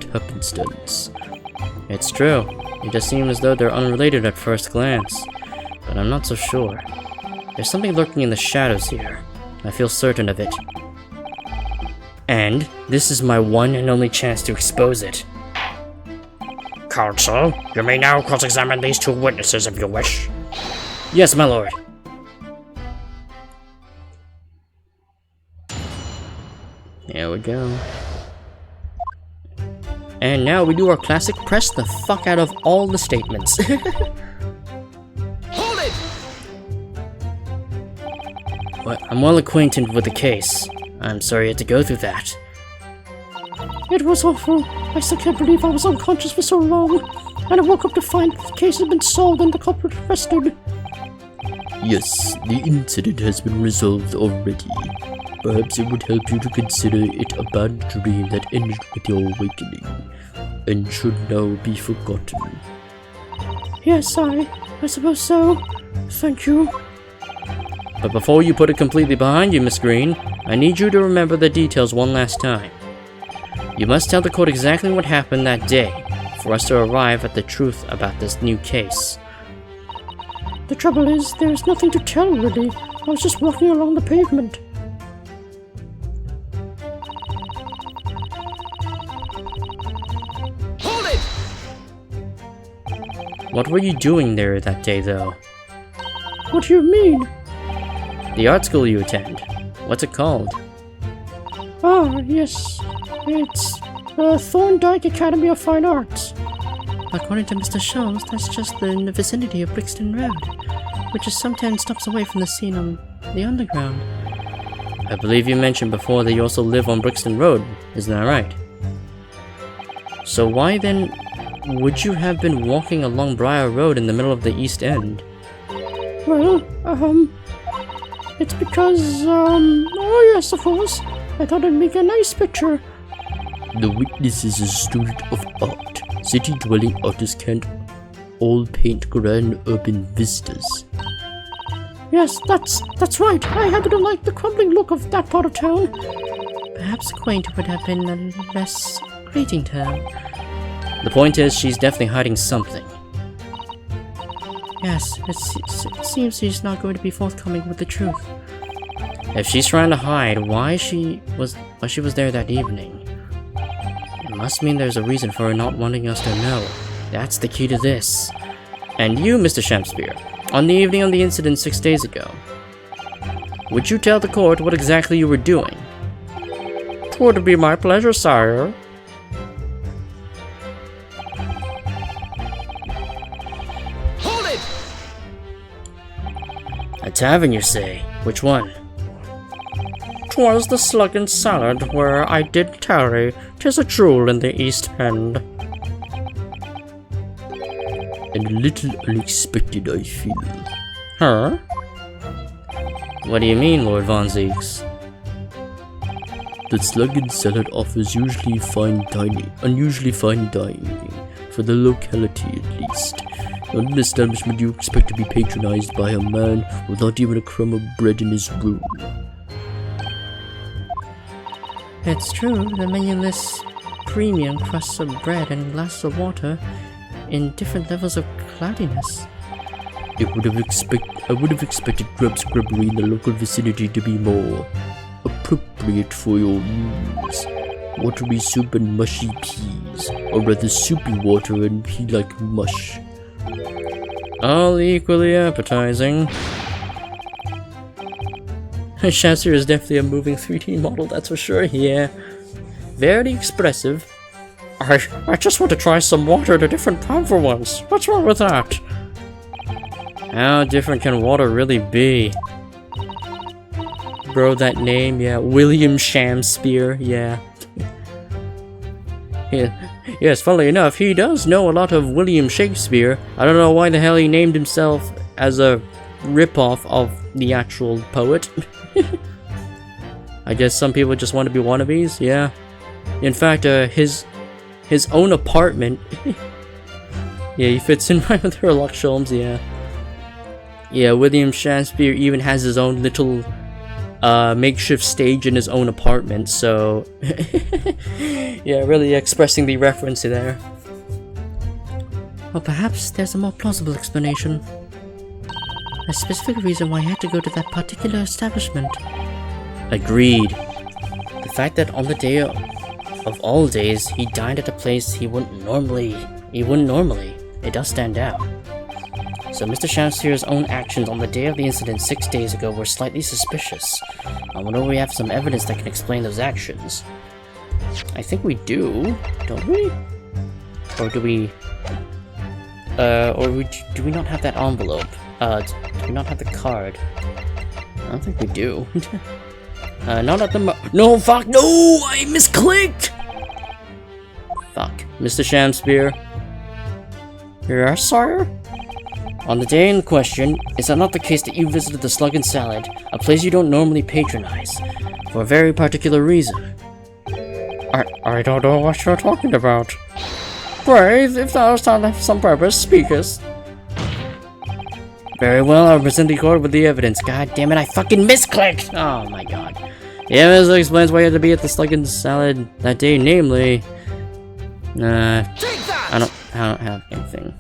happenstance. It's true. It does seem as though they're unrelated at first glance, but I'm not so sure. There's something lurking in the shadows here. I feel certain of it. And this is my one and only chance to expose it. Counsel, you may now cross-examine these two witnesses if you wish. Yes, my lord. There we go. And now we do our classic press the fuck out of all the statements. Hold it! Well, I'm well acquainted with the case. I'm sorry you had to go through that. It was awful. I still can't believe I was unconscious for so long. And I woke up to find the case had been solved and the culprit arrested. Yes, the incident has been resolved already. Perhaps it would help you to consider it a bad dream that ended with your awakening, and should now be forgotten. Yes, I suppose so. Thank you. But before you put it completely behind you, Miss Green, I need you to remember the details one last time. You must tell the court exactly what happened that day, for us to arrive at the truth about this new case. The trouble is, there's nothing to tell, really. I was just walking along the pavement. Hold it! What were you doing there that day, though? What do you mean? The art school you attend. What's it called? Ah, yes. It's the Thorndyke Academy of Fine Arts. According to Mr. Scholes, that's just in the vicinity of Brixton Road, which is some 10 stops away from the scene on the underground. I believe you mentioned before that you also live on Brixton Road, isn't that right? So why then would you have been walking along Briar Road in the middle of the East End? Well, it's because, oh yes, of course. I thought it'd make a nice picture. The witness is a student of art. City-dwelling artists can't all paint grand urban vistas. Yes, that's right. I happen to like the crumbling look of that part of town. Perhaps quaint would have been a less grating term. The point is, she's definitely hiding something. Yes, it seems she's not going to be forthcoming with the truth. If she's trying to hide why she was there that evening, it must mean there's a reason for her not wanting us to know. That's the key to this. And you, Mr. Shamspeare, on the evening of the incident 6 days ago, would you tell the court what exactly you were doing? 'Twould be my pleasure, sire. Hold it! A tavern, you say? Which one? 'Twas the Slug and Salad where I did tarry. 'Tis a jewel in the East End. And a little unexpected, I feel. Huh? What do you mean, Lord Von Zieks? The Slug and Salad offers unusually fine dining, for the locality at least. Not an establishment you expect to be patronized by a man without even a crumb of bread in his room. It's true, the menu lists premium crusts of bread and glasses of water in different levels of cloudiness. I would have expected grub scrubbery in the local vicinity to be more appropriate for your meals. Watery soup and mushy peas, or rather soupy water and pea-like mush. All equally appetizing. Shamspeare is definitely a moving 3D model, that's for sure, yeah. Very expressive. I just want to try some water at a different time for once. What's wrong with that? How different can water really be? Bro, that name, yeah. William Shamspeare, yeah. Yes, funnily enough, he does know a lot of William Shakespeare. I don't know why the hell he named himself as a ripoff of the actual poet. I guess some people just want to be wannabes, yeah. In fact, his own apartment. Yeah, he fits in right with Sherlock Holmes, yeah. Yeah, William Shakespeare even has his own little makeshift stage in his own apartment, so yeah, really expressing the reference there. Or perhaps there's a more plausible explanation. A specific reason why I had to go to that particular establishment. Agreed. The fact that on the day of all days, he dined at a place he wouldn't normally, it does stand out. So Mr. Shamspeare's own actions on the day of the incident 6 days ago were slightly suspicious. I wonder if we have some evidence that can explain those actions. I think we do, don't we? Or do we... do we not have that envelope? Do we not have the card? I don't think we do. Not at the no, fuck, no! I misclicked! Fuck. Mr. Shamspeare? Yes, sire? On the day in question, is that not the case that you visited the Slug and Salad, a place you don't normally patronize, for a very particular reason? I don't know what you're talking about. Pray, if thou stand have some purpose, speakest. Very well, I'll present the court with the evidence. God damn it, I fucking misclicked! Oh my god. The evidence explains why you had to be at the Slug and Salad that day, namely... I don't have anything.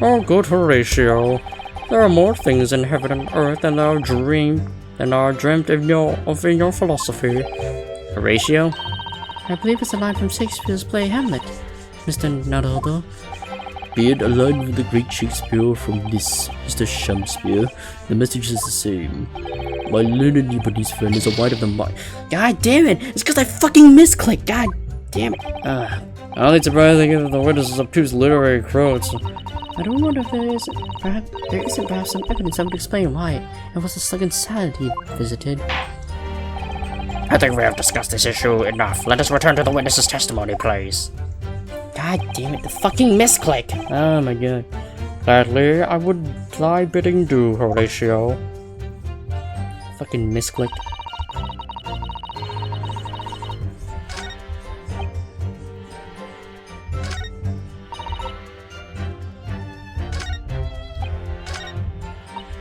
Oh, good Horatio. There are more things in heaven and earth than are dreamt in your philosophy. Horatio? I believe it's a line from Shakespeare's play Hamlet, Mr. Naruto. Be it aligned with the great Shakespeare from this Mr. Shamspeare, the message is the same. My little Japanese friend is a white of the mind. God damn it! It's because I fucking misclicked! God damn it! Only surprising is the witness obtuse literary quotes. I don't wonder if there isn't perhaps some evidence that would explain why it was the Sluggan salad he visited. I think we have discussed this issue enough. Let us return to the witness's testimony, please. God damn it, the fucking misclick! Oh my god. Gladly, I would lie bidding do, Horatio. Fucking misclicked.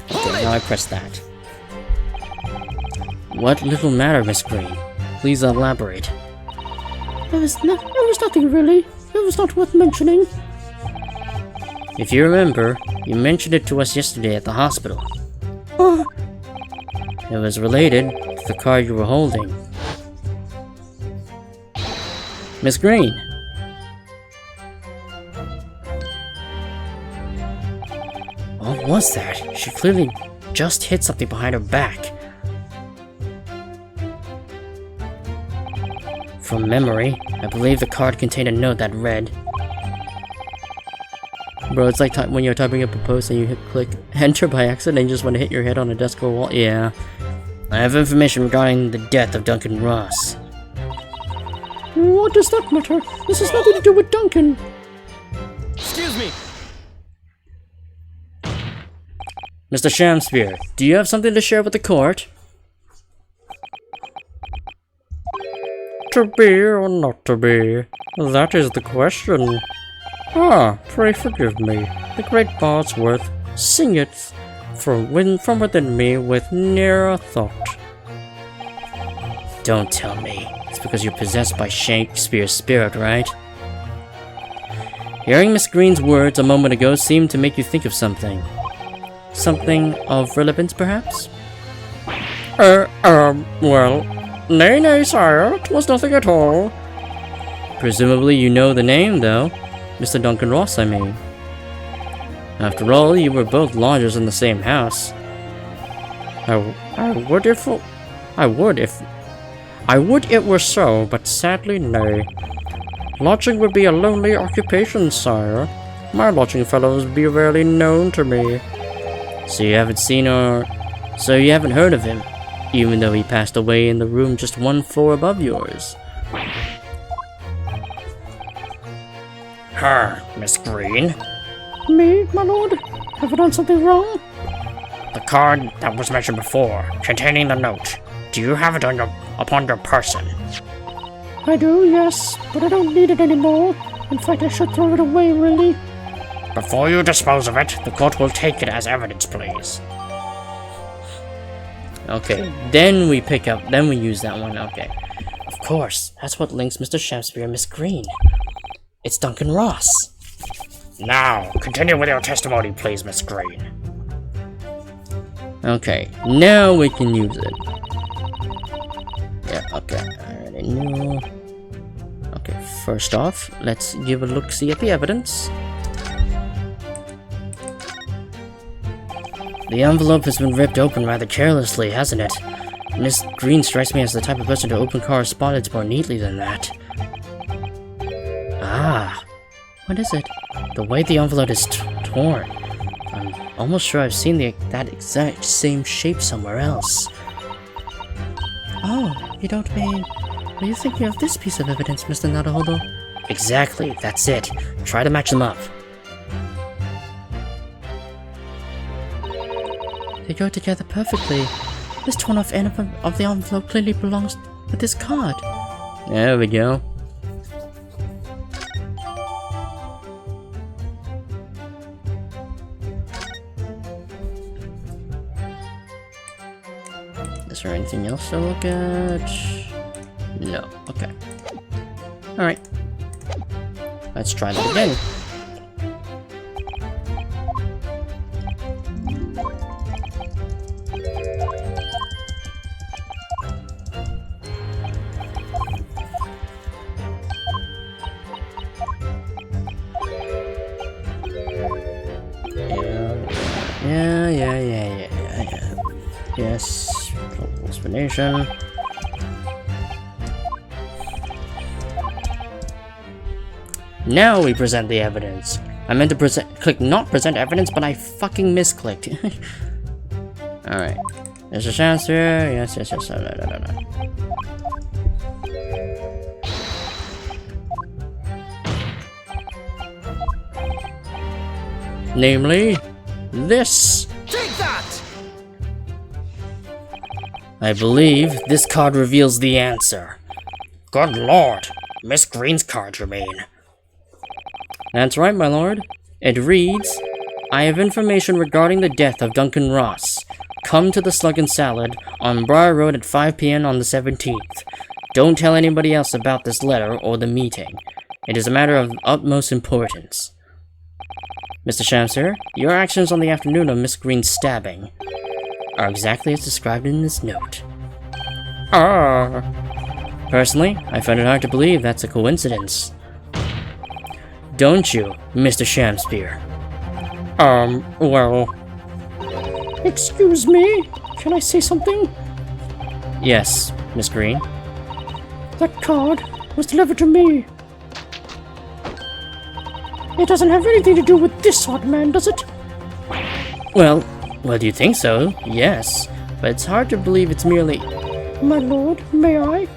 Okay, now I press that. What little matter, Miss Green? Please elaborate. There was nothing really. It was not worth mentioning. If you remember, you mentioned it to us yesterday at the hospital. Oh, It was related to the card you were holding. Miss Green! What was that? She clearly just hit something behind her back. From memory, I believe the card contained a note that read... Bro, it's like when you're typing up a post and you hit click enter by accident and you just want to hit your head on a desk or wall. Yeah. I have information regarding the death of Duncan Ross. what does that matter? This has nothing to do with Duncan. Excuse me. Mr. Shamspear, do you have something to share with the court? To be or not to be? That is the question. Ah, pray forgive me. The great Bodsworth singeth from within me with ne'er a thought. Don't tell me. It's because you're possessed by Shakespeare's spirit, right? Hearing Miss Green's words a moment ago seemed to make you think of something. Something of relevance, perhaps? Well, nay, sire, 'twas nothing at all. Presumably you know the name, though. Mr. Duncan Ross, I mean. After all, you were both lodgers in the same house. I would it were so, but sadly nay. Lodging would be a lonely occupation, sire. My lodging fellows be rarely known to me. So you haven't heard of him, even though he passed away in the room just one floor above yours. Her, Miss Green. Me, my lord? Have I done something wrong? The card that was mentioned before, containing the note. Do you have it upon your person? I do, yes, but I don't need it anymore. In fact, I should throw it away, really. Before you dispose of it, the court will take it as evidence, please. Okay, then we use that one, okay. Of course, that's what links Mr. Shamspear and Miss Green. It's Duncan Ross. Now, continue with your testimony, please, Miss Green. Okay, now we can use it. Yeah, okay, I already know. Okay, first off, let's give a look-see at the evidence. The envelope has been ripped open rather carelessly, hasn't it? Miss Green strikes me as the type of person to open correspondence more neatly than that. Ah, what is it? The way the envelope is torn. I'm almost sure I've seen that exact same shape somewhere else. Oh, you don't mean... Are you thinking of this piece of evidence, Mr. Naruhodo? Exactly, that's it. Try to match them up. They go together perfectly. This torn off end of the envelope clearly belongs with this card. There we go. Is there anything else to look at? No. Okay. Alright. Let's try that again. Yeah. Yes. Examination. Now we present the evidence. I meant to click not present evidence, but I fucking misclicked. Alright. There's a chance here. Yes. No. Namely, this. Take that! I believe this card reveals the answer. Good lord. Miss Green's card, you mean? That's right, my lord. It reads, I have information regarding the death of Duncan Ross. Come to the Slug and Salad on Briar Road at 5 p.m. on the 17th. Don't tell anybody else about this letter or the meeting. It is a matter of utmost importance. Mr. Shamsir, your actions on the afternoon of Miss Green's stabbing are exactly as described in this note. Personally, I find it hard to believe that's a coincidence. Don't you, Mr. Shamspear? Well... Excuse me? Can I say something? Yes, Miss Green. That card was delivered to me. It doesn't have anything to do with this odd man, does it? Well, do you think so? Yes. But it's hard to believe it's merely... My lord, may I?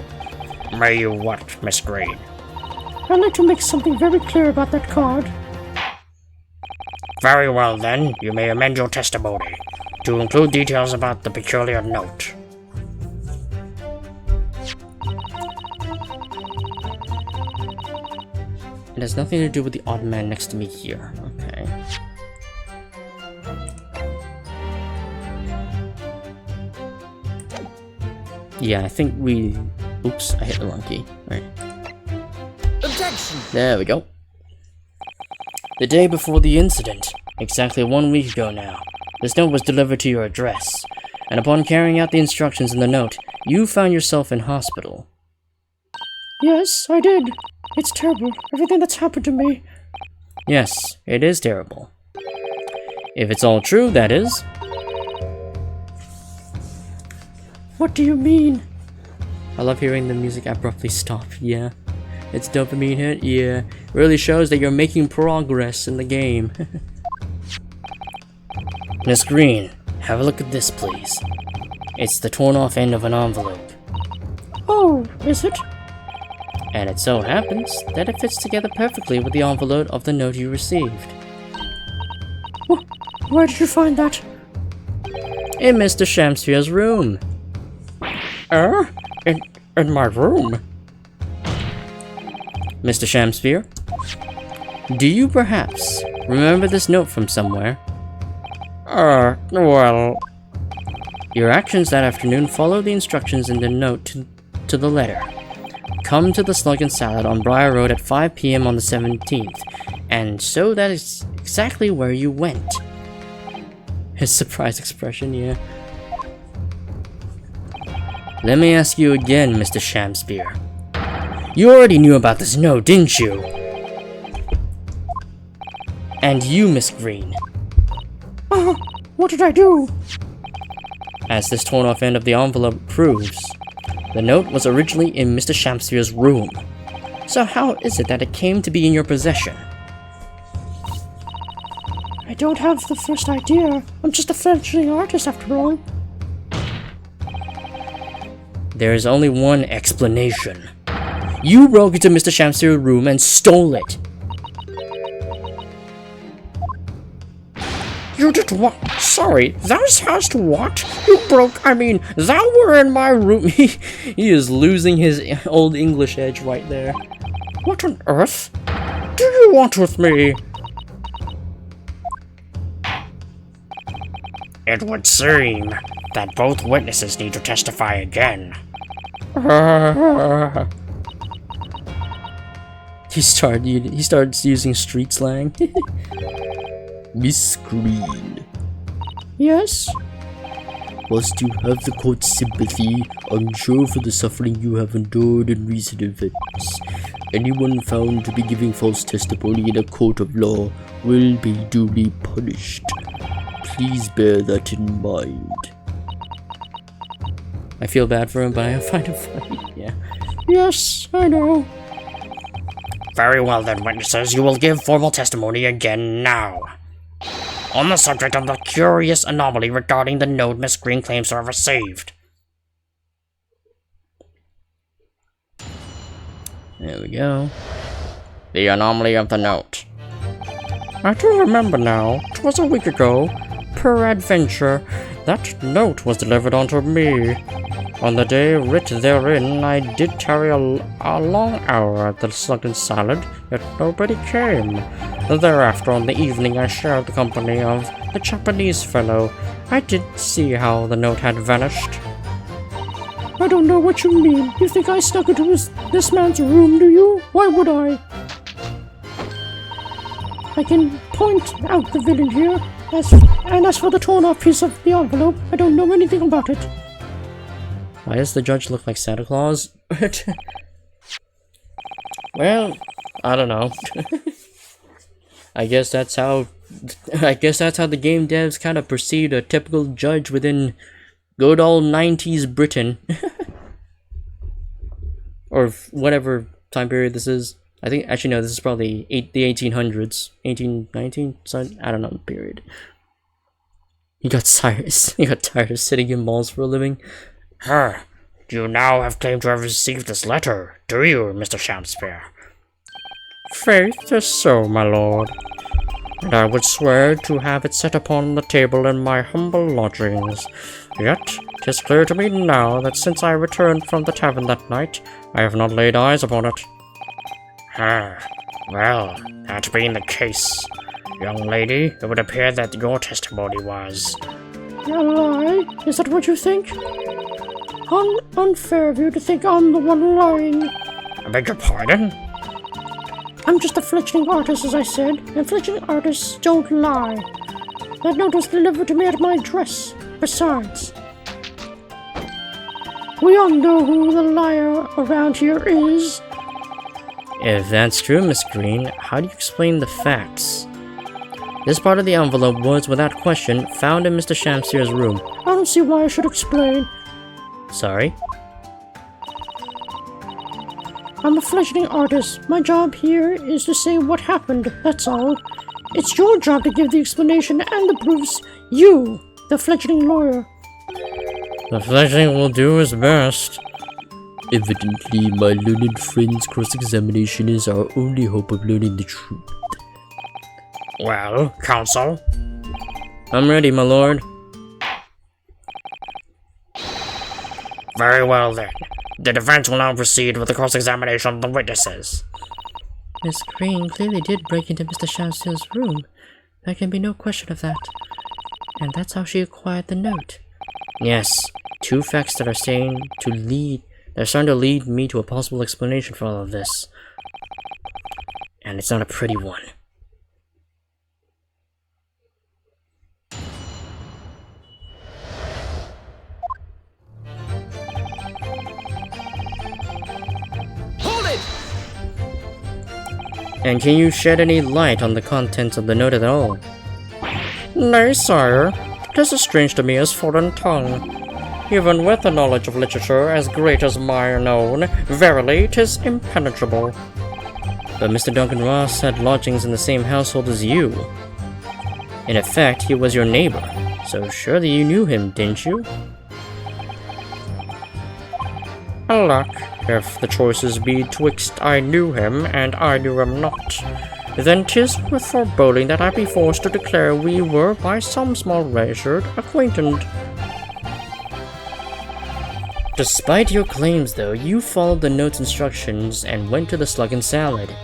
May you what, Miss Green? I'd like to make something very clear about that card. Very well then, you may amend your testimony to include details about the peculiar note. It has nothing to do with the odd man next to me here. Okay. Yeah, I think we... Oops, I hit the wrong key. Right. Objection! There we go. The day before the incident, exactly 1 week ago now, this note was delivered to your address, and upon carrying out the instructions in the note, you found yourself in hospital. Yes, I did. It's terrible, everything that's happened to me. Yes, it is terrible. If it's all true, that is. What do you mean? I love hearing the music abruptly stop, yeah. It's dopamine hit, yeah. Really shows that you're making progress in the game. Miss Green, have a look at this, please. It's the torn off end of an envelope. Oh, is it? And it so happens that it fits together perfectly with the envelope of the note you received. Where did you find that? In Mr. Shamspear's room. In my room? Mr. Shamspear, do you perhaps remember this note from somewhere? Well... Your actions that afternoon follow the instructions in the note to the letter. Come to the Slug and Salad on Briar Road at 5 p.m. on the 17th, and so that is exactly where you went. His surprised expression, yeah. Let me ask you again, Mr. Shamspear. You already knew about this note, didn't you? And you, Miss Green. What did I do? As this torn off end of the envelope proves, the note was originally in Mr. Shamspear's room. So how is it that it came to be in your possession? I don't have the first idea. I'm just a fledgling artist after all. There is only one explanation. You broke into Mr. Shamspear's room and stole it. You did what? Sorry, thou hast what? You broke, thou were in my room. He is losing his old English edge right there. What on earth do you want with me? It would seem that both witnesses need to testify again. He starts using street slang. Miss Green, Yes? whilst you have the court's sympathy, I'm sure for the suffering you have endured in recent events, anyone found to be giving false testimony in a court of law will be duly punished. Please bear that in mind. I feel bad for him, but I find it funny. Yeah. Yes, I know. Very well then, witnesses, you will give formal testimony again now. On the subject of the curious anomaly regarding the note Miss Green claims to have received. There we go. The anomaly of the note. I do remember now. 'Twas a week ago. Peradventure, that note was delivered unto me. On the day writ therein, I did tarry a long hour at the Slugden Salad, yet nobody came. Thereafter, on the evening, I shared the company of the Japanese fellow. I did see how the note had vanished. I don't know what you mean. You think I snuck into this man's room, do you? Why would I? I can point out the villain here. As for the torn-off piece of the envelope, I don't know anything about it. Why does the judge look like Santa Claus? Well, I don't know. I guess that's how the game devs kind of perceived a typical judge within good old 90s Britain. Or whatever time period this is. I think, actually no, this is probably the 1800s. 1819? So, I don't know the period. He got tired of sitting in malls for a living. You now have claimed to have received this letter, do you, Mr. Shakespeare? Faith is so, my lord. And I would swear to have it set upon the table in my humble lodgings. Yet, 'tis clear to me now that since I returned from the tavern that night, I have not laid eyes upon it. Well, that being the case, young lady, it would appear that your testimony was... A lie? Is that what you think? Unfair of you to think I'm the one lying. I beg your pardon? I'm just a fledgling artist, as I said, and fledgling artists don't lie. That note was delivered to me at my address. Besides, we all know who the liar around here is. If that's true, Miss Green, how do you explain the facts? This part of the envelope was, without question, found in Mr. Shamsier's room. I don't see why I should explain. Sorry? I'm a fledgling artist. My job here is to say what happened, that's all. It's your job to give the explanation and the proofs. You, the fledgling lawyer. The fledgling will do his best. Evidently, my learned friend's cross-examination is our only hope of learning the truth. Well, counsel? I'm ready, my lord. Very well then. The defense will now proceed with the cross-examination of the witnesses. Miss Green clearly did break into Mr. Shamsier's room. There can be no question of that. And that's how she acquired the note. Yes, two facts that are starting to lead me to a possible explanation for all of this. And it's not a pretty one. And can you shed any light on the contents of the note at all? Nay, sire, 'tis as strange to me as foreign tongue. Even with a knowledge of literature as great as mine own, verily 'tis impenetrable. But Mr. Duncan Ross had lodgings in the same household as you. In effect, he was your neighbor, so surely you knew him, didn't you? Alack, if the choices be twixt I knew him and I knew him not, then 'tis with foreboding that I be forced to declare we were by some small measure acquainted. Despite your claims, though, you followed the note's instructions and went to the Slugden Salad.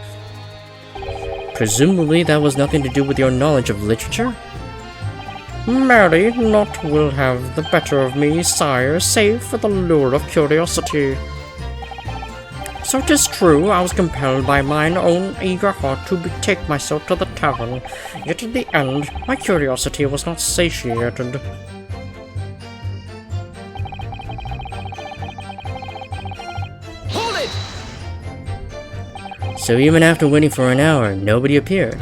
Presumably that was nothing to do with your knowledge of literature? Marry, naught will have the better of me, sire, save for the lure of curiosity. So 'tis true, I was compelled by mine own eager heart to betake myself to the tavern, yet in the end, my curiosity was not satiated. Hold it! So even after waiting for an hour, nobody appeared?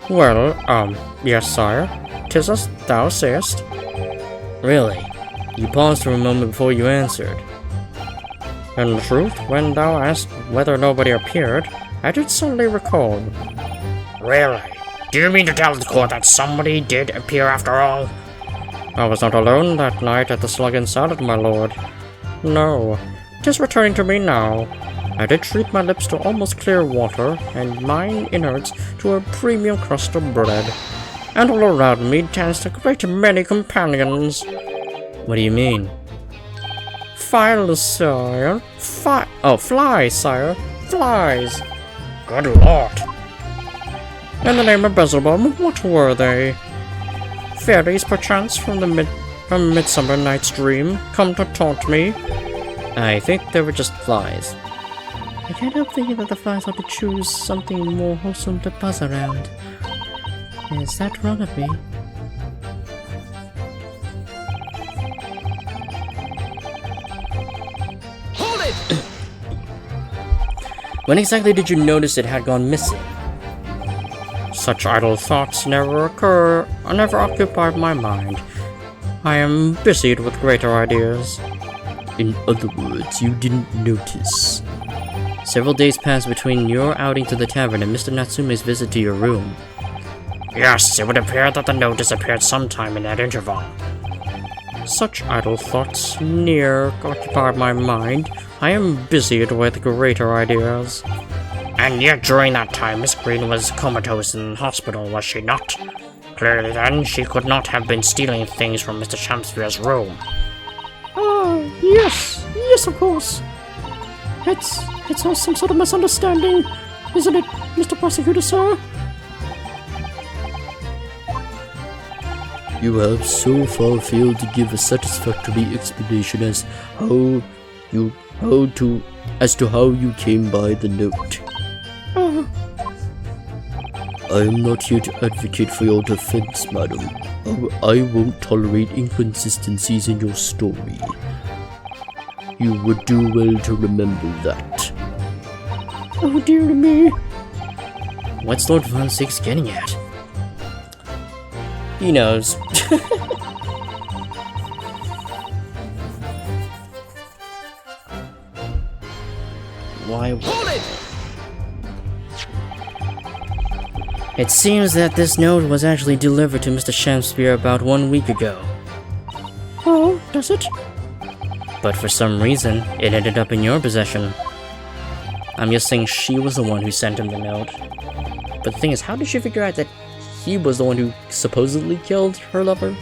Well, yes, sire, 'tis as thou sayest. Really? You paused for a moment before you answered. In truth, when thou asked whether nobody appeared, I did suddenly recall. Really? Do you mean to tell the court that somebody did appear after all? I was not alone that night at the Slug and Salad, my lord. No, 'tis returning to me now. I did treat my lips to almost clear water, and mine innards to a premium crust of bread. And all around me danced a great many companions. What do you mean? Flies, sire. Flies, sire. Flies. Good lord. In the name of Beelzebub, what were they? Fairies, perchance, from Midsummer Night's Dream, come to taunt me? I think they were just flies. I can't help thinking that the flies ought to choose something more wholesome to buzz around. Is that wrong of me? Hold it! When exactly did you notice it had gone missing? Such idle thoughts never occupy my mind. I am busied with greater ideas. In other words, you didn't notice. Several days passed between your outing to the tavern and Mr. Natsume's visit to your room. Yes, it would appear that the note disappeared sometime in that interval. Such idle thoughts near occupy my mind. I am busied with greater ideas. And yet during that time, Miss Green was comatose in hospital, was she not? Clearly then, she could not have been stealing things from Mr. Shamsphere's room. Yes. Yes, of course. It's all some sort of misunderstanding, isn't it, Mr. Prosecutor, sir? You have so far failed to give a satisfactory explanation as to how you came by the note. I am not here to advocate for your defense, madam. I won't tolerate inconsistencies in your story. You would do well to remember that. Oh dear me. What's Lord Von Six getting at? He knows. Why? Hold it! It seems that this note was actually delivered to Mr. Shamsphere about 1 week ago. Oh, does it? But for some reason, it ended up in your possession. I'm guessing she was the one who sent him the note. But the thing is, how did she figure out that he was the one who supposedly killed her lover?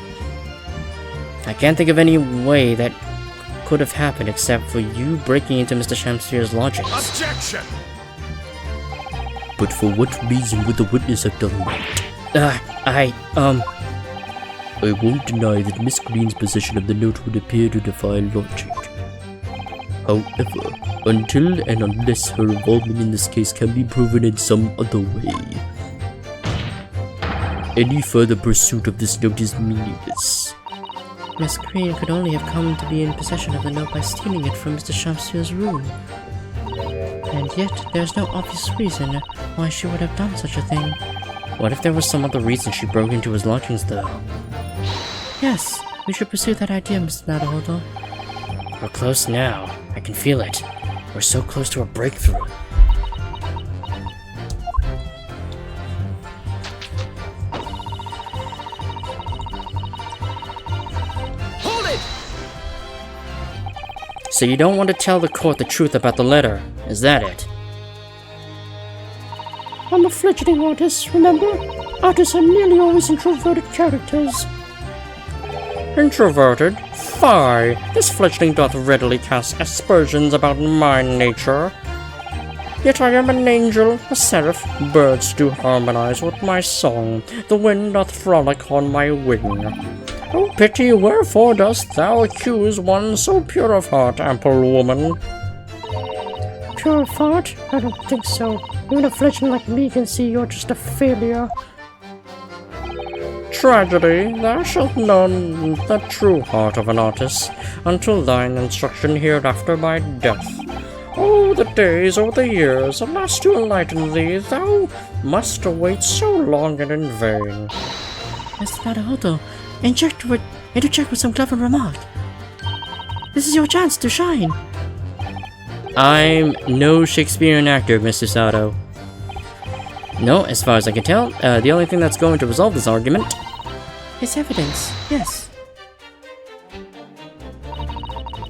I can't think of any way that could have happened except for you breaking into Mr. Shamsphere's lodgings. Objection! But for what reason would the witness have done that? I won't deny that Miss Green's possession of the note would appear to defy logic. However, until and unless her involvement in this case can be proven in some other way, any further pursuit of this note is meaningless. Miss Green could only have come to be in possession of the note by stealing it from Mr. Shamsphere's room. And yet, there's no obvious reason why she would have done such a thing. What if there was some other reason she broke into his lodgings, though? Yes, we should pursue that idea, Mr. Naruhodo. We're close now. I can feel it. We're so close to a breakthrough. Hold it! So you don't want to tell the court the truth about the letter, is that it? I'm a fledgling artist, remember? Artists are nearly always introverted characters. Introverted? Fie! This fledgling doth readily cast aspersions about my nature. Yet I am an angel, a seraph. Birds do harmonize with my song. The wind doth frolic on my wing. Oh pity, wherefore dost thou accuse one so pure of heart, ample woman? Pure of heart? I don't think so. Even a fledgling like me can see you're just a failure. Tragedy, thou shalt know the true heart of an artist, until thine instruction hereafter by death. Oh, the days or the years, alas, to enlighten thee, thou must wait so long and in vain. Mr. Naruhodo, interject with some clever remark. This is your chance to shine. I'm no Shakespearean actor, Mr. Sato. No, as far as I can tell, the only thing that's going to resolve this argument... It's evidence, yes.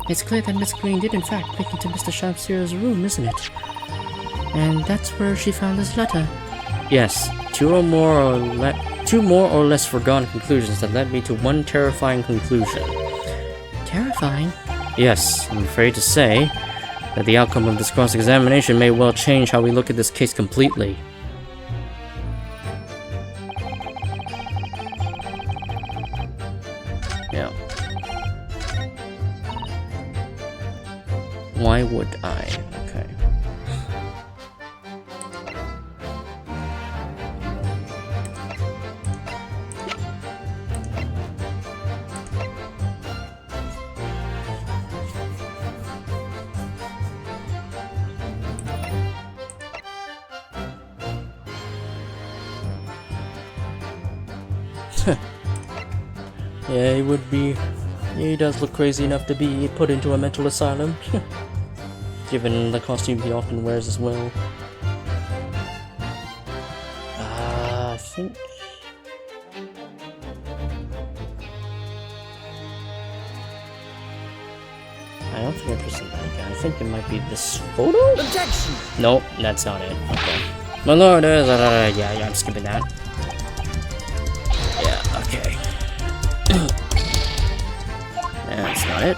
It's clear that Miss Green did in fact break into Mr. Sharpsier's room, isn't it? And that's where she found this letter. Yes, two more or less foregone conclusions that led me to one terrifying conclusion. Terrifying? Yes, I'm afraid to say that the outcome of this cross-examination may well change how we look at this case completely. Yeah. Why would I? Okay. Yeah, he would be. He does look crazy enough to be put into a mental asylum. Given the costume he often wears as well. I think... I don't think I pressed that again. I think it might be this photo? Objection! Nope, that's not it. Okay. My lord, yeah, I'm skipping that. Yeah, okay. That's not it.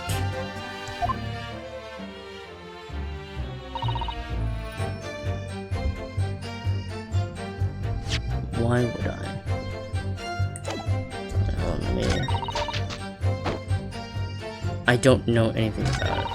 Why would I? I don't know anything about it.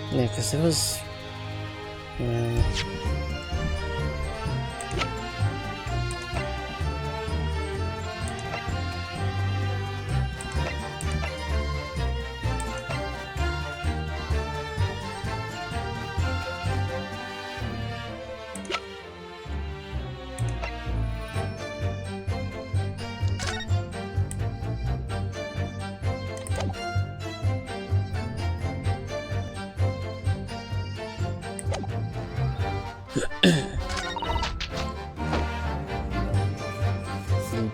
Yeah, because it was...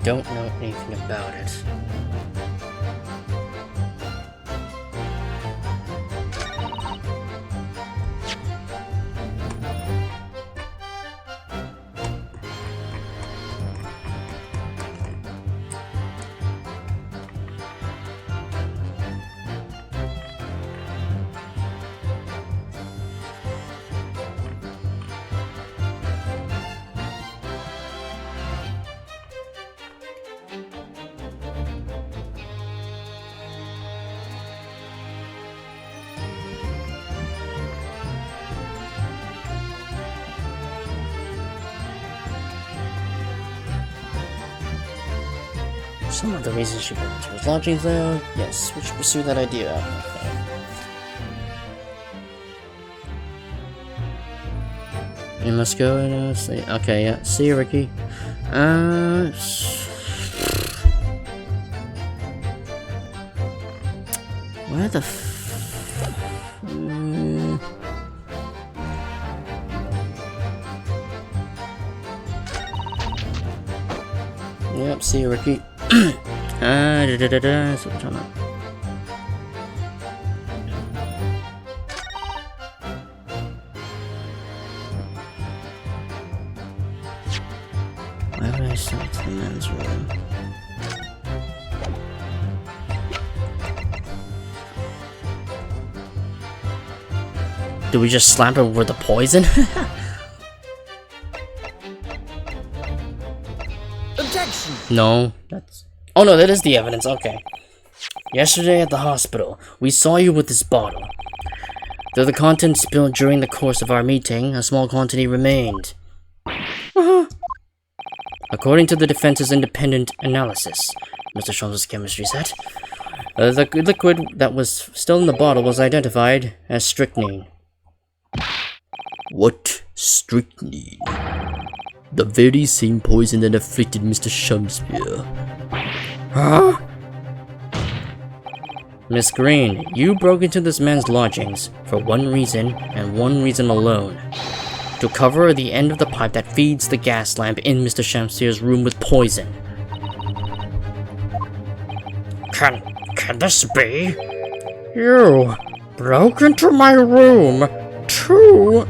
don't know anything about it. Some of the reasons she went to his lodgings there. Yes, we should pursue that idea. Okay. You must go and see. Okay, yeah. See you, Ricky. Where the Yep, see you, Ricky. So turn up. Why would I select the men's room? Do we just slap him with the poison? Objection! No, that's... Oh no, that is the evidence, okay. Yesterday at the hospital, we saw you with this bottle. Though the contents spilled during the course of our meeting, a small quantity remained. According to the defense's independent analysis, Mr. Sholmes' chemistry set, the liquid that was still in the bottle was identified as strychnine. What? Strychnine? The very same poison that afflicted Mr. Shamspeare. Huh? Miss Green, you broke into this man's lodgings for one reason and one reason alone. To cover the end of the pipe that feeds the gas lamp in Mr. Shamspeare's room with poison. Can this be? You broke into my room too?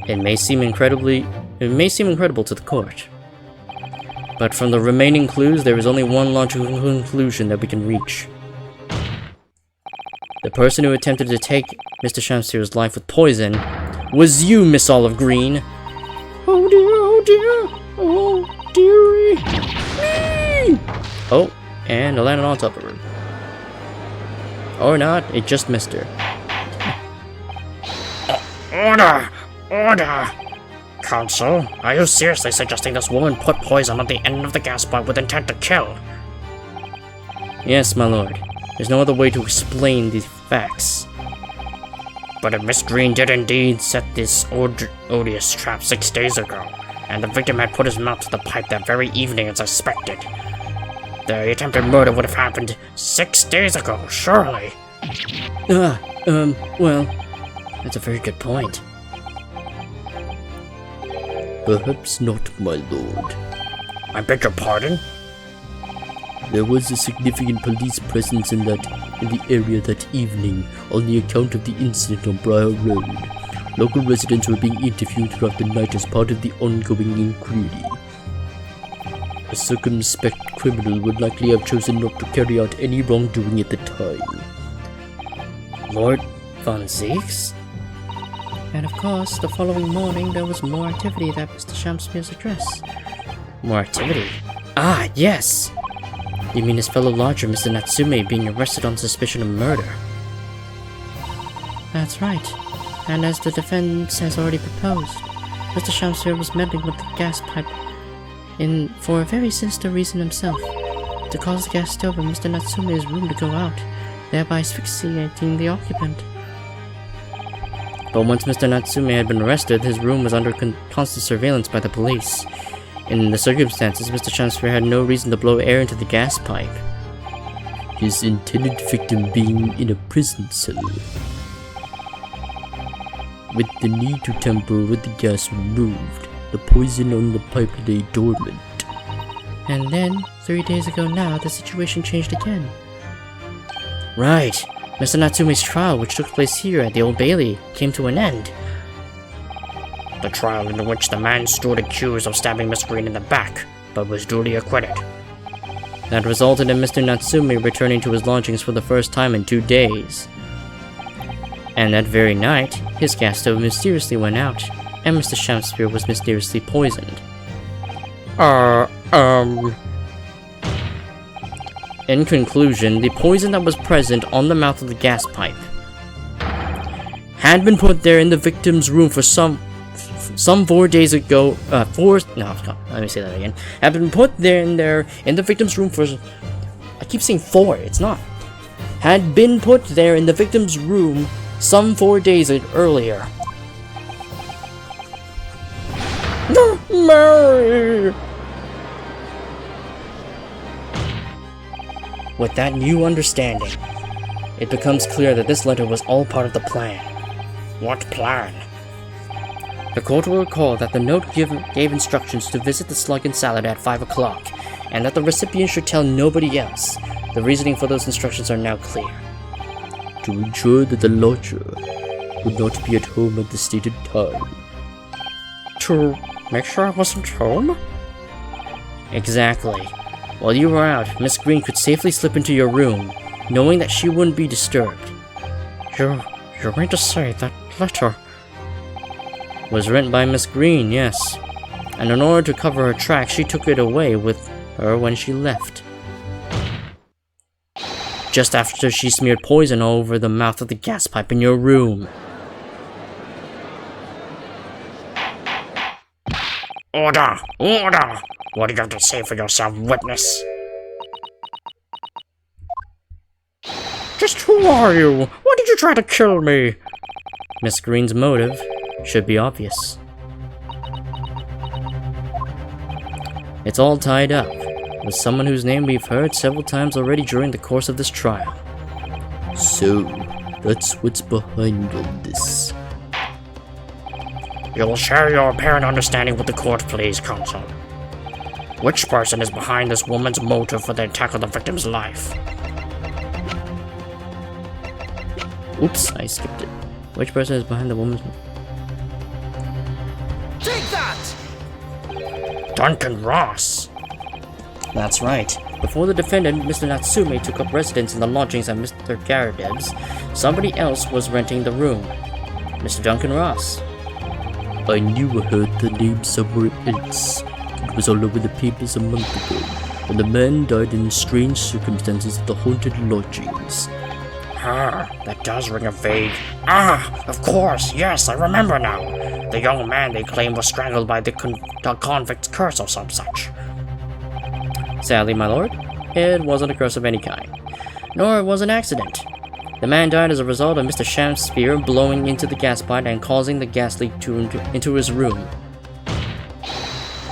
It may seem incredible to the court. But from the remaining clues, there is only one logical conclusion that we can reach. The person who attempted to take Mr. Shamspeare's life with poison was you, Miss Olive Green. Oh dear, oh dearie. Me! Oh, and it landed on top of her. Or not, it just missed her. Order! Counsel, are you seriously suggesting this woman put poison on the end of the gas pipe with intent to kill? Yes, my lord. There's no other way to explain these facts. But if Miss Green did indeed set this odious trap 6 days ago, and the victim had put his mouth to the pipe that very evening as suspected, the attempted murder would have happened 6 days ago, surely. Well, that's a very good point. Perhaps not, my lord. I beg your pardon? There was a significant police presence in the area that evening on the account of the incident on Briar Road. Local residents were being interviewed throughout the night as part of the ongoing inquiry. A circumspect criminal would likely have chosen not to carry out any wrongdoing at the time. Lord Von Zieks? And of course, the following morning there was more activity at Mr. Shamspeare's address. More activity? Ah, yes! You mean his fellow lodger, Mr. Natsume, being arrested on suspicion of murder? That's right. And as the defense has already proposed, Mr. Shamspeare was meddling with the gas pipe for a very sinister reason himself, to cause the gas stove in Mr. Natsume's room to go out, thereby asphyxiating the occupant. But once Mr. Natsume had been arrested, his room was under constant surveillance by the police. In the circumstances, Mr. Shamspeare had no reason to blow air into the gas pipe. His intended victim being in a prison cell, with the need to tamper with the gas removed, the poison on the pipe lay dormant. And then, 3 days ago now, the situation changed again. Right. Mr. Natsume's trial, which took place here at the Old Bailey, came to an end. The trial in which the man stood accused of stabbing Miss Green in the back, but was duly acquitted. That resulted in Mr. Natsume returning to his lodgings for the first time in 2 days. And that very night, his gas stove mysteriously went out, and Mr. Shamspeare was mysteriously poisoned. In conclusion, the poison that was present on the mouth of the gas pipe had been put there in the victim's room for some 4 days ago. Had been put there in the victim's room for. I keep saying 4. It's not. Had been put there in the victim's room some 4 days earlier. No, Mary! With that new understanding, it becomes clear that this letter was all part of the plan. What plan? The court will recall that the note gave instructions to visit the Slug and Salad at 5 o'clock, and that the recipient should tell nobody else. The reasoning for those instructions are now clear. To ensure that the lodger would not be at home at the stated time. To make sure I wasn't home? Exactly. While you were out, Miss Green could safely slip into your room, knowing that she wouldn't be disturbed. You mean to say that letter was written by Miss Green, yes. and in order to cover her tracks, she took it away with her when she left. Just after she smeared poison all over the mouth of the gas pipe in your room. Order! Order! What do you have to say for yourself, witness? Just who are you? Why did you try to kill me? Miss Green's motive should be obvious. It's all tied up with someone whose name we've heard several times already during the course of this trial. So, that's what's behind all this. You will share your apparent understanding with the court, please, counsel. Which person is behind this woman's motive for the attack on the victim's life? Oops, I skipped it. Which person is behind the woman's... Take that! Duncan Ross. That's right. Before the defendant, Mr. Natsume, took up residence in the lodgings at Mr. Garadeb's, somebody else was renting the room. Mr. Duncan Ross. I knew I heard the name somewhere else. It was all over the papers a month ago, and the man died in strange circumstances at the haunted lodgings. That does ring a vague... of course, yes, I remember now. The young man they claim was strangled by the convict's curse or some such. Sadly, my lord, it wasn't a curse of any kind, nor it was an accident. The man died as a result of Mr. Shamspear blowing into the gas pipe and causing the gas leak into his room.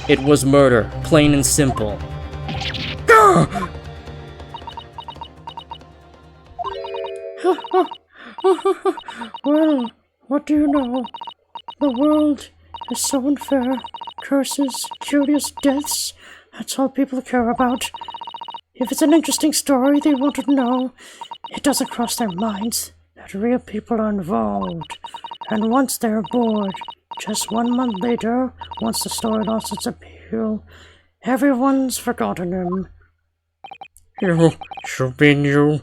It was murder, plain and simple. Well, what do you know? The world is so unfair. Curses, curious deaths, that's all people care about. If it's an interesting story they want to know, it doesn't cross their minds that real people are involved. And once they're bored, just 1 month later, once the story lost its appeal, everyone's forgotten him. You mean you...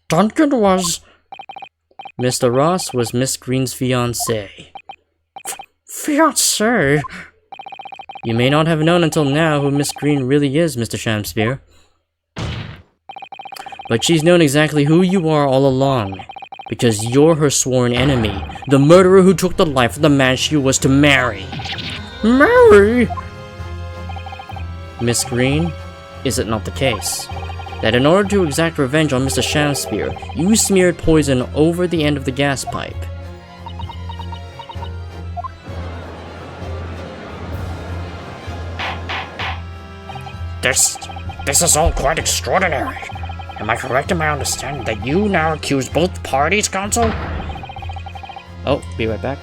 Duncan was... Mr. Ross was Miss Green's fiancé. Fiancé? You may not have known until now who Miss Green really is, Mr. Shamspear. But she's known exactly who you are all along. Because you're her sworn enemy. The murderer who took the life of the man she was to marry. Marry? Miss Green, is it not the case that in order to exact revenge on Mr. Shamspear, you smeared poison over the end of the gas pipe? This is all quite extraordinary. Am I correct in my understanding that you now accuse both parties, counsel? Oh, be right back.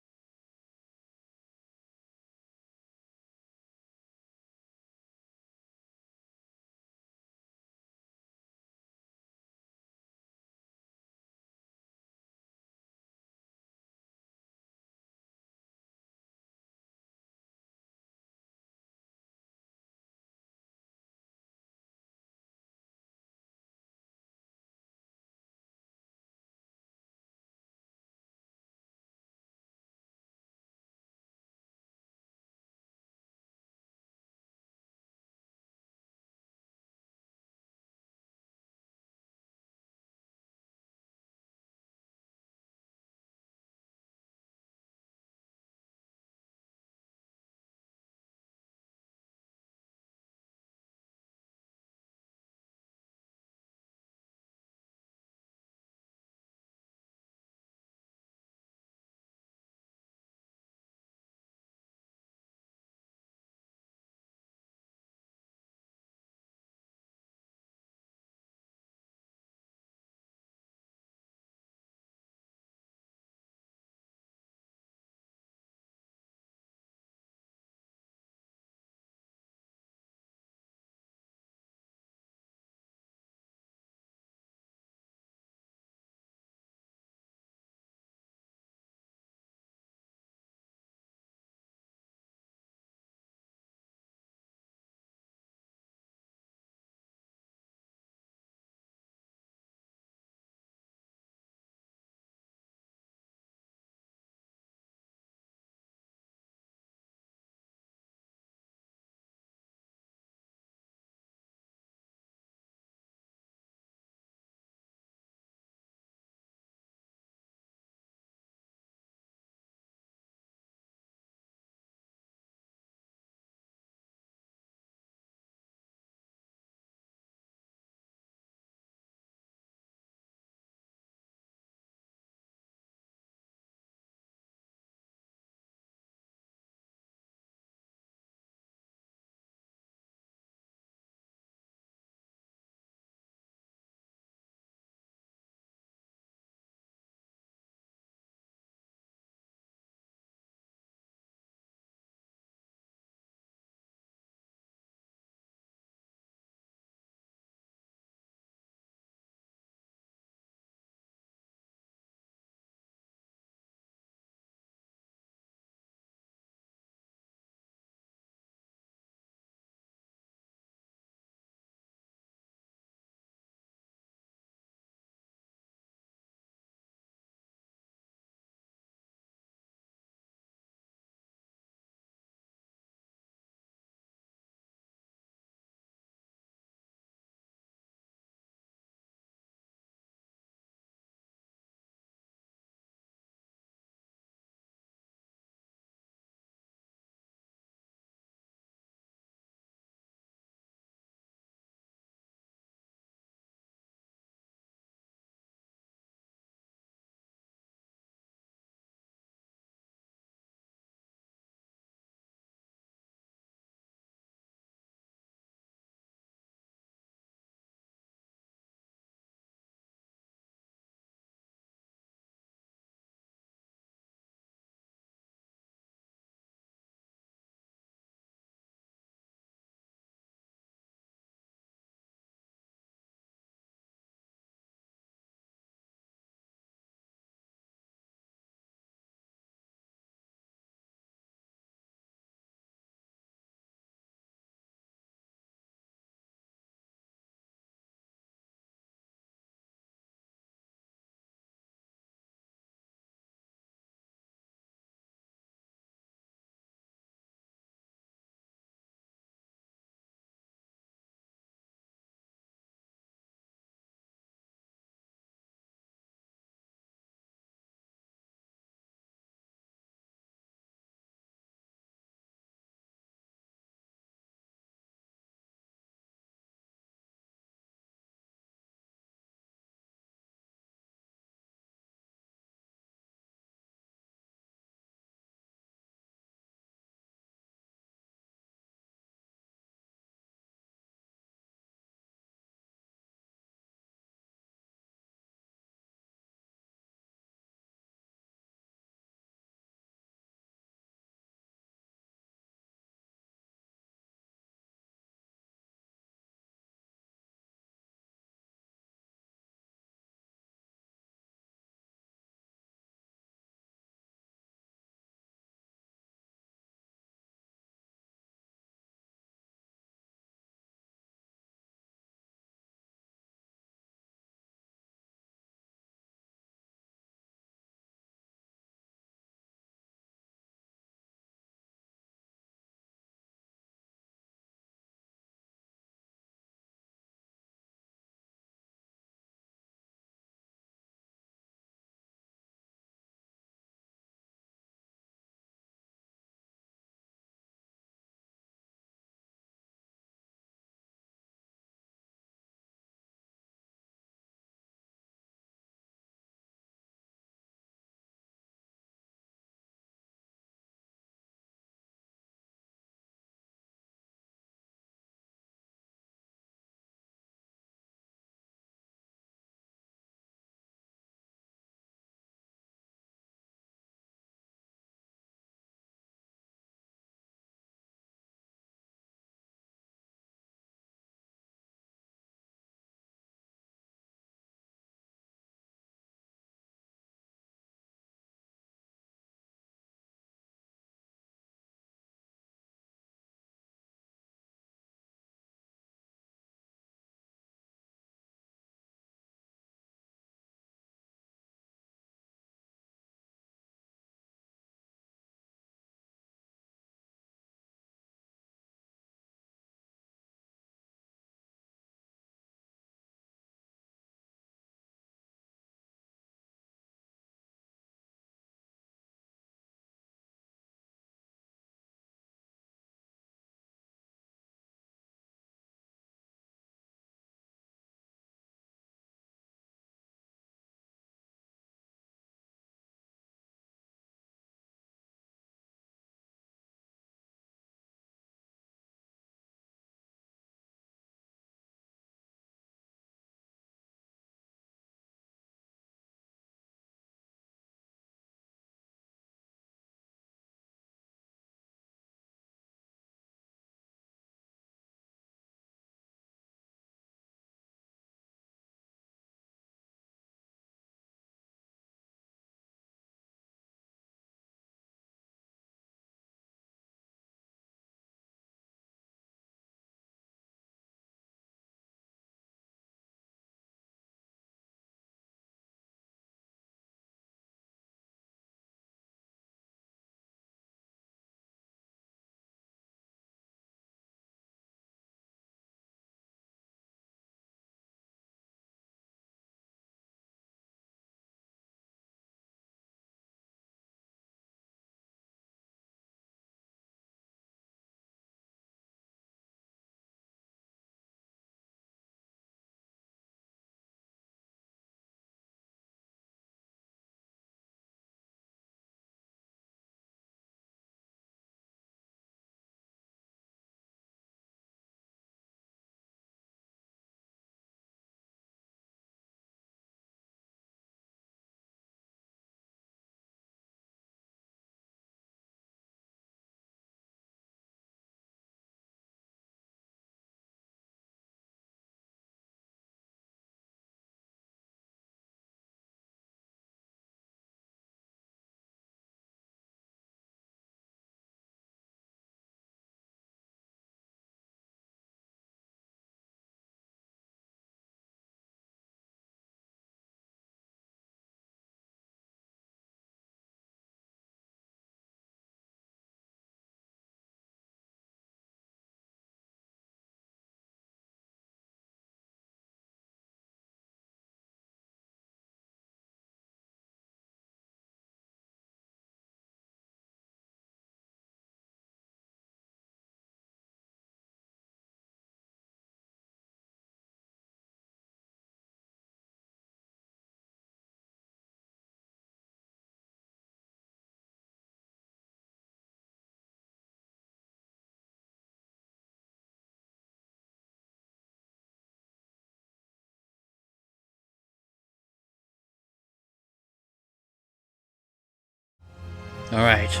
Alright.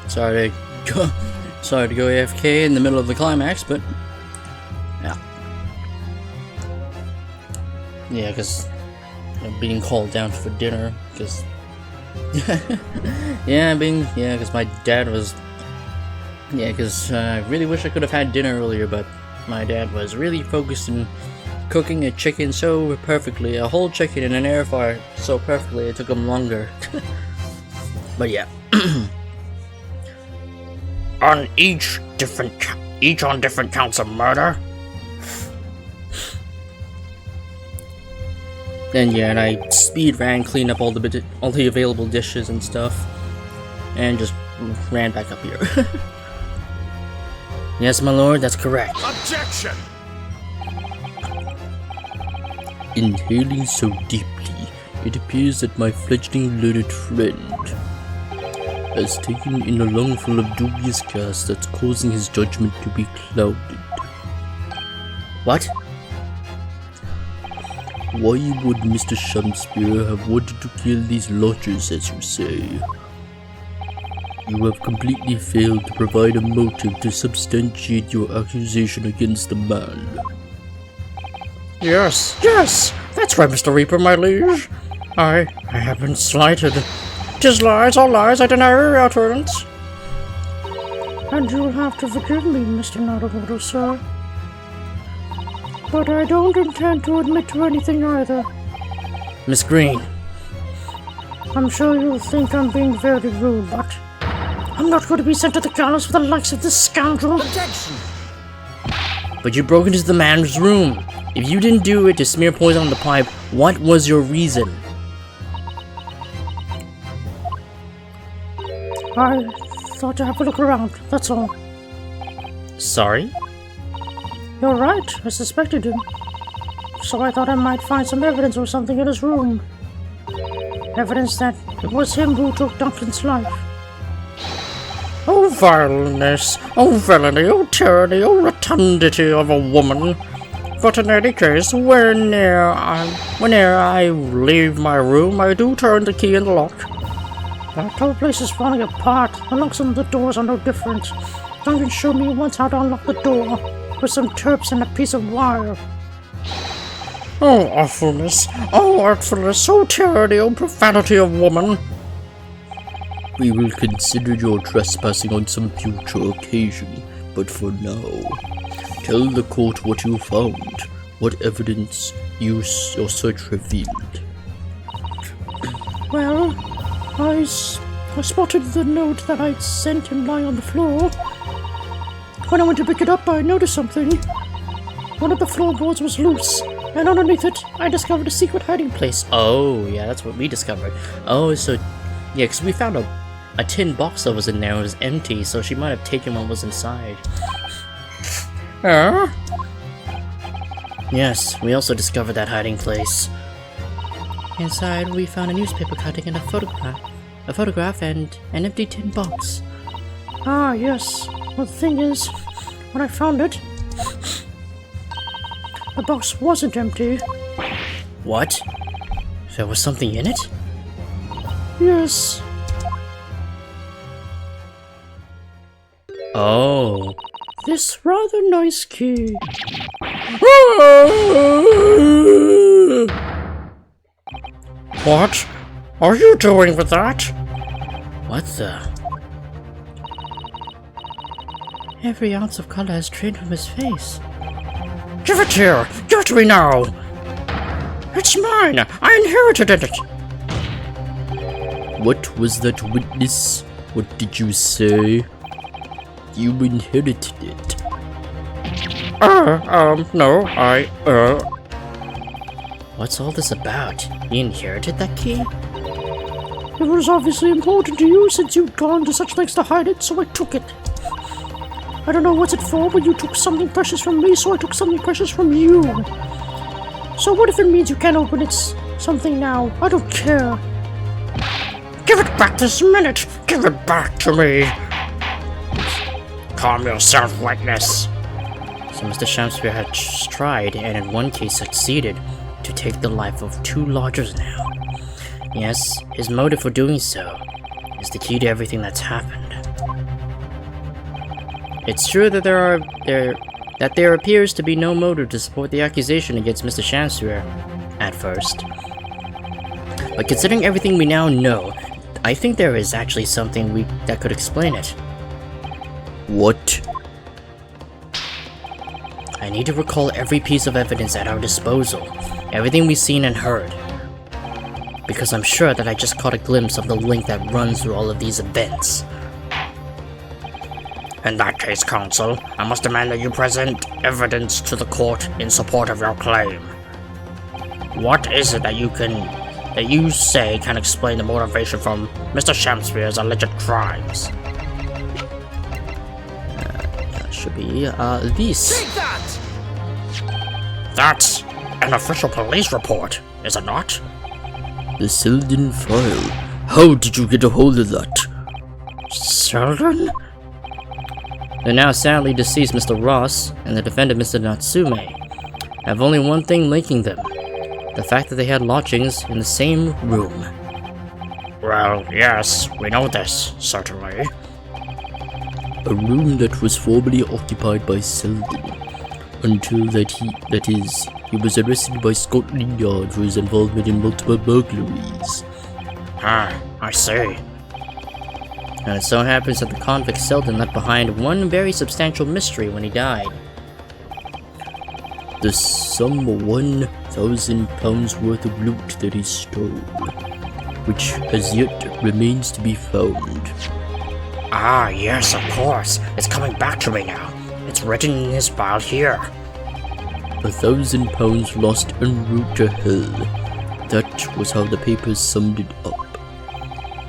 Sorry to go AFK in the middle of the climax, but yeah. Yeah, because I'm being called down for dinner, because because my dad was, because I really wish I could have had dinner earlier, but my dad was really focused on cooking a chicken so perfectly, a whole chicken in an air fryer so perfectly, it took him longer. But yeah. On each on different counts of murder? And I speed ran, cleaned up all the available dishes and stuff, and just ran back up here. Yes, my lord, that's correct. Objection! Inhaling so deeply, it appears that my fledgling learned friend has taken in a lungful of dubious gas that's causing his judgment to be clouded. What? Why would Mr. Shakespeare have wanted to kill these lodgers, as you say? You have completely failed to provide a motive to substantiate your accusation against the man. Yes, that's right, Mr. Reaper, my liege. I have been slighted. 'Tis lies, all lies, I deny your utterance. And you'll have to forgive me, Mr. Naruto, sir. But I don't intend to admit to anything either. Miss Green. I'm sure you'll think I'm being very rude, but I'm not going to be sent to the gallows for the likes of this scoundrel. But you broke into the man's room. If you didn't do it to smear poison on the pipe, what was your reason? I thought to have a look around, that's all. Sorry? You're right, I suspected him. So I thought I might find some evidence or something in his room. Evidence that it was him who took Duncan's life. Oh vileness, oh villainy, oh tyranny, oh rotundity of a woman. But in any case, whene'er I leave my room, I do turn the key in the lock. That whole place is falling apart. The locks on the doors are no different. Duncan showed me once how to unlock the door with some terps and a piece of wire. Oh awfulness, oh artfulness, oh tyranny, oh profanity of woman. We will consider your trespassing on some future occasion, but for now, tell the court what you found, what evidence your search revealed. Well, I spotted the note that I'd sent him lying on the floor. When I went to pick it up, I noticed something. One of the floorboards was loose, and underneath it, I discovered a secret hiding place. Oh, yeah, that's what we discovered. Oh, so, yeah, because we found a tin box that was in there. It was empty, so she might have taken what was inside. Yes, we also discovered that hiding place. Inside, we found a newspaper cutting and a photograph and an empty tin box. Ah, yes. Well, the thing is, when I found it, the box wasn't empty. What? There was something in it? Yes. Oh. This rather nice key. What are you doing with that? What the? Every ounce of color has drained from his face. Give it here! Give it to me now! It's mine! I inherited it! What was that, witness? What did you say? You inherited it. No, What's all this about? You inherited that key? It was obviously important to you since you'd gone to such lengths to hide it, so I took it. I don't know what's it for, but you took something precious from me, so I took something precious from you. So what if it means you can't open it something now? I don't care. Give it back this minute! Give it back to me! Calm yourself, witness. So Mr. Shakespeare had tried, and in one case succeeded, to take the life of 2 lodgers now. Yes, his motive for doing so is the key to everything that's happened. It's true that there appears to be no motive to support the accusation against Mr. Shamsphere at first. But considering everything we now know, I think there is actually something that could explain it. What? I need to recall every piece of evidence at our disposal, everything we've seen and heard. Because I'm sure that I just caught a glimpse of the link that runs through all of these events. In that case, counsel, I must demand that you present evidence to the court in support of your claim. What is it that you say can explain the motivation from Mr. Shamsphere's alleged crimes? Should be, this. Take that! That's an official police report, is it not? The Selden file. How did you get a hold of that? Selden? The now sadly deceased Mr. Ross and the defendant Mr. Natsume have only one thing linking them: the fact that they had lodgings in the same room. Well, yes, we know this, certainly. A room that was formerly occupied by Selden, until he was arrested by Scotland Yard for his involvement in multiple burglaries. Ah, I see. And it so happens that the convict Selden left behind one very substantial mystery when he died. The sum of £1,000 worth of loot that he stole, which as yet remains to be found. Ah, yes, of course. It's coming back to me now. It's written in his file here. £1,000 lost en route to hell. That was how the papers summed it up.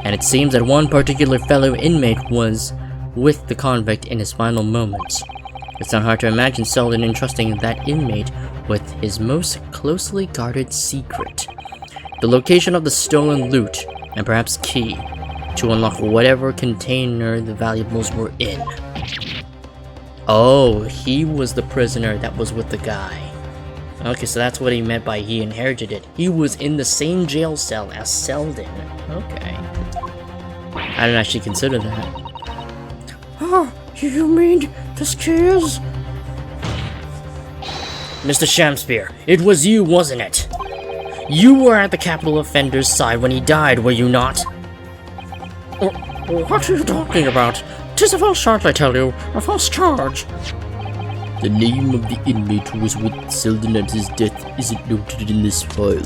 And it seems that one particular fellow inmate was with the convict in his final moments. It's not hard to imagine Selden entrusting that inmate with his most closely guarded secret: the location of the stolen loot, and perhaps key to unlock whatever container the valuables were in. Oh, he was the prisoner that was with the guy. Okay, so that's what he meant by he inherited it. He was in the same jail cell as Selden. Okay. I didn't actually consider that. Oh, you mean this key is... Mr. Shamsphere, it was you, wasn't it? You were at the capital offender's side when he died, were you not? What are you talking about? 'Tis a false charge, I tell you. A false charge. The name of the inmate who was with Selden at his death isn't noted in this file,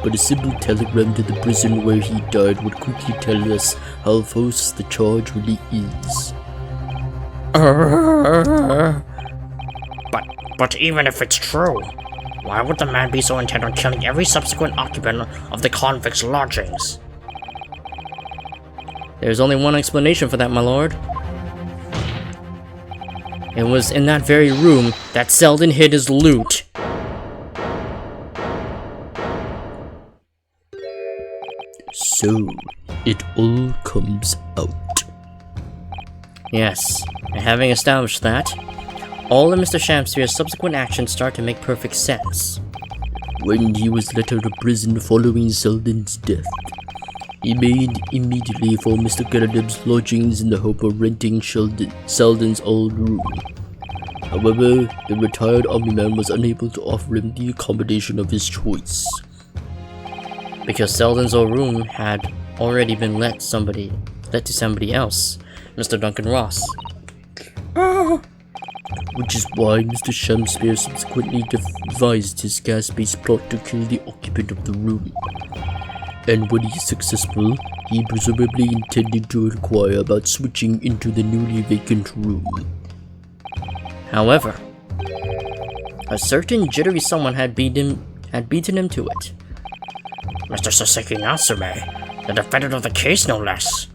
but a simple telegram to the prison where he died would quickly tell us how false the charge really is. But even if it's true, why would the man be so intent on killing every subsequent occupant of the convict's lodgings? There's only one explanation for that, my lord. It was in that very room that Selden hid his loot. So, it all comes out. Yes, and having established that, all of Mr. Shamsphere's subsequent actions start to make perfect sense. When he was let out of prison following Selden's death, he made immediately for Mr. Garradeb's lodgings in the hope of renting Selden's old room. However, the retired army man was unable to offer him the accommodation of his choice. Because Selden's old room had already been let to somebody else, Mr. Duncan Ross. Which is why Mr. Shamsphere subsequently devised his gas-based plot to kill the occupant of the room. And when he's successful, he presumably intended to inquire about switching into the newly vacant room. However, a certain jittery someone had beaten him to it. Mr. Saseki Natsume, the defendant of the case no less.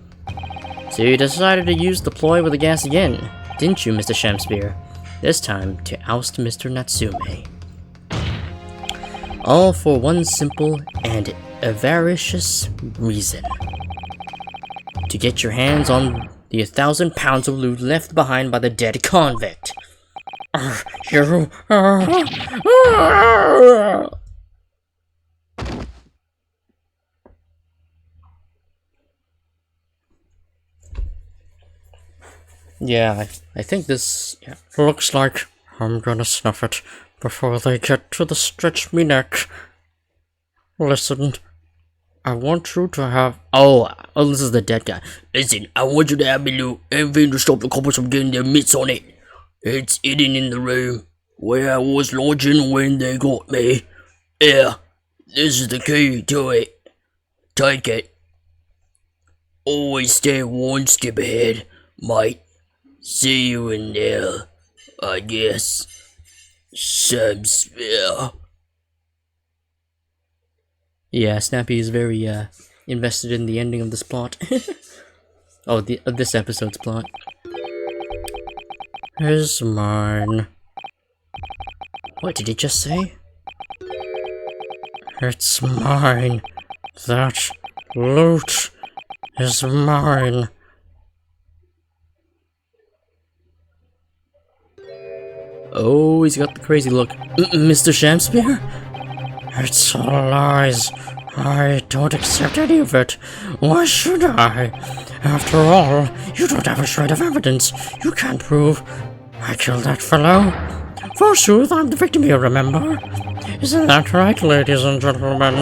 So you decided to use the ploy with the gas again, didn't you, Mr. Shamsphere? This time to oust Mr. Natsume. All for one simple and avaricious reason: to get your hands on the 1,000 pounds of loot left behind by the dead convict. Yeah, I think this. Yeah. Looks like I'm gonna snuff it before they get to the stretch me neck. Listen, I want you to have. Oh, this is the dead guy. Listen, I want you to have me do everything to stop the coppers from getting their mitts on it. It's hidden in the room where I was lodging when they got me. Here, this is the key to it. Take it. Always stay one step ahead, mate. See you in there, I guess. Samsphere. Yeah, Snappy is very invested in the ending of this plot. Oh, of this episode's plot. Is mine. What did he just say? It's mine. That loot is mine. Oh, he's got the crazy look. Mr. Shamspeare? It's all lies. I don't accept any of it. Why should I? After all, you don't have a shred of evidence. You can't prove I killed that fellow. Forsooth, I'm the victim here, remember? Isn't that right, ladies and gentlemen?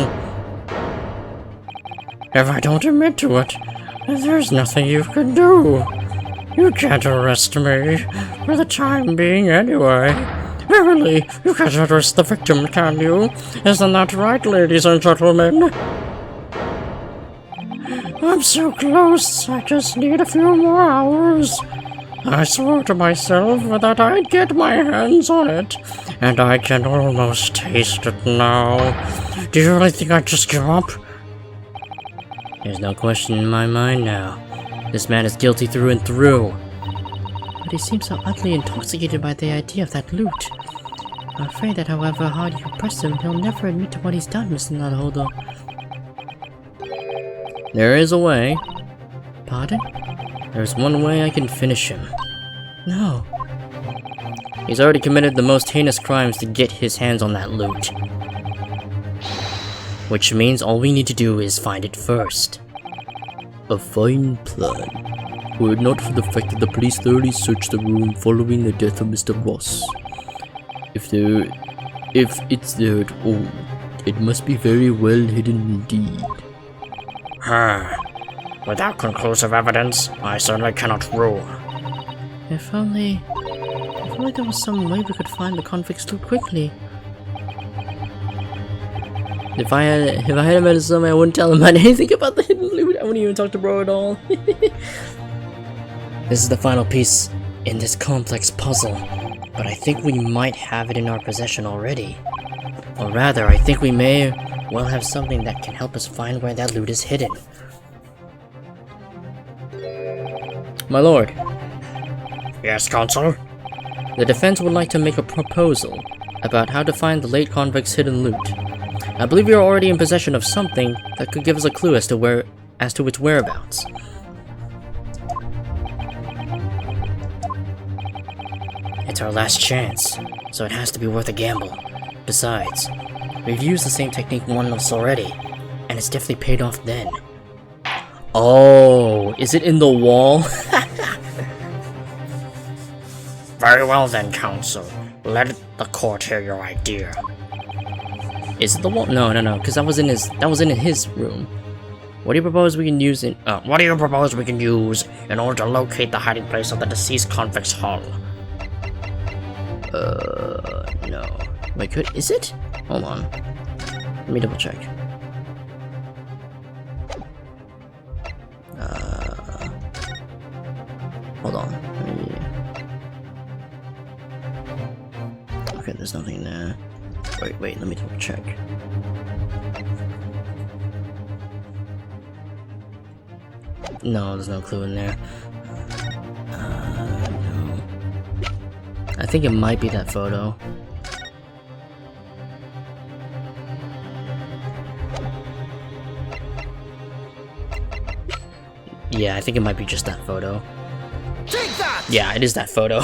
If I don't admit to it, there's nothing you can do. You can't arrest me, for the time being anyway. Verily, you can't arrest the victim, can you? Isn't that right, ladies and gentlemen? I'm so close, I just need a few more hours. I swore to myself that I'd get my hands on it, and I can almost taste it now. Do you really think I'd just give up? There's no question in my mind now. This man is guilty through and through. But he seems so utterly intoxicated by the idea of that loot. I'm afraid that however hard you press him, he'll never admit to what he's done, Mr. Naruhodo. There is a way. Pardon? There's one way I can finish him. No. He's already committed the most heinous crimes to get his hands on that loot. Which means all we need to do is find it first. A fine plan. Were it not for the fact that the police thoroughly searched the room following the death of Mr. Ross. If it's there at all, it must be very well hidden indeed. Without conclusive evidence, I certainly cannot rule. If only there was some way we could find the convict's loot quickly. If I had him at his summit, I wouldn't tell him about anything about the hidden loot. I wouldn't even talk to Bro at all. This is the final piece in this complex puzzle, but I think we might have it in our possession already. Or rather, I think we may well have something that can help us find where that loot is hidden. My lord. Yes, Consul? The defense would like to make a proposal about how to find the late convict's hidden loot. I believe we are already in possession of something that could give us a clue as to its whereabouts. It's our last chance, so it has to be worth a gamble. Besides, we've used the same technique once already, and it's definitely paid off then. Oh, is it in the wall? Very well then, Counsel. Let the court hear your idea. Is it the wall? No, because that was in his room. What do you propose we can use in What do you propose we can use in order to locate the hiding place of the deceased convict's hull? No. Wait, is it? Hold on. Let me double check. Hold on. Okay, there's nothing there. Wait, let me double check. No, there's no clue in there. No. I think it might be that photo. Yeah, I think it might be just that photo. Take that! Yeah, it is that photo.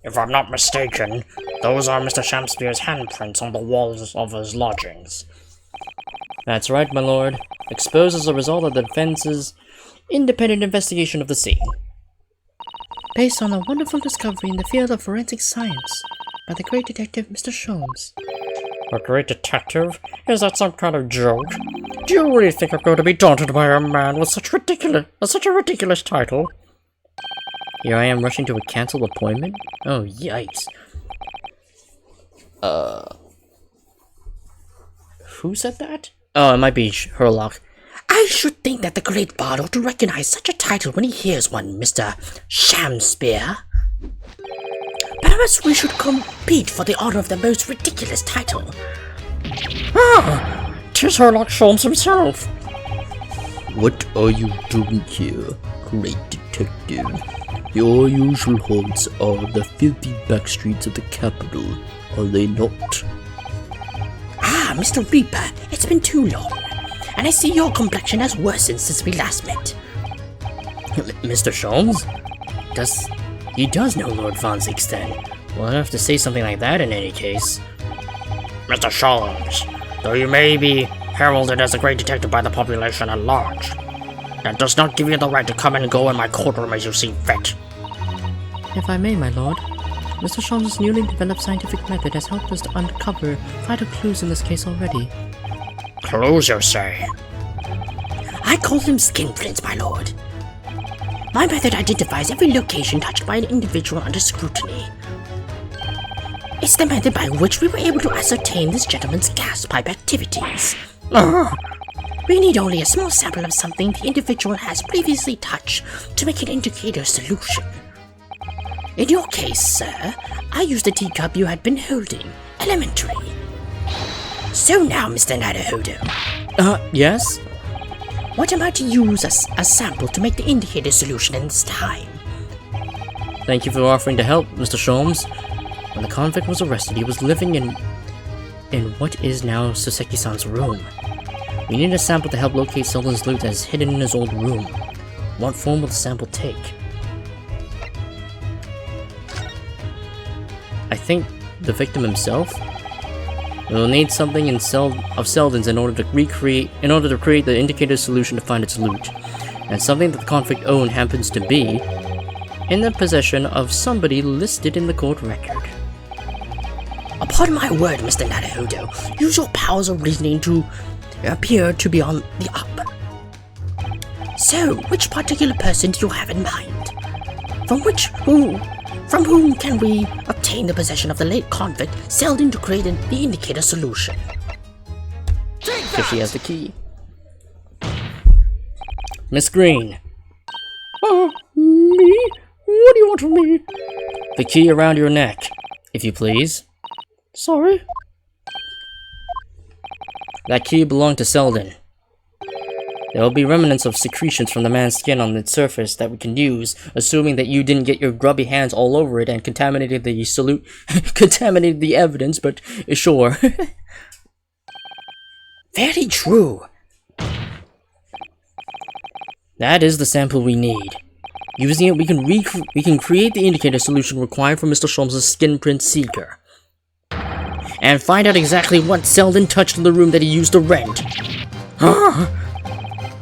If I'm not mistaken, those are Mr. Shamspeare's handprints on the walls of his lodgings. That's right, my lord. Exposed as a result of the defense's independent investigation of the scene. based on a wonderful discovery in the field of forensic science by the great detective Mr. Sholmes. A great detective? Is that some kind of joke? Do you really think I'm going to be daunted by a man with such a ridiculous title? Here I am rushing to a cancelled appointment? Oh, yikes. Who said that? Oh, it might be Herlock. I should think that the great bard ought to recognize such a title when he hears one, Mr. Shamspear. Perhaps we should compete for the honor of the most ridiculous title. Ah! 'Tis Herlock Sholmes himself! What are you doing here, great detective? Your usual haunts are the filthy backstreets of the capital, are they not? Ah, Mr. Reaper, it's been too long, and I see your complexion has worsened since we last met. Mr. Sholmes? He does know Lord Von Zieks then. We'll have to say something like that in any case. Mr. Sholmes, though you may be heralded as a great detective by the population at large, that does not give you the right to come and go in my courtroom as you see fit. If I may, my lord, Mr. Sholmes' newly developed scientific method has helped us to uncover vital clues in this case already. Clues, you say? I call them skin prints, my lord. My method identifies every location touched by an individual under scrutiny. It's the method by which we were able to ascertain this gentleman's gas pipe activities. We need only a small sample of something the individual has previously touched to make an indicator solution. In your case, sir, I used the teacup you had been holding. Elementary. So now, Mr. Nadahodo. Yes? What am I to use as a sample to make the indicator solution in this time? Thank you for offering to help, Mr. Sholmes. When the convict was arrested, he was living in what is now Soseki-san's room. We need a sample to help locate Selden's loot that is hidden in his old room. What form will the sample take? I think the victim himself? We'll need something of Selden's in order to create the indicator solution to find its loot. And something that the convict owned happens to be in the possession of somebody listed in the court record. Upon my word, Mr. Nadahodo, use your powers of reasoning to appear to be on the up. So, which particular person do you have in mind? From whom can we obtain the possession of the late convict Selden to create the indicator solution? Because she has the key. Miss Green. Me? What do you want from me? The key around your neck, if you please. Sorry? That key belonged to Selden. There will be remnants of secretions from the man's skin on its surface that we can use, assuming that you didn't get your grubby hands all over it and contaminated the evidence, but sure. Very true. That is the sample we need. Using it, we can create the indicator solution required for Mr. Sholmes' skin print seeker. And find out exactly what Selden touched in the room that he used to rent.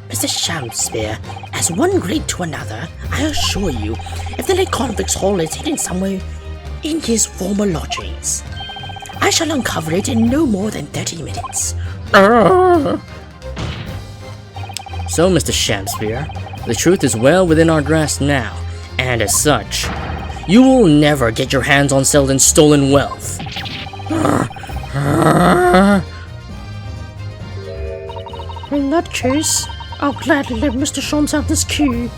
Mr. Shamspear, as one grade to another, I assure you, if the late convict's haul is hidden somewhere in his former lodgings, I shall uncover it in no more than 30 minutes. So, Mr. Shamspear, the truth is well within our grasp now, and as such, you will never get your hands on Selden's stolen wealth. In that case, I'll gladly let Mr. Sholmes have this key.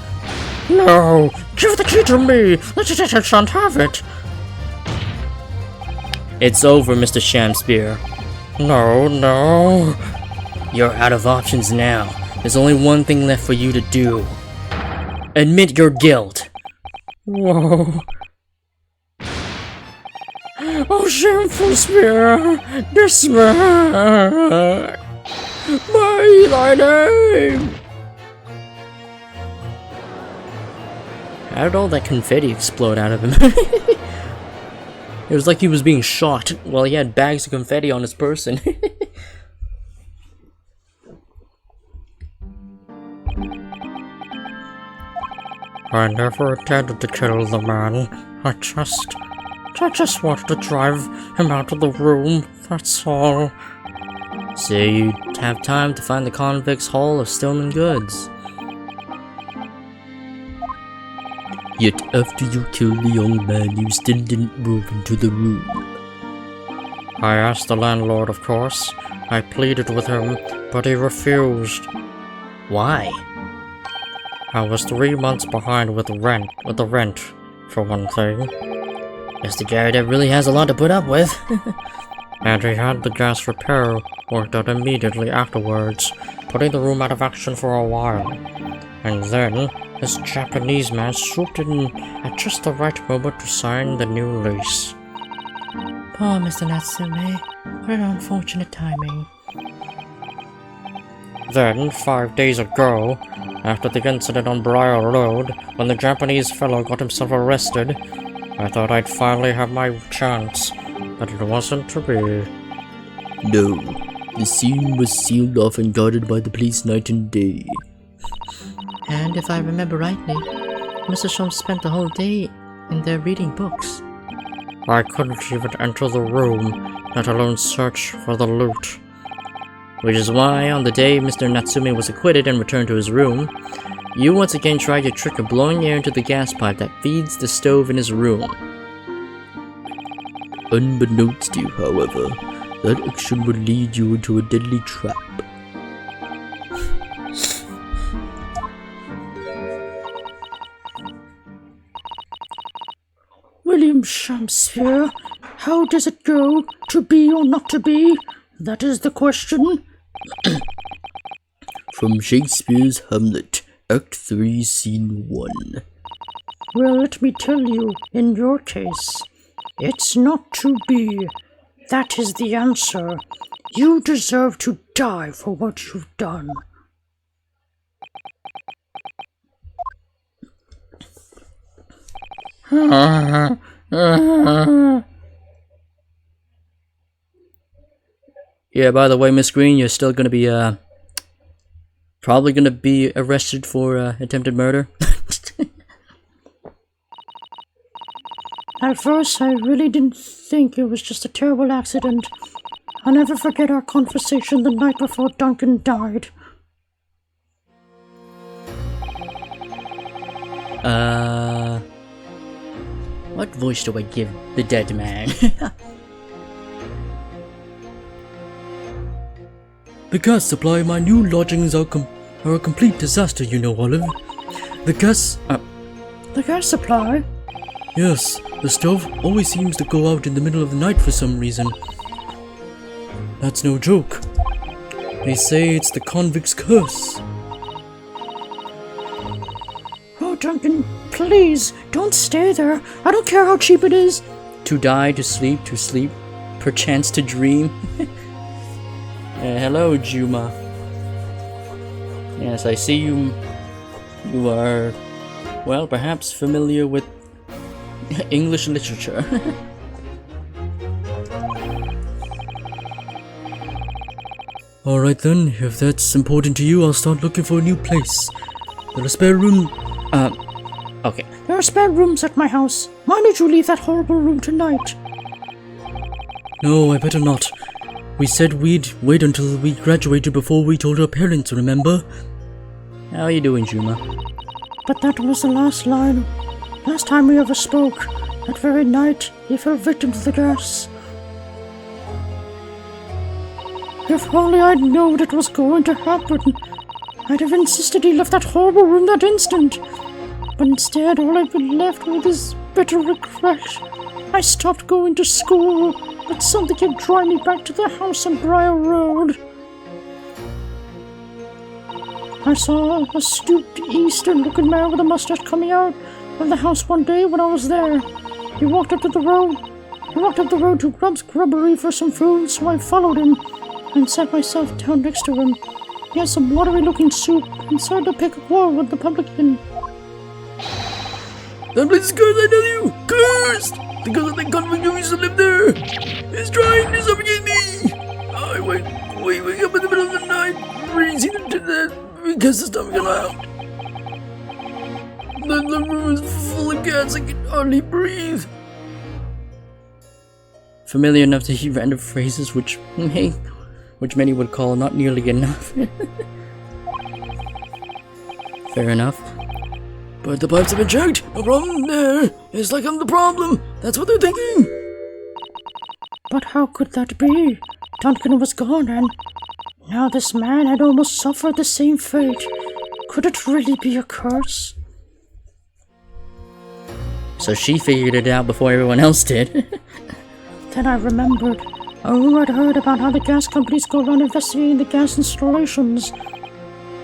No! Give the key to me! The detective shan't have it! It's over, Mr. Shamspear. No. You're out of options now. There's only one thing left for you to do. Admit your guilt. Whoa. Oh, shameful spear! Despair! By thy name! How did all that confetti explode out of him? It was like he was being shot while he had bags of confetti on his person. I never intended to kill the man. I just wanted to drive him out of the room, that's all. So you'd have time to find the convict's haul of stolen goods. Yet after you killed the young man, you still didn't move into the room. I asked the landlord, of course. I pleaded with him, but he refused. Why? I was 3 months behind with the rent, for one thing. Mr. Garrett really has a lot to put up with. And he had the gas repair worked out immediately afterwards, putting the room out of action for a while. And then, this Japanese man swooped in at just the right moment to sign the new lease. Poor Mr. Natsume. What an unfortunate timing. Then, 5 days ago, after the incident on Briar Road, when the Japanese fellow got himself arrested, I thought I'd finally have my chance, but it wasn't to be. No, the scene was sealed off and guarded by the police night and day. And if I remember rightly, Mr. Sholmes spent the whole day in there reading books. I couldn't even enter the room, let alone search for the loot. Which is why, on the day Mr. Natsume was acquitted and returned to his room, you once again tried your trick of blowing air into the gas pipe that feeds the stove in his room. Unbeknownst to you, however, that action would lead you into a deadly trap. William Shakespeare, how does it go? To be or not to be? That is the question. From Shakespeare's Hamlet, Act 3, Scene 1. Well, let me tell you, in your case, it's not to be. That is the answer. You deserve to die for what you've done. Yeah, by the way, Miss Green, you're still gonna be, probably gonna be arrested for, attempted murder. At first, I really didn't think it was just a terrible accident. I'll never forget our conversation the night before Duncan died. What voice do I give the dead man? The gas supply in my new lodgings are a complete disaster, you know, Olive. The gas... The gas supply? Yes, the stove always seems to go out in the middle of the night for some reason. That's no joke. They say it's the convict's curse. Oh, Duncan, please, don't stay there. I don't care how cheap it is. To die, to sleep, perchance to dream. Hello, Juma. Yes, I see you are, well, perhaps familiar with English literature. Alright then, if that's important to you, I'll start looking for a new place. There a spare room? Okay. There are spare rooms at my house. Why did you leave that horrible room tonight? No, I better not. We said we'd wait until we graduated before we told our parents, remember? How are you doing, Juma? But that was the last time we ever spoke. That very night, he fell victim to the gas. If only I'd known it was going to happen, I'd have insisted he left that horrible room that instant. But instead, all I've been left with is bitter regret. I stopped going to school, but something kept drawing me back to the house on Briar Road. I saw a stooped Eastern-looking man with a mustache coming out of the house one day when I was there. He walked up the road to Grubb's Grubbery for some food, so I followed him and sat myself down next to him. He had some watery-looking soup and started to pick a quarrel with the publican. That place is cursed, I tell you! Cursed! Because of the convict who used to live there! He's trying to suffocate me! I wake up in the middle of the night, freezing to death because the stomach allowed. The chance I can hardly breathe. Familiar enough to hear random phrases which many would call not nearly enough. Fair enough. But the pipes have been checked. No problem there. It's like I'm the problem. That's what they're thinking. But how could that be? Duncan was gone, and now this man had almost suffered the same fate. Could it really be a curse? So she figured it out before everyone else did. Then I remembered. A rumor I'd heard about how the gas companies go around investigating the gas installations.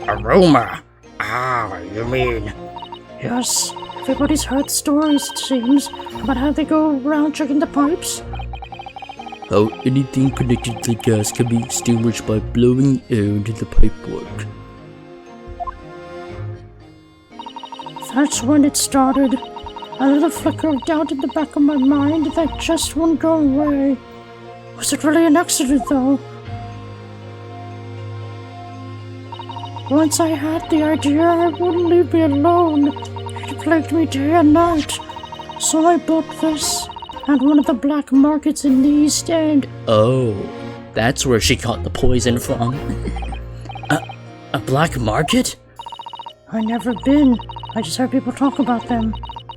A rumor? Ah, you mean... Yes, everybody's heard stories, it seems, about how they go around checking the pipes. How anything connected to the gas can be extinguished by blowing air into the pipework. That's when it started. A little flicker of doubt in the back of my mind that just wouldn't go away. Was it really an accident, though? Once I had the idea, it wouldn't leave me alone. It plagued me day and night. So I bought this at one of the black markets in the East End. Oh, that's where she got the poison from. A black market? I never been. I just heard people talk about them.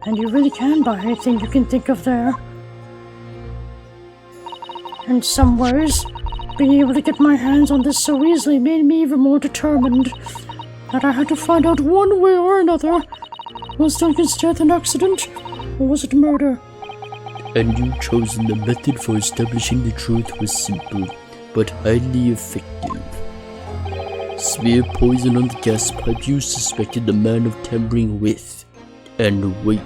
And you really can buy anything you can think of there. In some ways, being able to get my hands on this so easily made me even more determined that I had to find out one way or another. Was Duncan's death an accident, or was it murder? A new chosen the method for establishing the truth was simple, but highly effective. Smear poison on the gas pipe you suspected the man of tampering with, and wait.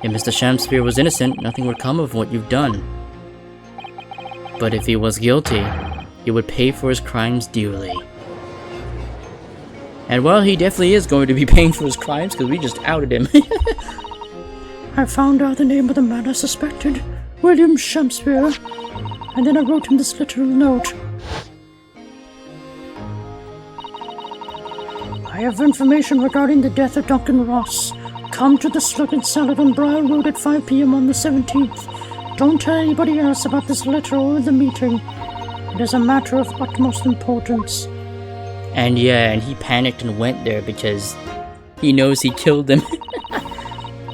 If Mr. Shamsphere was innocent, nothing would come of what you've done. But if he was guilty, he would pay for his crimes dearly. And well, he definitely is going to be paying for his crimes because we just outed him. I found out the name of the man I suspected, William Shamsphere, and then I wrote him this little note. I have information regarding the death of Duncan Ross. Come to the Slug and Salad on Briar Road at 5 p.m. on the 17th. Don't tell anybody else about this letter or the meeting. It is a matter of utmost importance. And yeah, and he panicked and went there because he knows he killed them.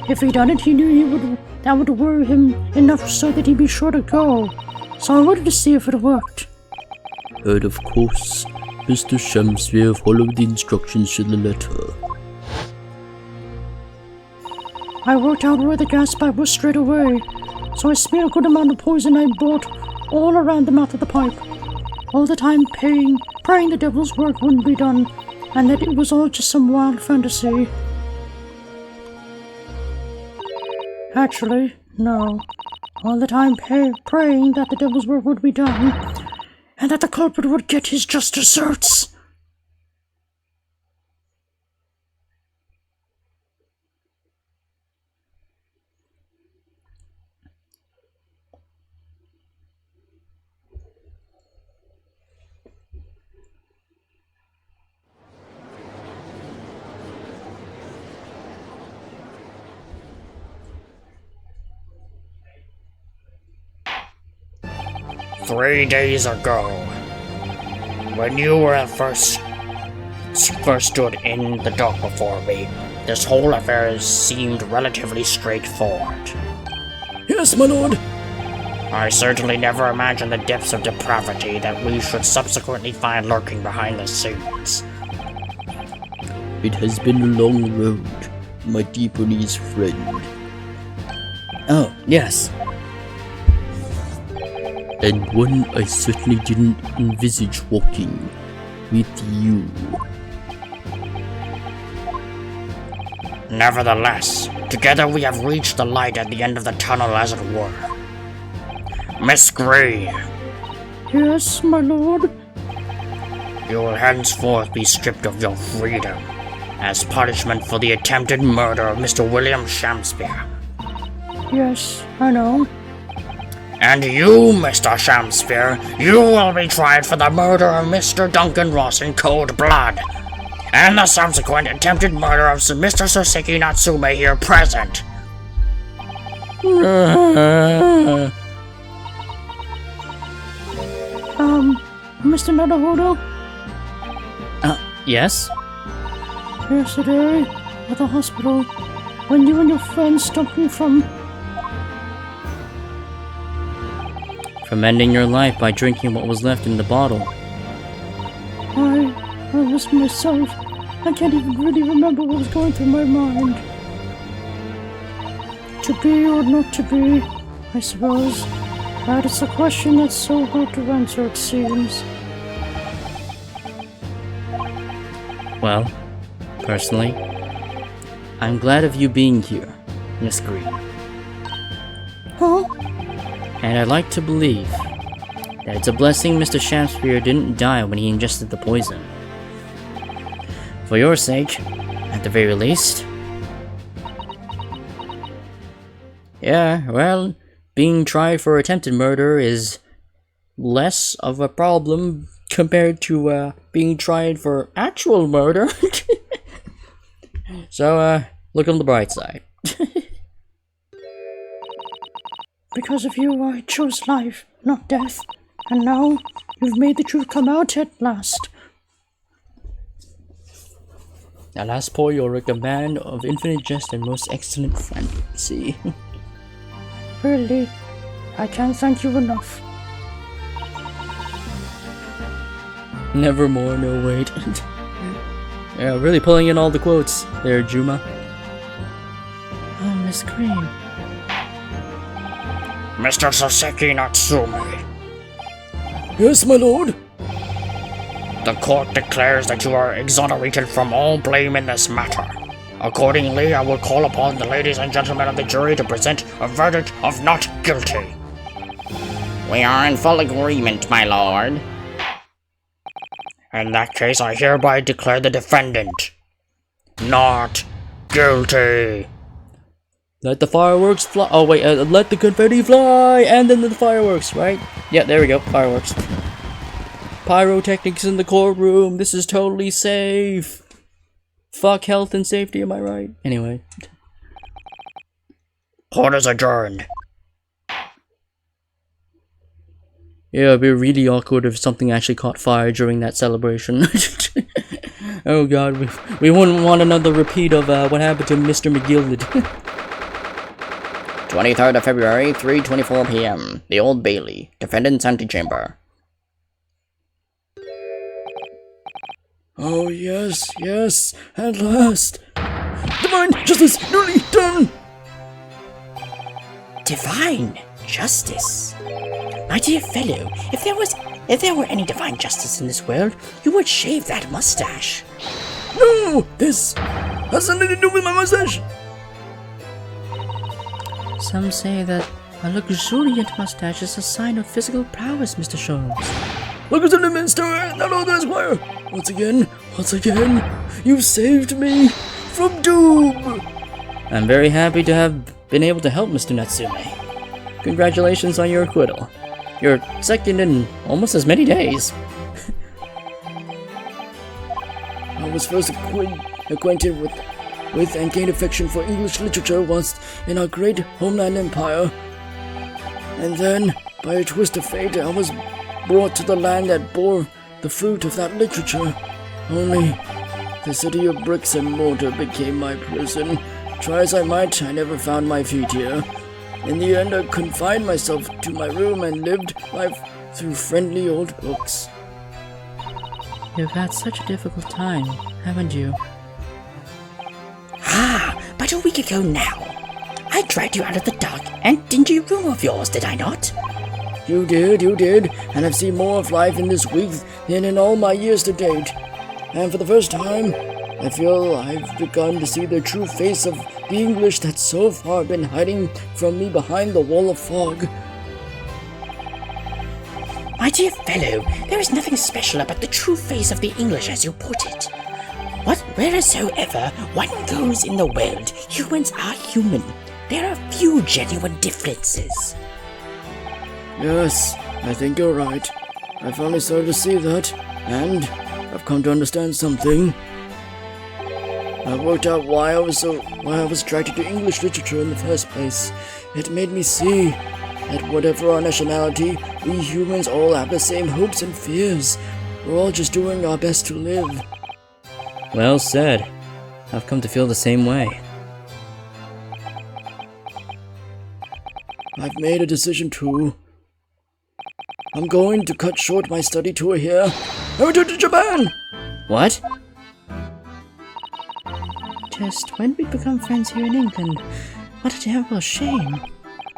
If he done it, he knew that would worry him enough so that he'd be sure to go. So I wanted to see if it worked. And of course, Mr. Shamsphere followed the instructions in the letter. I worked out where the gas pipe was straight away, so I smeared a good amount of poison I bought all around the mouth of the pipe. All the time praying the devil's work wouldn't be done, and that it was all just some wild fantasy. Actually, no. All the time praying that the devil's work would be done, and that the culprit would get his just desserts. "3 days ago, when you were first stood in the dock before me, this whole affair seemed relatively straightforward. Yes, my lord. I certainly never imagined the depths of depravity that we should subsequently find lurking behind the scenes. It has been a long road, my Japanese friend. Oh, yes. And one I certainly didn't envisage walking with you. Nevertheless, together we have reached the light at the end of the tunnel, as it were. Miss Grey, Yes, my lord. you will henceforth be stripped of your freedom as punishment for the attempted murder of Mr. William Shamsphere. Yes, I know. And you, Mr. Shamsphere, you will be tried for the murder of Mr. Duncan Ross in cold blood. and the subsequent attempted murder of Mr. Soseki Natsume here present. Mr. Naruhodo? Yes? Yesterday, at the hospital, when you and your friends stopped me from... From ending your life by drinking what was left in the bottle. I was myself. I can't even really remember what was going through my mind. To be or not to be, I suppose. That is a question that's so hard to answer, it seems. Well, personally, I'm glad of you being here, Miss Green. Huh? And I'd like to believe that it's a blessing Mr. Shamspear didn't die when he ingested the poison. For your sake, at the very least. Yeah, well, being tried for attempted murder is less of a problem compared to being tried for actual murder. So, look on the bright side. Because of you, I chose life, not death. And now, you've made the truth come out at last. Alas, poor, you're a command of infinite jest and most excellent fancy. Really, I can't thank you enough. Nevermore, no wait. Yeah, really pulling in all the quotes there, Juma. Oh, Miss Green. Mr. Soseki Natsume, Yes, my lord. the court declares that you are exonerated from all blame in this matter. Accordingly, I will call upon the ladies and gentlemen of the jury to present a verdict of not guilty. We are in full agreement, my lord. In that case, I hereby declare the defendant not guilty. Let the fireworks fly. Oh wait, let the confetti fly, and then the fireworks, right? Yeah, there we go, fireworks. Pyrotechnics in the courtroom. This is totally safe. Fuck health and safety, am I right? Anyway. Court is adjourned. Yeah, it'd be really awkward if something actually caught fire during that celebration. Oh god, we wouldn't want another repeat of what happened to Mr. McGilded. 23rd of February, 3:24 p.m. The Old Bailey, defendant's antechamber. Oh, yes, yes, at last. Divine justice nearly done. Divine justice? My dear fellow, if there were any divine justice in this world, you would shave that mustache. No, this has something to do with my mustache. Some say that a luxuriant mustache is a sign of physical prowess, Mr. Sholmes. Look at the Minster, not all the Esquire. Once again, you've saved me from doom. I'm very happy to have been able to help Mr. Natsume. Congratulations on your acquittal. You're second in almost as many days. I was first acquainted with and gained affection for English literature whilst in our great homeland empire. And then, by a twist of fate, I was brought to the land that bore the fruit of that literature. Only, the city of bricks and mortar became my prison. Try as I might, I never found my feet here. In the end, I confined myself to my room and lived life through friendly old books. You've had such a difficult time, haven't you? Ah, but a week ago now, I dragged you out of the dark and dingy room of yours, did I not? You did, and I've seen more of life in this week than in all my years to date. And for the first time, I feel I've begun to see the true face of the English that's so far been hiding from me behind the wall of fog. My dear fellow, there is nothing special about the true face of the English as you put it. Wheresoever one goes in the world, humans are human. There are few genuine differences. Yes, I think you're right. I finally started to see that, and I've come to understand something. I worked out why I was attracted to English literature in the first place. It made me see that whatever our nationality, we humans all have the same hopes and fears. We're all just doing our best to live. Well said. I've come to feel the same way. I've made a decision too. I'm going to cut short my study tour here and return to Japan! What? Just when we become friends here in England, what a terrible shame.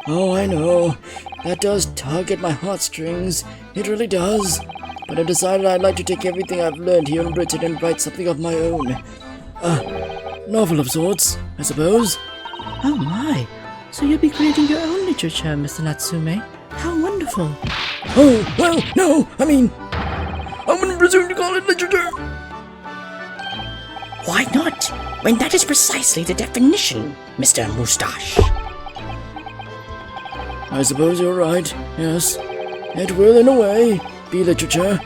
Oh, I know. That does tug at my heartstrings. It really does. But I decided I'd like to take everything I've learned here in Britain and write something of my own. A novel of sorts, I suppose. Oh my, so you'll be creating your own literature, Mr. Natsume. How wonderful. Oh, well, no, I mean, I wouldn't presume to call it literature. Why not? When that is precisely the definition, Mr. Moustache. I suppose you're right, yes. It will, in a way, be literature.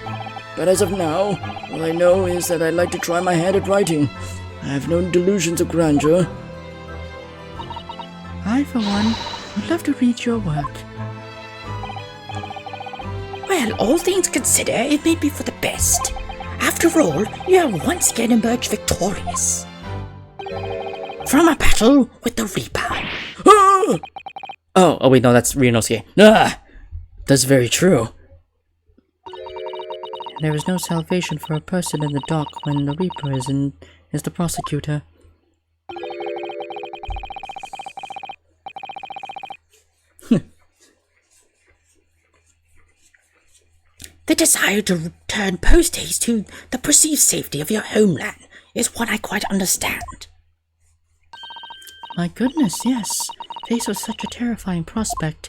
But as of now, all I know is that I'd like to try my hand at writing. I have no delusions of grandeur. I, for one, would love to read your work. Well, all things considered, it may be for the best. After all, you have once again emerged victorious from a battle with the Reaper. Ah! Oh wait, no, that's Ryunosuke. Ah! That's very true. There is no salvation for a person in the dock when the Reaper is the prosecutor. The desire to return post-haste to the perceived safety of your homeland is one I quite understand. My goodness, yes. Faced with such a terrifying prospect,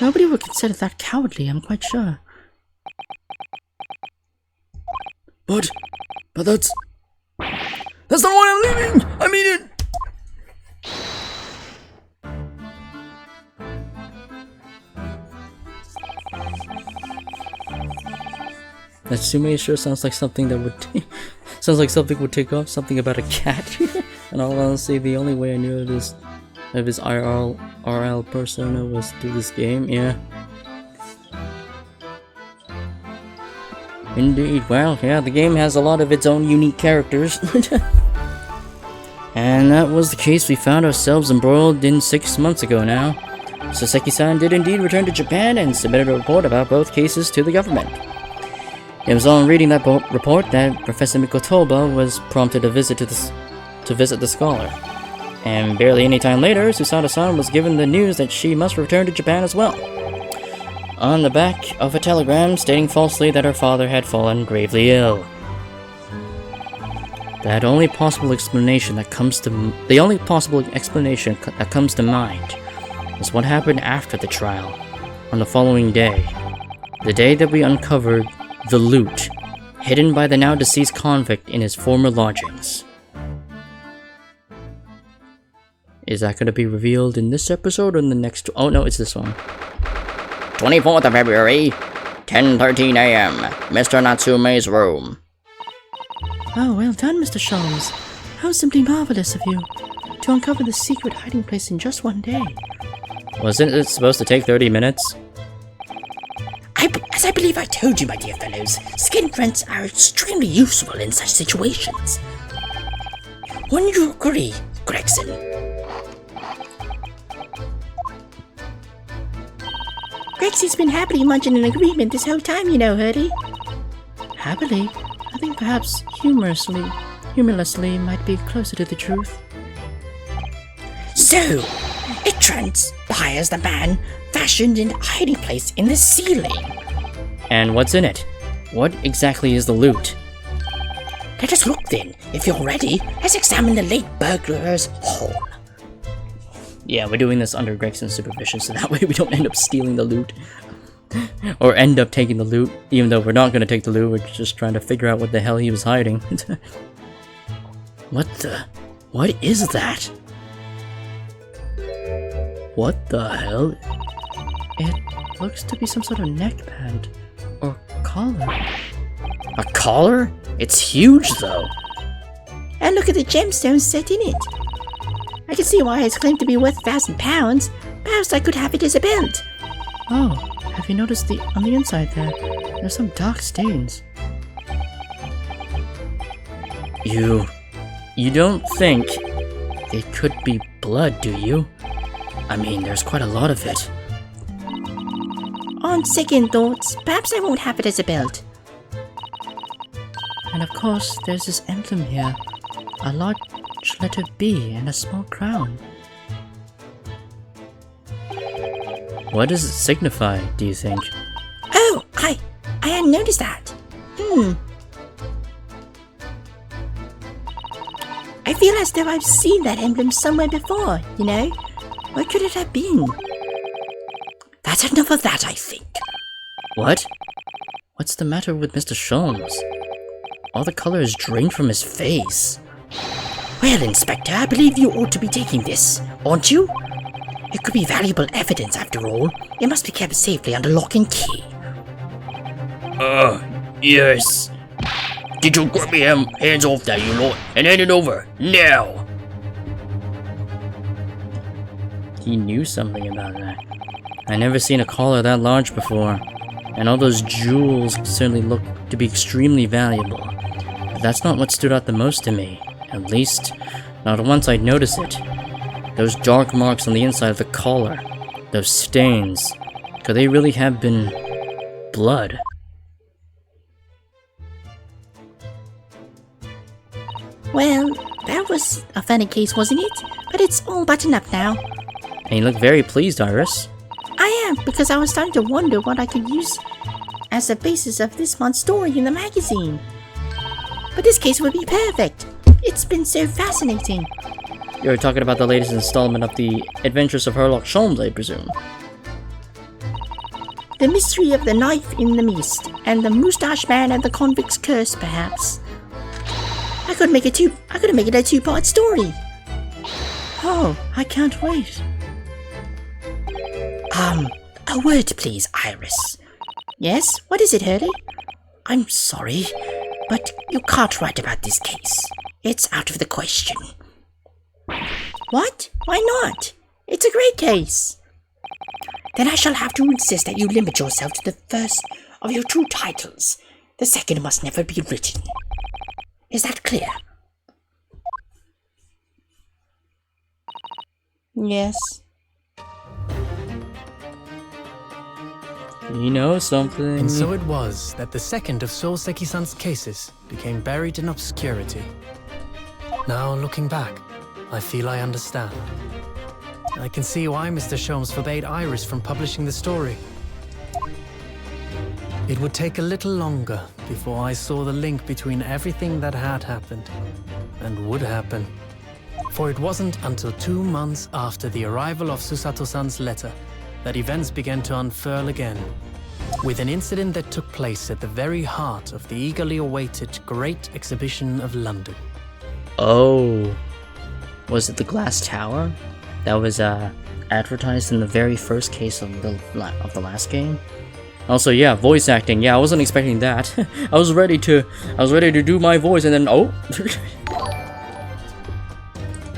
nobody would consider that cowardly, I'm quite sure. But that's not why I'm leaving! I mean it! Natsume sure sounds like something that would sounds like something would take off, something about a cat. And I'll honestly, the only way I knew of his RL persona was through this game, yeah. Indeed, well, yeah, the game has a lot of its own unique characters. And that was the case we found ourselves embroiled in 6 months ago now. Soseki-san did indeed return to Japan and submitted a report about both cases to the government. It was on reading that report that Professor Mikotoba was prompted to visit the scholar. And barely any time later, Susato-san was given the news that she must return to Japan as well. On the back of a telegram stating falsely that her father had fallen gravely ill. The only possible explanation that comes to mind is what happened after the trial, on the following day. The day that we uncovered the loot, hidden by the now deceased convict in his former lodgings. Is that going to be revealed in this episode or in the next? Oh no, it's this one. 24th of February, 10:13 a.m., Mr. Natsume's room. Oh, well done, Mr. Sholmes. How simply marvelous of you to uncover the secret hiding place in just one day. Wasn't it supposed to take 30 minutes? As I believe I told you, my dear fellows, skin prints are extremely useful in such situations. Wouldn't you agree, Gregson? Grexy's been happily munching an agreement this whole time, you know, Hurdy. Happily? I think perhaps humorlessly might be closer to the truth. So, it transpires the man fashioned in a hiding place in the ceiling. And what's in it? What exactly is the loot? Let us look then. If you're ready, let's examine the late burglar's hole. Yeah, we're doing this under Gregson's supervision, so that way we don't end up stealing the loot. Or end up taking the loot, even though we're not going to take the loot, we're just trying to figure out what the hell he was hiding. What is that? What the hell? It looks to be some sort of neckband. Or collar. A collar? It's huge, though. And look at the gemstones set in it. I can see why it's claimed to be worth £1,000. Perhaps I could have it as a belt. Oh, have you noticed on the inside there? There's some dark stains. You don't think it could be blood, do you? I mean, there's quite a lot of it. On second thoughts, perhaps I won't have it as a belt. And of course, there's this emblem here. A large letter B and a small crown. What does it signify, do you think? Oh, I hadn't noticed that. I feel as though I've seen that emblem somewhere before, you know? What could it have been? That's enough of that, I think. What? What's the matter with Mr. Sholmes? All the color is drained from his face. Well, Inspector, I believe you ought to be taking this, aren't you? It could be valuable evidence after all. It must be kept safely under lock and key. Yes. Did you grab me hands off that, you lot, and hand it over, now! He knew something about that. I never seen a collar that large before, and all those jewels certainly look to be extremely valuable. But that's not what stood out the most to me, at least not once I'd notice it. Those dark marks on the inside of the collar, those stains, could they really have been blood? Well, that was a funny case, wasn't it? But it's all buttoned up now. And you look very pleased, Iris. I am, because I was starting to wonder what I could use as the basis of this month's story in the magazine. But this case would be perfect. It's been so fascinating. You're talking about the latest installment of the Adventures of Sherlock Holmes, I presume. The mystery of the knife in the mist, and the moustache man and the convict's curse, perhaps. I could make it a two-part story. Oh, I can't wait. A word, please, Iris. Yes? What is it, Hurley? I'm sorry, but you can't write about this case. It's out of the question. What? Why not? It's a great case. Then I shall have to insist that you limit yourself to the first of your two titles. The second must never be written. Is that clear? Yes. You know something. And so it was that the second of Souseki-san's cases became buried in obscurity. Now, looking back, I feel I understand. I can see why Mr. Sholmes forbade Iris from publishing the story. It would take a little longer before I saw the link between everything that had happened and would happen. For it wasn't until 2 months after the arrival of Susato-san's letter that events began to unfurl again, with an incident that took place at the very heart of the eagerly awaited Great Exhibition of London. Oh, was it the Glass Tower that was advertised in the very first case of the last game? Also, yeah, voice acting. Yeah, I wasn't expecting that. I was ready to do my voice, and then oh.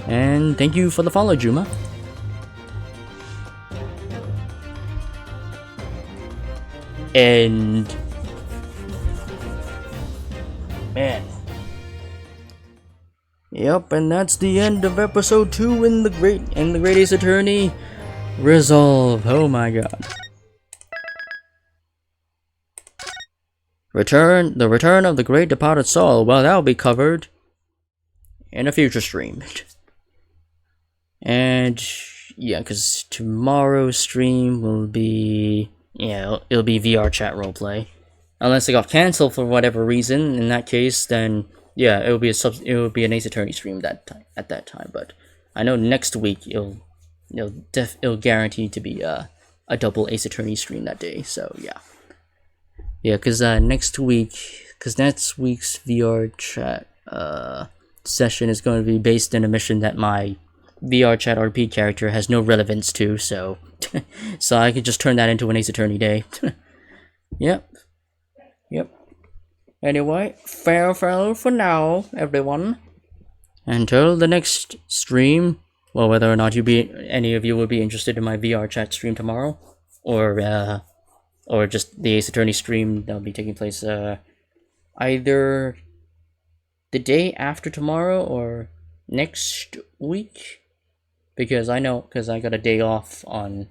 And thank you for the follow, Juma. And man, yep, and that's the end of episode 2 in the Great Ace Attorney Resolve. Oh my god. The return of the great departed soul. Well, that'll be covered in a future stream. And yeah, because tomorrow's stream will be, yeah, it'll be VR chat roleplay. Unless it got cancelled for whatever reason. In that case, then yeah, it will be an Ace Attorney stream at that time. But I know next week it'll guarantee to be a double Ace Attorney stream that day. So yeah. Yeah, because next week's VR chat session is going to be based in a mission that my VR chat RP character has no relevance to, so so I could just turn that into an Ace Attorney day. Yep. Anyway, farewell for now, everyone. until the next stream, well, whether or not any of you will be interested in my VR chat stream tomorrow, or just the Ace Attorney stream that'll be taking place either the day after tomorrow or next week, because I got a day off on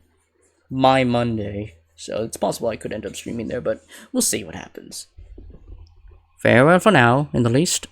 my Monday, so it's possible I could end up streaming there, but we'll see what happens. Farewell for now, in the least.